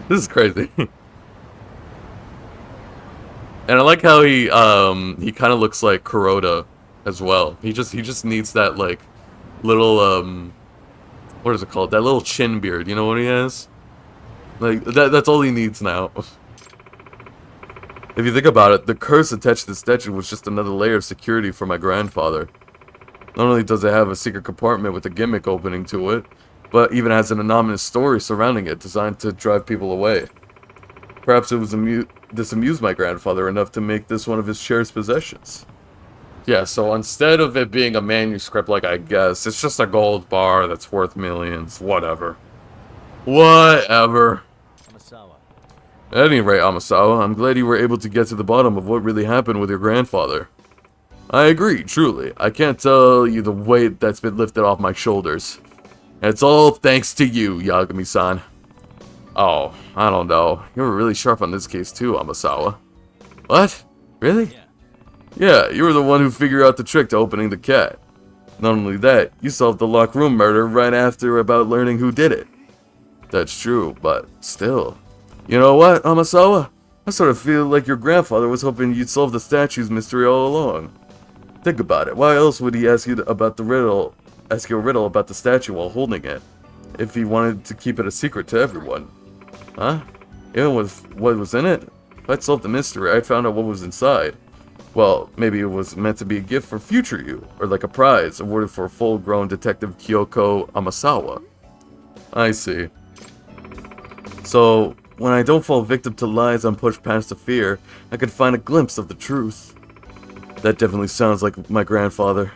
S1: this is crazy. And I like how he kind of looks like Kuroda as well. He just needs that, like, little, what is it called? That little chin beard, you know what he has? Like, that's all he needs now. If you think about it, the curse attached to the statue was just another layer of security for my grandfather. Not only does it have a secret compartment with a gimmick opening to it, but even has an anonymous story surrounding it designed to drive people away. Perhaps it was this amused my grandfather enough to make this one of his cherished possessions. Yeah, so instead of it being a manuscript, like I guess, it's just a gold bar that's worth millions. Whatever. Whatever. At any rate, Amasawa, I'm glad you were able to get to the bottom of what really happened with your grandfather. I agree, truly. I can't tell you the weight that's been lifted off my shoulders. And it's all thanks to you, Yagami-san. Oh, I don't know. You were really sharp on this case too, Amasawa. What? Really? Yeah, you were the one who figured out the trick to opening the cat. Not only that, you solved the locked room murder right after about learning who did it. That's true, but still. You know what, Amasawa? I sort of feel like your grandfather was hoping you'd solve the statue's mystery all along. Think about it. Why else would he ask you about the riddle? Ask you a riddle about the statue while holding it? If he wanted to keep it a secret to everyone. Huh? Even with what was in it? If I'd solved the mystery, I'd found out what was inside. Well, maybe it was meant to be a gift for future you, or like a prize awarded for full-grown Detective Kyoko Amasawa. I see. So, when I don't fall victim to lies and push past the fear, I can find a glimpse of the truth. That definitely sounds like my grandfather.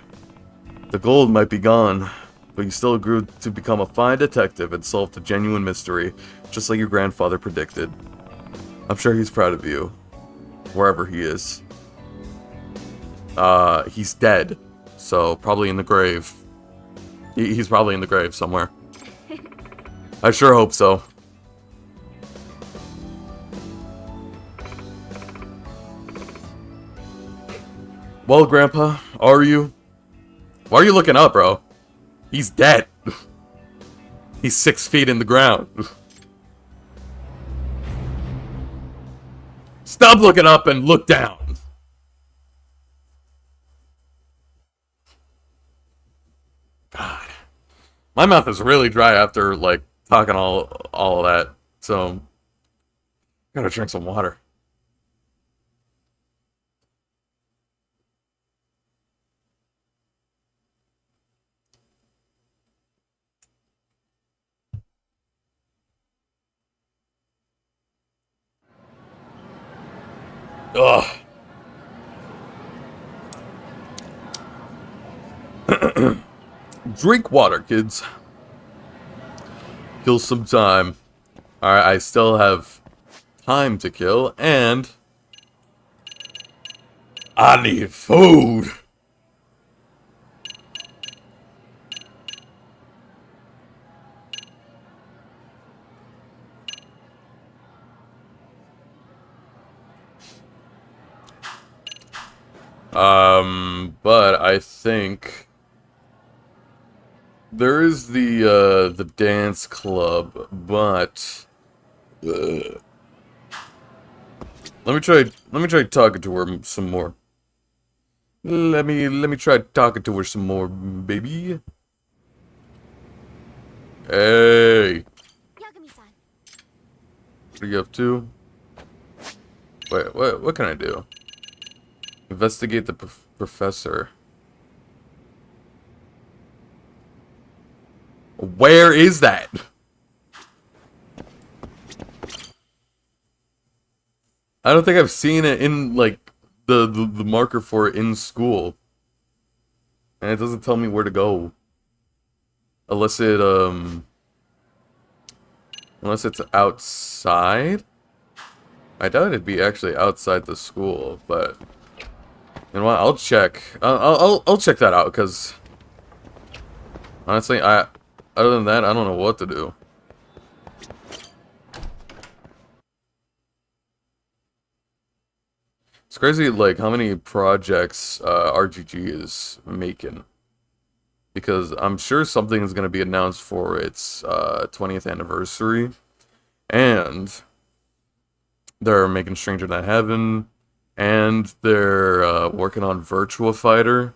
S1: The gold might be gone, but you still grew to become a fine detective and solved a genuine mystery, just like your grandfather predicted. I'm sure he's proud of you, wherever he is. He's dead, so probably in the grave. He's probably in the grave somewhere. I sure hope so. Well, Grandpa, are you? Why are you looking up, bro? He's dead. He's 6 feet in the ground. Stop looking up and look down. God. My mouth is really dry after, like, talking all of that. So, gotta drink some water. Ugh. Drink water, kids. Kill some time. Alright, I still have time to kill, and I need food. But I think there is the dance club, but Let me try talking to her some more. Let me try talking to her some more, baby. Hey. What are you up to? Wait, what can I do? Investigate the professor. Where is that? I don't think I've seen it in, like, the marker for it in school. And it doesn't tell me where to go. Unless it's outside? I doubt it'd be actually outside the school, but... You know what, I'll check. I'll check that out, because... Honestly, other than that, I don't know what to do. It's crazy, like, how many projects RGG is making. Because I'm sure something is going to be announced for its 20th anniversary. And they're making Stranger Than Heaven. And they're working on Virtua Fighter.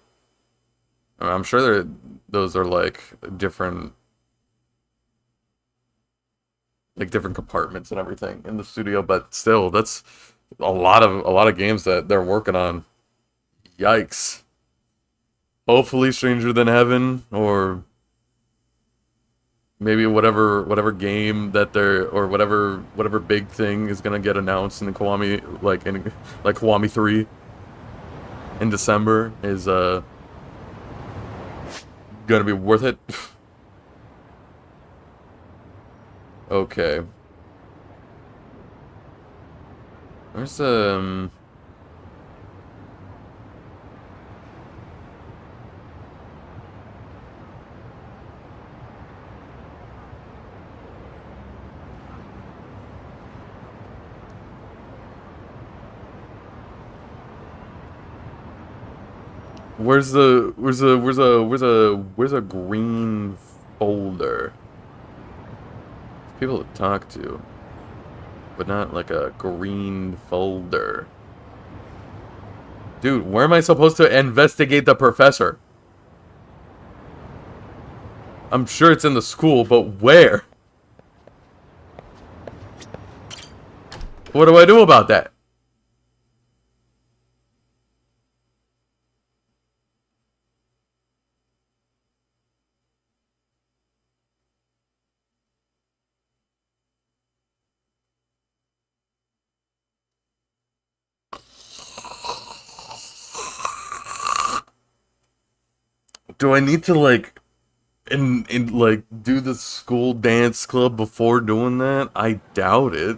S1: I'm sure those are, like, different compartments and everything in the studio. But still, that's... a lot of games that they're working on. Yikes. Hopefully Stranger Than Heaven, or maybe whatever game that they're, or whatever big thing is gonna get announced in the Kiwami, like Kiwami 3 in December is gonna be worth it. Okay. Where's a green folder? People to talk to, but not like a green folder. Dude, where am I supposed to investigate the professor? I'm sure it's in the school, but where? What do I do about that? Do I need to like like do the school dance club before doing that? I doubt it.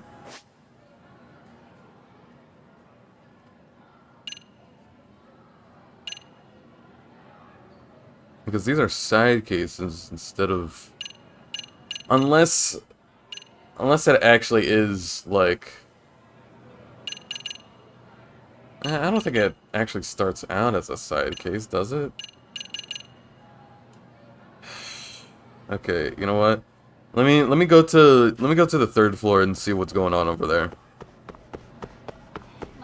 S1: Because these are side cases instead of... Unless it actually is like... I don't think it actually starts out as a side case, does it? Okay, you know what? Let me go to the third floor and see what's going on over there.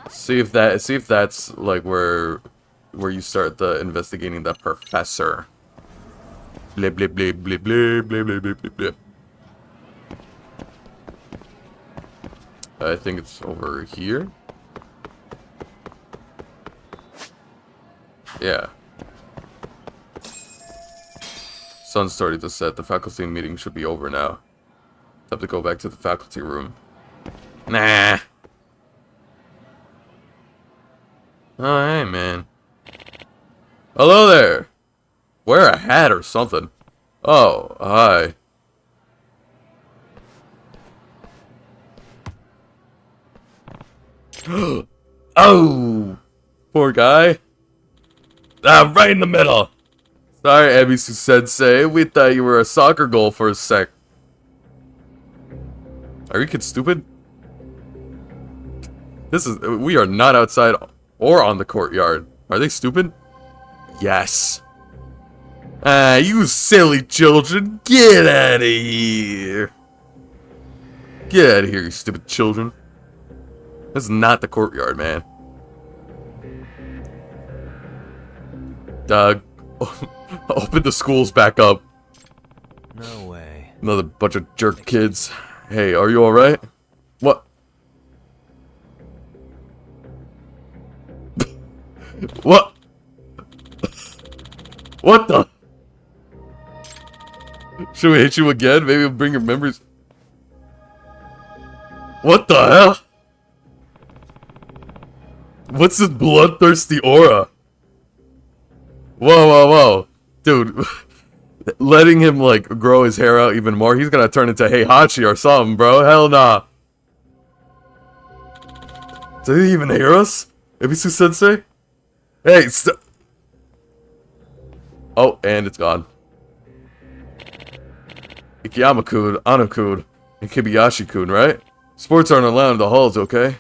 S1: See if that's like where you start the investigating the professor. Blip blip blip blip blip blip blip blip blip blip. I think it's over here. Yeah. Sun's starting to set. The faculty meeting should be over now. Have to go back to the faculty room. Nah. Alright, man. Hello there. Wear a hat or something. Oh, hi. Oh! Poor guy. Ah, right in the middle. Sorry, Ebisu Sensei. We thought you were a soccer goal for a sec. Are you kids stupid? We are not outside or on the courtyard. Are they stupid? Yes. Ah, you silly children. Get out of here. Get out of here, you stupid children. This is not the courtyard, man. Doug, open the schools back up.
S11: No way.
S1: Another bunch of jerk kids. Hey, are you alright? What? What? What the? Should we hit you again? Maybe it'll bring your memories. What the hell? What's this bloodthirsty aura? Whoa, whoa, whoa. Dude, letting him, like, grow his hair out even more, he's gonna turn into Heihachi or something, bro. Hell nah. Did he even hear us? Ebisu-sensei? Hey, oh, and it's gone. Ikeyama-kun, Ano-kun, and Kibayashi-kun, right? Sports aren't allowed in the halls, okay?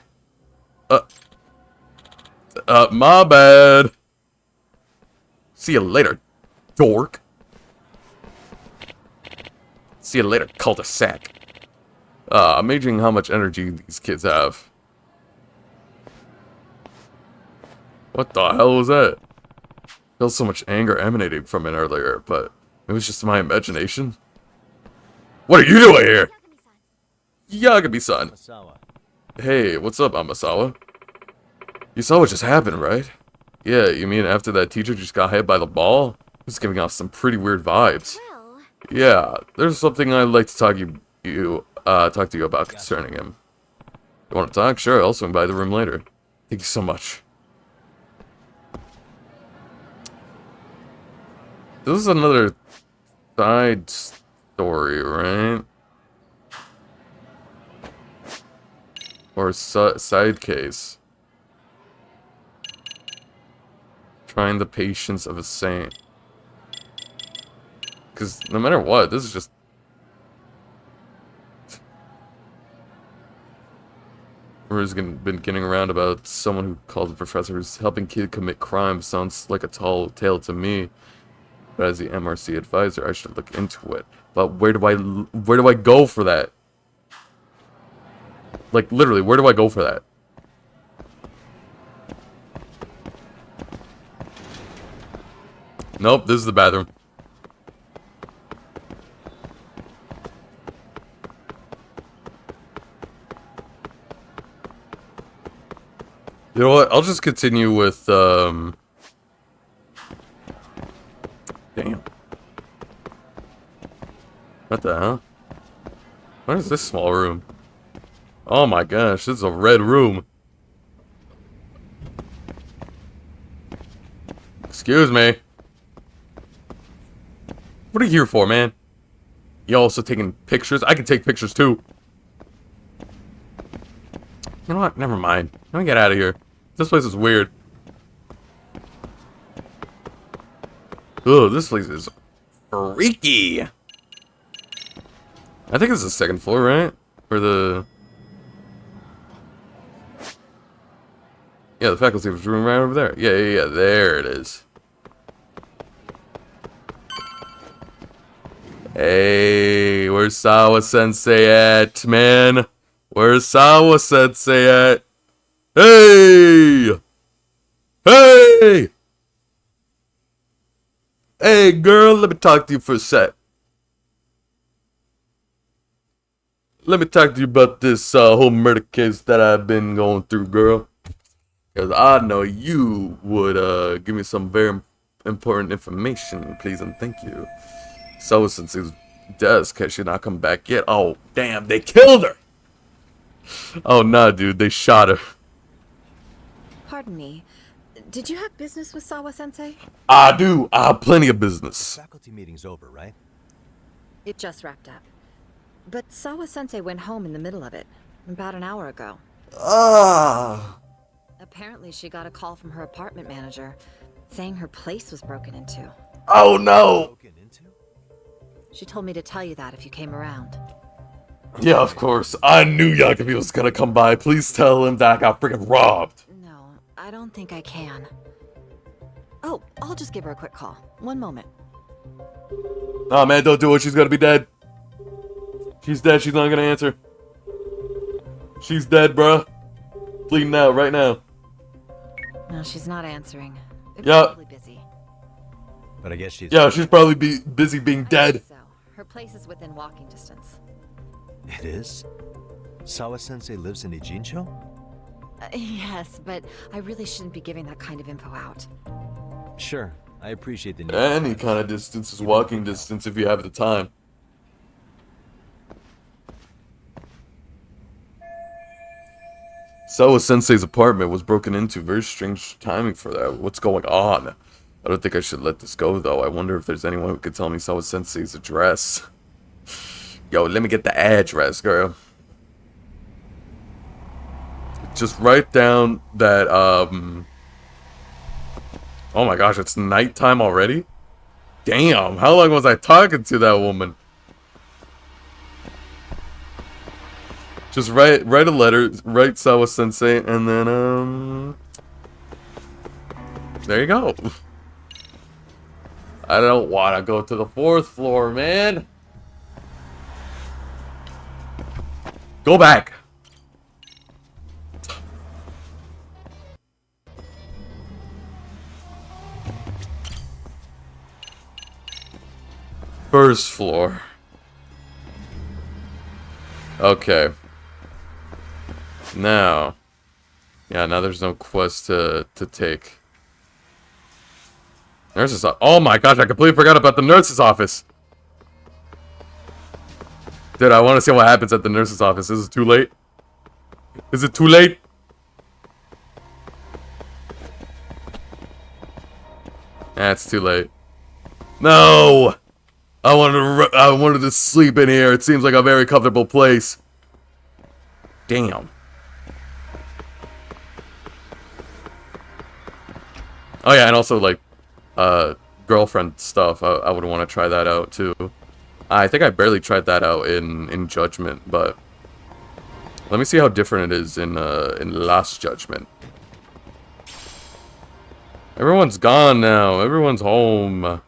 S1: My bad. See you later, dork. See you later, cul-de-sac. Amazing how much energy these kids have. What the hell was that? I felt so much anger emanating from it earlier, but it was just my imagination. What are you doing here? Yagami-san. Hey, what's up, Amasawa? You saw what just happened, right? Yeah, you mean after that teacher just got hit by the ball? It's giving off some pretty weird vibes. Yeah, there's something I'd like to talk to you about concerning him. You want to talk? Sure, I'll swing by the room later. Thank you so much. This is another side story, right? Or side case. Trying the patience of a saint. Because no matter what, this is just... Rumors been getting around about someone who called the professor who's helping kid commit crimes. Sounds like a tall tale to me. But as the MRC advisor, I should look into it. But where do I go for that? Like, literally, where do I go for that? Nope, this is the bathroom. You know what? I'll just continue with, Damn. What the hell? What is this small room? Oh my gosh, this is a red room. Excuse me. What are you here for, man? You also taking pictures? I can take pictures too. You know what? Never mind. Let me get out of here. This place is weird. Ugh, this place is freaky. I think it's the second floor, right? For the... Yeah, the faculty room right over there. Yeah, there it is. Hey, where's Sawa-sensei at, man? Where's Sawa-sensei at? Hey! Hey! Hey, girl, let me talk to you for a sec. Let me talk to you about this whole murder case that I've been going through, girl. Because I know you would give me some very important information, please and thank you. Sawa-sensei's desk, has she not come back yet? Oh, damn, they killed her! Oh, nah, dude, they shot her.
S18: Pardon me. Did you have business with Sawa-sensei?
S1: I do. I have plenty of business.
S11: The faculty meeting's over, right?
S18: It just wrapped up. But Sawa-sensei went home in the middle of it, about an hour ago. Apparently she got a call from her apartment manager, saying her place was broken into.
S1: Oh, no!
S18: She told me to tell you that if you came around.
S1: Yeah, of course. I knew Yagami was gonna come by. Please tell him that I got freaking robbed.
S18: No, I don't think I can. Oh, I'll just give her a quick call. One moment.
S1: Nah, man, don't do it. She's gonna be dead. She's dead. She's not gonna answer. She's dead, bruh. Bleeding out right now.
S18: No, she's not answering. They're
S1: Yeah.
S18: probably busy.
S3: But I guess she's...
S1: Yeah, she's probably busy being dead.
S18: So, her place is within walking distance.
S11: It is? Sawa-sensei lives in Ijincho?
S18: Yes, but I really shouldn't be giving that kind of info out.
S11: Sure, I appreciate the need.
S1: Any kind of distance is walking distance if you have the time. Sawa Sensei's apartment was broken into. Very strange timing for that. What's going on? I don't think I should let this go, though. I wonder if there's anyone who could tell me Sawa Sensei's address. Yo, let me get the address, girl. Just write down that, oh my gosh, it's nighttime already? Damn, how long was I talking to that woman? Just write a letter, write Sawa Sensei, and then, there you go. I don't want to go to the 4th floor, man. Go back. First floor. Okay. Now. Yeah, now there's no quest to take. Nurse's office. Oh my gosh, I completely forgot about the nurse's office. Dude, I want to see what happens at the nurse's office. Is it too late? Is it too late? It's too late. No! I wanted to sleep in here. It seems like a very comfortable place. Damn. Oh yeah, and also like girlfriend stuff. I would want to try that out too. I think I barely tried that out in Judgment, but let me see how different it is in Last Judgment. Everyone's gone now. Everyone's home.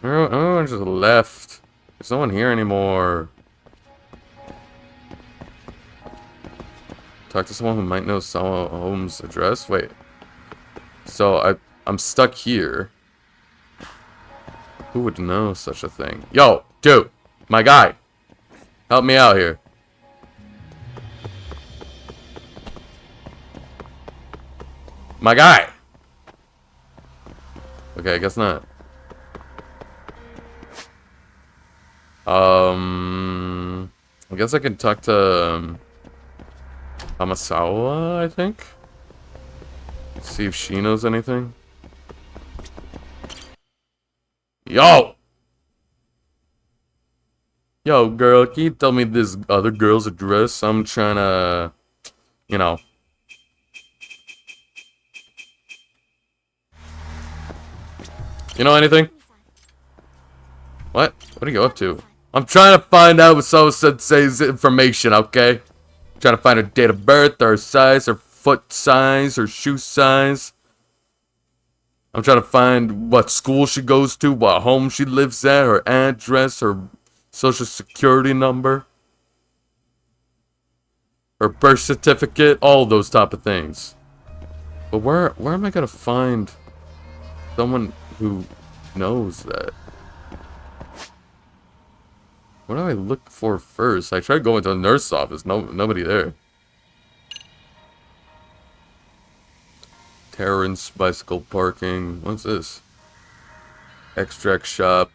S1: Everyone just left. There's no one here anymore. Talk to someone who might know Sawa Home's address. Wait. So I'm stuck here. Who would know such a thing? Yo, dude, my guy, help me out here. My guy. Okay, I guess not. I guess I can talk to Amasawa, I think. See if she knows anything. Yo! Yo, girl, can you tell me this other girl's address? I'm trying to, you know. You know anything? What? What are you up to? I'm trying to find out what Sawa Sensei's information, okay? I'm trying to find her date of birth, her size, her foot size, her shoe size. I'm trying to find what school she goes to, what home she lives at, her address, her social security number, her birth certificate, all those type of things. But where am I gonna find someone who knows that? What do I look for first? I tried going to the nurse's office. Nobody there. Terrence bicycle parking. What's this? Extract shop.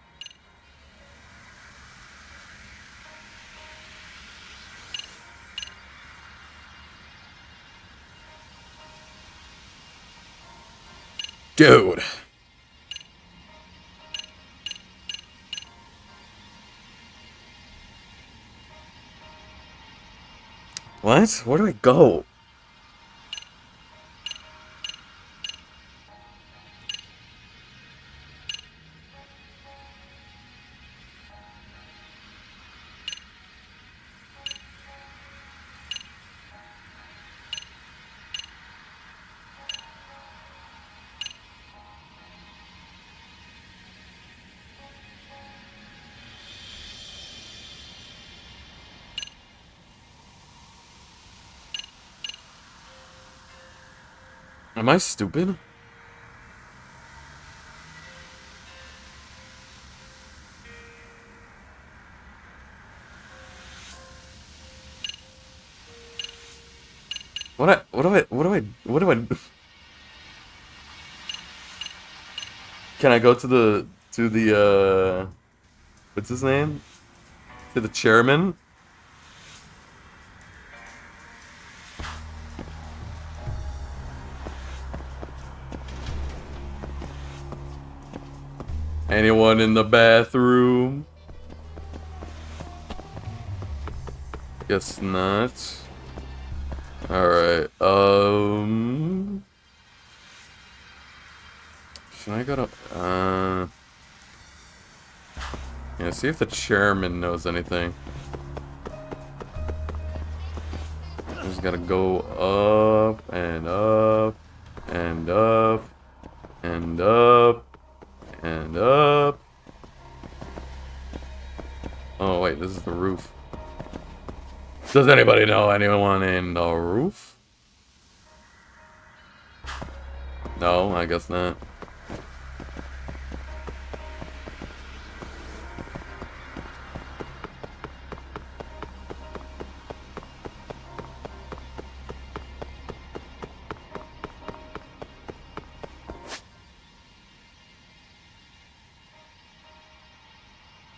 S1: Dude. What? Where do I go? Am I stupid? What do I Can I go to the what's his name? To the chairman? Anyone in the bathroom? Guess not. Alright, should I go to, yeah, see if the chairman knows anything. Just gotta go up, and up, and up, and up, and up. Oh, wait, this is the roof. Does anybody know anyone in the roof? No, I guess not.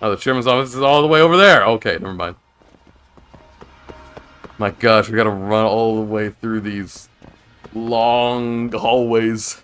S1: Oh, the chairman's office is all the way over there. Okay, never mind. My gosh, we gotta run all the way through these long hallways.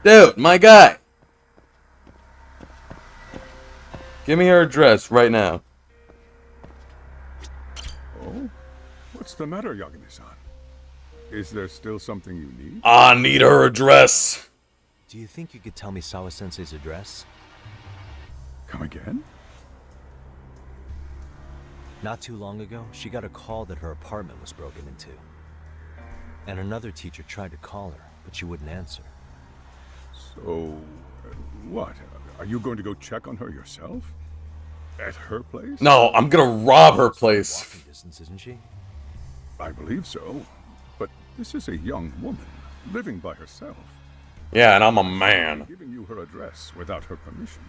S1: Dude, my guy! Give me her address right now.
S13: Oh? What's the matter, Yagami-san? Is there still something you need?
S1: I need her address!
S3: Do you think you could tell me Sawa-sensei's address?
S13: Come again?
S3: Not too long ago, she got a call that her apartment was broken into. And another teacher tried to call her, but she wouldn't answer.
S13: So, what? Are you going to go check on her yourself? At her place?
S1: No, I'm gonna rob her place.
S3: Walking distance, isn't she?
S13: I believe so. But this is a young woman, living by herself.
S1: Yeah, and I'm a man.
S13: Giving you her address without her permission.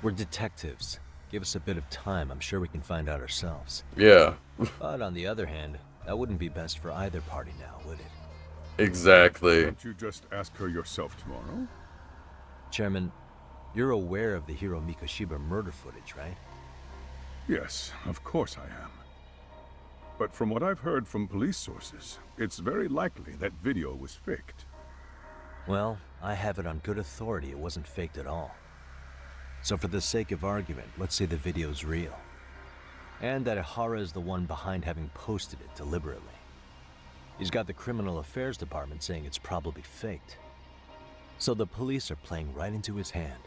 S3: We're detectives. Give us a bit of time, I'm sure we can find out ourselves.
S1: Yeah.
S3: But on the other hand, that wouldn't be best for either party now, would it?
S1: Exactly.
S13: Can't you just ask her yourself tomorrow?
S3: Chairman, you're aware of the Hiro Mikoshiba murder footage, right?
S13: Yes, of course I am. But from what I've heard from police sources, it's very likely that video was faked.
S3: Well, I have it on good authority it wasn't faked at all. So for the sake of argument, let's say the video's real. And that Ihara is the one behind having posted it deliberately. He's got the criminal affairs department saying it's probably faked. So the police are playing right into his hand.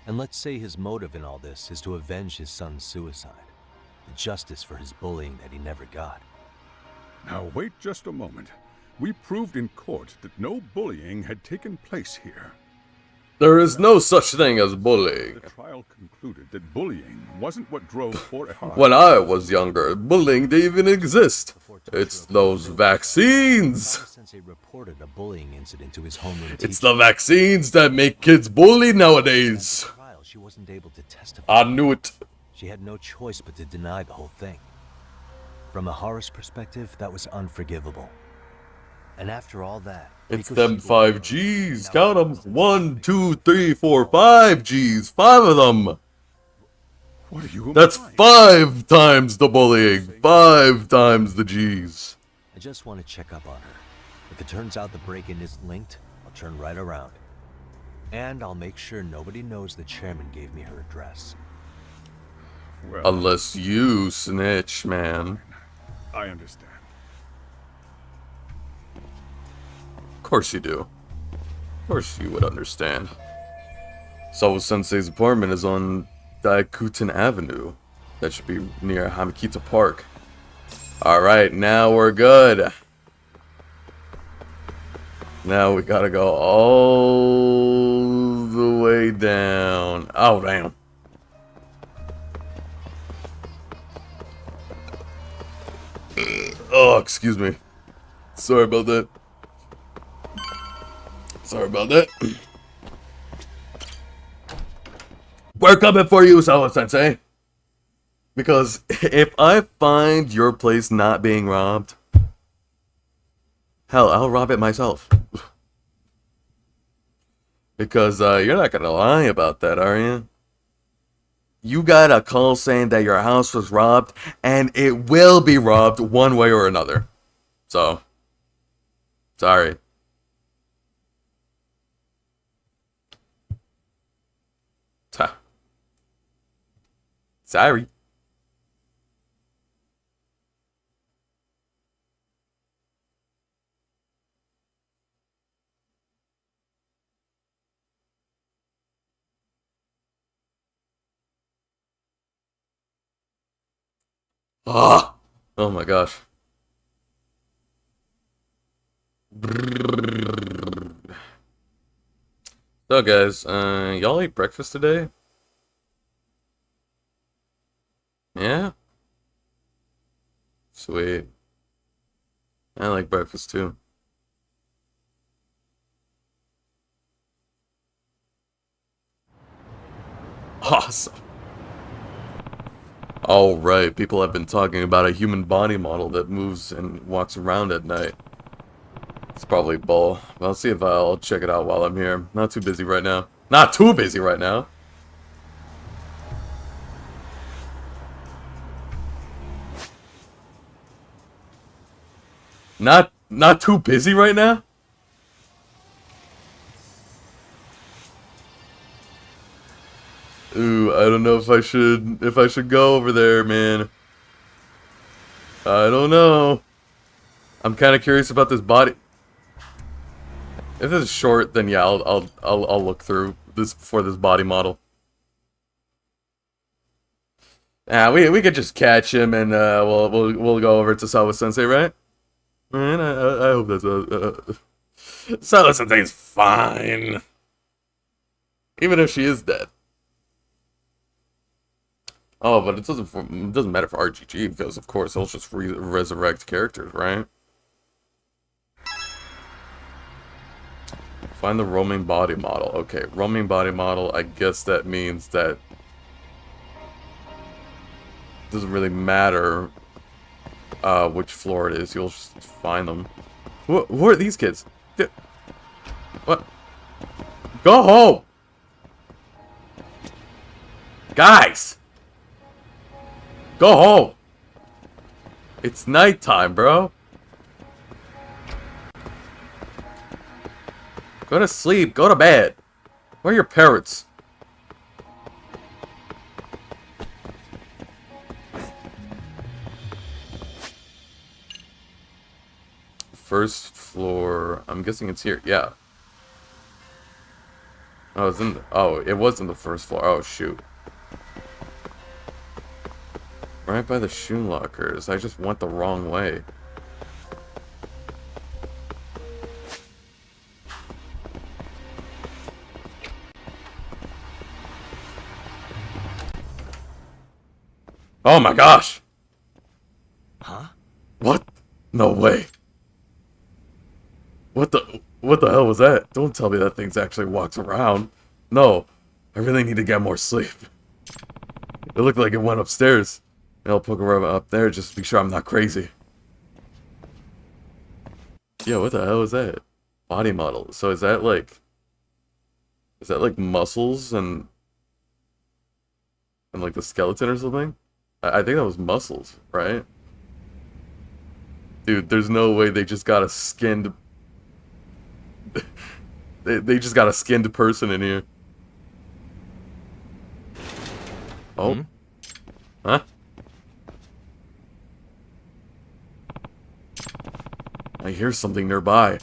S3: And let's say his motive in all this is to avenge his son's suicide. The justice for his bullying that he never got.
S13: Now wait just a moment. We proved in court that no bullying had taken place here.
S1: There is no such thing as bullying.
S13: The trial concluded that bullying wasn't what drove poor Ihara.
S1: When I was younger, bullying didn't even exist. It's those vaccines.
S3: Sensei reported a bullying incident to his homeroom
S1: It's
S3: teacher.
S1: the vaccines that make kids bully nowadays.
S3: At the trial, she wasn't able to testify.
S1: I knew it.
S3: She had no choice but to deny the whole thing. From Ihara's perspective, that was unforgivable. And after all that,
S1: It's
S3: Mikoshiba
S1: them 5Gs. Count them. 1, 2, 3, 4, 5 Gs. 5 of them.
S13: What are you
S1: That's
S13: implying?
S1: 5 times the bullying. 5 times the Gs.
S3: I just want to check up on her. If it turns out the break-in isn't linked, I'll turn right around. And I'll make sure nobody knows the chairman gave me her address.
S13: Well,
S1: Unless you snitch, man.
S13: I understand.
S1: Of course you do. Of course you would understand. Sawa Sensei's apartment is on Daikuten Avenue. That should be near Hamikita Park. Alright, now we're good. Now we gotta go all the way down. Oh, damn. Oh, excuse me. Sorry about that. Sorry about that. We're coming for you, Sawa-sensei. Because if I find your place not being robbed, hell, I'll rob it myself. Because you're not gonna lie about that, are you? You got a call saying that your house was robbed, and it will be robbed one way or another. So, sorry. Sorry. Ah! Oh my gosh. So guys, y'all ate breakfast today? Yeah? Sweet. I like breakfast too. Awesome. Alright, people have been talking about a human body model that moves and walks around at night. It's probably bull. But I'll see if I'll check it out while I'm here. Not too busy right now. Not too busy right now! Not too busy right now? Ooh, I don't know if I should go over there, man. I don't know. I'm kind of curious about this body. If this is short, then yeah, I'll look through this for this body model. Ah, we could just catch him and we'll go over to Sawa-sensei, right? Man, I hope that's Sawa-sensei's fine. Even if she is dead. Oh, but it doesn't matter for RGG because of course he'll just resurrect characters, right? Find the roaming body model. Okay, roaming body model. I guess that means that it doesn't really matter which floor it is. You'll just find them. Who are these kids? What? Go home, guys. Go home. It's nighttime, bro. Go to sleep. Go to bed. Where are your parents? First floor. I'm guessing it's here. Yeah. Oh, it's in the, oh, it was in the first floor. Oh, shoot. Right by the shoe lockers. I just went the wrong way. Oh my gosh!
S11: Huh?
S1: What? No way. What the hell was that? Don't tell me that thing actually walks around. No. I really need to get more sleep. It looked like it went upstairs. I'll poke around up there just to be sure I'm not crazy. Yo, what the hell is that? Body model. So is that like muscles and like the skeleton or something? I think that was muscles, right? Dude, there's no way they just got a skinned they just got a skinned person in here. Oh. Huh? I hear something nearby.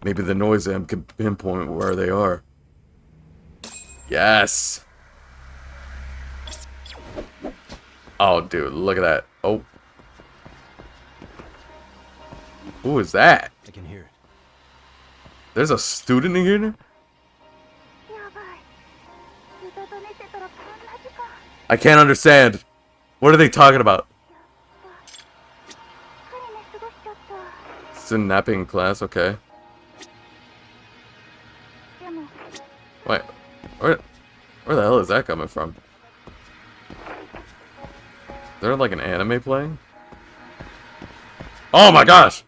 S1: Maybe the noise amp can pinpoint where they are. Yes! Oh, dude, look at that. Oh. Who is that?
S3: I can hear it.
S1: There's a student in here? I can't understand. What are they talking about? Student napping in class, okay. Wait, where the hell is that coming from? Is there like an anime playing? Oh my gosh!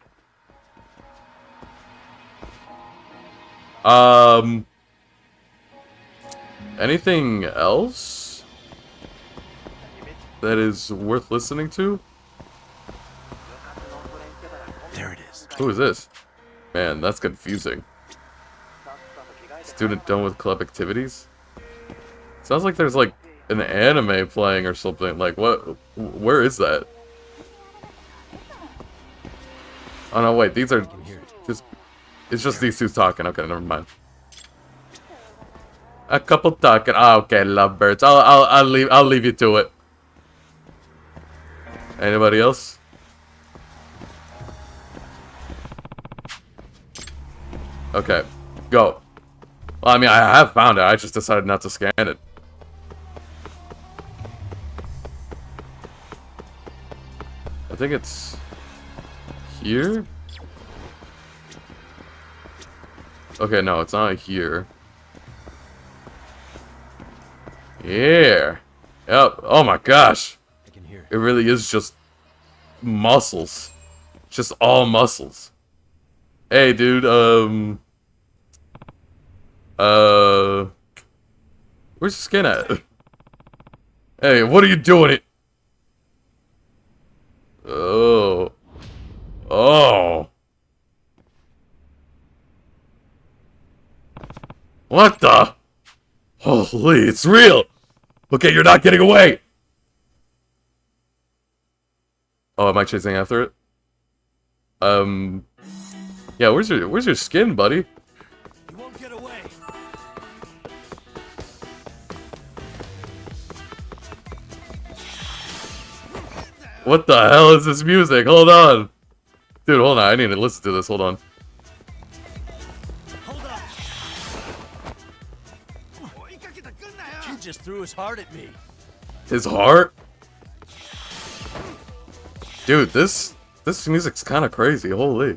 S1: Anything else that is worth listening to?
S3: There it is.
S1: Who is this? Man, that's confusing. Student done with club activities? Sounds like there's like an anime playing or something. Like what? Where is that? Oh no, wait. These are just. It's just these two talking. Okay, never mind. A couple talking. Oh, okay, lovebirds. I'll leave you to it. Anybody else? Okay, go. Well, I mean, I have found it. I just decided not to scan it. I think it's here. Okay, no, it's not here. Yeah. Yep. Oh my gosh.
S3: I can hear it.
S1: It really is just muscles. Just all muscles. Hey, dude, where's the skin at? Hey, what are you doing it? Oh. Oh. What the? Holy, it's real! Okay, you're not getting away! Oh, am I chasing after it? Yeah, where's your skin, buddy?
S15: You won't get away.
S1: What the hell is this music? Hold on. Dude, hold on. I need to listen to this. Hold on.
S15: He just threw his heart at me.
S1: His heart? Dude, this music's kind of crazy. Holy.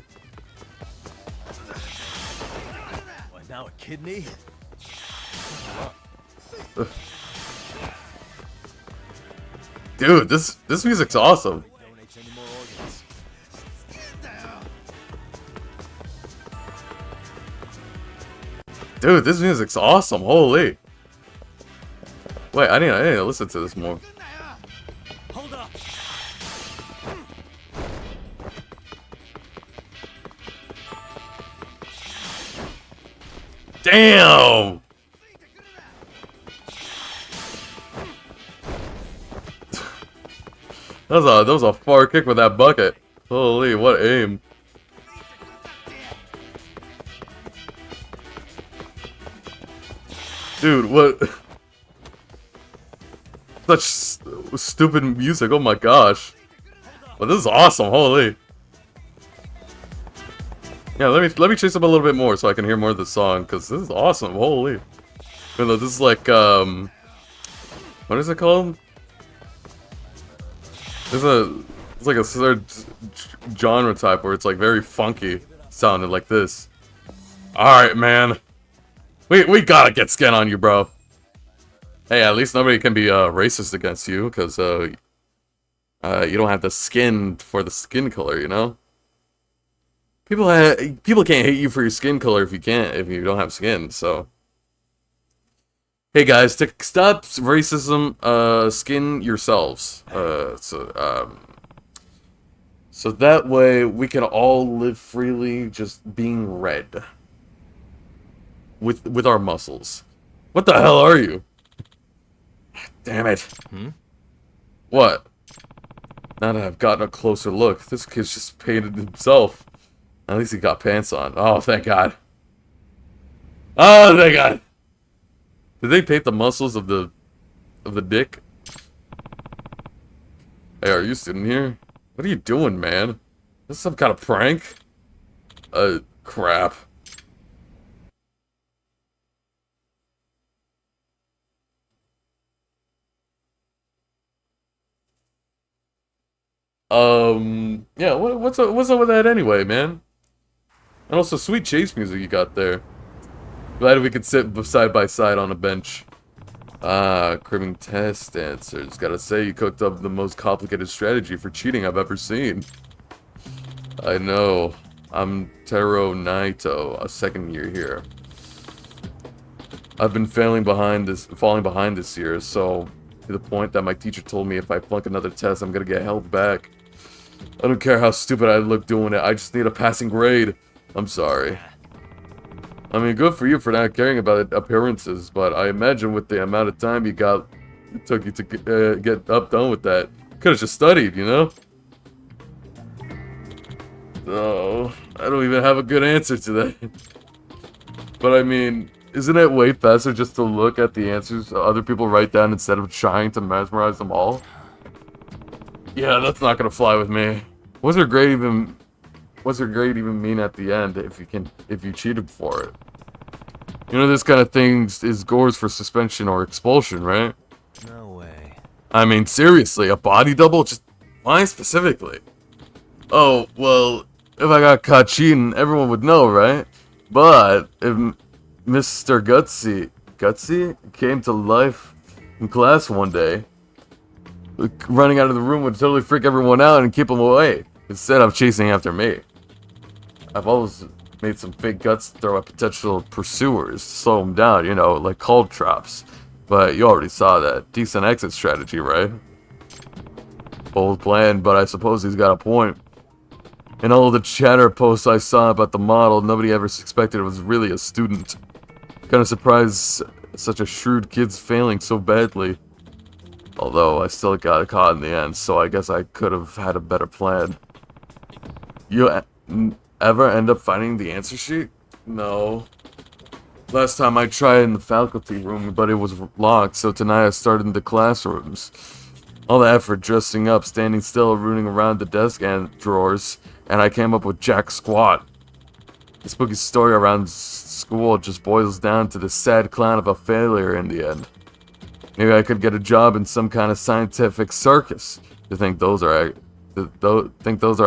S15: What, now a kidney?
S1: Dude, this music's awesome. Dude, this music's awesome. Holy. Wait, I need to listen to this more.
S15: Hold up.
S1: Damn. That was a far kick with that bucket. Holy, what aim. Dude, what? Such stupid music. Oh my gosh. But this is awesome. Holy. Yeah, let me chase up a little bit more so I can hear more of the song, because this is awesome. Holy. You know, this is like what is it called? It's like a third genre type where it's like very funky sounding like this. Alright, man. We gotta get skin on you, bro. Hey, at least nobody can be racist against you, because you don't have the skin for the skin color, you know? People can't hate you for your skin color if you don't have skin, so. Hey guys, to stop racism, skin yourselves. So that way we can all live freely just being red. With our muscles. What the hell are you? Damn it. What? Now that I've gotten a closer look, this kid's just painted himself. At least he got pants on. Oh, thank God. Oh, thank God. Did they paint the muscles of the dick? Hey, are you a student here? What are you doing, man? This is some kind of prank? Crap. Yeah, what's up with that anyway, man? And also, sweet chase music you got there. Glad we could sit side by side on a bench. Cribbing test answers. Gotta say, you cooked up the most complicated strategy for cheating I've ever seen. I know. I'm Taro Naito, a second year here. I've been falling behind this year, so to the point that my teacher told me if I flunk another test, I'm gonna get held back. I don't care how stupid I look doing it, I just need a passing grade. I'm sorry. I mean, good for you for not caring about appearances, but I imagine with the amount of time it took you to get done with that, could've just studied, you know? Oh, I don't even have a good answer to that. But I mean, isn't it way faster just to look at the answers other people write down instead of trying to mesmerize them all? Yeah, that's not gonna fly with me. What's your grade even mean at the end if you cheated for it? You know, this kind of thing is scores for suspension or expulsion, right?
S11: No way.
S1: I mean, seriously, a body double? Just why specifically? Oh, well, if I got caught cheating, everyone would know, right? But if Mr. Gutsy came to life in class one day, running out of the room would totally freak everyone out and keep them away, instead of chasing after me. I've always made some fake guts throw at potential pursuers to slow them down, you know, like cold traps. But you already saw that. Decent exit strategy, right? Bold plan, but I suppose he's got a point. In all of the chatter posts I saw about the model, nobody ever suspected it was really a student. Kinda surprised such a shrewd kid's failing so badly. Although, I still got caught in the end, so I guess I could have had a better plan. You ever end up finding the answer sheet? No. Last time I tried in the faculty room, but it was locked, so tonight I started in the classrooms. All the effort dressing up, standing still, rooting around the desk and drawers, and I came up with jack squat. The spooky story around school just boils down to the sad clown of a failure in the end. Maybe I could get a job in some kind of scientific circus. You think those are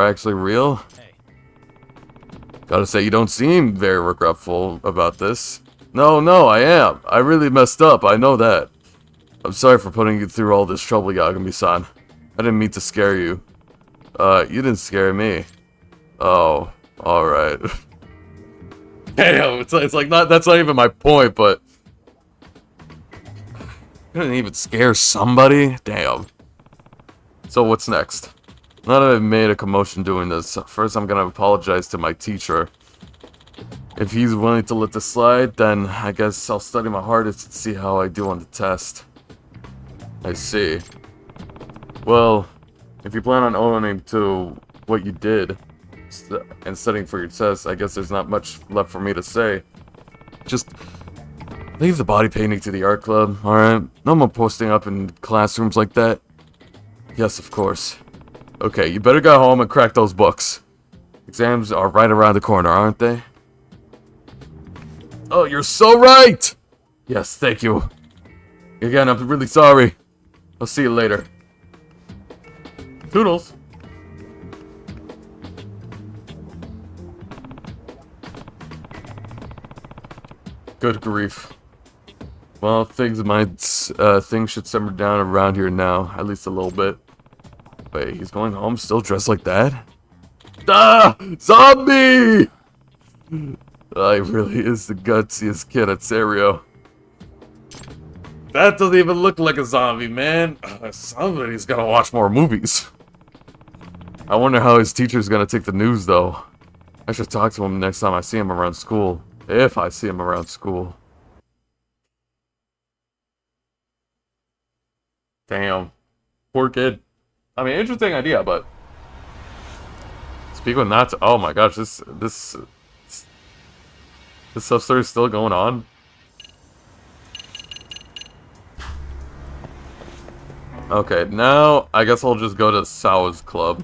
S1: actually real? Gotta say, you don't seem very regretful about this. No, I am. I really messed up, I know that. I'm sorry for putting you through all this trouble, Yagami-san. I didn't mean to scare you. You didn't scare me. Oh, alright. Damn, it's like that's not even my point, but... You didn't even scare somebody? Damn. So what's next? Now that I've made a commotion doing this, first I'm gonna apologize to my teacher. If he's willing to let this slide, then I guess I'll study my hardest and see how I do on the test. I see. Well, if you plan on owning to what you did and studying for your test, I guess there's not much left for me to say. Just leave the body painting to the art club, alright? No more posting up in classrooms like that. Yes, of course. Okay, you better go home and crack those books. Exams are right around the corner, aren't they? Oh, you're so right! Yes, thank you. Again, I'm really sorry. I'll see you later. Toodles. Good grief. Well, things should simmer down around here now, at least a little bit. Wait, he's going home still dressed like that? Ah! Zombie! He really is the gutsiest kid at Serio. That doesn't even look like a zombie, man. Somebody's gotta watch more movies. I wonder how his teacher's gonna take the news, though. I should talk to him next time I see him around school. If I see him around school. Damn. Poor kid. I mean, interesting idea, but... Speak with not to... Oh my gosh, this sub story is still going on? Okay, now I guess I'll just go to Sao's club.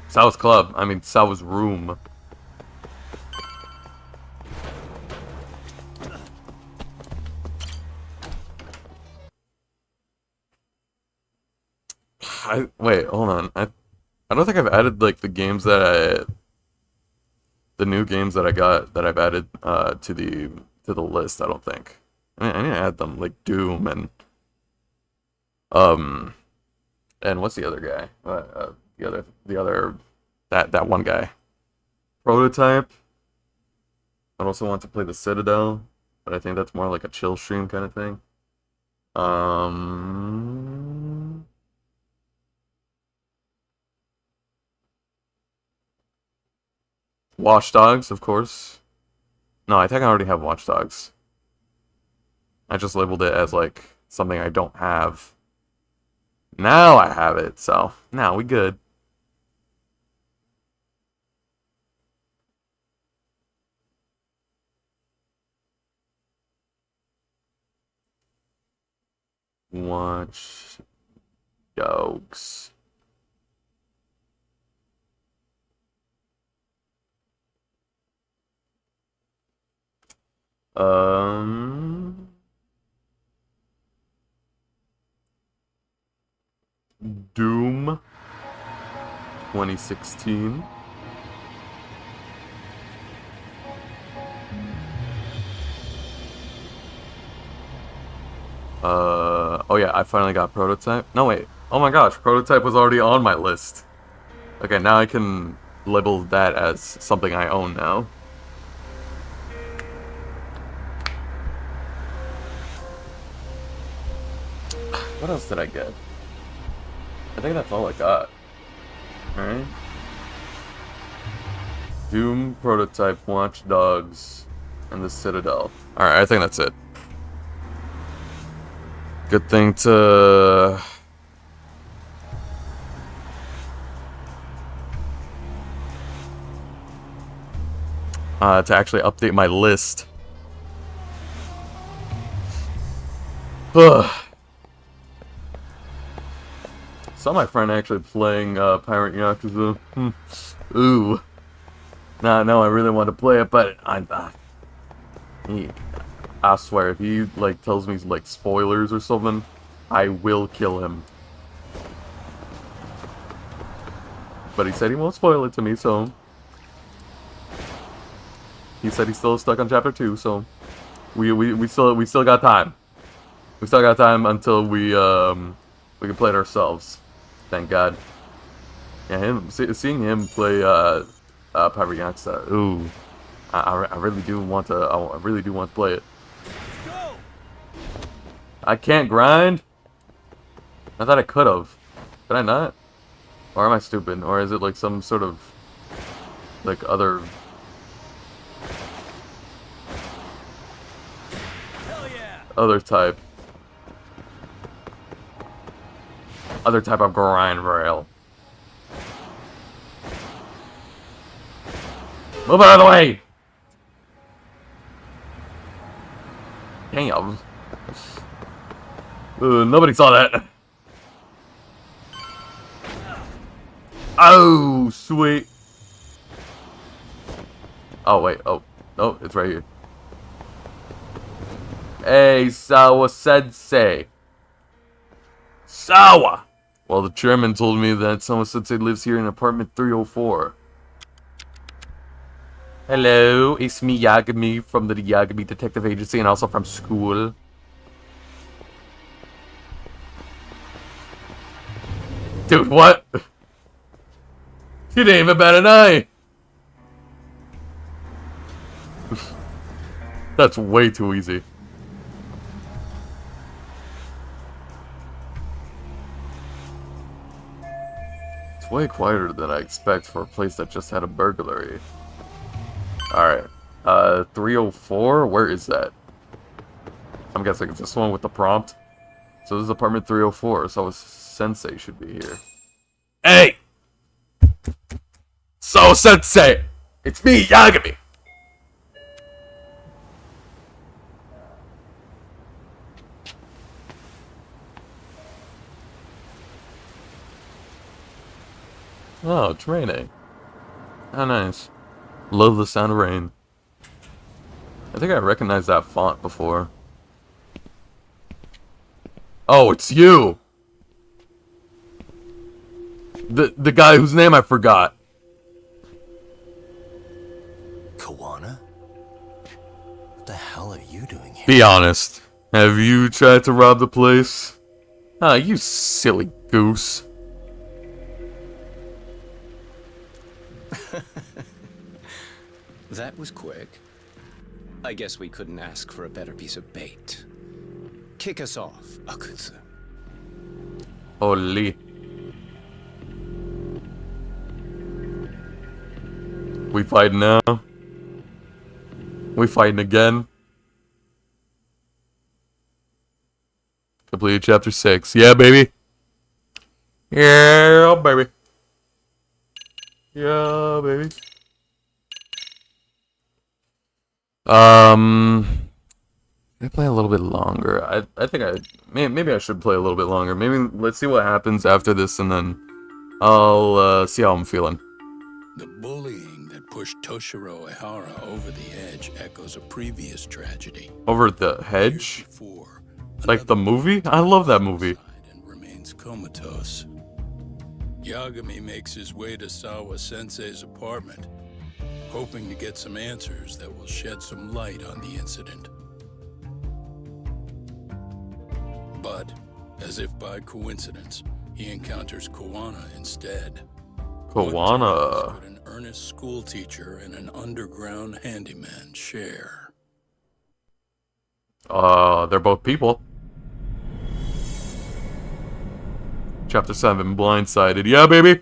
S1: Sao's club. I mean, Sao's room. Wait, hold on. I don't think I've added like the games that the new games that I've added to the list. I don't think. I need to add them, like Doom and what's the other guy? The other that one guy. Prototype. I also want to play the Citadel, but I think that's more like a chill stream kind of thing. Watch Dogs, of course. No, I think I already have Watch Dogs. I just labeled it as like something I don't have. Now I have it, so now we good. Watch Dogs. Doom 2016. Oh yeah, I finally got Prototype. No wait, oh my gosh, Prototype was already on my list. Okay, now I can label that as something I own now. What else did I get? I think that's all I got. Alright. Doom, Prototype, Watch Dogs, and the Citadel. Alright, I think that's it. Good thing to actually update my list. Ugh. Saw my friend actually playing Pirate Yakuza. Ooh. No, I really want to play it, but I swear, if he like tells me like spoilers or something, I will kill him. But he said he won't spoil it to me, so he said he's still stuck on chapter 2, so we still got time. We still got time until we can play it ourselves. Thank God. Yeah, seeing him play Pirate Yakuza. Ooh, I really do want to. I really do want to play it. I can't grind. I thought I could have. Did I not? Or am I stupid? Or is it like some sort of like other? Other type. Other type of grind rail. Move out of the way! Damn. Nobody saw that. Oh, sweet. Oh, wait. Oh, no, it's right here. Hey, Sawa Sensei. Sawa! Well, the chairman told me that Sawa Sensei lives here in apartment 304. Hello, it's me, Yagami, from the Yagami Detective Agency and also from school. Dude, what? You didn't even bat an eye! That's way too easy. It's way quieter than I expect for a place that just had a burglary. Alright. 304? Where is that? I'm guessing it's this one with the prompt. So this is apartment 304, so Sensei should be here. Hey! So Sensei! It's me, Yagami! Oh, it's raining. How nice. Love the sound of rain. I think I recognized that font before. Oh, it's you! The guy whose name I forgot.
S11: Kawana? What the hell are you doing here?
S1: Be honest. Have you tried to rob the place? Ah, you silly goose.
S8: That was quick. I guess we couldn't ask for a better piece of bait. Kick us off, Akutsu.
S1: Holy. We fighting now? We fighting again? Completed chapter 6. Yeah, baby. Yeah, baby. Yeah, baby. I play a little bit longer. I think maybe I should play a little bit longer. Maybe let's see what happens after this, and then I'll see how I'm feeling.
S7: The bullying that pushed Toshiro Ehara over the edge echoes a previous tragedy.
S1: Over the hedge? Like the movie? I love that movie.
S7: Remains comatose. Yagami makes his way to Sawa-sensei's apartment, hoping to get some answers that will shed some light on the incident. But, as if by coincidence, he encounters Kawana instead.
S1: Kawana.
S7: An earnest school teacher and an underground handyman share.
S1: They're both people. Chapter 7, Blindsided. Yeah, baby!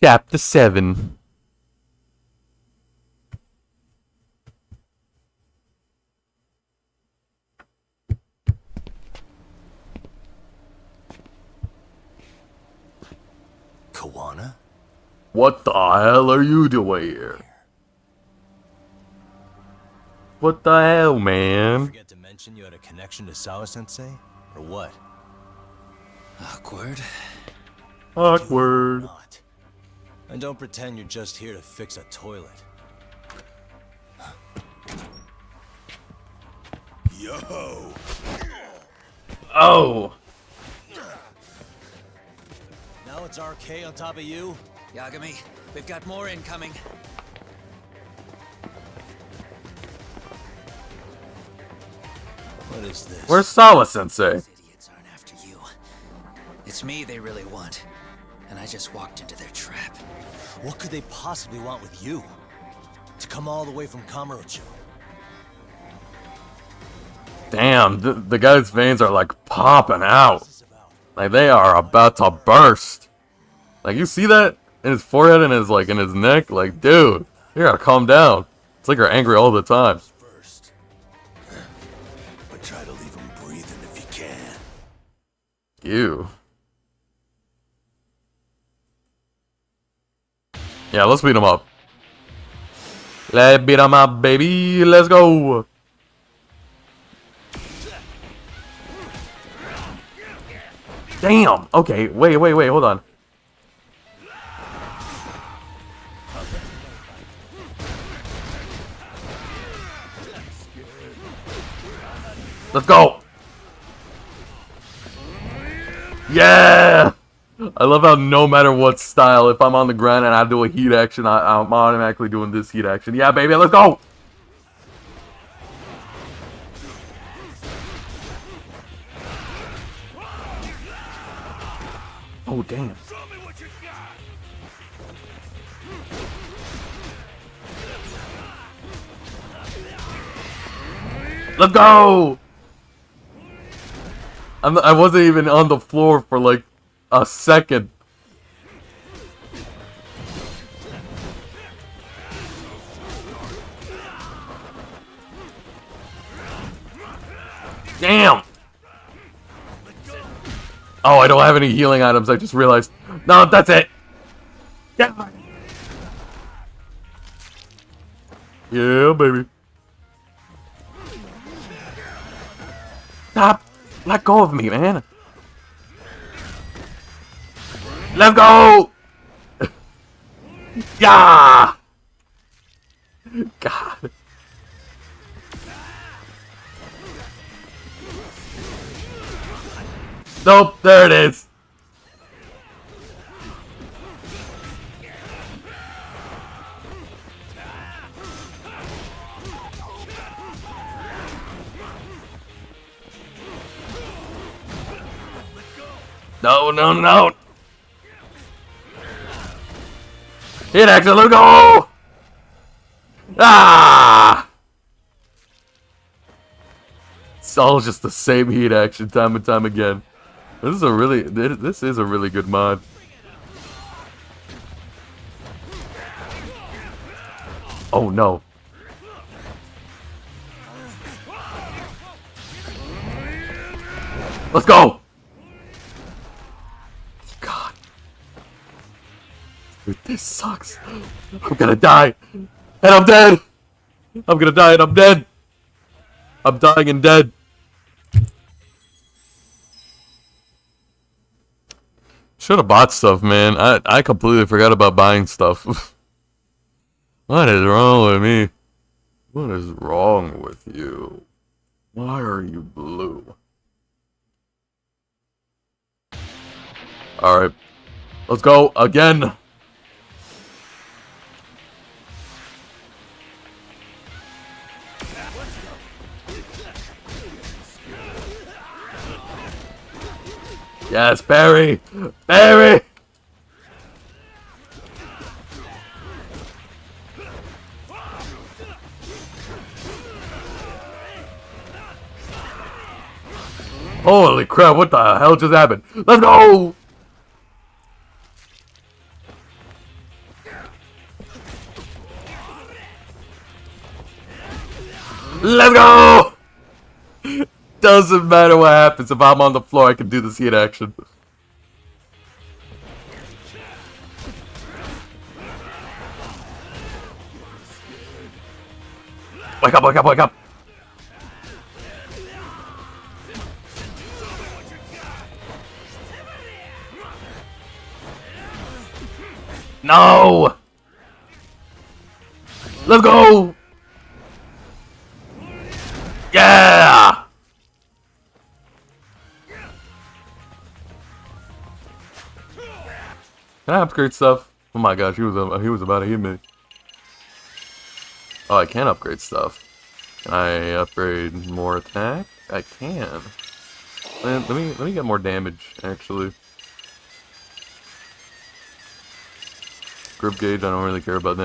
S1: Chapter 7.
S11: Kawana?
S1: What the hell are you doing here? What the hell, man?
S11: Forget to mention you had a connection to Sawa-sensei? Or what?
S8: Awkward.
S1: Awkward.
S11: And don't pretend you're just here to fix a toilet.
S6: Yo!
S1: Oh!
S11: Now it's RK on top of you?
S8: Yagami, we've got more incoming.
S11: What is this?
S1: Where's Sawa-sensei?
S8: It's me they really want. And I just walked into their trap.
S11: What could they possibly want with you? To come all the way from Kamurocho?
S1: Damn, the guy's veins are like popping out. Like they are about to burst. Like you see that in his forehead and his in his neck? Like, dude, you gotta calm down. It's like you're angry all the time.
S11: But try to leave him breathing if you can.
S1: Ew. Yeah, let's beat him up. Let's beat him up, baby. Let's go. Damn. Okay, wait, hold on. Let's go. Yeah. I love how no matter what style, if I'm on the ground and I do a heat action, I'm automatically doing this heat action. Yeah, baby, let's go. Oh, damn. Let's go! I wasn't even on the floor for like a second. Damn! Oh, I don't have any healing items, I just realized. No, that's it! Yeah, yeah, baby. Stop Let go of me, man. Let's go. Yeah. God. Nope, there it is. No, no, no. Hit action, let go. Ah! It's all just the same heat action time and time again. This is a really good mod. Oh no. Let's go. God. Dude, this sucks. I'm gonna die. And I'm dead. I'm gonna die and I'm dead. I'm dying and dead. Should have bought stuff, man. I completely forgot about buying stuff. What is wrong with me? What is wrong with you? Why are you blue? Alright. Let's go again. Yes, Barry! Barry! Holy crap, what the hell just happened? Let's go! Let's go! Doesn't matter what happens. If I'm on the floor, I can do this heat action. Wake up, wake up, wake up! No! Let's go! Yeah! Can I upgrade stuff? Oh my gosh, he was about to hit me. Oh, I can upgrade stuff. Can I upgrade more attack? I can. Let me get more damage, actually. Grip gauge, I don't really care about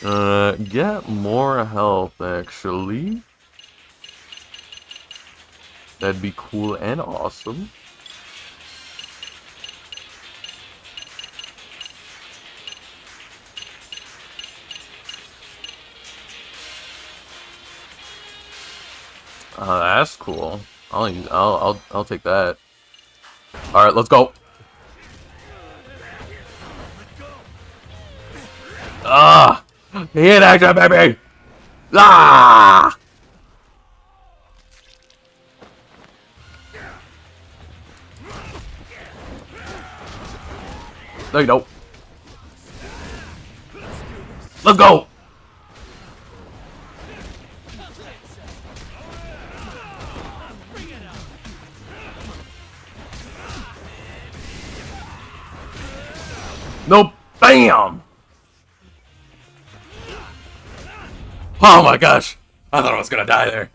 S1: that. Get more health, actually. That'd be cool and awesome. That's cool. I'll take that. All right, let's go. Ah, hit action, baby. Ah. No, you don't. Let's go. No, bam! Oh my gosh. I thought I was gonna die there.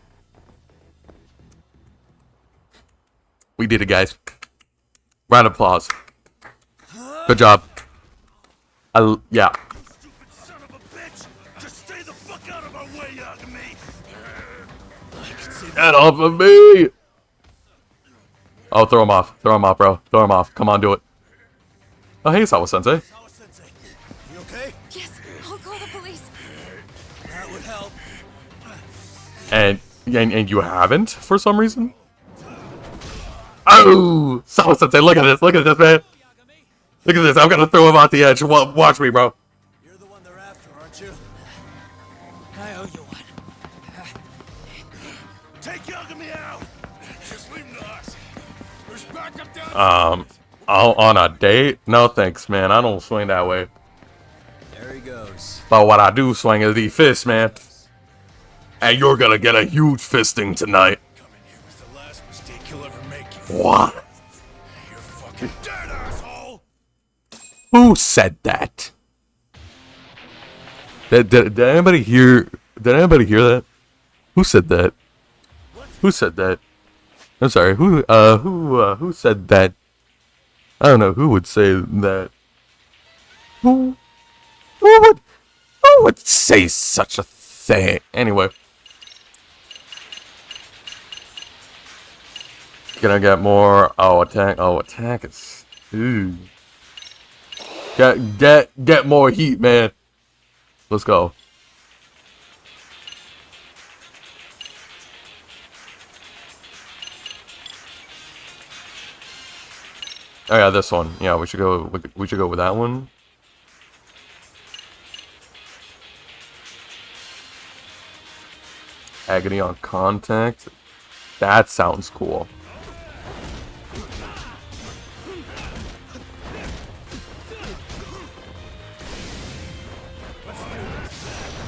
S1: We did it, guys. Round of applause. Good job. Yeah. Get off of me! Oh, throw him off. Throw him off, bro. Throw him off. Come on, do it. Oh, hey, Sawa-sensei.
S5: You okay? Yes, I'll call the police. That would help.
S1: And you haven't, for some reason? Oh! Sawa-sensei, look at this. Look at this, man. Look at this. I'm gonna throw him off the edge. Watch me, bro.
S15: You're the one they're after, aren't you? I owe you one. Take Yagami out! Just leave
S1: On a date? No thanks, man. I don't swing that way.
S11: There he goes.
S1: But what I do swing is the fist, man. And you're gonna get a huge fisting tonight. What?
S6: You're fucking dead, asshole!
S1: Who said that? Did anybody hear? Did anybody hear that? Who said that? Who said that? I'm sorry. Who said that? I don't know. Who would say that? Who would say such a thing? Anyway. Gonna get more. Oh, attack. Oh, attack is. Ooh. Get more heat, man. Let's go. Oh yeah, this one. Yeah, we should go. We should go with that one. Agony on contact. That sounds cool.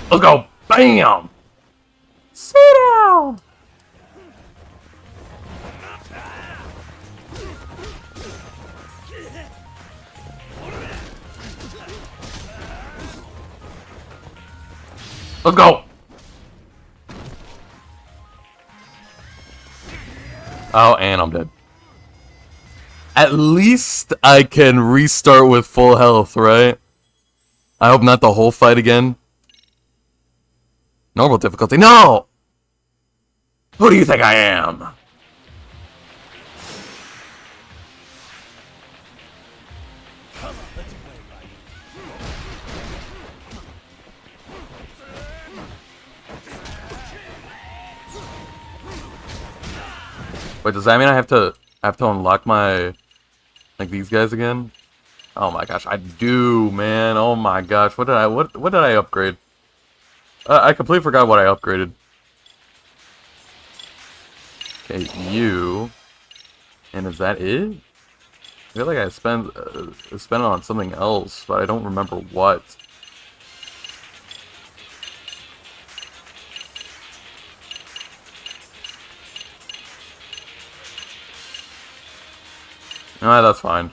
S1: Let's go. Bam. Sit down. Let's go. Oh, and I'm dead. At least I can restart with full health, right? I hope not the whole fight again. Normal difficulty. No! Who do you think I am? Wait, does that mean I have to unlock my, like, these guys again? Oh my gosh, I do, man. Oh my gosh, what did I upgrade? I completely forgot what I upgraded. Okay, you. And is that it? I feel like I spent it on something else, but I don't remember what. Alright, that's fine.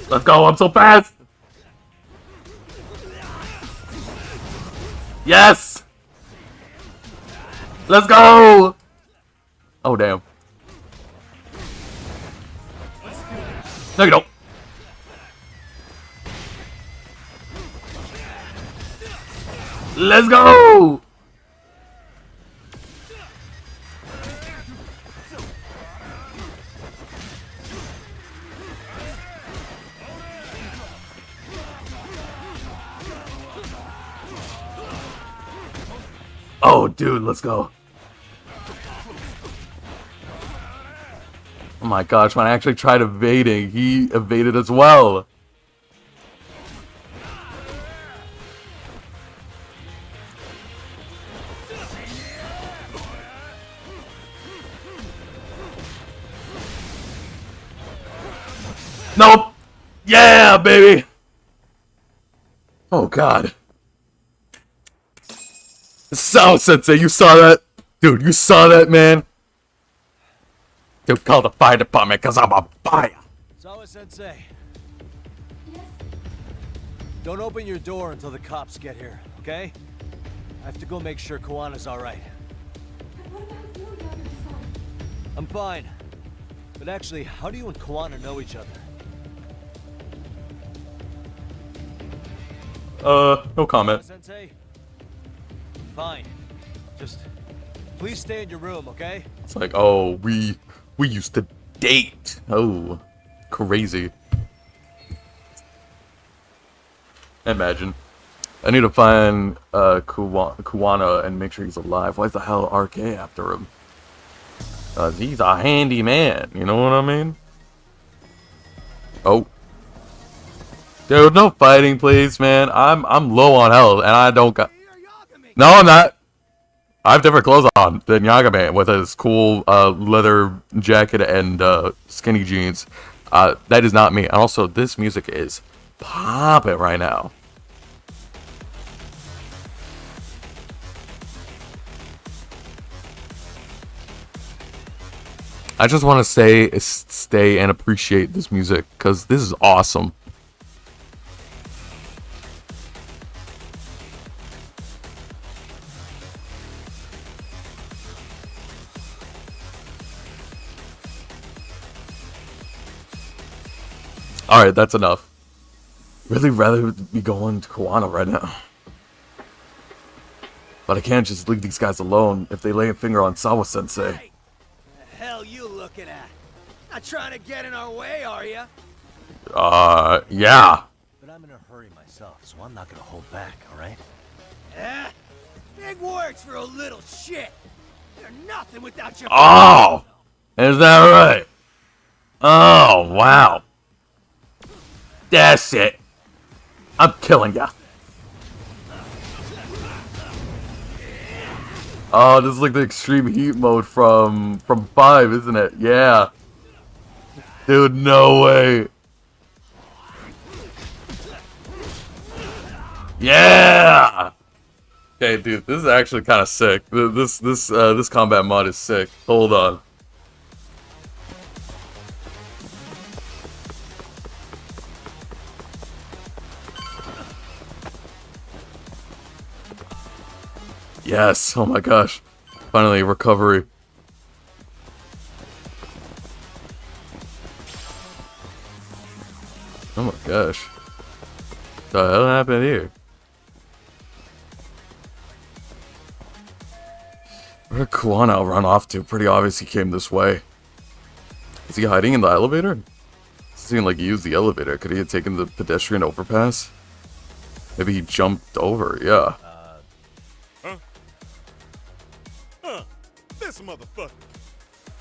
S1: Let's go, I'm so fast! Yes! Let's go! Oh, damn. No, you don't. Let's go! Oh, dude, let's go. Oh my gosh, when I actually tried evading, he evaded as well. Nope! Yeah, baby! Oh god. So, Sensei, you saw that? Dude, you saw that, man? Dude, call the fire department, cause I'm a fire.
S3: Sawa-sensei. Don't open your door until the cops get here, okay? I have to go make sure Koana's alright. I'm fine. But actually, how do you and Koana know each other?
S1: No comment.
S3: Sensei? Fine. Just please stay in your room, okay?
S1: It's like, oh, we used to date. Oh, crazy. Imagine. I need to find Koana and make sure he's alive. Why the hell RK after him? He's a handy man, you know what I mean? Oh. Dude, no fighting, please, man. I'm low on health, and I don't got... No, I'm not. I have different clothes on than Yagami with his cool leather jacket and skinny jeans. That is not me. And also, this music is popping right now. I just want to stay and appreciate this music because this is awesome. Alright, that's enough. Really rather be going to Koana right now. But I can't just leave these guys alone if they lay a finger on Sawa-sensei.
S15: Hey, the hell you looking at? Not trying to get in our way, are you?
S1: Yeah.
S11: But I'm in a hurry myself, so I'm not gonna hold back, alright?
S15: Big words for a little shit. You're nothing without your...
S1: Oh! Is that right? Oh, wow. That's it. I'm killing ya. Oh, this is like the extreme heat mode from 5, isn't it? Yeah. Dude, no way. Yeah. Okay, dude, this is actually kind of sick. This combat mod is sick. Hold on. Yes, oh my gosh. Finally, recovery. Oh my gosh. What the hell happened here? Where did Koana run off to? Pretty obvious he came this way. Is he hiding in the elevator? Seemed like he used the elevator. Could he have taken the pedestrian overpass? Maybe he jumped over, yeah.
S19: This motherfucker.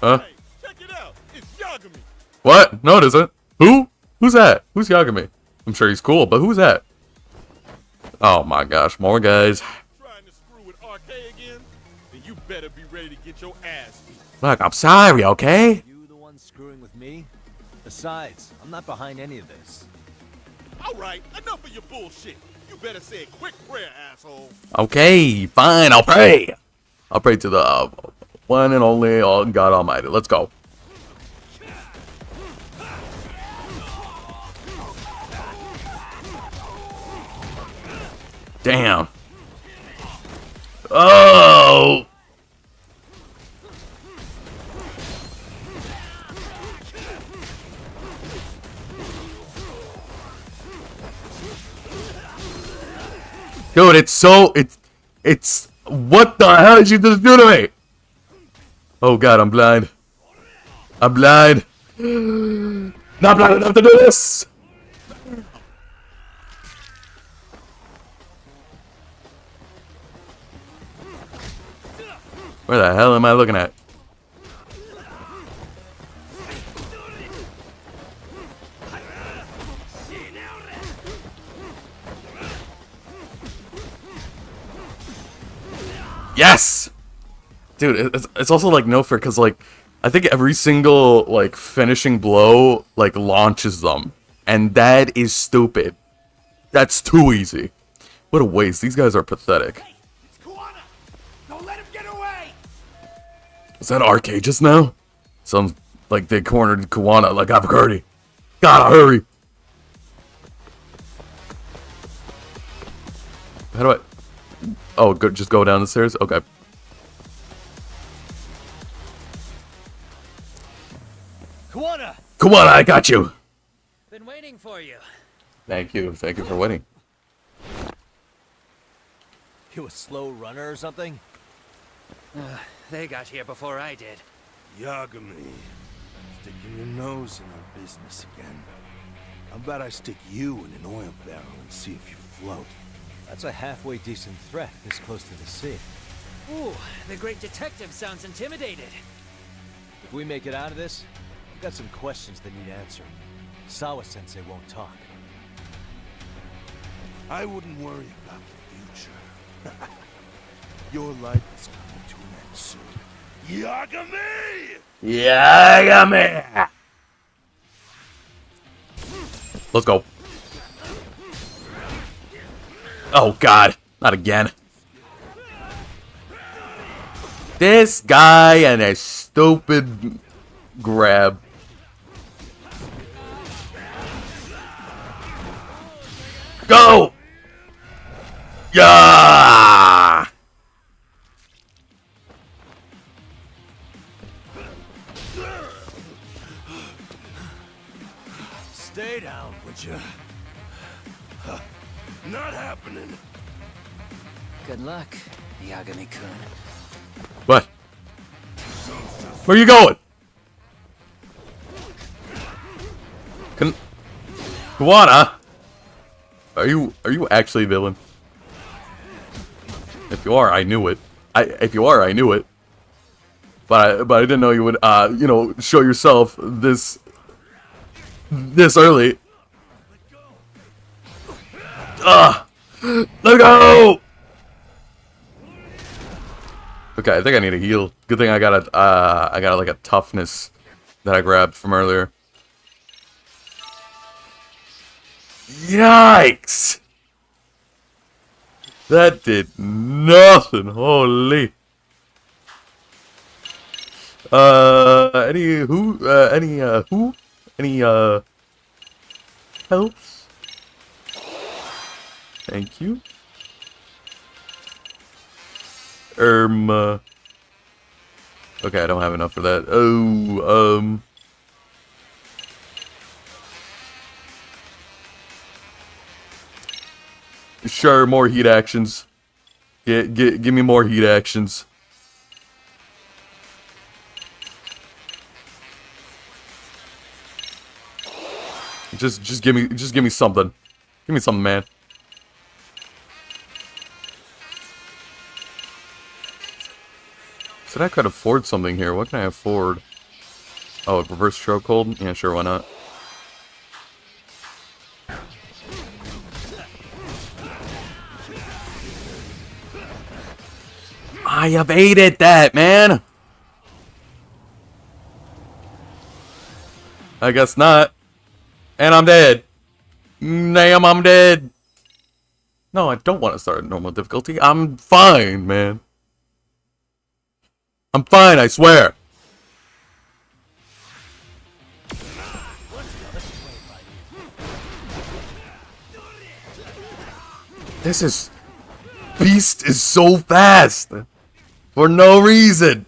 S1: Huh?
S19: Hey, check it out. It's Yagami.
S1: What? No, it isn't. Who? Who's that? Who's Yagami? I'm sure he's cool, but who's that? Oh my gosh, more guys.
S19: Trying to screw with RK again? Then you better be ready to get your ass beat.
S1: Look, I'm sorry, okay?
S11: You the one screwing with me? Besides, I'm not behind any of this.
S19: All right, enough of your bullshit. You better say a quick prayer, asshole.
S1: Okay, fine, I'll pray. I'll pray to the one and only God Almighty. Let's go. Damn. Oh! Dude, it's what the hell did you just do to me? Oh god, I'm blind. I'm blind. Not blind enough to do this. Where the hell am I looking at? Yes! Dude, it's also like no fair because like I think every single like finishing blow like launches them. And that is stupid. That's too easy. What a waste. These guys are pathetic.
S15: Don't let him get away.
S1: Was that RK just now? Sounds like they cornered Koana like Avocurdy. Gotta hurry. How do I... Oh, just go down the stairs? Okay.
S15: Koana!
S1: Koana, I got you!
S15: Been waiting for you.
S1: Thank you. Thank you for waiting.
S11: You a slow runner or something?
S15: They got here before I did.
S19: Yagami, sticking your nose in our business again. How about I stick you in an oil barrel and see if you float?
S11: That's a halfway decent threat this close to the sea.
S15: Ooh, the great detective sounds intimidated.
S11: If we make it out of this, I've got some questions that need answering.
S3: Sawa-sensei won't talk.
S19: I wouldn't worry about the future. Your life is coming to an end soon. Yagami!
S1: Yagami! Let's go. Oh god, not again. This guy and a stupid grab. Go! Yeah!
S19: Stay down, would you? Not happening.
S8: Good luck, Yagami-kun.
S1: What? Where you going? Kawana? Are you actually a villain? If you are, I knew it. If you are, I knew it. But I didn't know you would you know, show yourself this early. Let go! Okay, I think I need a heal. Good thing I got like a toughness that I grabbed from earlier. Yikes! That did nothing. Holy. Any helps? Thank you. Okay, I don't have enough for that. Oh, sure, more heat actions. Give me more heat actions. Just give me something. Give me something, man. Said I could afford something here. What can I afford? Oh, a reverse chokehold? Yeah, sure, why not? I evaded that, man! I guess not. And I'm dead. Damn, I'm dead. No, I don't want to start at normal difficulty. I'm fine, man. I'm fine, I swear. Beast is so fast. For no reason.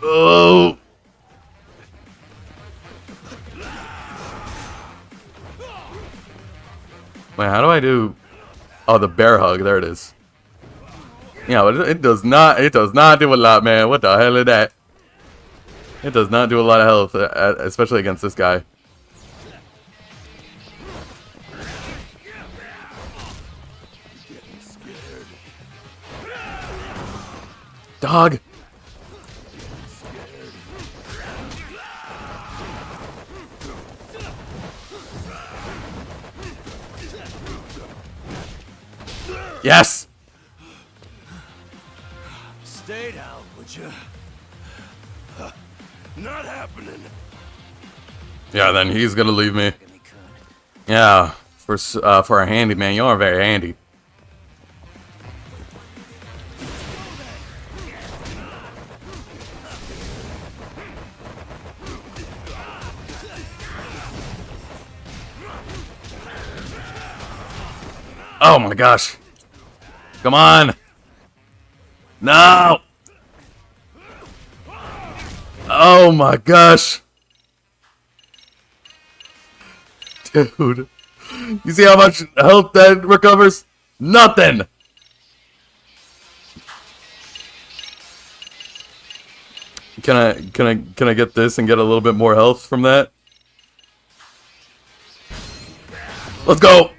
S1: Oh. Wait, how do I do? Oh, the bear hug. There it is. Yeah, but it does not do a lot, man. What the hell is that? It does not do a lot of health, especially against this guy. Dog. Yes.
S19: Stay down, would you? Not happening.
S1: Yeah, then he's gonna leave me. Yeah, for a handyman, you are very handy. Oh my gosh. Come on. No. Oh my gosh. Dude. You see how much health that recovers? Nothing! Can I get this and get a little bit more health from that? Let's go!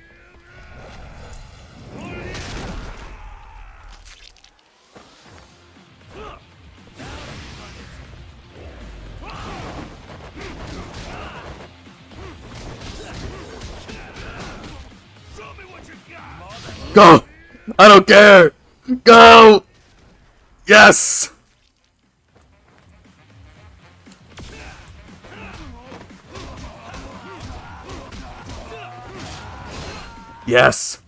S1: Go! I don't care! Go! Yes! Yes!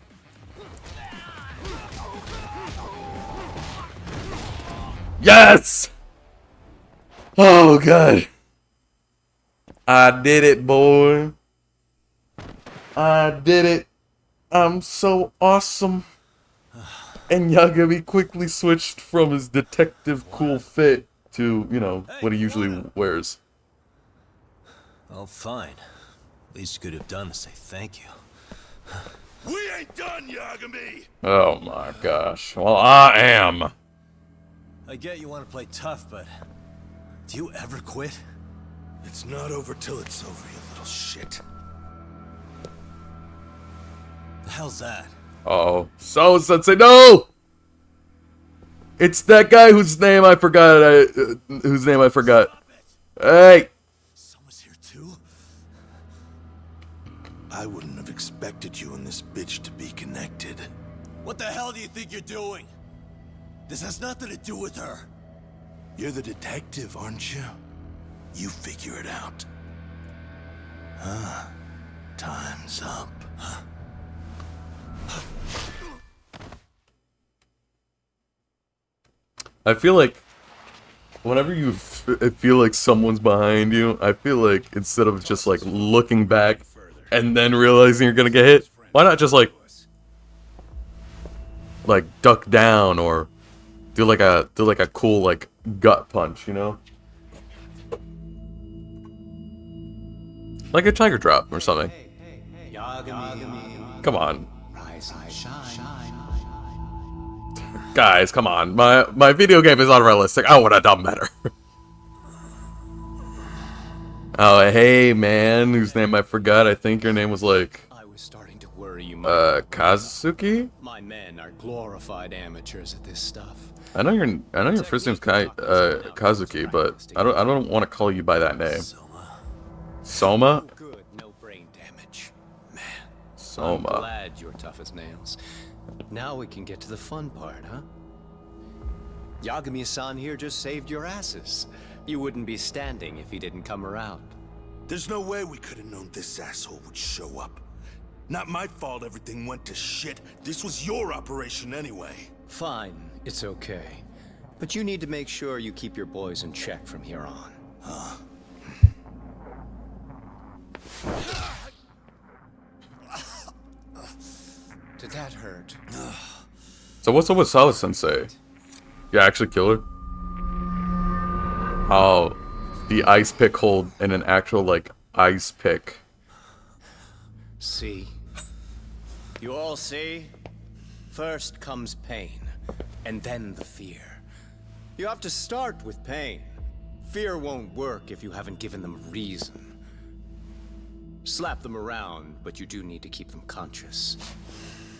S1: Yes! Oh, God. I did it, boy. I did it. I'm so awesome. And Yagami quickly switched from his detective cool fit to, you know, what he usually wears.
S11: Oh, fine. Least you could have done is say thank you.
S19: We ain't done, Yagami!
S1: Oh my gosh. Well, I am.
S11: I get you want to play tough, but do you ever quit?
S19: It's not over till it's over, you little shit.
S11: The hell's that?
S1: Uh-oh. So, Sensei, no! It's that guy whose name I forgot. Hey!
S19: Someone's here too? I wouldn't have expected you and this bitch to be connected.
S11: What the hell do you think you're doing? This has nothing to do with her.
S19: You're the detective, aren't you? You figure it out. Huh? Time's up.
S1: I feel like whenever you feel like someone's behind you, I feel like instead of just like looking back and then realizing you're gonna get hit, why not just like duck down or do like a cool like gut punch, you know? Like a tiger drop or something. Come on. Guys, come on. My video game is unrealistic. I would have done better. Oh, hey, man, whose name I forgot. I think your name was like Kazuki?
S8: My men are glorified amateurs at this stuff.
S1: I know your first name's Kazuki, but I don't want to call you by that name. Soma?
S8: Good, no brain damage. Man,
S1: Soma.
S8: I'm glad you're tough as nails. Now we can get to the fun part, huh? Yagami-san here just saved your asses. You wouldn't be standing if he didn't come around.
S19: There's no way we could have known this asshole would show up. Not my fault everything went to shit. This was your operation anyway.
S8: Fine, it's okay. But you need to make sure you keep your boys in check from here on.
S19: Huh?
S8: Did that hurt?
S1: So what's up with Sawa-sensei? You actually kill her? Oh, the ice pick hold in an actual, like, ice pick.
S8: See? You all see? First comes pain, and then the fear. You have to start with pain. Fear won't work if you haven't given them a reason. Slap them around, but you do need to keep them conscious.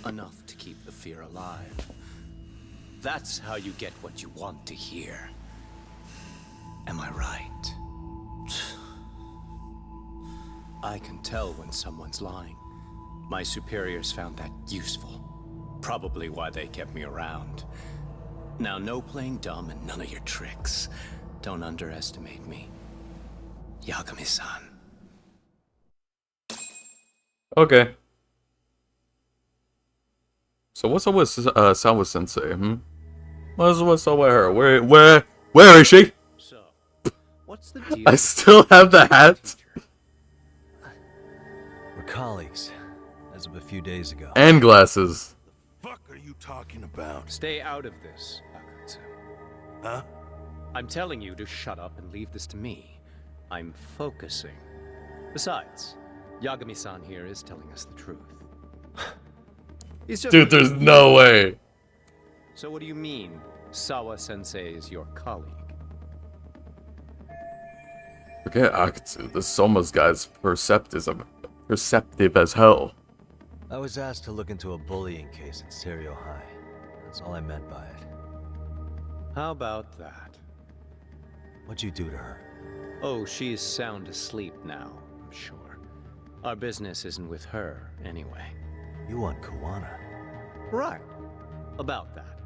S8: Enough to keep the fear alive. That's how you get what you want to hear. Am I right? I can tell when someone's lying. My superiors found that useful. Probably why they kept me around. Now, no playing dumb and none of your tricks. Don't underestimate me. Yagami-san.
S1: Okay. So what's up with Sawa-sensei, What's up with her? Where is she?
S8: So, what's the deal?
S1: I still have the hat.
S3: We're colleagues, as of a few days ago.
S1: And glasses.
S19: Fuck are you talking about?
S8: Stay out of this, Akutsu.
S19: Huh?
S20: I'm telling you to shut up and leave this to me. I'm focusing. Besides, Yagami-san here is telling us the truth. He's just
S1: Dude, there's no way.
S20: So what do you mean, Sawa-sensei is your colleague?
S1: Forget Akatsu. The Soma's guy's perceptive as hell.
S11: I was asked to look into a bullying case at Serio High. That's all I meant by it.
S20: How about that?
S11: What'd you do to her?
S20: Oh, she's sound asleep now, I'm sure. Our business isn't with her, anyway.
S11: You want Kawana?
S20: Right. About that.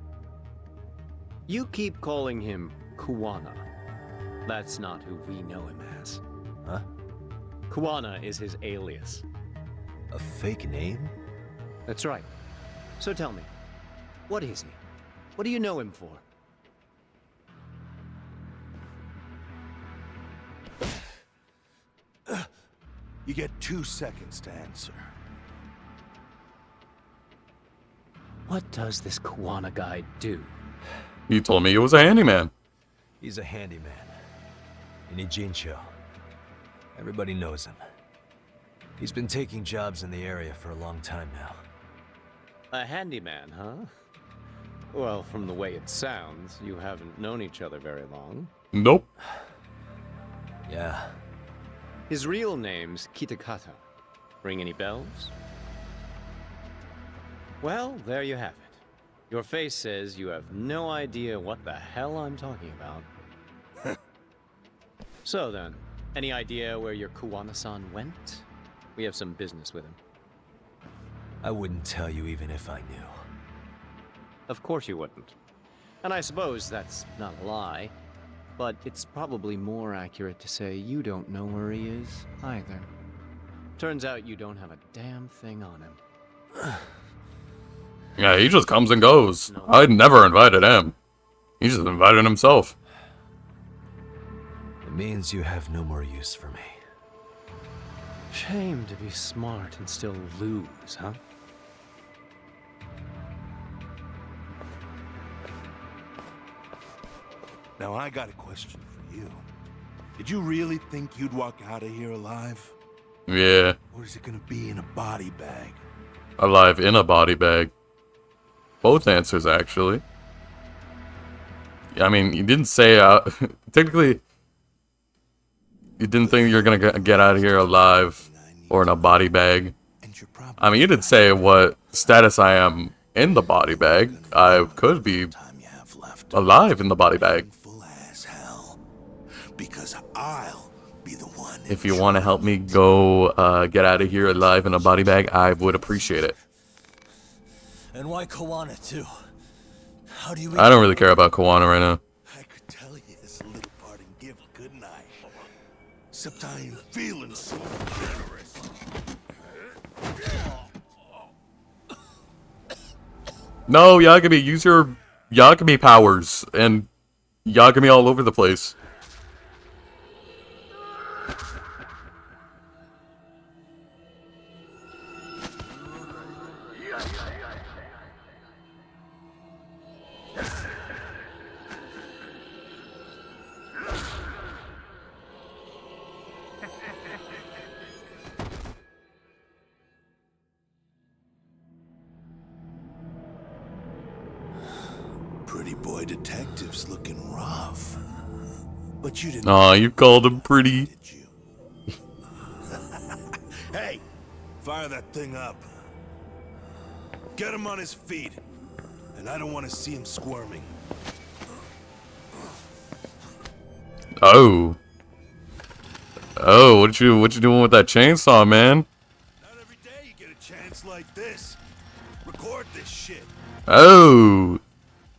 S20: You keep calling him Kawana. That's not who we know him as.
S11: Huh?
S20: Kawana is his alias.
S11: A fake name?
S20: That's right. So tell me, what is he? What do you know him for?
S19: You get 2 seconds to answer.
S20: What does this Kawana guy do?
S1: You told me he was a handyman.
S11: He's a handyman. In Ijincho. Everybody knows him. He's been taking jobs in the area for a long time now.
S20: A handyman, huh? Well, from the way it sounds, you haven't known each other very long.
S1: Nope.
S11: Yeah.
S20: His real name's Kitakata. Ring any bells? Well, there you have it. Your face says you have no idea what the hell I'm talking about. So then, any idea where your Kawana-san went? We have some business with him.
S11: I wouldn't tell you even if I knew.
S20: Of course you wouldn't. And I suppose that's not a lie. But it's probably more accurate to say you don't know where he is, either. Turns out you don't have a damn thing on him.
S1: Yeah, he just comes and goes. I'd never invited him. He just invited himself.
S11: It means you have no more use for me.
S20: Shame to be smart and still lose, huh?
S19: Now I got a question for you. Did you really think you'd walk out of here alive?
S1: Yeah.
S19: Or is it gonna be in a body bag?
S1: Alive in a body bag. Both answers, actually. I mean, you didn't say, technically, you didn't think you're gonna get out of here alive or in a body bag. I mean, you didn't say what status I am in the body bag. I could be alive in the body bag.
S19: Because I'll be the one.
S1: If you want to help me go get out of here alive in a body bag, I would appreciate it.
S11: And why Kawana too? How do you?
S1: I don't really care about Kawana right now.
S19: I could tell you this little parting gift, couldn't I? Except I ain't feeling so generous.
S1: No, Yagami, use your Yagami powers and Yagami all over the place.
S19: Pretty boy detective's looking rough. But you didn't.
S1: Aw, you called him pretty.
S19: Hey, fire that thing up. Get him on his feet. And I don't want to see him squirming.
S1: Oh. Oh, what you doing with that chainsaw, man?
S19: Not every day you get a chance like this. Record this shit.
S1: Oh.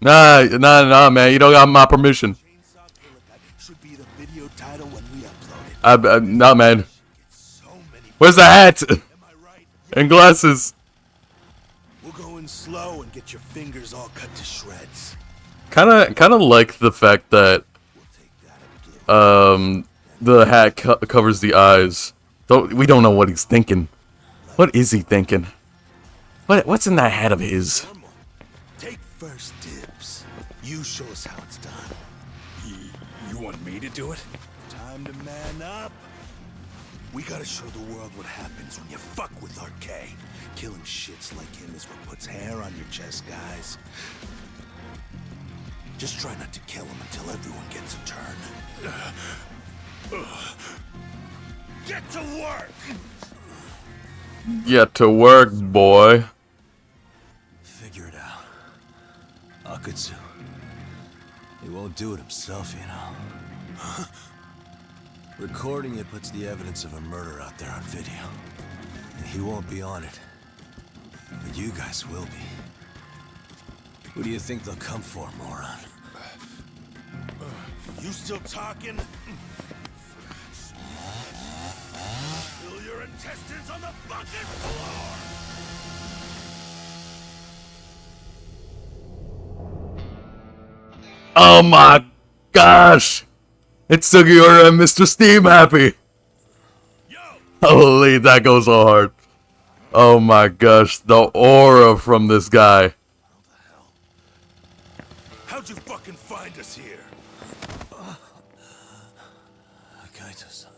S1: Nah, man. You don't got my permission.
S19: Should be the video title when we upload it.
S1: Nah, man. Where's the hat? And glasses.
S19: We'll go in slow and get your fingers all cut to shreds.
S1: Kinda like the fact that the hat covers the eyes. We don't know what he's thinking. What is he thinking? What's in that hat of his?
S19: Take first dibs. You show us how it's done. You want me to do it? Time to man up. We gotta show the world what happens when you fuck with RK. Killing shits like him is what puts hair on your chest, guys. Just try not to kill him until everyone gets a turn. Get to work!
S1: Get to work, boy.
S11: Figure it out. Akutsu. He won't do it himself, you know. Recording it puts the evidence of a murder out there on video. And he won't be on it. But you guys will be. Who do you think they'll come for, moron?
S19: You still talking? Spill your intestines on the fucking floor!
S1: Oh my gosh! It's Sugiura and Mr. Steam Happy! Holy, that goes so hard. Oh my gosh, the aura from this guy.
S19: How'd you fucking find us here?
S11: Kaito-san.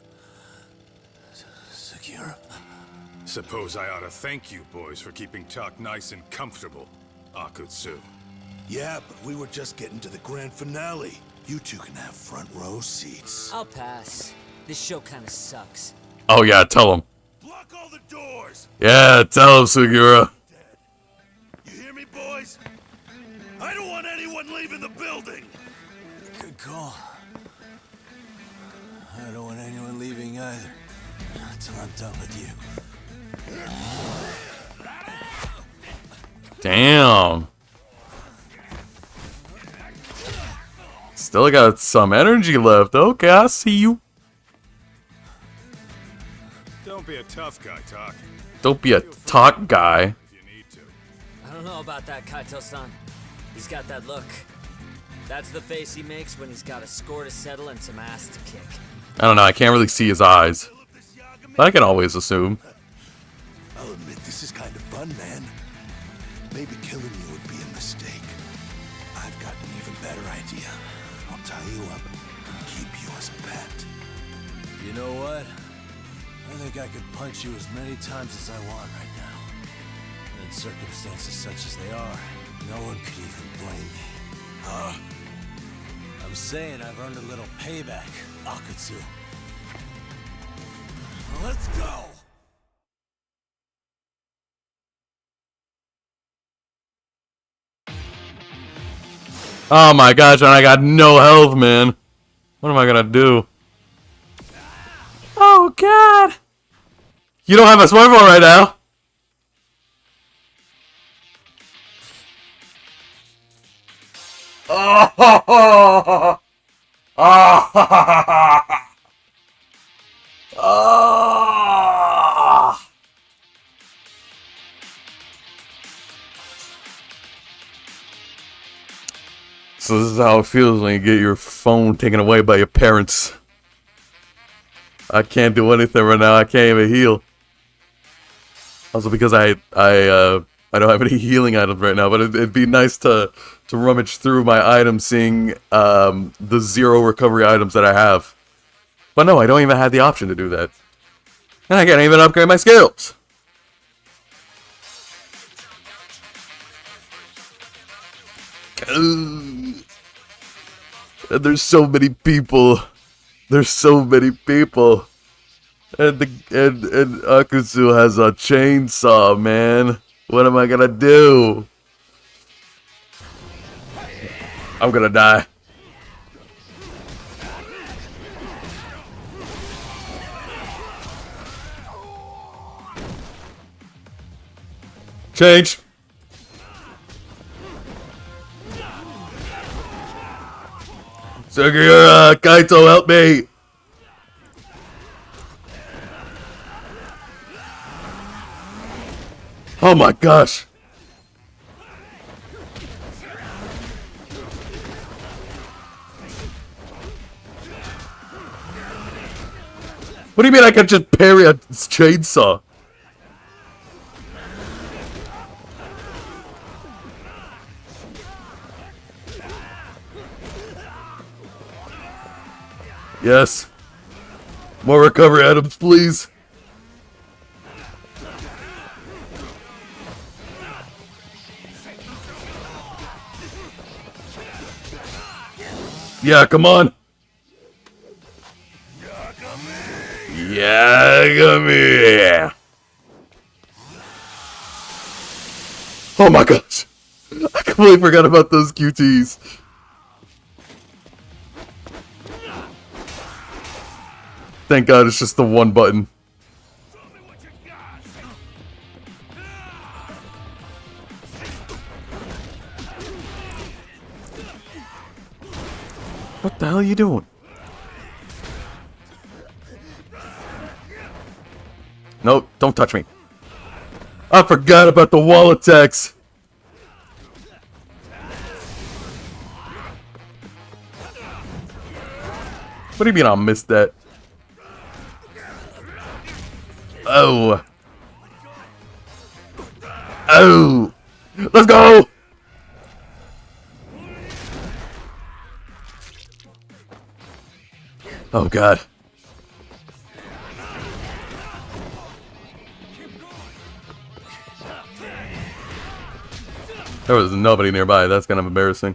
S11: Sugiura.
S6: Suppose I ought to thank you boys for keeping talk nice and comfortable, Akutsu.
S19: Yeah, but we were just getting to the grand finale. You two can have front row seats.
S21: I'll pass. This show kinda sucks.
S1: Oh yeah, tell him.
S19: Block all the doors!
S1: Yeah, tell him, Sugiura.
S19: You hear me, boys? I don't want anyone leaving the building!
S11: Good call. I don't want anyone leaving either. Until I'm done with you.
S1: Damn. Still got some energy left. Okay, I see you.
S6: Don't be a tough guy, Talk.
S1: Don't be a talk guy.
S21: I don't know about that, Kaito-san. He's got that look. That's the face he makes when he's got a score to settle and some ass to kick.
S1: I don't know, I can't really see his eyes. But I can always assume.
S19: I'll admit this is kind of fun, man. Maybe killing you would be a mistake. I've got an even better idea. I'll tie you up and keep you as a pet.
S11: You know what? I think I could punch you as many times as I want right now. And in circumstances such as they are, no one could even blame me. Huh? I'm saying I've earned a little payback, Akutsu.
S19: Let's go!
S1: Oh my gosh, and I got no health, man. What am I gonna do? Oh god! You don't have a smartphone right now. Oh! Oh! So this is how it feels when you get your phone taken away by your parents. I can't do anything right now. I can't even heal. Also because I don't have any healing items right now, but it'd be nice to rummage through my items, seeing the 0 recovery items that I have. But no, I don't even have the option to do that. And I can't even upgrade my skills. And there's so many people. There's so many people. And Akutsu has a chainsaw, man. What am I gonna do? I'm gonna die. Change. Sugiura, Kaito, help me. Oh my gosh. What do you mean I can just parry a chainsaw? Yes. More recovery items, please. Yeah, come on. Yeah, come here. Oh my gosh. I completely forgot about those QTs. Thank God it's just the one button. What the hell are you doing? Nope, don't touch me. I forgot about the wall attacks. What do you mean I missed that? Oh. Oh. Let's go. Oh God. There was nobody nearby. That's kind of embarrassing.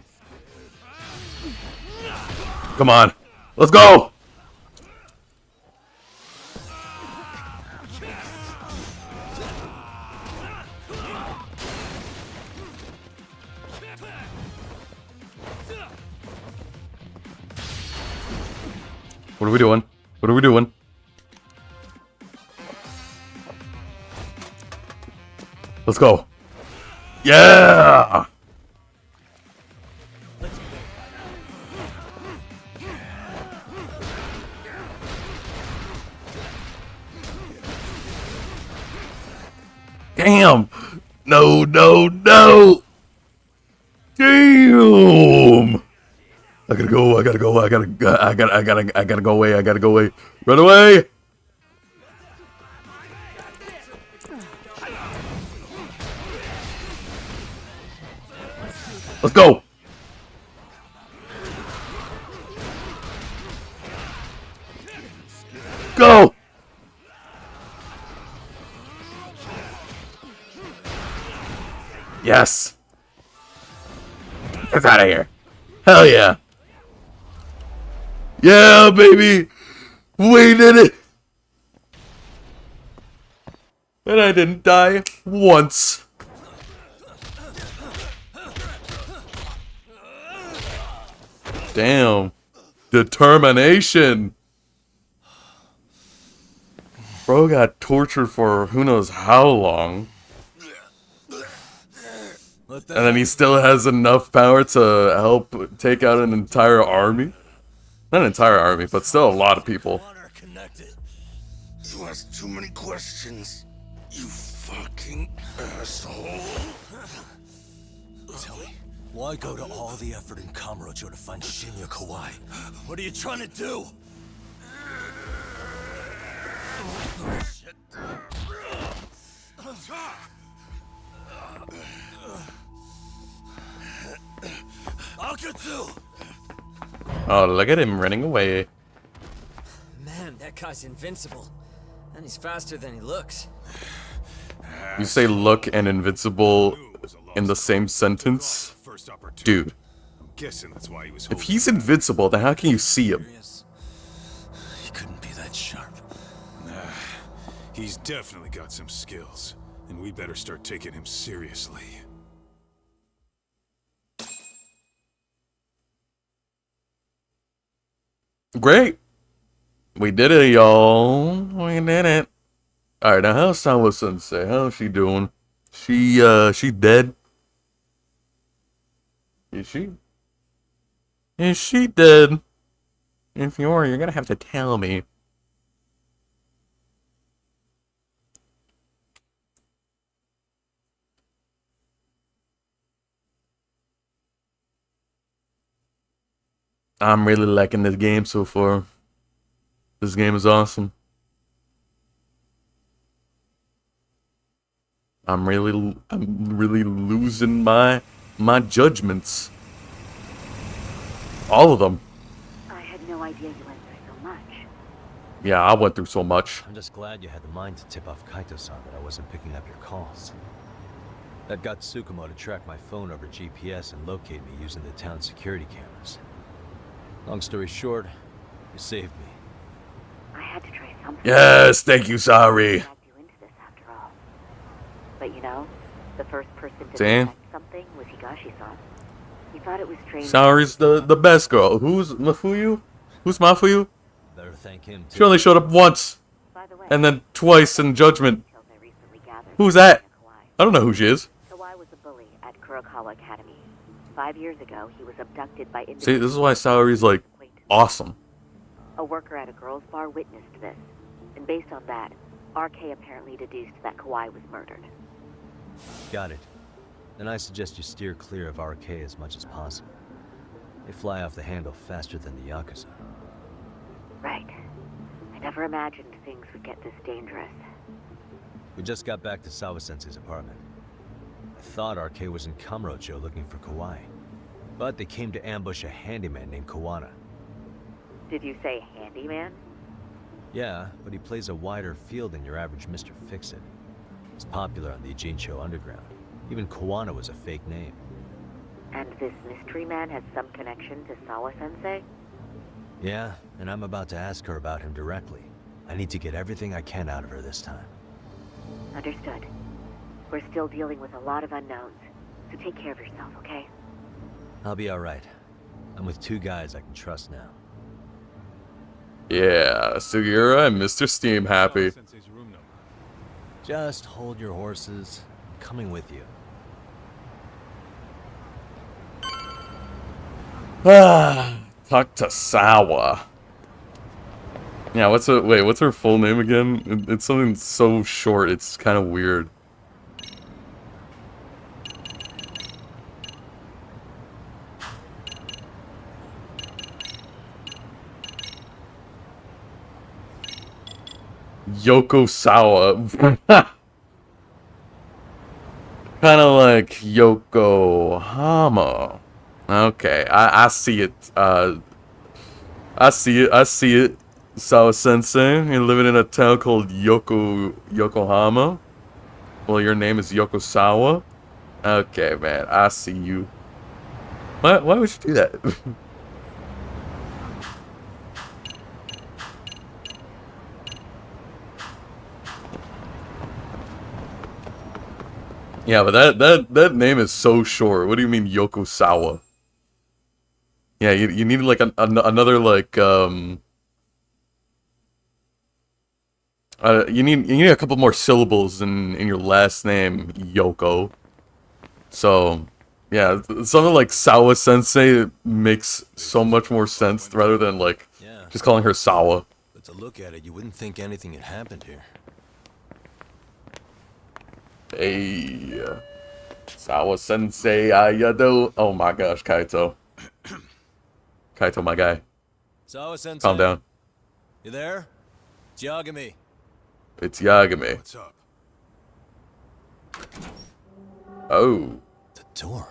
S1: Come on. Let's go. What are we doing? What are we doing? Let's go. Yeah! Damn! No, no, no! Damn! I gotta go, I gotta go, I gotta go away, I gotta go away. Run away! Let's go! Go! Yes! Get out of here! Hell yeah! Yeah, baby! We did it! And I didn't die once. Damn. Determination. Bro got tortured for who knows how long. And then he still has enough power to help take out an entire army. Not an entire army, but still a lot of people.
S19: You ask too many questions, you fucking asshole.
S11: Tell me, why go to all the effort in Kamurocho to find Shinya Kawai? What are you trying to do? Akatsu!
S1: Oh, look at him running away.
S21: Man, that guy's invincible. And he's faster than he looks.
S1: You say look and invincible in the same sentence? Dude.
S6: I'm guessing that's why he was
S1: If he's invincible, then how can you see him?
S11: He couldn't be that sharp.
S6: Nah, he's definitely got some skills. And we better start taking him seriously.
S1: Great. We did it, y'all. We did it. Alright, now how's Sawa-sensei? How's she doing? She dead? Is she? Is she dead? If you are, you're gonna have to tell me. I'm really liking this game so far. This game is awesome. I'm really losing my judgments. All of them.
S10: I had no idea you went through so
S1: Yeah, I went through so much.
S3: I'm just glad you had the mind to tip off Kaito-san that I wasn't picking up your calls. That got Tsukumo to track my phone over GPS and locate me using the town security cameras. Long story short, you saved me.
S10: I had to try something.
S1: Yes, thank you, Saori.
S10: But you know, the first person to
S1: Damn.
S10: detect something was Higashi-san. He thought it was strange.
S1: Saori's the best girl. Who's Mafuyu? Who's Mafuyu?
S3: Better thank him too.
S1: She only showed up once. And then twice in Judgment. Who's that? I don't know who she is.
S10: Kawai was a bully at Kurokawa Academy. 5 years ago, he was abducted by
S1: See, this is why Saori's like awesome.
S10: A worker at a girls' bar witnessed this, and based on that, RK apparently deduced that Kawai was murdered.
S3: Got it. Then I suggest you steer clear of RK as much as possible. They fly off the handle faster than the Yakuza.
S10: Right. I never imagined things would get this dangerous.
S3: We just got back to Sawa-sensei's apartment. I thought RK was in Kamurocho looking for Kawai. But they came to ambush a handyman named Kawana.
S10: Did you say handyman?
S3: Yeah, but he plays a wider field than your average Mr. Fix-It. He's popular on the Ijincho underground. Even Kawana was a fake name.
S10: And this mystery man has some connection to Sawa-sensei?
S3: Yeah, and I'm about to ask her about him directly. I need to get everything I can out of her this time.
S10: Understood. We're still dealing with a lot of unknowns, so take care of yourself, okay?
S3: I'll be alright. I'm with 2 guys I can trust now.
S1: Yeah, Sugiura and Mr. Steam happy.
S3: Just hold your horses. I'm coming with you.
S1: Talk to Sawa. Yeah, what's her full name again? It's something so short, it's kind of weird. Yoko Sawa. Kind of like Yokohama. Okay, I see it. I see it. Sawa Sensei, you're living in a town called Yokohama. Well, your name is Yoko Sawa. Okay, man, I see you. Why would you do that? Yeah, but that name is so short. What do you mean Yoko Sawa? Yeah, you need like another like you need a couple more syllables in your last name, Yoko. So, yeah, something like Sawa Sensei makes so much more sense rather than like just calling her Sawa.
S11: But to look at it, you wouldn't think anything had happened here.
S1: Hey, Sawa Sensei, ayado. Oh my gosh, Kaito. Kaito, my guy.
S11: Sawa Sensei.
S1: Calm down.
S11: You there? It's Yagami.
S1: It's Yagami.
S11: What's up?
S1: Oh.
S11: The door.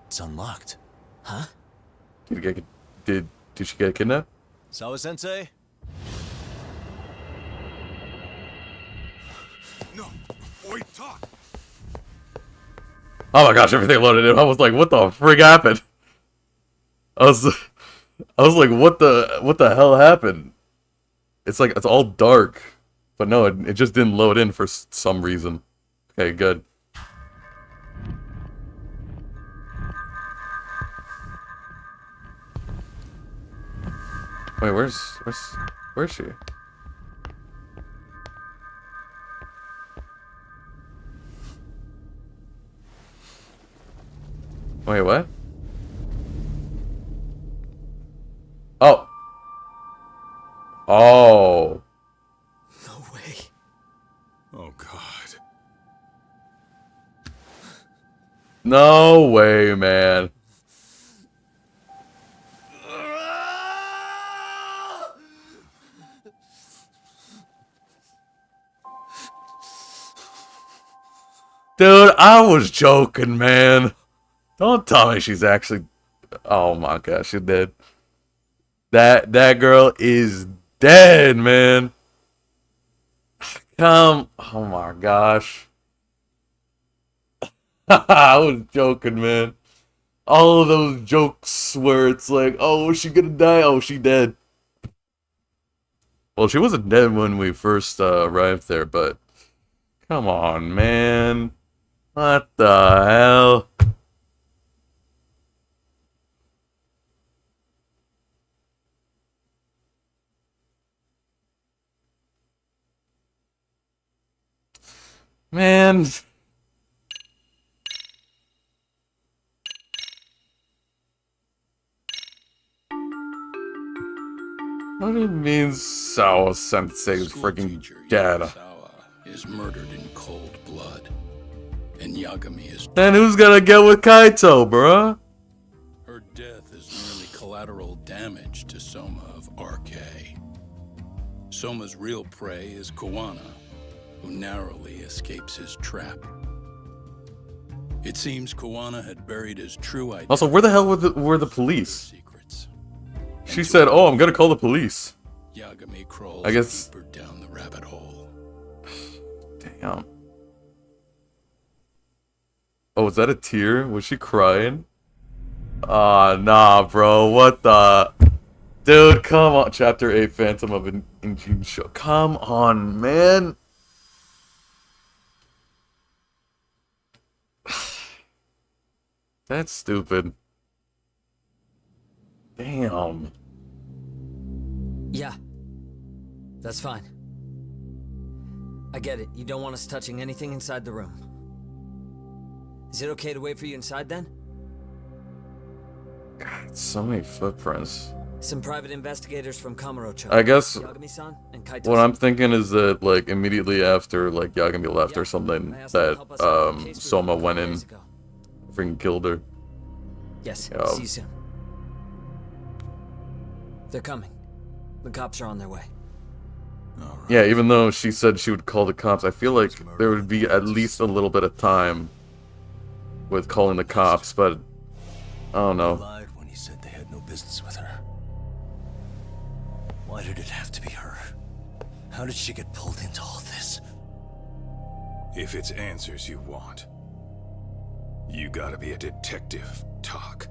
S11: It's unlocked. Huh?
S1: Did she get kidnapped?
S11: Sawa Sensei?
S6: No. Wait, talk.
S1: Oh my gosh, everything loaded in. I was like, what the frig happened? I was like, what the hell happened? It's like, it's all dark. But no, it just didn't load in for some reason. Okay, good. Wait, where's she? Wait, what? Oh. Oh.
S11: No way.
S6: Oh, God.
S1: No way, man. Dude, I was joking, man. Don't tell me she's actually... Oh my gosh, she did. That girl is dead, man. Oh my gosh. I was joking, man. All of those jokes where it's like, oh, is she gonna die? Oh, she dead. Well, she wasn't dead when we first arrived there, but come on, man. What the hell? Man. What do you mean Sawa Sensei's freaking dead?
S7: Is murdered in cold blood, and Yagami is.
S1: Then who's gonna get with Kaito, bruh?
S7: Her death is merely collateral damage to Soma of RK. Soma's real prey is Kawana, who narrowly escapes his trap. It seems Kawana had buried his true identity.
S1: Also, where the hell were the police? She said, "Oh, I'm gonna call the police."
S7: Yagami crawls
S1: I guess.
S7: deeper down the rabbit hole.
S1: Damn. Oh, was that a tear? Was she crying? Nah, bro. What the? Dude, come on. Chapter 8, Phantom of Injin Show. Come on, man. That's stupid. Damn.
S21: Yeah. That's fine. I get it. You don't want us touching anything inside the room. Is it okay to wait for you inside then?
S1: God, so many footprints.
S21: Some private investigators from Kamurocho.
S1: I guess
S21: Yagami-san and Kaito-san.
S1: what I'm thinking is that, like, immediately after, like, Yagami left or something, that, Soma went in, freaking killed her.
S21: Yes,
S1: Yo.
S21: see you soon. They're coming. The cops are on their way.
S1: Yeah, even though she said she would call the cops, I feel like there would be at least a little bit of time with calling the cops, but I don't know.
S11: Lied when he said they had no business with her. Why did it have to be her? How did she get pulled into all this?
S6: If it's answers you want, you gotta be a detective, Talk.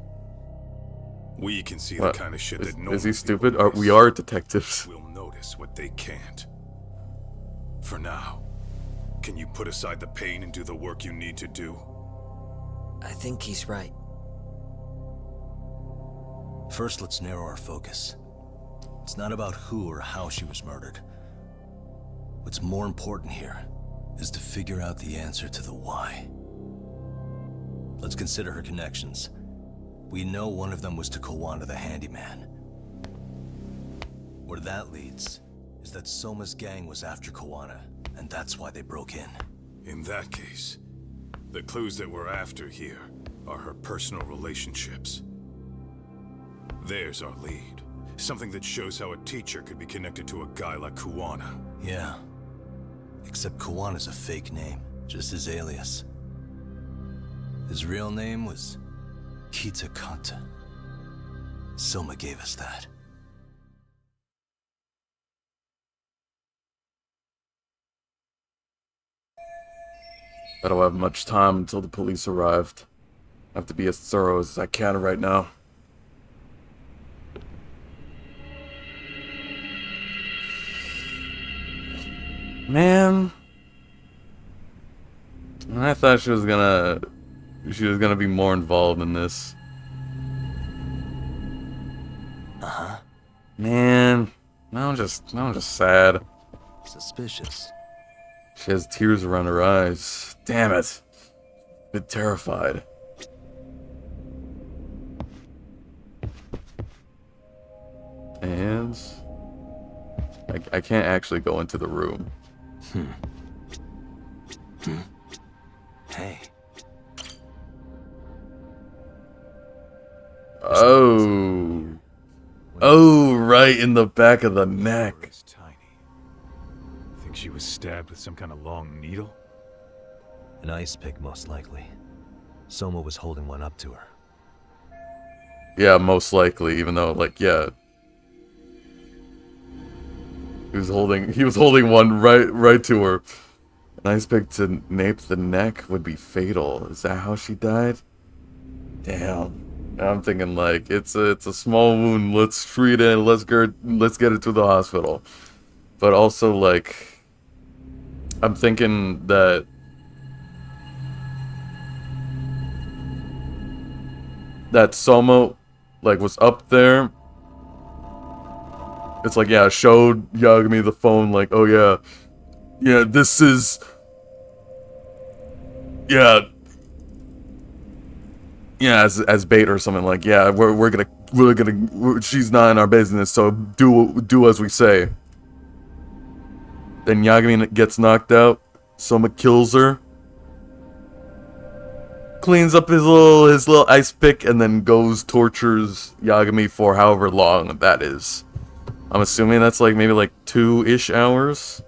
S6: We can see
S1: What?
S6: the kind of shit
S1: Is,
S6: that no
S1: is he stupid? We are detectives.
S6: will notice what they can't. For now, can you put aside the pain and do the work you need to do?
S21: I think he's right.
S11: First, let's narrow our focus. It's not about who or how she was murdered. What's more important here is to figure out the answer to the why. Let's consider her connections. We know one of them was to Kawana the handyman. Where that leads is that Soma's gang was after Kawana, and that's why they broke in.
S6: In that case, the clues that we're after here are her personal relationships. There's our lead. Something that shows how a teacher could be connected to a guy like Kawana.
S11: Yeah. Except Kawana's a fake name, just his alias. His real name was Kitakata. Soma gave us that.
S1: I don't have much time until the police arrived. I have to be as thorough as I can right now. Man, I thought she was gonna be more involved in this. Man, now I'm just sad.
S11: Suspicious.
S1: She has tears around her eyes. Damn it. Been terrified. And I can't actually go into the room.
S11: Hey.
S1: Oh. Oh, right in the back of the neck.
S13: Think she was stabbed with some kind of long needle?
S11: An ice pick, most likely. Soma was holding one up to her.
S1: Yeah, most likely, even though, like, yeah. He was holding one right to her. An ice pick to nape the neck would be fatal. Is that how she died? Damn. I'm thinking like it's a small wound. Let's treat it. Let's get it to the hospital. But also like, I'm thinking that Soma like was up there. It's like, yeah, showed Yagami the phone, like, oh yeah, this is, yeah, as bait or something, like, yeah, we're gonna, she's not in our business, so do as we say. Then Yagami gets knocked out, Soma kills her, cleans up his little ice pick, and then goes tortures Yagami for however long that is. I'm assuming that's like maybe like 2-ish hours.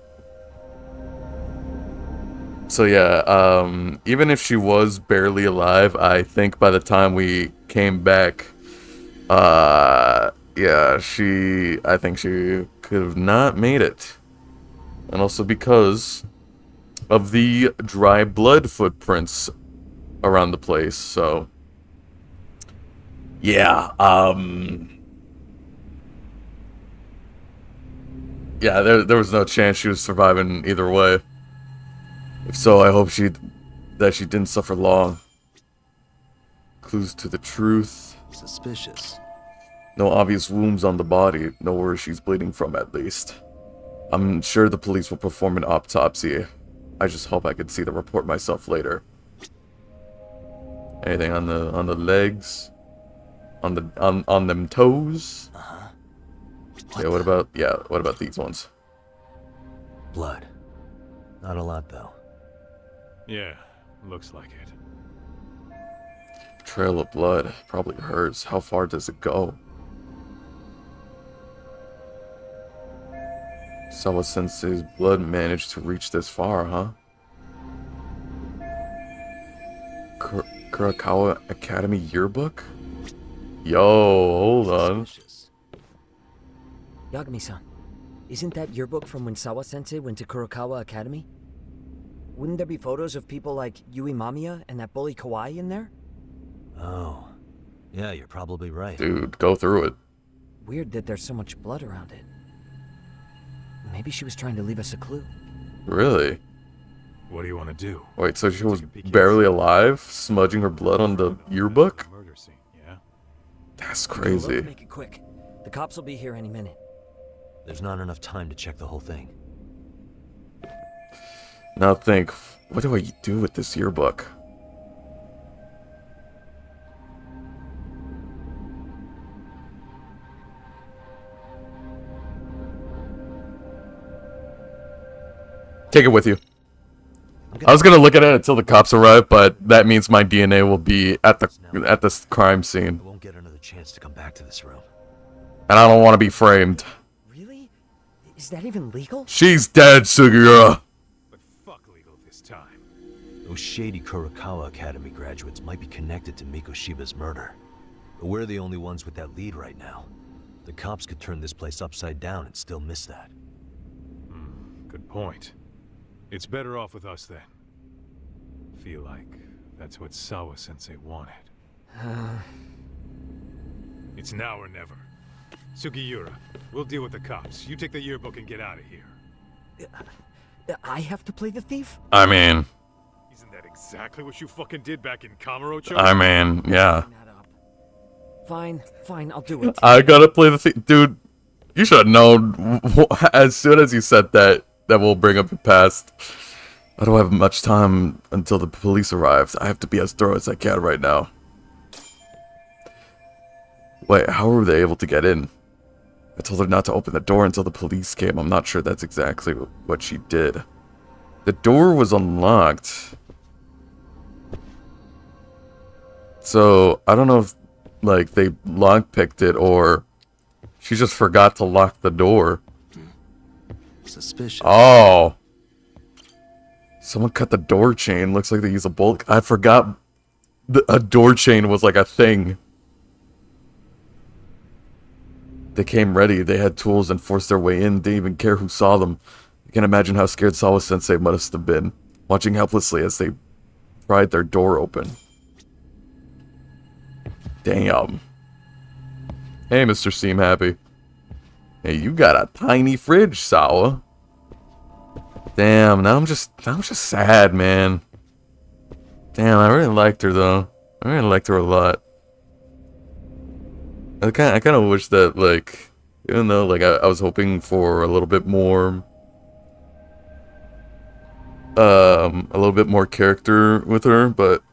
S1: So yeah, even if she was barely alive, I think by the time we came back, yeah, I think she could have not made it. And also because of the dry blood footprints around the place, so yeah, yeah, there was no chance she was surviving either way. If so, I hope that she didn't suffer long. Clues to the truth.
S11: Suspicious.
S1: No obvious wounds on the body. Know where she's bleeding from, at least. I'm sure the police will perform an autopsy. I just hope I can see the report myself later. Anything on the legs? On them toes? Yeah, what about these ones?
S11: Blood. Not a lot, though.
S6: Yeah, looks like it.
S1: Trail of blood. Probably hurts. How far does it go? Sawa-sensei's blood managed to reach this far, huh? Kurakawa Academy yearbook? Yo, hold on.
S21: Yagami-san, isn't that yearbook from when Sawa-sensei went to Kurakawa Academy? Wouldn't there be photos of people like Yui Mamiya and that bully Kawaii in there?
S11: Oh. Yeah, you're probably right.
S1: Dude, go through it.
S21: Weird that there's so much blood around it. Maybe she was trying to leave us a clue.
S1: Really?
S6: What do you want to do?
S1: Wait, so she was barely alive, smudging her blood on the yearbook?
S6: Murder scene, yeah?
S1: That's crazy.
S21: Make it quick. The cops will be here any minute.
S11: There's not enough time to check the whole thing.
S1: Now think, what do I do with this yearbook? Take it with you. I was gonna look at it until the cops arrive, but that means my DNA will be at the crime scene.
S11: I won't get another chance to come back to this room.
S1: And I don't want to be framed.
S21: Really? Is that even legal?
S1: She's dead, Sugiura.
S6: But fuck legal this time.
S11: Those shady Kurakawa Academy graduates might be connected to Mikoshiba's murder. But we're the only ones with that lead right now. The cops could turn this place upside down and still miss that.
S6: Good point. It's better off with us then. Feel like that's what Sawa-sensei wanted. It's now or never. Sugiura, we'll deal with the cops. You take the yearbook and get out of here.
S21: I have to play the thief?
S1: I mean...
S6: Isn't that exactly what you fucking did back in Kamurocho?
S1: I mean, yeah.
S21: Fine, I'll do it.
S1: I gotta play the thief. Dude, you should have known as soon as you said that we'll bring up your past. I don't have much time until the police arrives. I have to be as thorough as I can right now. Wait, how were they able to get in? I told her not to open the door until the police came. I'm not sure that's exactly what she did. The door was unlocked. So, I don't know if, like, they lockpicked it or she just forgot to lock the door.
S11: Suspicious.
S1: Oh. Someone cut the door chain. Looks like they use a bolt. I forgot a door chain was like a thing. They came ready, they had tools and forced their way in, didn't even care who saw them. I can't imagine how scared Sawa-sensei must have been, watching helplessly as they pried their door open. Damn. Hey, Mr. Seem Happy. Hey, you got a tiny fridge, Sawa. Damn, now I'm just sad, man. Damn, I really liked her though. I really liked her a lot. I kind of wish that, like, even though, like, I was hoping for a little bit more character with her, but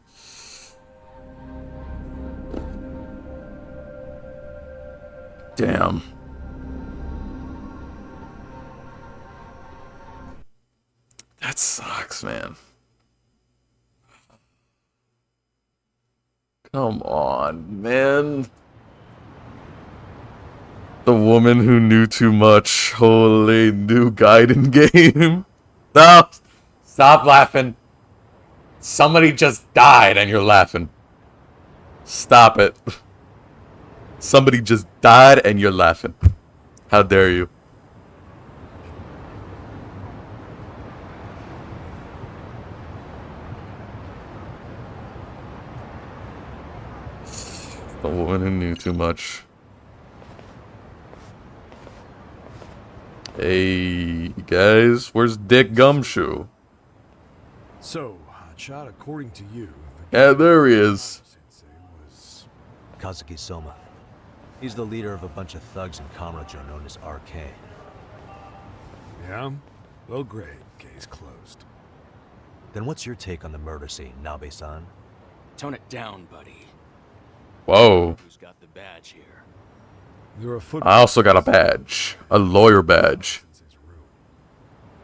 S1: damn. That sucks, man. Come on, man. The woman who knew too much. Holy new Gaiden game. No! Stop laughing. Somebody just died and you're laughing. Stop it. Somebody just died and you're laughing. How dare you? The woman who knew too much. Hey, guys, where's Dick Gumshoe?
S15: So, Chad, according to you...
S1: Yeah, there he is.
S3: Kazuki Soma. He's the leader of a bunch of thugs in Kamurocho known as RK.
S15: Yeah? Well, great. Case closed.
S3: Then what's your take on the murder scene, Nabe-san?
S8: Tone it down, buddy.
S1: Whoa.
S8: Who's got the badge here?
S1: I also got a badge. A lawyer badge.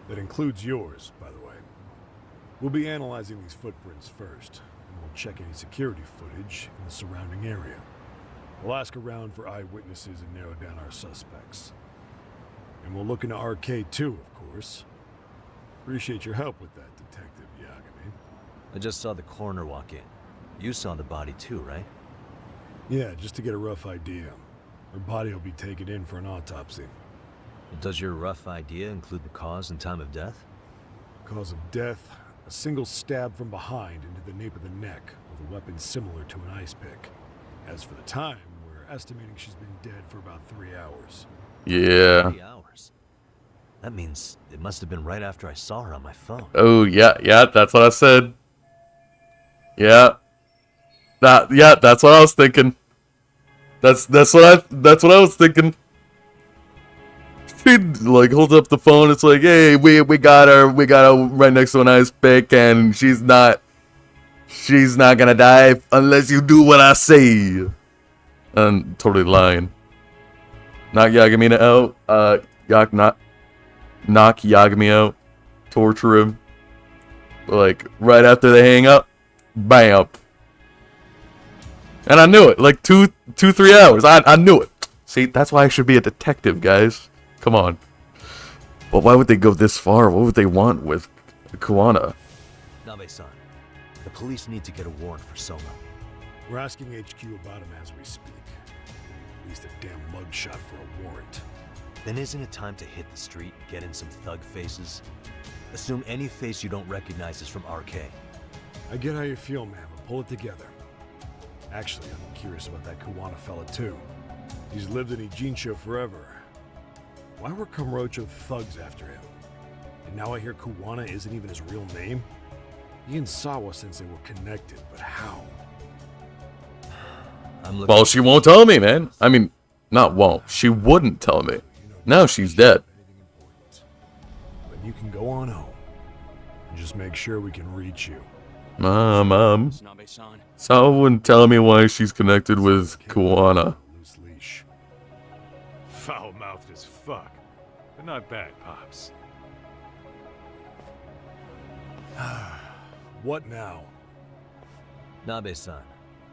S15: That includes yours, by the way. We'll be analyzing these footprints first, and we'll check any security footage in the surrounding area. We'll ask around for eyewitnesses and narrow down our suspects. And we'll look into RK too, of course. Appreciate your help with that, Detective Yagami.
S3: I just saw the coroner walk in. You saw the body too, right?
S15: Yeah, just to get a rough idea. Her body will be taken in for an autopsy.
S3: Does your rough idea include the cause and time of death?
S15: Cause of death, a single stab from behind into the nape of the neck with a weapon similar to an ice pick. As for the time, we're estimating she's been dead for about 3 hours.
S1: Yeah.
S3: 3 hours? That means it must have been right after I saw her on my phone.
S1: Oh, yeah, that's what I said. Yeah. That's what I was thinking. That's what I was thinking. She like holds up the phone. It's like, hey, we got her right next to an ice pick, and she's not gonna die unless you do what I say. I'm totally lying. Knock Yagami out. Knock Yagami out. Torture him. Like right after they hang up, bam. And I knew it, like 3 hours. I knew it. See, that's why I should be a detective, guys. Come on. But why would they go this far? What would they want with Kuwana?
S3: Nabe-san, the police need to get a warrant for Soma.
S15: We're asking HQ about him as we speak. At least a damn mugshot for a warrant.
S3: Then isn't it time to hit the street, get in some thug faces? Assume any face you don't recognize is from RK.
S15: I get how you feel, man, but pull it together. Actually, I'm curious about that Kuwana fella, too. He's lived in Ijincho forever. Why were Kamurocho thugs after him? And now I hear Kuwana isn't even his real name? He and Sawa-sensei were connected, but how?
S1: Well, she won't tell me, man. I mean, not won't. She wouldn't tell me. Now she's dead.
S15: But you can go on home. And just make sure we can reach you.
S1: Mom. Sawa wouldn't tell me why she's connected with Kuwana.
S15: Loose leash.
S6: Foul-mouthed as fuck. But not bad, Pops.
S15: What now?
S3: Nabe-san,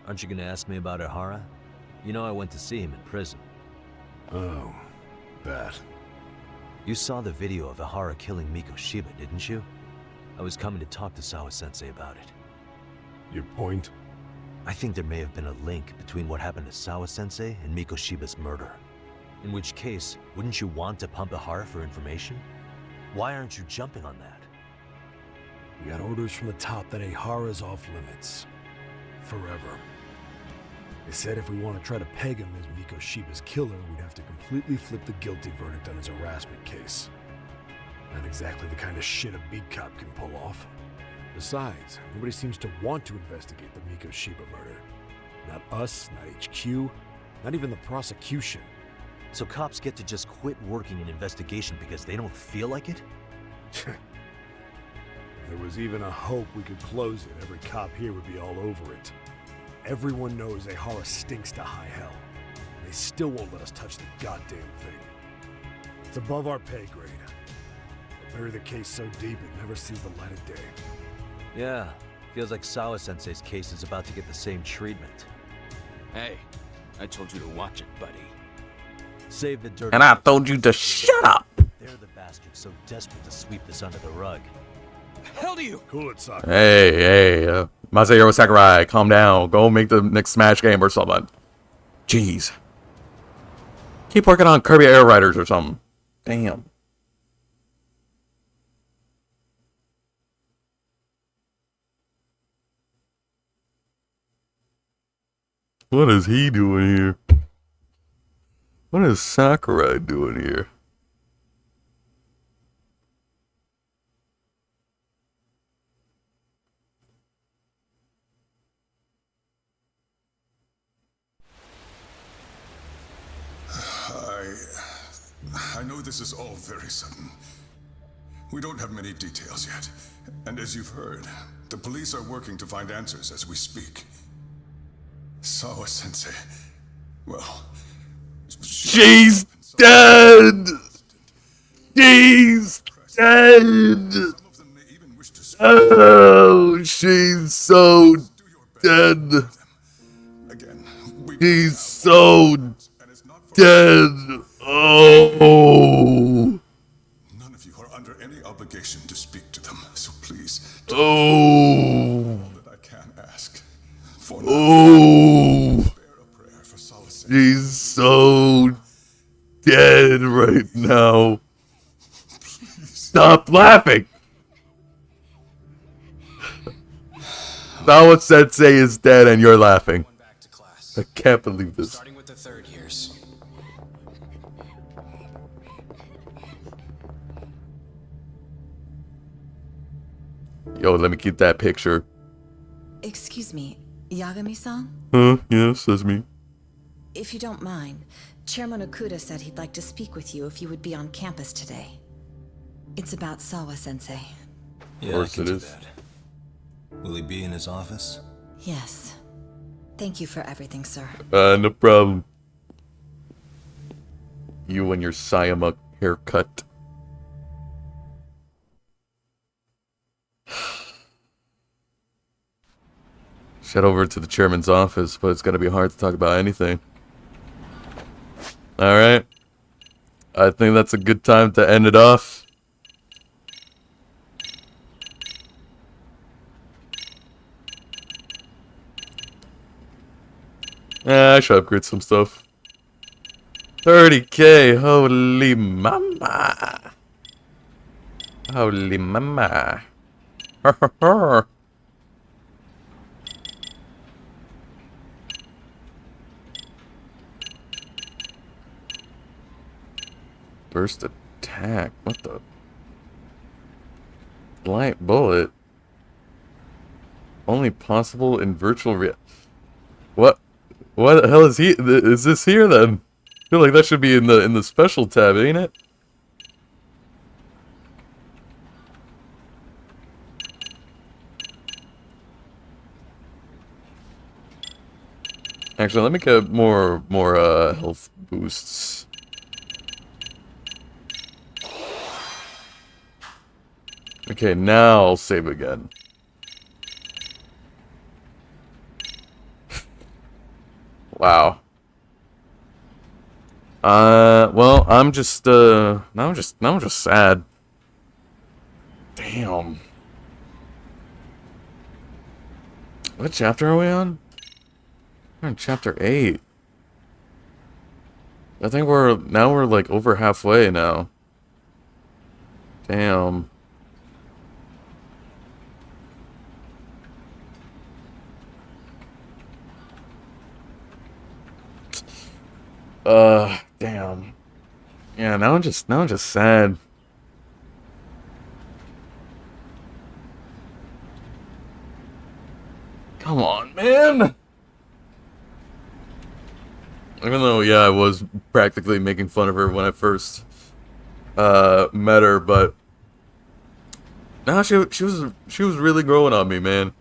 S3: aren't you gonna ask me about Ihara? You know I went to see him in prison.
S15: Oh, that.
S3: You saw the video of Ihara killing Miko Shiba, didn't you? I was coming to talk to Sawa-sensei about it.
S15: Your point?
S3: I think there may have been a link between what happened to Sawa-sensei and Miko Shiba's murder. In which case, wouldn't you want to pump Ihara for information? Why aren't you jumping on that?
S12: We got orders from the top that Ihara's off limits. Forever. They said if we want to try to peg him as Mikoshiba's killer, we'd have to completely flip the guilty verdict on his harassment case. Not exactly the kind of shit a beat cop can pull off. Besides, nobody seems to want to investigate the Mikoshiba murder. Not us, not HQ, not even the prosecution.
S3: So cops get to just quit working an investigation because they don't feel like it?
S12: If there was even a hope we could close it, every cop here would be all over it. Everyone knows Ihara stinks to high hell. They still won't let us touch the goddamn thing. It's above our pay grade. They'll bury the case so deep it never sees the light of day.
S3: Yeah, feels like Sawa-sensei's case is about to get the same treatment.
S22: Hey, I told you to watch it, buddy.
S3: Save the dirt.
S1: And I told you to shut up!
S3: They're the bastards so desperate to sweep this under the rug.
S22: The hell do you?
S12: Cool it, Saki.
S1: Hey, Masahiro Sakurai, calm down. Go make the next Smash game or something. Jeez. Keep working on Kirby Air Riders or something. Damn. What is he doing here? What is Sakurai doing here?
S6: I know this is all very sudden. We don't have many details yet. And as you've heard, the police are working to find answers as we speak. Sawa-sensei, well...
S1: She's dead! She's dead! Oh, she's so dead. She's so dead. Oh.
S6: None of you are under any obligation to speak to them, so please.
S1: Oh.
S6: That I can ask. For
S1: Oh. She's so dead right now. Stop laughing. Sawa-sensei is dead and you're laughing. I can't believe this.
S22: Starting with the third years.
S1: Yo, let me keep that picture.
S23: Excuse me, Yagami-san?
S1: Huh? Yes, that's me.
S23: If you don't mind, Chairman Okuda said he'd like to speak with you if you would be on campus today. It's about Sawa-sensei.
S11: Yeah,
S1: Of course
S11: I can
S1: it
S11: do
S1: is.
S11: that. Will he be in his office?
S23: Yes. Thank you for everything, sir.
S1: No problem. You and your Sayama haircut. Head over to the chairman's office, but it's gonna be hard to talk about anything. Alright. I think that's a good time to end it off. I should upgrade some stuff. 30k, holy mama. Holy mama. Burst attack, what the? Light bullet? Only possible in virtual reality. What the hell is he? Is this here then? I feel like that should be in the special tab, ain't it? Actually, let me get more health boosts. Okay, now I'll save again. Wow. Well, I'm just now I'm just sad. Damn. What chapter are we on? We're on chapter 8. I think we're like over halfway now. Damn. Damn. Yeah, now I'm just sad. Come on, man. Even though, yeah, I was practically making fun of her when I first met her, but now she was really growing on me, man.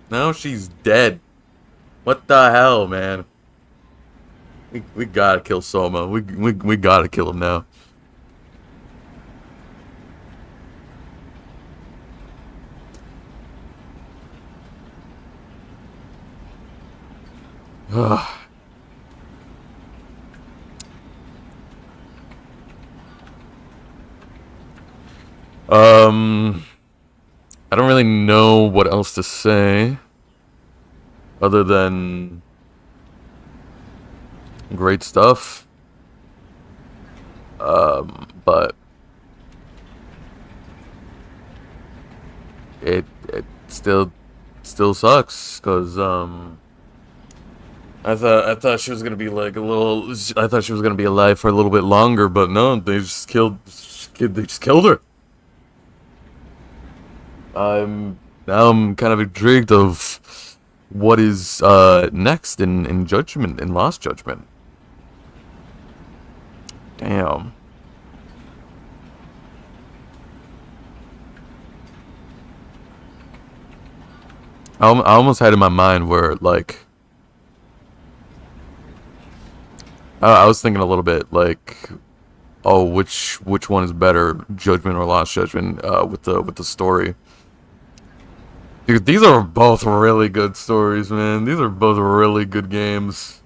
S1: Now she's dead. What the hell, man? We gotta kill Soma. We gotta kill him now. Ugh. I don't really know what else to say other than great stuff. But it still sucks because I thought she was gonna be like I thought she was gonna be alive for a little bit longer, but no, they just killed her. Now I'm kind of intrigued of what is next in Judgment, in Lost Judgment. Damn. I almost had in my mind where like I was thinking a little bit like, oh, which one is better, Judgment or Lost Judgment, with the story. Dude, these are both really good stories, man. These are both really good games.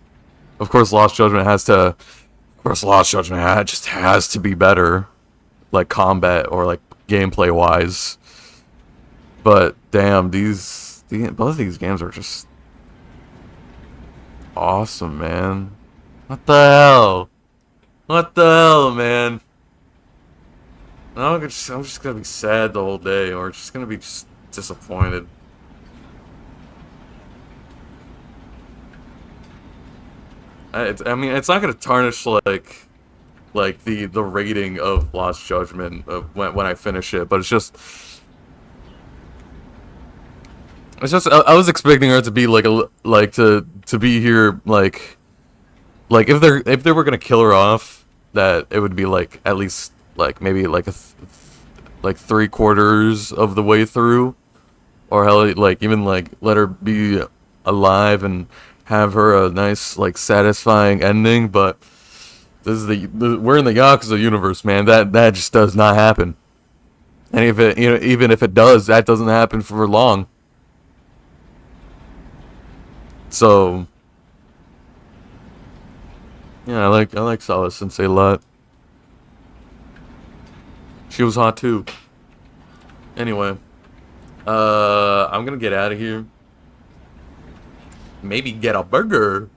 S1: Of course, Lost Judgment just has to be better, like combat or like gameplay wise. But damn, both of these games are just awesome, man. What the hell? What the hell, man? I'm just gonna be sad the whole day, or just gonna be just disappointed. I mean, it's not gonna tarnish like the rating of Lost Judgment when I finish it, but it's just I was expecting her to be to be here like if they were gonna kill her off, that it would be like at least like maybe like like 3/4 of the way through, or hell, like even like let her be alive and have her a nice like satisfying ending. But this is we're in the Yakuza universe, man. That just does not happen. And if it, even if it does, that doesn't happen for long. So yeah, I like Sawa Sensei a lot. She was hot too. Anyway, I'm gonna get out of here. Maybe get a burger.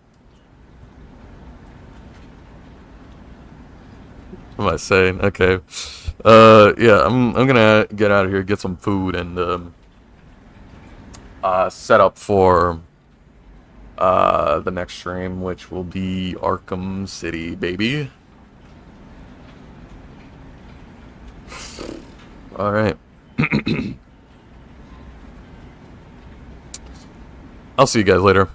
S1: What am I saying? Okay. Yeah, I'm gonna get out of here, get some food, and set up for the next stream, which will be Arkham City, baby. All right. I'll see you guys later.